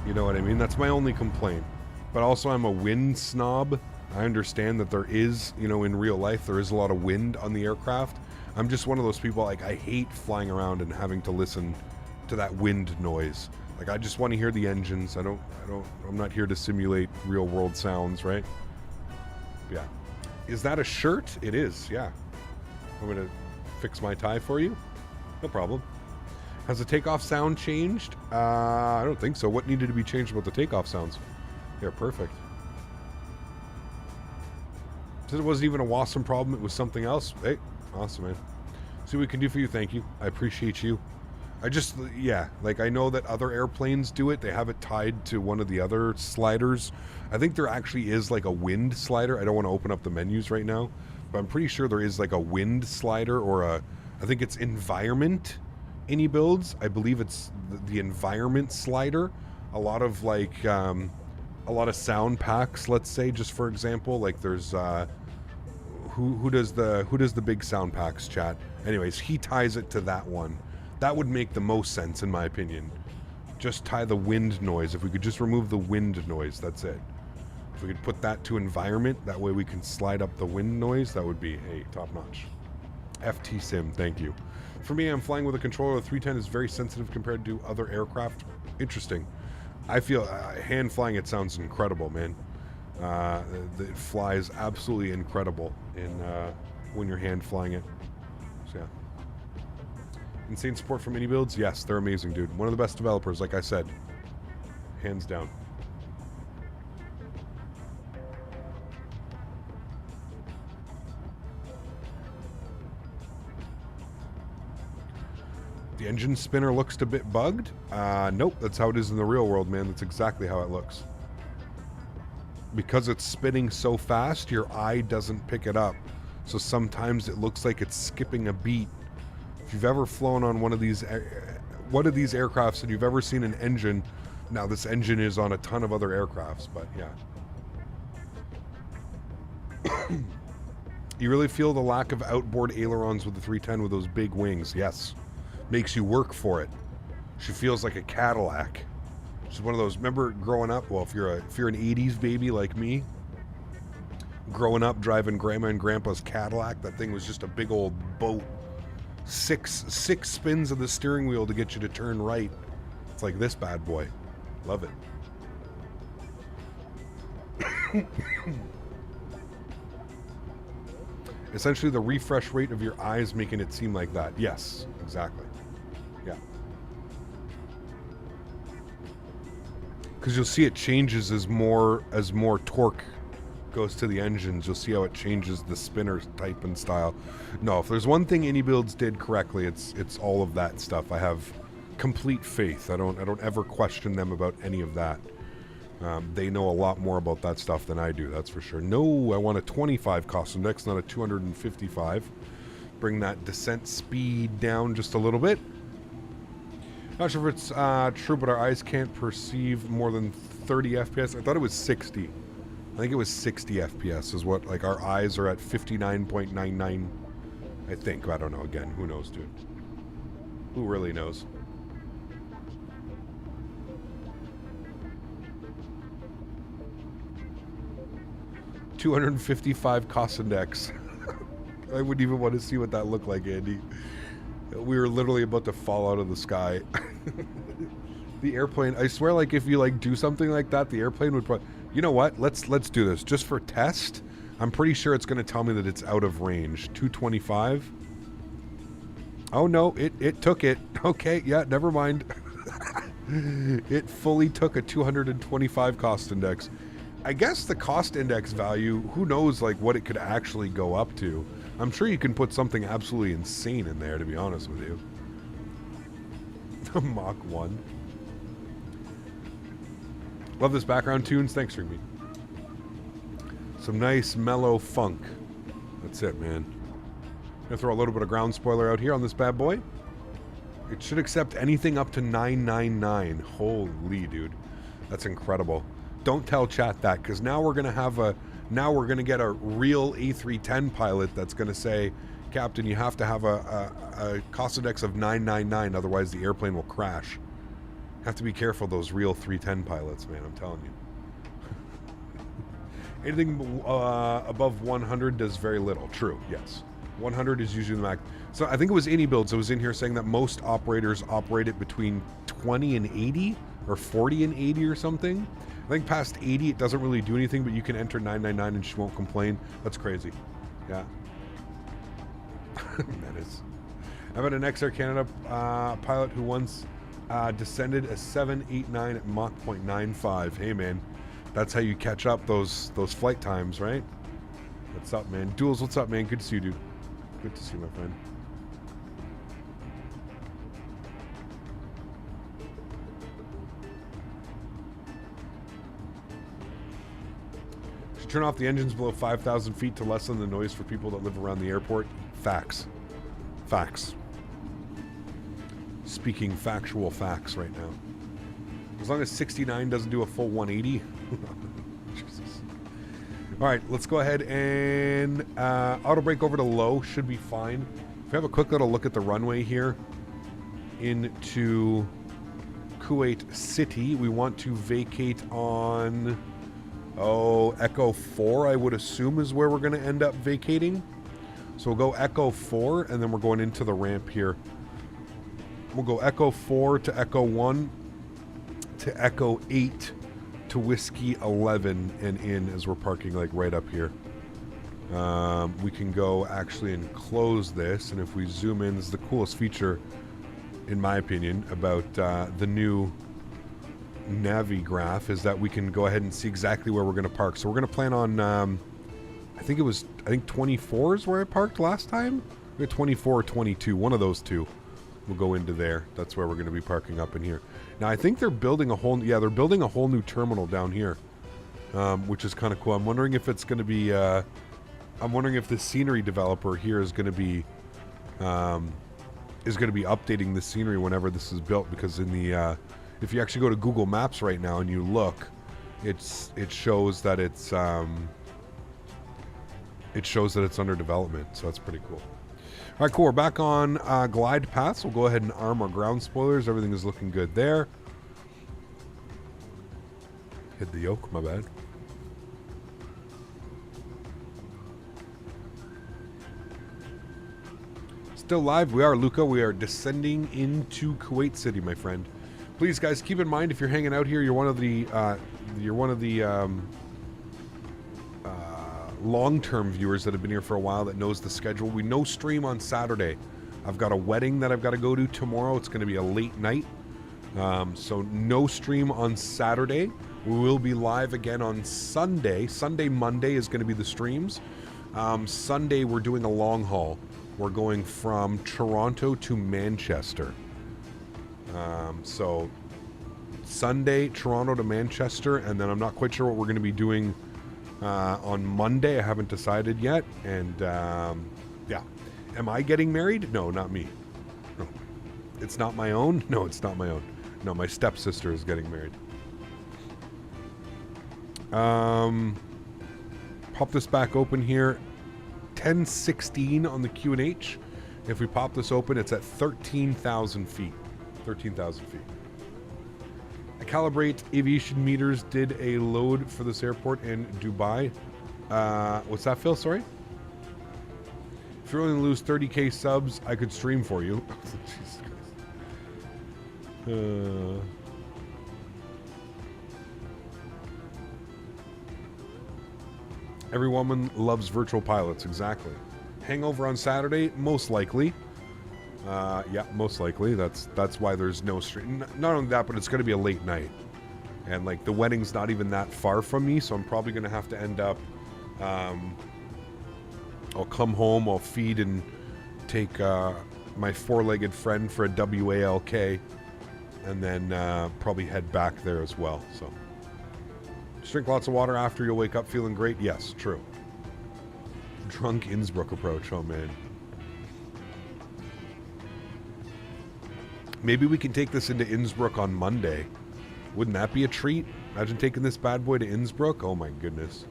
you know what I mean? That's my only complaint. But also, I'm a wind snob. I understand that there is, you know, in real life, there is a lot of wind on the aircraft. I'm just one of those people, like, I hate flying around and having to listen to that wind noise. Like, I just want to hear the engines. I'm not here to simulate real world sounds, right? Yeah. Is that a shirt? It is, yeah. I'm going to fix my tie for you. No problem. Has the takeoff sound changed? I don't think so. What needed to be changed about the takeoff sounds? Yeah, perfect. Said it wasn't even a Wasm problem. It was something else. Hey, awesome, man. See what we can do for you. Thank you. I appreciate you. I just, yeah, like, I know that other airplanes do it. They have it tied to one of the other sliders. I think there actually is like a wind slider. I don't want to open up the menus right now, but I'm pretty sure there is like a wind slider, or I think it's environment iniBuilds. I believe it's the environment slider. A lot of like, a lot of sound packs, let's say, just for example, like there's, who does the big sound packs, chat? Anyways, he ties it to that one. That would make the most sense, in my opinion. Just tie the wind noise. If we could just remove the wind noise, that's it. If we could put that to environment, that way we can slide up the wind noise, that would be, hey, top notch. FT Sim, thank you. For me, I'm flying with a controller. The 310 is very sensitive compared to other aircraft. Interesting. I feel, hand flying it sounds incredible, man. It flies absolutely incredible when you're hand flying it. So, yeah. Insane support from iniBuilds? Yes, they're amazing, dude. One of the best developers, like I said. Hands down. The engine spinner looks a bit bugged? Nope, that's how it is in the real world, man. That's exactly how it looks. Because it's spinning so fast, your eye doesn't pick it up. So sometimes it looks like it's skipping a beat. If you've ever flown on one of these aircrafts and you've ever seen an engine, now this engine is on a ton of other aircrafts, but yeah. You really feel the lack of outboard ailerons with the 310 with those big wings? Yes. Makes you work for it. She feels like a Cadillac. She's one of those, remember growing up, well, if you're an 80s baby like me, growing up driving grandma and grandpa's Cadillac, that thing was just a big old boat. Six spins of the steering wheel to get you to turn right. It's like this bad boy. Love it. Essentially the refresh rate of your eyes making it seem like that. Yes, exactly. Yeah. Because you'll see it changes as more torque goes to the engines. You'll see how it changes the spinner type and style. No, if there's one thing iniBuilds did correctly, it's all of that stuff. I have complete faith. I don't ever question them about any of that. They know a lot more about that stuff than I do, that's for sure. No, I want a 25 cost index, not a 255. Bring that descent speed down just a little bit. Not sure if it's true, but our eyes can't perceive more than 30 FPS. I thought it was 60. I think it was 60 FPS is what, like, our eyes are at 59.99. I think. I don't know. Again, who knows, dude? Who really knows? $255 cost index. I wouldn't even want to see what that looked like, Andy. We were literally about to fall out of the sky. The airplane, I swear, like, if you, like, do something like that, the airplane would probably... You know what? Let's do this. Just for test, I'm pretty sure it's going to tell me that it's out of range. 225. Oh, no. It took it. Okay, yeah, never mind. It fully took a 225 cost index. I guess the cost index value, who knows, like, what it could actually go up to. I'm sure you can put something absolutely insane in there, to be honest with you. Mach 1. Love this background tunes. Thanks, Ringme. Some nice mellow funk. That's it, man. Gonna throw a little bit of ground spoiler out here on this bad boy. It should accept anything up to 999. Holy dude, that's incredible. Don't tell chat that, because now we're gonna have a get a real A310 pilot that's gonna say, Captain, you have to have a cost index of 999, otherwise the airplane will crash. Have to be careful, those real 310 pilots, man, I'm telling you. Anything above 100 does very little. True, yes. 100 is usually the max. So I think it was iniBuilds that was in here saying that most operators operate it between 20 and 80, or 40 and 80 or something. I think past 80 it doesn't really do anything, but you can enter 999 and she won't complain. That's crazy. Yeah. Menace. I've had an XR Canada pilot who once descended a 789 at Mach 0.95. Hey man, that's how you catch up those flight times, right? What's up, man? Duels, what's up, man? Good to see you, dude. Good to see you, my friend. Should turn off the engines below 5,000 feet to lessen the noise for people that live around the airport. Facts. Facts. Speaking factual facts right now. As long as 69 doesn't do a full 180. Jesus. All right, let's go ahead and auto brake over to low. Should be fine. If we have a quick little look at the runway here into Kuwait City, we want to vacate on, Echo 4, I would assume, is where we're going to end up vacating. So we'll go Echo 4, and then we're going into the ramp here. We'll go Echo 4 to Echo 1 to Echo 8 to Whiskey 11 and in as we're parking like right up here. We can go actually and close this, and if we zoom in, this is the coolest feature in my opinion about the new Navi graph, is that we can go ahead and see exactly where we're going to park. So we're going to plan on I think 24 is where I parked last time. We got 24 or 22, one of those two. We'll go into there. That's where we're going to be parking up in here. Now I think they're building a whole new terminal down here, which is kind of cool. I'm wondering if it's going to be I'm wondering if the scenery developer here is going to be updating the scenery whenever this is built, because in the if you actually go to Google Maps right now and you look, it shows that it's under development, so that's pretty cool. All right, cool. We're back on glide paths. We'll go ahead and arm our ground spoilers. Everything is looking good there. Hit the yoke, my bad. Still live. We are, Luca. We are descending into Kuwait City, my friend. Please, guys, keep in mind, if you're hanging out here, you're one of the long-term viewers that have been here for a while that knows the schedule. We no stream on Saturday. I've got a wedding that I've got to go to tomorrow. It's going to be a late night. So no stream on Saturday. We will be live again on Sunday. Monday is going to be the streams. Sunday, we're doing a long haul. We're going from Toronto to Manchester. So Sunday, Toronto to Manchester, and then I'm not quite sure what we're going to be doing on Monday. I haven't decided yet. And yeah. Am I getting married? No, not me. No. It's not my own? No, it's not my own. No, my stepsister is getting married. Pop this back open here. 1016 on the QNH. If we pop this open, it's at 13,000 feet. 13,000 feet. I calibrate aviation meters. Did a load for this airport in Dubai. What's that, Phil? Sorry? If you're willing to lose 30k subs, I could stream for you. Jesus Christ. Every woman loves virtual pilots, exactly. Hangover on Saturday, most likely. Yeah, most likely. That's why there's no stream. Not only that, but it's going to be a late night. And like the wedding's not even that far from me, so I'm probably going to have to end up... I'll come home, I'll feed and take my four-legged friend for a WALK, and then probably head back there as well, so... Just drink lots of water after, you'll wake up feeling great. Yes, true. Drunk Innsbruck approach. Oh, man. Maybe we can take this into Innsbruck on Monday. Wouldn't that be a treat? Imagine taking this bad boy to Innsbruck. Oh, my goodness.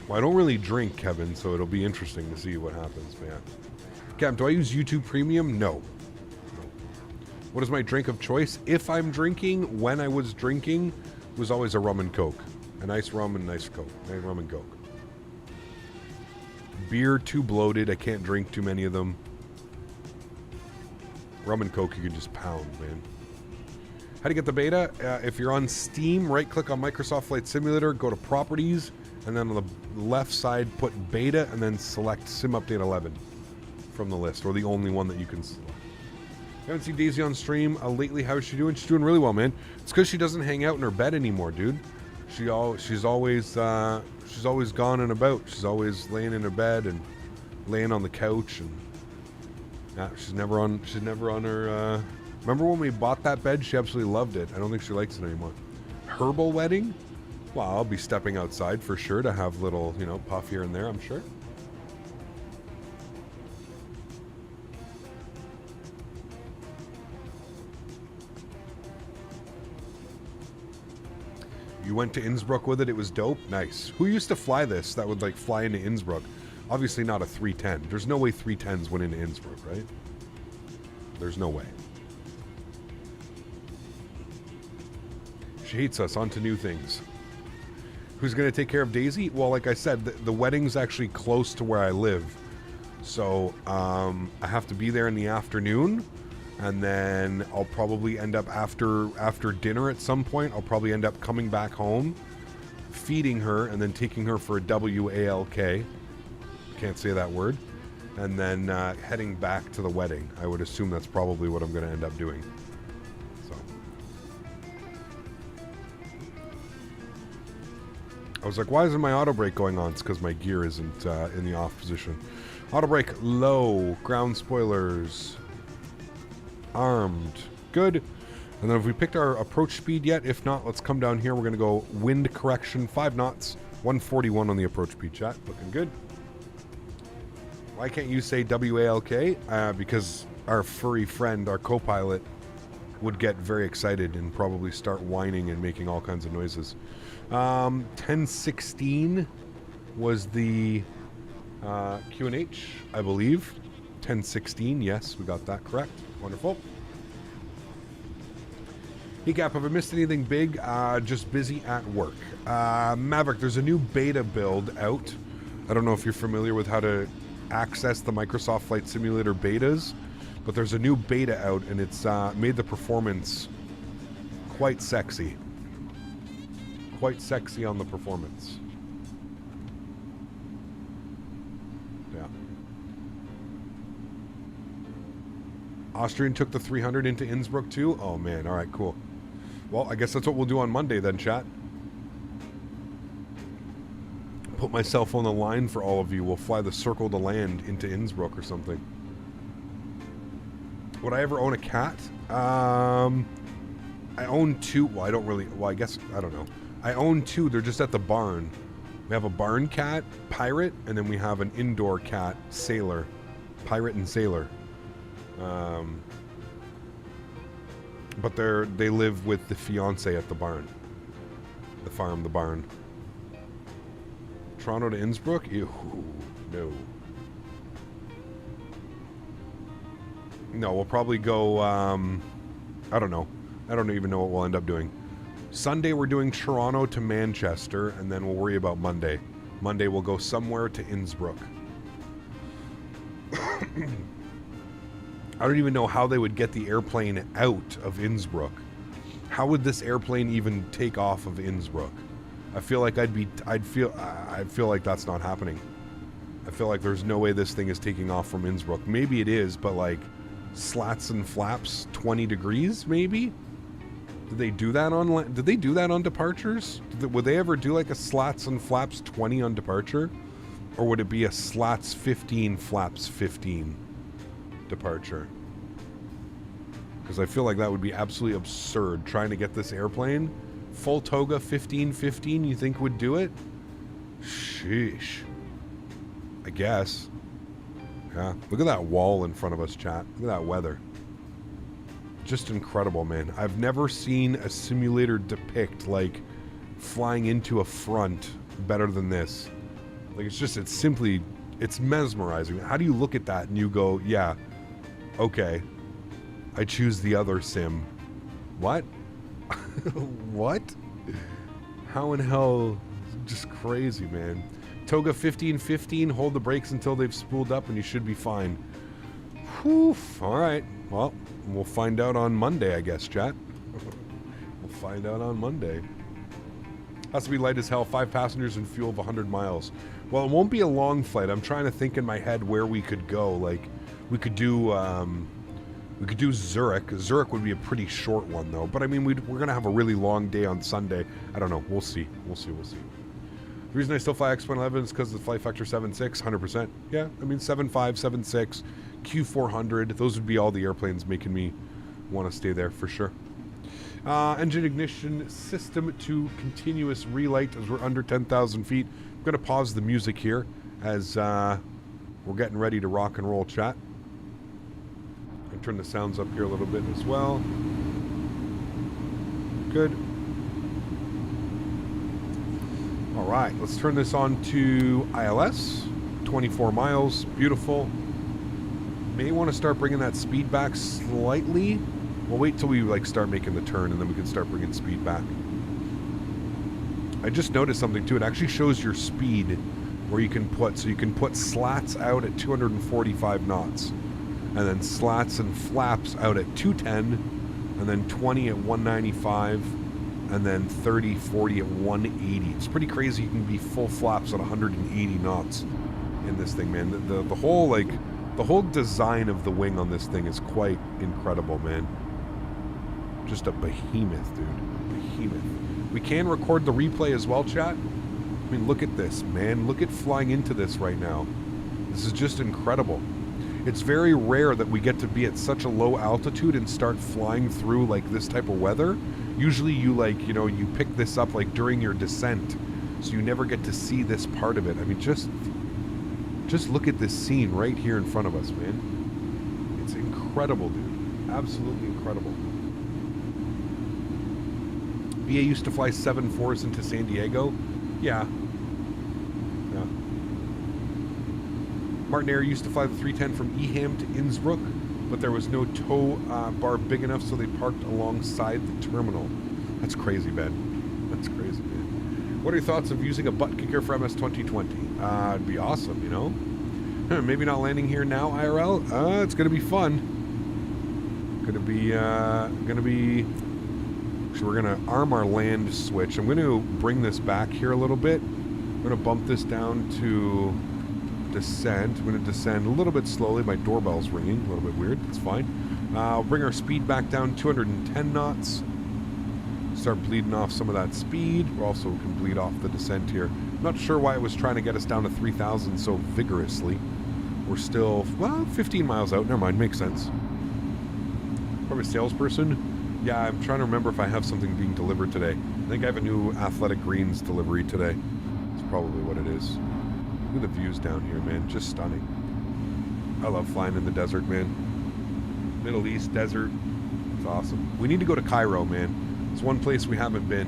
Well, I don't really drink, Kevin, so it'll be interesting to see what happens, man. Cam, do I use YouTube Premium? No. What is my drink of choice? If I'm drinking, when I was drinking, it was always a rum and coke. A nice rum and nice coke. Nice rum and coke. Beer, too bloated. I can't drink too many of them. Rum and coke, you can just pound, man. How do you get the beta? If you're on Steam, right-click on Microsoft Flight Simulator, go to Properties, and then on the left side, put Beta, and then select Sim Update 11 from the list, or the only one that you can select. I haven't seen Daisy on stream lately. How's she doing? She's doing really well, man. It's because she doesn't hang out in her bed anymore, dude. She's always gone and about. She's always laying in her bed and laying on the couch, and she's never on her. Remember when we bought that bed? She absolutely loved it. I don't think she likes it anymore. Herbal wedding? Well, I'll be stepping outside for sure to have little, puff here and there, I'm sure. You went to Innsbruck with it, it was dope? Nice. Who used to fly this that would fly into Innsbruck? Obviously not a 310. There's no way 310s went into Innsbruck, right? There's no way. She hates us. On to new things. Who's going to take care of Daisy? Well, like I said, the wedding's actually close to where I live. So I have to be there in the afternoon. And then I'll probably end up after dinner at some point, I'll probably end up coming back home, feeding her, and then taking her for a WALK. Can't say that word. And then heading back to the wedding. I would assume that's probably what I'm going to end up doing. So. I was like, why isn't my auto brake going on? It's because my gear isn't in the off position. Auto brake low, ground spoilers. Armed. Good. And then have we picked our approach speed yet? If not, let's come down here. We're going to go wind correction, 5 knots, 141 on the approach speed, chat. Looking good. Why can't you say WALK? Because our furry friend, our co-pilot, would get very excited and probably start whining and making all kinds of noises. 1016 was the QNH, I believe. 1016, yes, we got that correct. Wonderful. Hey Gap, have I missed anything big? Just busy at work. Maverick, there's a new beta build out. I don't know if you're familiar with how to access the Microsoft Flight Simulator betas, but there's a new beta out, and it's made the performance quite sexy. Quite sexy on the performance. Yeah. Austrian took the 300 into Innsbruck too? Oh man, alright, cool. Well, I guess that's what we'll do on Monday then, chat. Put myself on the line for all of you. We'll fly the Circle to Land into Innsbruck or something. Would I ever own a cat? I own 2. Well, I don't really... Well, I guess... I don't know. I own 2. They're just at the barn. We have a barn cat, Pirate, and then we have an indoor cat, Sailor. Pirate and Sailor. But they live with the fiance at the barn. The farm, the barn. Toronto to Innsbruck? Ew, no. No, we'll probably go, I don't know. I don't even know what we'll end up doing. Sunday we're doing Toronto to Manchester, and then we'll worry about Monday. Monday we'll go somewhere to Innsbruck. I don't even know how they would get the airplane out of Innsbruck. How would this airplane even take off of Innsbruck? I feel like I feel like that's not happening. I feel like there's no way this thing is taking off from Innsbruck. Maybe it is, but like slats and flaps 20 degrees maybe? Did they do that on departures? Would they ever do like a slats and flaps 20 on departure? Or would it be a slats 15 flaps 15 departure? Because I feel like that would be absolutely absurd trying to get this airplane. Full toga 15-15 you think would do it? Sheesh. I guess. Yeah. Look at that wall in front of us, chat. Look at that weather. Just incredible, man. I've never seen a simulator depict like flying into a front better than this. Like it's mesmerizing. How do you look at that and you go, yeah, okay, I choose the other sim. What? What? How in hell? Just crazy, man. Toga 15-15, hold the brakes until they've spooled up and you should be fine. Whew. Alright. Well, we'll find out on Monday, I guess, chat. We'll find out on Monday. Has to be light as hell. 5 passengers and fuel of 100 miles. Well, it won't be a long flight. I'm trying to think in my head where we could go. Like, we could do Zurich. Zurich would be a pretty short one, though. But, I mean, we're going to have a really long day on Sunday. I don't know. We'll see. We'll see. The reason I still fly X-111 is because of the flight factor 7.6, 100%. Yeah, I mean, 7.5, 7.6, Q400. Those would be all the airplanes making me want to stay there for sure. Engine ignition system to continuous relight as we're under 10,000 feet. I'm going to pause the music here as we're getting ready to rock and roll, chat. And turn the sounds up here a little bit as well. Good. All right, let's turn this on to ILS. 24 miles, beautiful. May want to start bringing that speed back slightly. We'll wait till we like start making the turn and then we can start bringing speed back. I just noticed something too. It actually shows your speed where you can put, so you can put slats out at 245 knots and then slats and flaps out at 210 and then 20 at 195 and then 30, 40 at 180. It's pretty crazy. You can be full flaps at 180 knots in this thing, man. The whole design of the wing on this thing is quite incredible, man. Just a behemoth, dude. Behemoth. We can record the replay as well, chat. I mean, look at this, man. Look at flying into this right now. This is just incredible. It's very rare that we get to be at such a low altitude and start flying through like this type of weather. Usually you you pick this up like during your descent, so you never get to see this part of it. I mean, just look at this scene right here in front of us, man. It's incredible, dude. Absolutely incredible. BA used to fly 7.4s into San Diego. Yeah. Martin Air used to fly the 310 from Eham to Innsbruck, but there was no tow bar big enough, so they parked alongside the terminal. That's crazy, man. That's crazy, man. What are your thoughts of using a butt kicker for MS 2020? It'd be awesome, you know? Maybe not landing here now, IRL. It's going to be fun. Gonna be, so we're going to arm our land switch. I'm going to bring this back here a little bit. I'm going to bump this down to descent. I'm going to descend a little bit slowly. My doorbell's ringing. A little bit weird. It's fine. I'll bring our speed back down 210 knots. Start bleeding off some of that speed. We also can bleed off the descent here. Not sure why it was trying to get us down to 3,000 so vigorously. We're still, well, 15 miles out. Never mind, makes sense. Probably a salesperson. Yeah, I'm trying to remember if I have something being delivered today. I think I have a new Athletic Greens delivery today. That's probably what it is. Look at the views down here, man. Just stunning. I love flying in the desert, man. Middle East desert. It's awesome. We need to go to Cairo, man. It's one place we haven't been.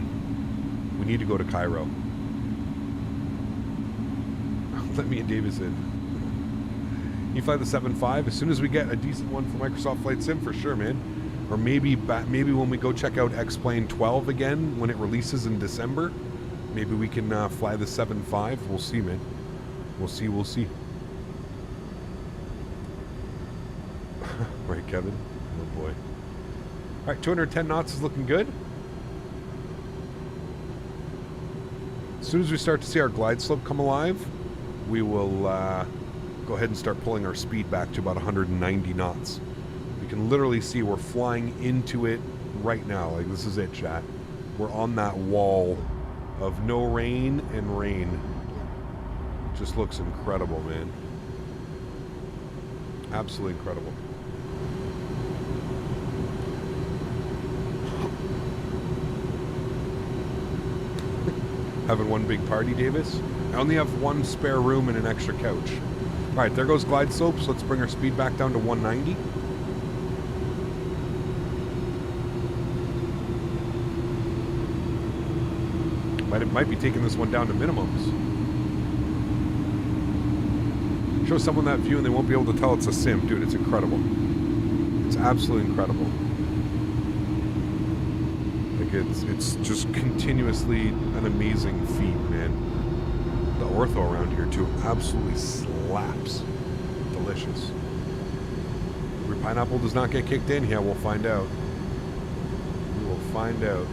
We need to go to Cairo. Let me and Davis in. You fly the 7.5 as soon as we get a decent one for Microsoft Flight Sim, for sure, man. Or maybe when we go check out X-Plane 12 again when it releases in December, maybe we can fly the 7.5. We'll see, man. We'll see. Right, Kevin? Oh boy. All right, 210 knots is looking good. As soon as we start to see our glide slope come alive, we will go ahead and start pulling our speed back to about 190 knots. You can literally see we're flying into it right now. Like, this is it, chat. We're on that wall of no rain and rain. Just looks incredible, man. Absolutely incredible. Having one big party, Davis. I only have one spare room and an extra couch. All right, there goes glide slopes. Let's bring our speed back down to 190. Might be taking this one down to minimums. Show someone that view and they won't be able to tell it's a sim. Dude, it's incredible. It's absolutely incredible. Like, it's just continuously an amazing feat, man. The ortho around here, too, absolutely slaps. Delicious. Your pineapple does not get kicked in? Yeah, we'll find out. We will find out.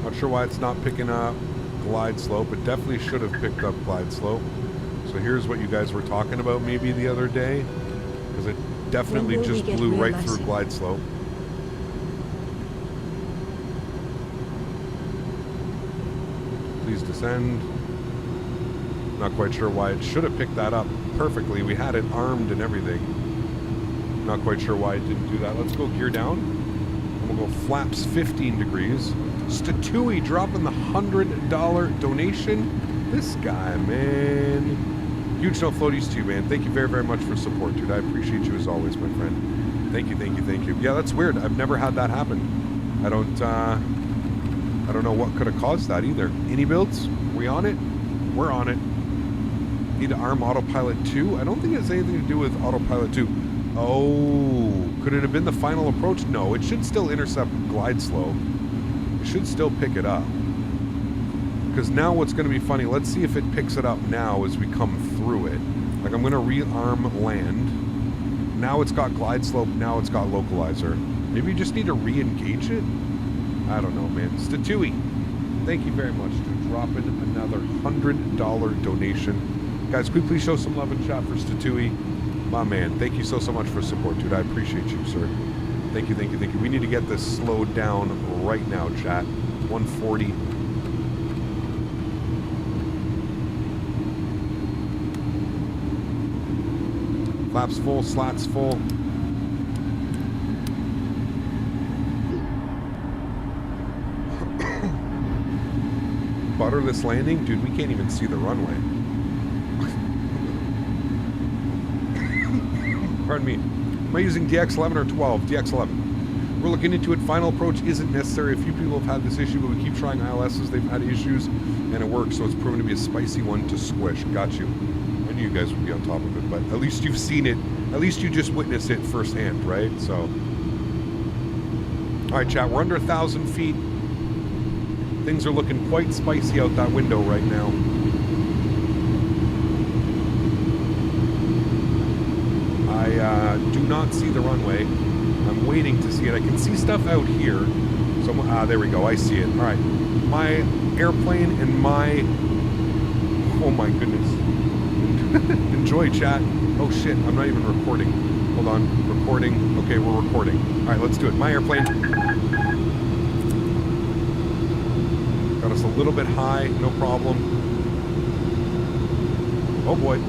Not sure why it's not picking up glide slope. It definitely should have picked up glide slope. So here's what you guys were talking about maybe the other day, because it definitely just blew right through glide slope. Please descend. Not quite sure why it should have picked that up perfectly. We had it armed and everything. Not quite sure why it didn't do that. Let's go gear down. And we'll go flaps 15 degrees. Statewi dropping the $100 donation. This guy, man. Huge no floaties to you, man. Thank you very, very much for support, dude. I appreciate you as always, my friend. Thank you, thank you, thank you. Yeah, that's weird. I've never had that happen. I don't know what could have caused that either. iniBuilds, we on it? We're on it. Need to arm autopilot 2? I don't think it has anything to do with autopilot 2. Oh, could it have been the final approach? No, it should still intercept glide slope. It should still pick it up. Because now what's going to be funny, let's see if it picks it up now as we come through it. Like, I'm going to rearm land. Now it's got glide slope, now it's got localizer. Maybe you just need to re-engage it? I don't know, man. Statewi, thank you very much for dropping another $100 donation. Guys, could we please show some love and chat for Statewi? My man, thank you so much for support, dude. I appreciate you, sir. Thank you, thank you, thank you. We need to get this slowed down right now, chat. 140. Flaps full, slats full. Butterless landing? Dude, we can't even see the runway. Pardon me. Am I using DX11 or 12? DX11. We're looking into it. Final approach isn't necessary. A few people have had this issue, but we keep trying ILSs. They've had issues, and it works, so it's proven to be a spicy one to squish. Got you. I knew you guys would be on top of it, but at least you've seen it. At least you just witnessed it firsthand, right? So, all right, chat. We're under 1,000 feet. Things are looking quite spicy out that window right now. I do not see the runway. I'm waiting to see it. I can see stuff out here. So, there we go. I see it. All right. My airplane and my Oh my goodness. Enjoy, chat. Oh shit, I'm not even recording. Hold on, recording. Okay, we're recording. All right, let's do it. My airplane. Got us a little bit high, no problem. Oh boy.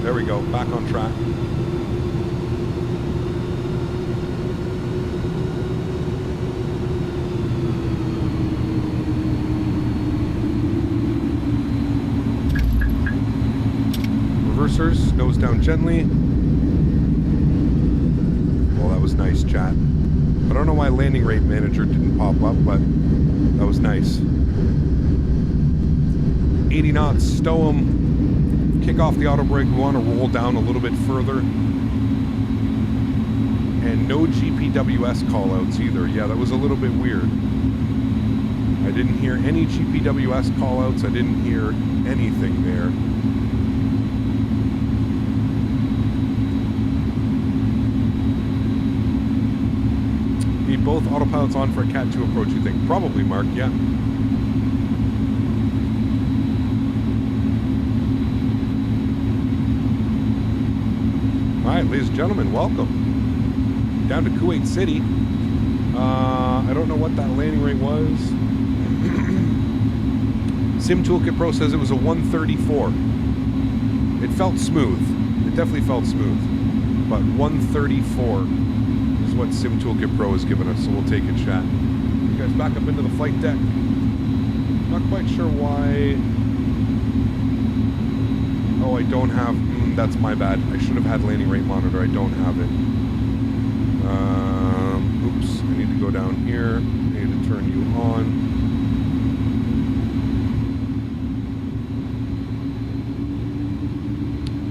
There we go, back on track. Reversers, nose down gently. Well, that was nice, chat. I don't know why landing rate manager didn't pop up, but that was nice. 80 knots, stow them. Kick off the auto brake. We want to roll down a little bit further. And no GPWS callouts either. Yeah, that was a little bit weird. I didn't hear any GPWS callouts. I didn't hear anything there. Need both autopilots on for a Cat 2 approach, you think? Probably, Mark, yeah. Alright, ladies and gentlemen, welcome. Down to Kuwait City. I don't know what that landing rate was. Sim Toolkit Pro says it was a 134. It felt smooth. It definitely felt smooth. But 134 is what Sim Toolkit Pro has given us, so we'll take it, chat. You guys back up into the flight deck. Not quite sure why. Oh, I don't have... that's my bad. I should have had landing rate monitor. I don't have it. Oops. I need to go down here. I need to turn you on.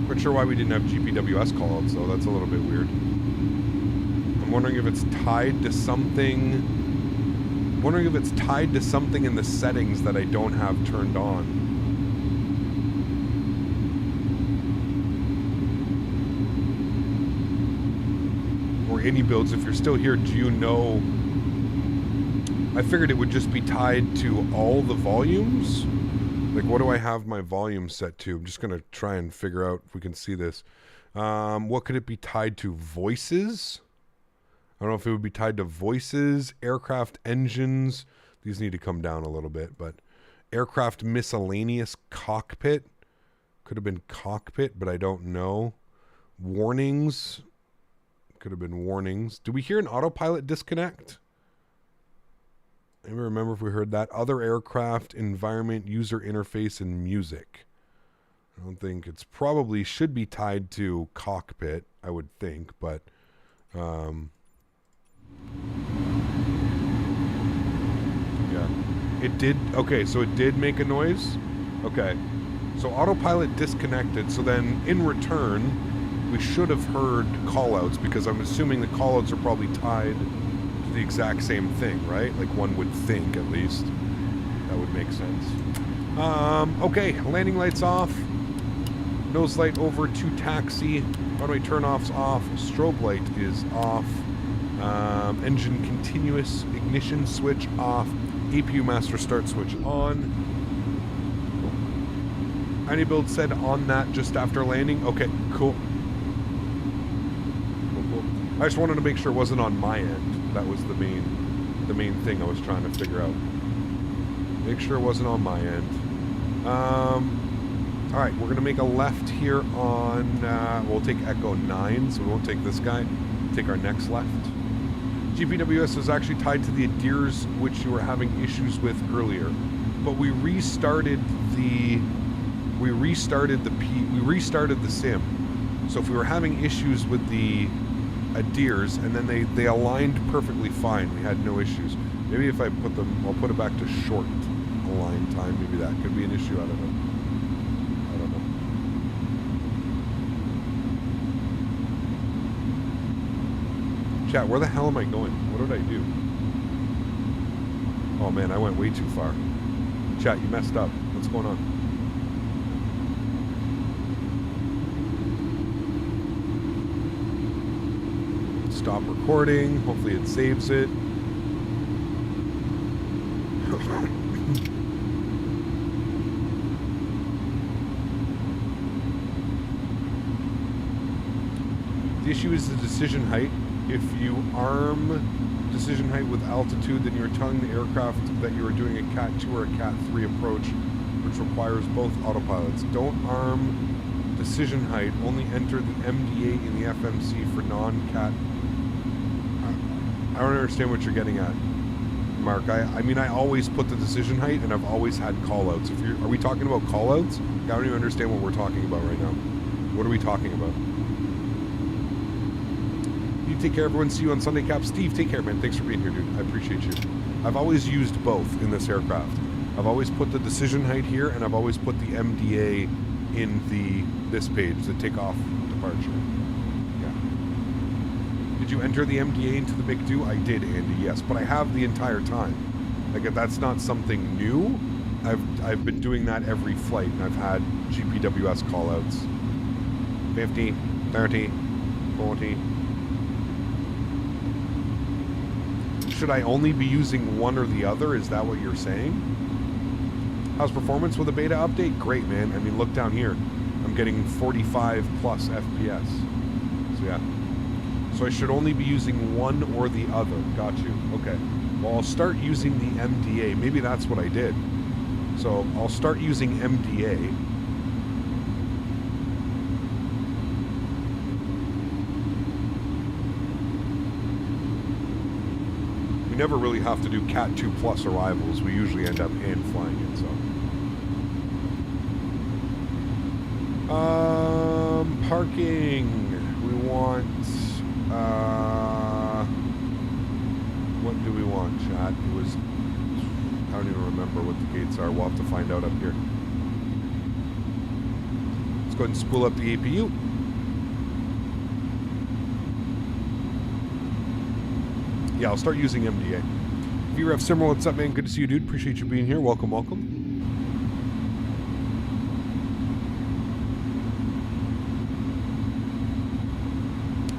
Not sure why we didn't have GPWS callouts, though. That's a little bit weird. I'm wondering if it's tied to something... I'm wondering if it's tied to something in the settings that I don't have turned on. iniBuilds, if you're still here, do you know? I figured it would just be tied to all the volumes. Like, what do I have my volume set to? I'm just gonna try and figure out if we can see this. What could it be tied to? Voices? I don't know if it would be tied to voices, aircraft engines. These need to come down a little bit, but aircraft miscellaneous cockpit. Could have been cockpit, but I don't know. Warnings. Could have been warnings. Did we hear an autopilot disconnect? I don't remember if we heard that. Other aircraft, environment, user interface, and music. I don't think it's probably should be tied to cockpit, I would think, but yeah. It did, okay, so it did make a noise. Okay. So autopilot disconnected, so then in return we should have heard callouts, because I'm assuming the callouts are probably tied to the exact same thing, right? Like one would think, at least. That would make sense. Okay, landing lights off. Nose light over to taxi. Runway turn-offs off. Strobe light is off. Engine continuous. Ignition switch off. APU master start switch on. iniBuilds said on that just after landing. Okay, cool. I just wanted to make sure it wasn't on my end. That was the main thing I was trying to figure out. Make sure it wasn't on my end. All right, we're gonna make a left here on. We'll take Echo 9, so we won't take this guy. Take our next left. GPWS was actually tied to the ADIRS, which you were having issues with earlier, but we restarted the sim. So if we were having issues with the ADIRS, and then they aligned perfectly fine. We had no issues. Maybe if I put them, I'll put it back to short align time. Maybe that could be an issue. I don't know. Chat, where the hell am I going? What did I do? Oh man, I went way too far. Chat, you messed up. What's going on? Stop recording. Hopefully it saves it. The issue is the decision height. If you arm decision height with altitude, then you're telling the aircraft that you are doing a Cat 2 or a Cat 3 approach, which requires both autopilots. Don't arm decision height. Only enter the MDA in the FMC for non-Cat. I don't understand what you're getting at, Mark. I mean, I always put the decision height, and I've always had callouts. Are we talking about callouts? I don't even understand what we're talking about right now. What are we talking about? You take care, everyone. See you on Sunday, Cap. Steve, take care, man. Thanks for being here, dude. I appreciate you. I've always used both in this aircraft. I've always put the decision height here, and I've always put the MDA in this page, the takeoff departure. Yeah. Did you enter the MDA into the MiG-2? I did, Andy, yes. But I have the entire time. Like, if that's not something new, I've been doing that every flight, and I've had GPWS callouts. 50, 30, 40. Should I only be using one or the other? Is that what you're saying? How's performance with a beta update? Great, man. I mean, look down here. I'm getting 45 plus FPS. So yeah. So I should only be using one or the other. Got you. Okay. Well, I'll start using the MDA. Maybe that's what I did. So I'll start using MDA. We never really have to do Cat 2 plus arrivals. We usually end up hand flying it, so. Parking. We want, what do we want, chat? It was, I don't even remember what the gates are. We'll have to find out up here. Let's go ahead and spool up the APU. Yeah, I'll start using MDA. VREF Simmer, what's up, man? Good to see you, dude. Appreciate you being here. Welcome, welcome.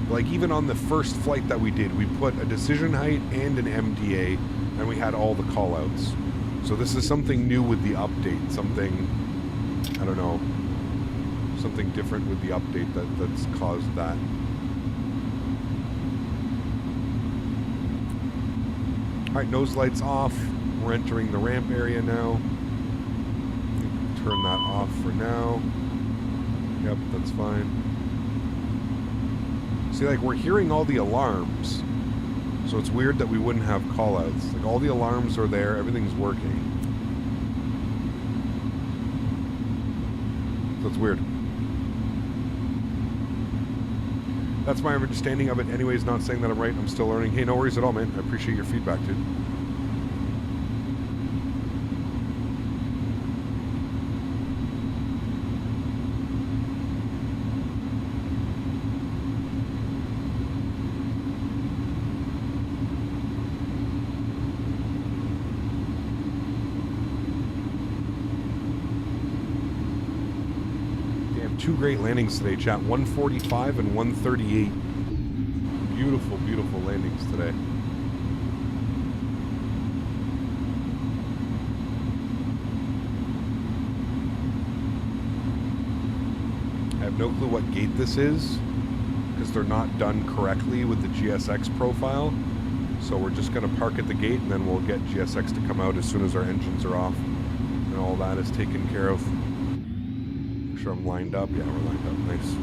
Like, even on the first flight that we did, we put a decision height and an MDA, and we had all the callouts. So this is something new with the update. Something, I don't know, something different with the update that's caused that. Alright, nose lights off. We're entering the ramp area now. Turn that off for now. Yep, that's fine. See, like, we're hearing all the alarms. So it's weird that we wouldn't have callouts. Like, all the alarms are there. Everything's working. So it's weird. That's my understanding of it. Anyways, not saying that I'm right. I'm still learning. Hey, no worries at all, man. I appreciate your feedback, dude. Two great landings today, chat. 145 and 138. Beautiful, beautiful landings today. I have no clue what gate this is, because they're not done correctly with the GSX profile. So we're just going to park at the gate, and then we'll get GSX to come out as soon as our engines are off and all that is taken care of. Sure I'm lined up. Yeah, we're lined up. Nice.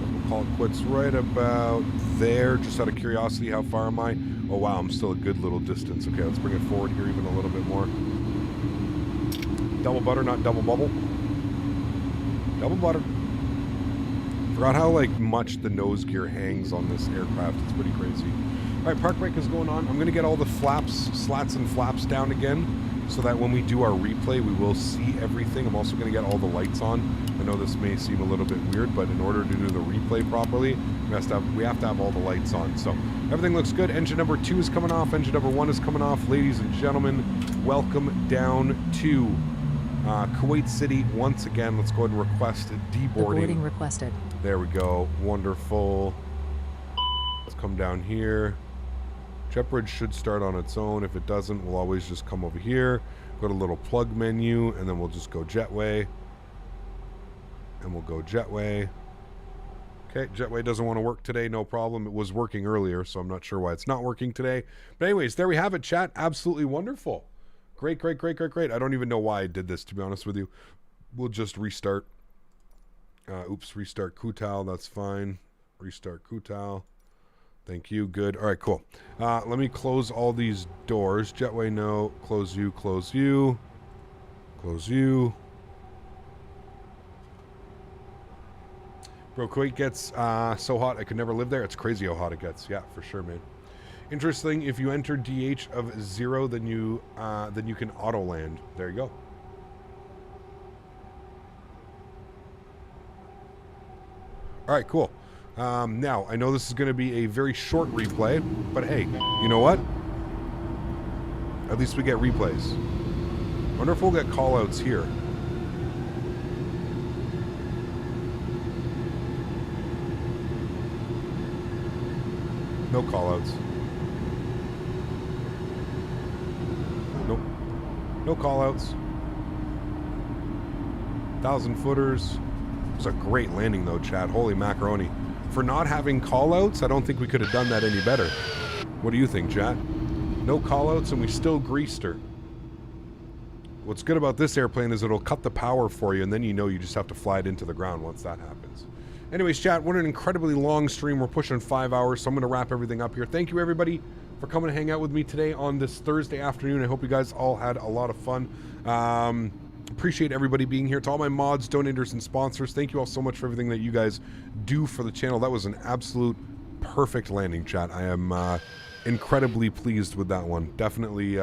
We'll call it quits right about there. Just out of curiosity, how far am I? Oh wow, I'm still a good little distance. Okay, let's bring it forward here even a little bit more. Double butter, not double bubble. Double butter. Forgot how like much the nose gear hangs on this aircraft. It's pretty crazy. All right, park brake is going on. I'm going to get all the flaps, slats and flaps down again so that when we do our replay, we will see everything. I'm also going to get all the lights on. I know this may seem a little bit weird, but in order to do the replay properly, we have to have all the lights on. So everything looks good. Engine number 2 is coming off. Engine number 1 is coming off. Ladies and gentlemen, welcome down to Kuwait City once again. Let's go ahead and request deboarding. Deboarding requested. There we go. Wonderful. Let's come down here. JetBridge should start on its own. If it doesn't, we'll always just come over here, go to little plug menu, and then we'll just go jetway. And we'll go jetway. Okay, jetway doesn't want to work today, no problem. It was working earlier, so I'm not sure why it's not working today. But anyways, there we have it, chat. Absolutely wonderful. Great, great, great, great, great. I don't even know why I did this, to be honest with you. We'll just restart. Restart Kutal. That's fine. Restart Kutal. Thank you. Good. All right, cool. Let me close all these doors. Jetway, no. Close you, close you. Close you. Bro, Kuwait gets so hot I could never live there. It's crazy how hot it gets. Yeah, for sure, man. Interesting. If you enter DH of 0, then you can auto land. There you go. All right, cool. Now, I know this is going to be a very short replay, but hey, you know what? At least we get replays. I wonder if we'll get call-outs here. No call-outs. Nope. No call-outs. 1,000 footers. It was a great landing though, Chad. Holy macaroni. For not having call-outs, I don't think we could have done that any better. What do you think, Chad? No call-outs and we still greased her. What's good about this airplane is it'll cut the power for you, and then you know you just have to fly it into the ground once that happens. Anyways, chat, what an incredibly long stream. We're pushing 5 hours, so I'm going to wrap everything up here. Thank you, everybody, for coming to hang out with me today on this Thursday afternoon. I hope you guys all had a lot of fun. Appreciate everybody being here. To all my mods, donators, and sponsors, thank you all so much for everything that you guys do for the channel. That was an absolute perfect landing, chat. I am incredibly pleased with that one. Definitely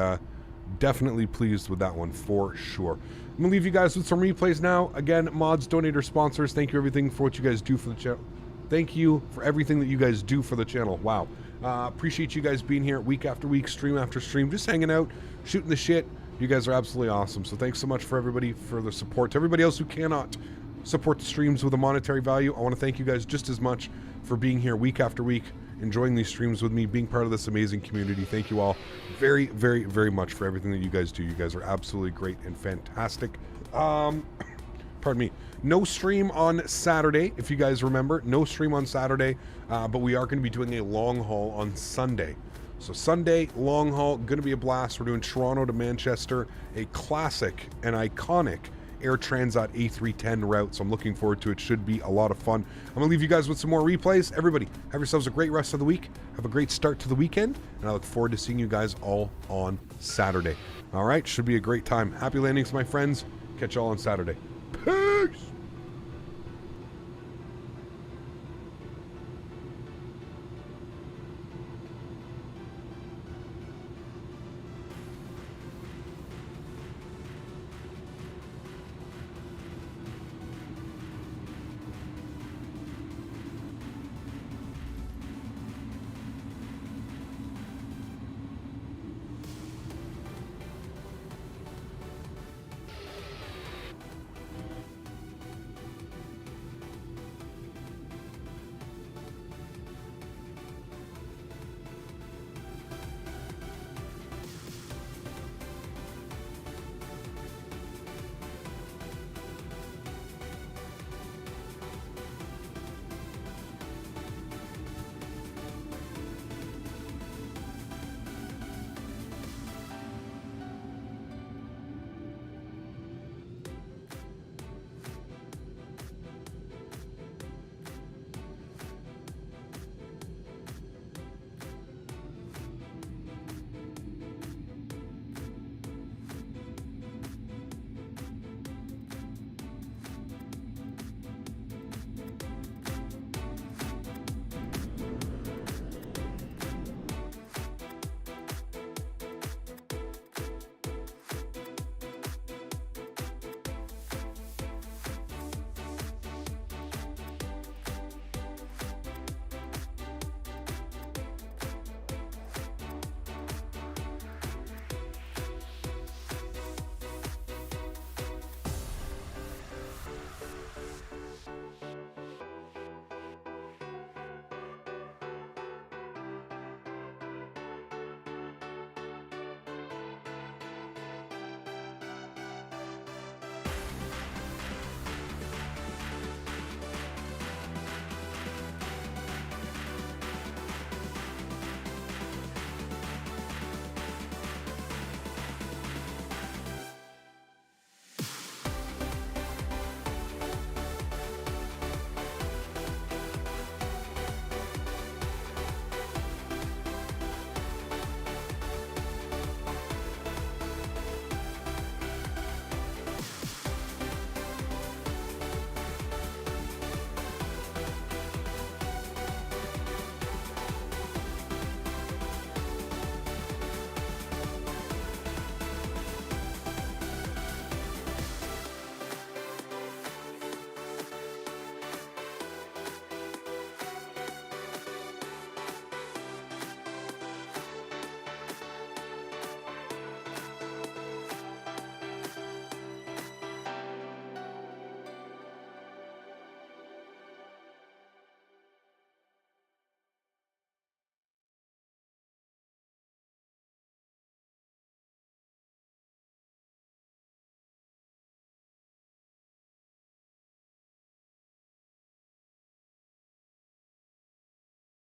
pleased with that one for sure. I'm gonna leave you guys with some replays now. Again, mods, donators, sponsors, thank you everything for what you guys do for the channel. Thank you for everything that you guys do for the channel. Wow. Appreciate you guys being here week after week, stream after stream, just hanging out, shooting the shit. You guys are absolutely awesome. So thanks so much for everybody for the support. To everybody else who cannot support the streams with a monetary value, I want to thank you guys just as much for being here week after week, enjoying these streams with me, being part of this amazing community. Thank you all very, very, very much for everything that you guys do. You guys are absolutely great and fantastic. Pardon me. No stream on Saturday, if you guys remember. No stream on Saturday, but we are going to be doing a long haul on Sunday. So Sunday, long haul, going to be a blast. We're doing Toronto to Manchester, a classic and iconic Air Transat A310 route, so I'm looking forward to it. Should be a lot of fun. I'm gonna leave you guys with some more replays. Everybody, have yourselves a great rest of the week. Have a great start to the weekend, and I look forward to seeing you guys all on Saturday. All right, should be a great time. Happy landings, my friends. Catch y'all on Saturday. Peace.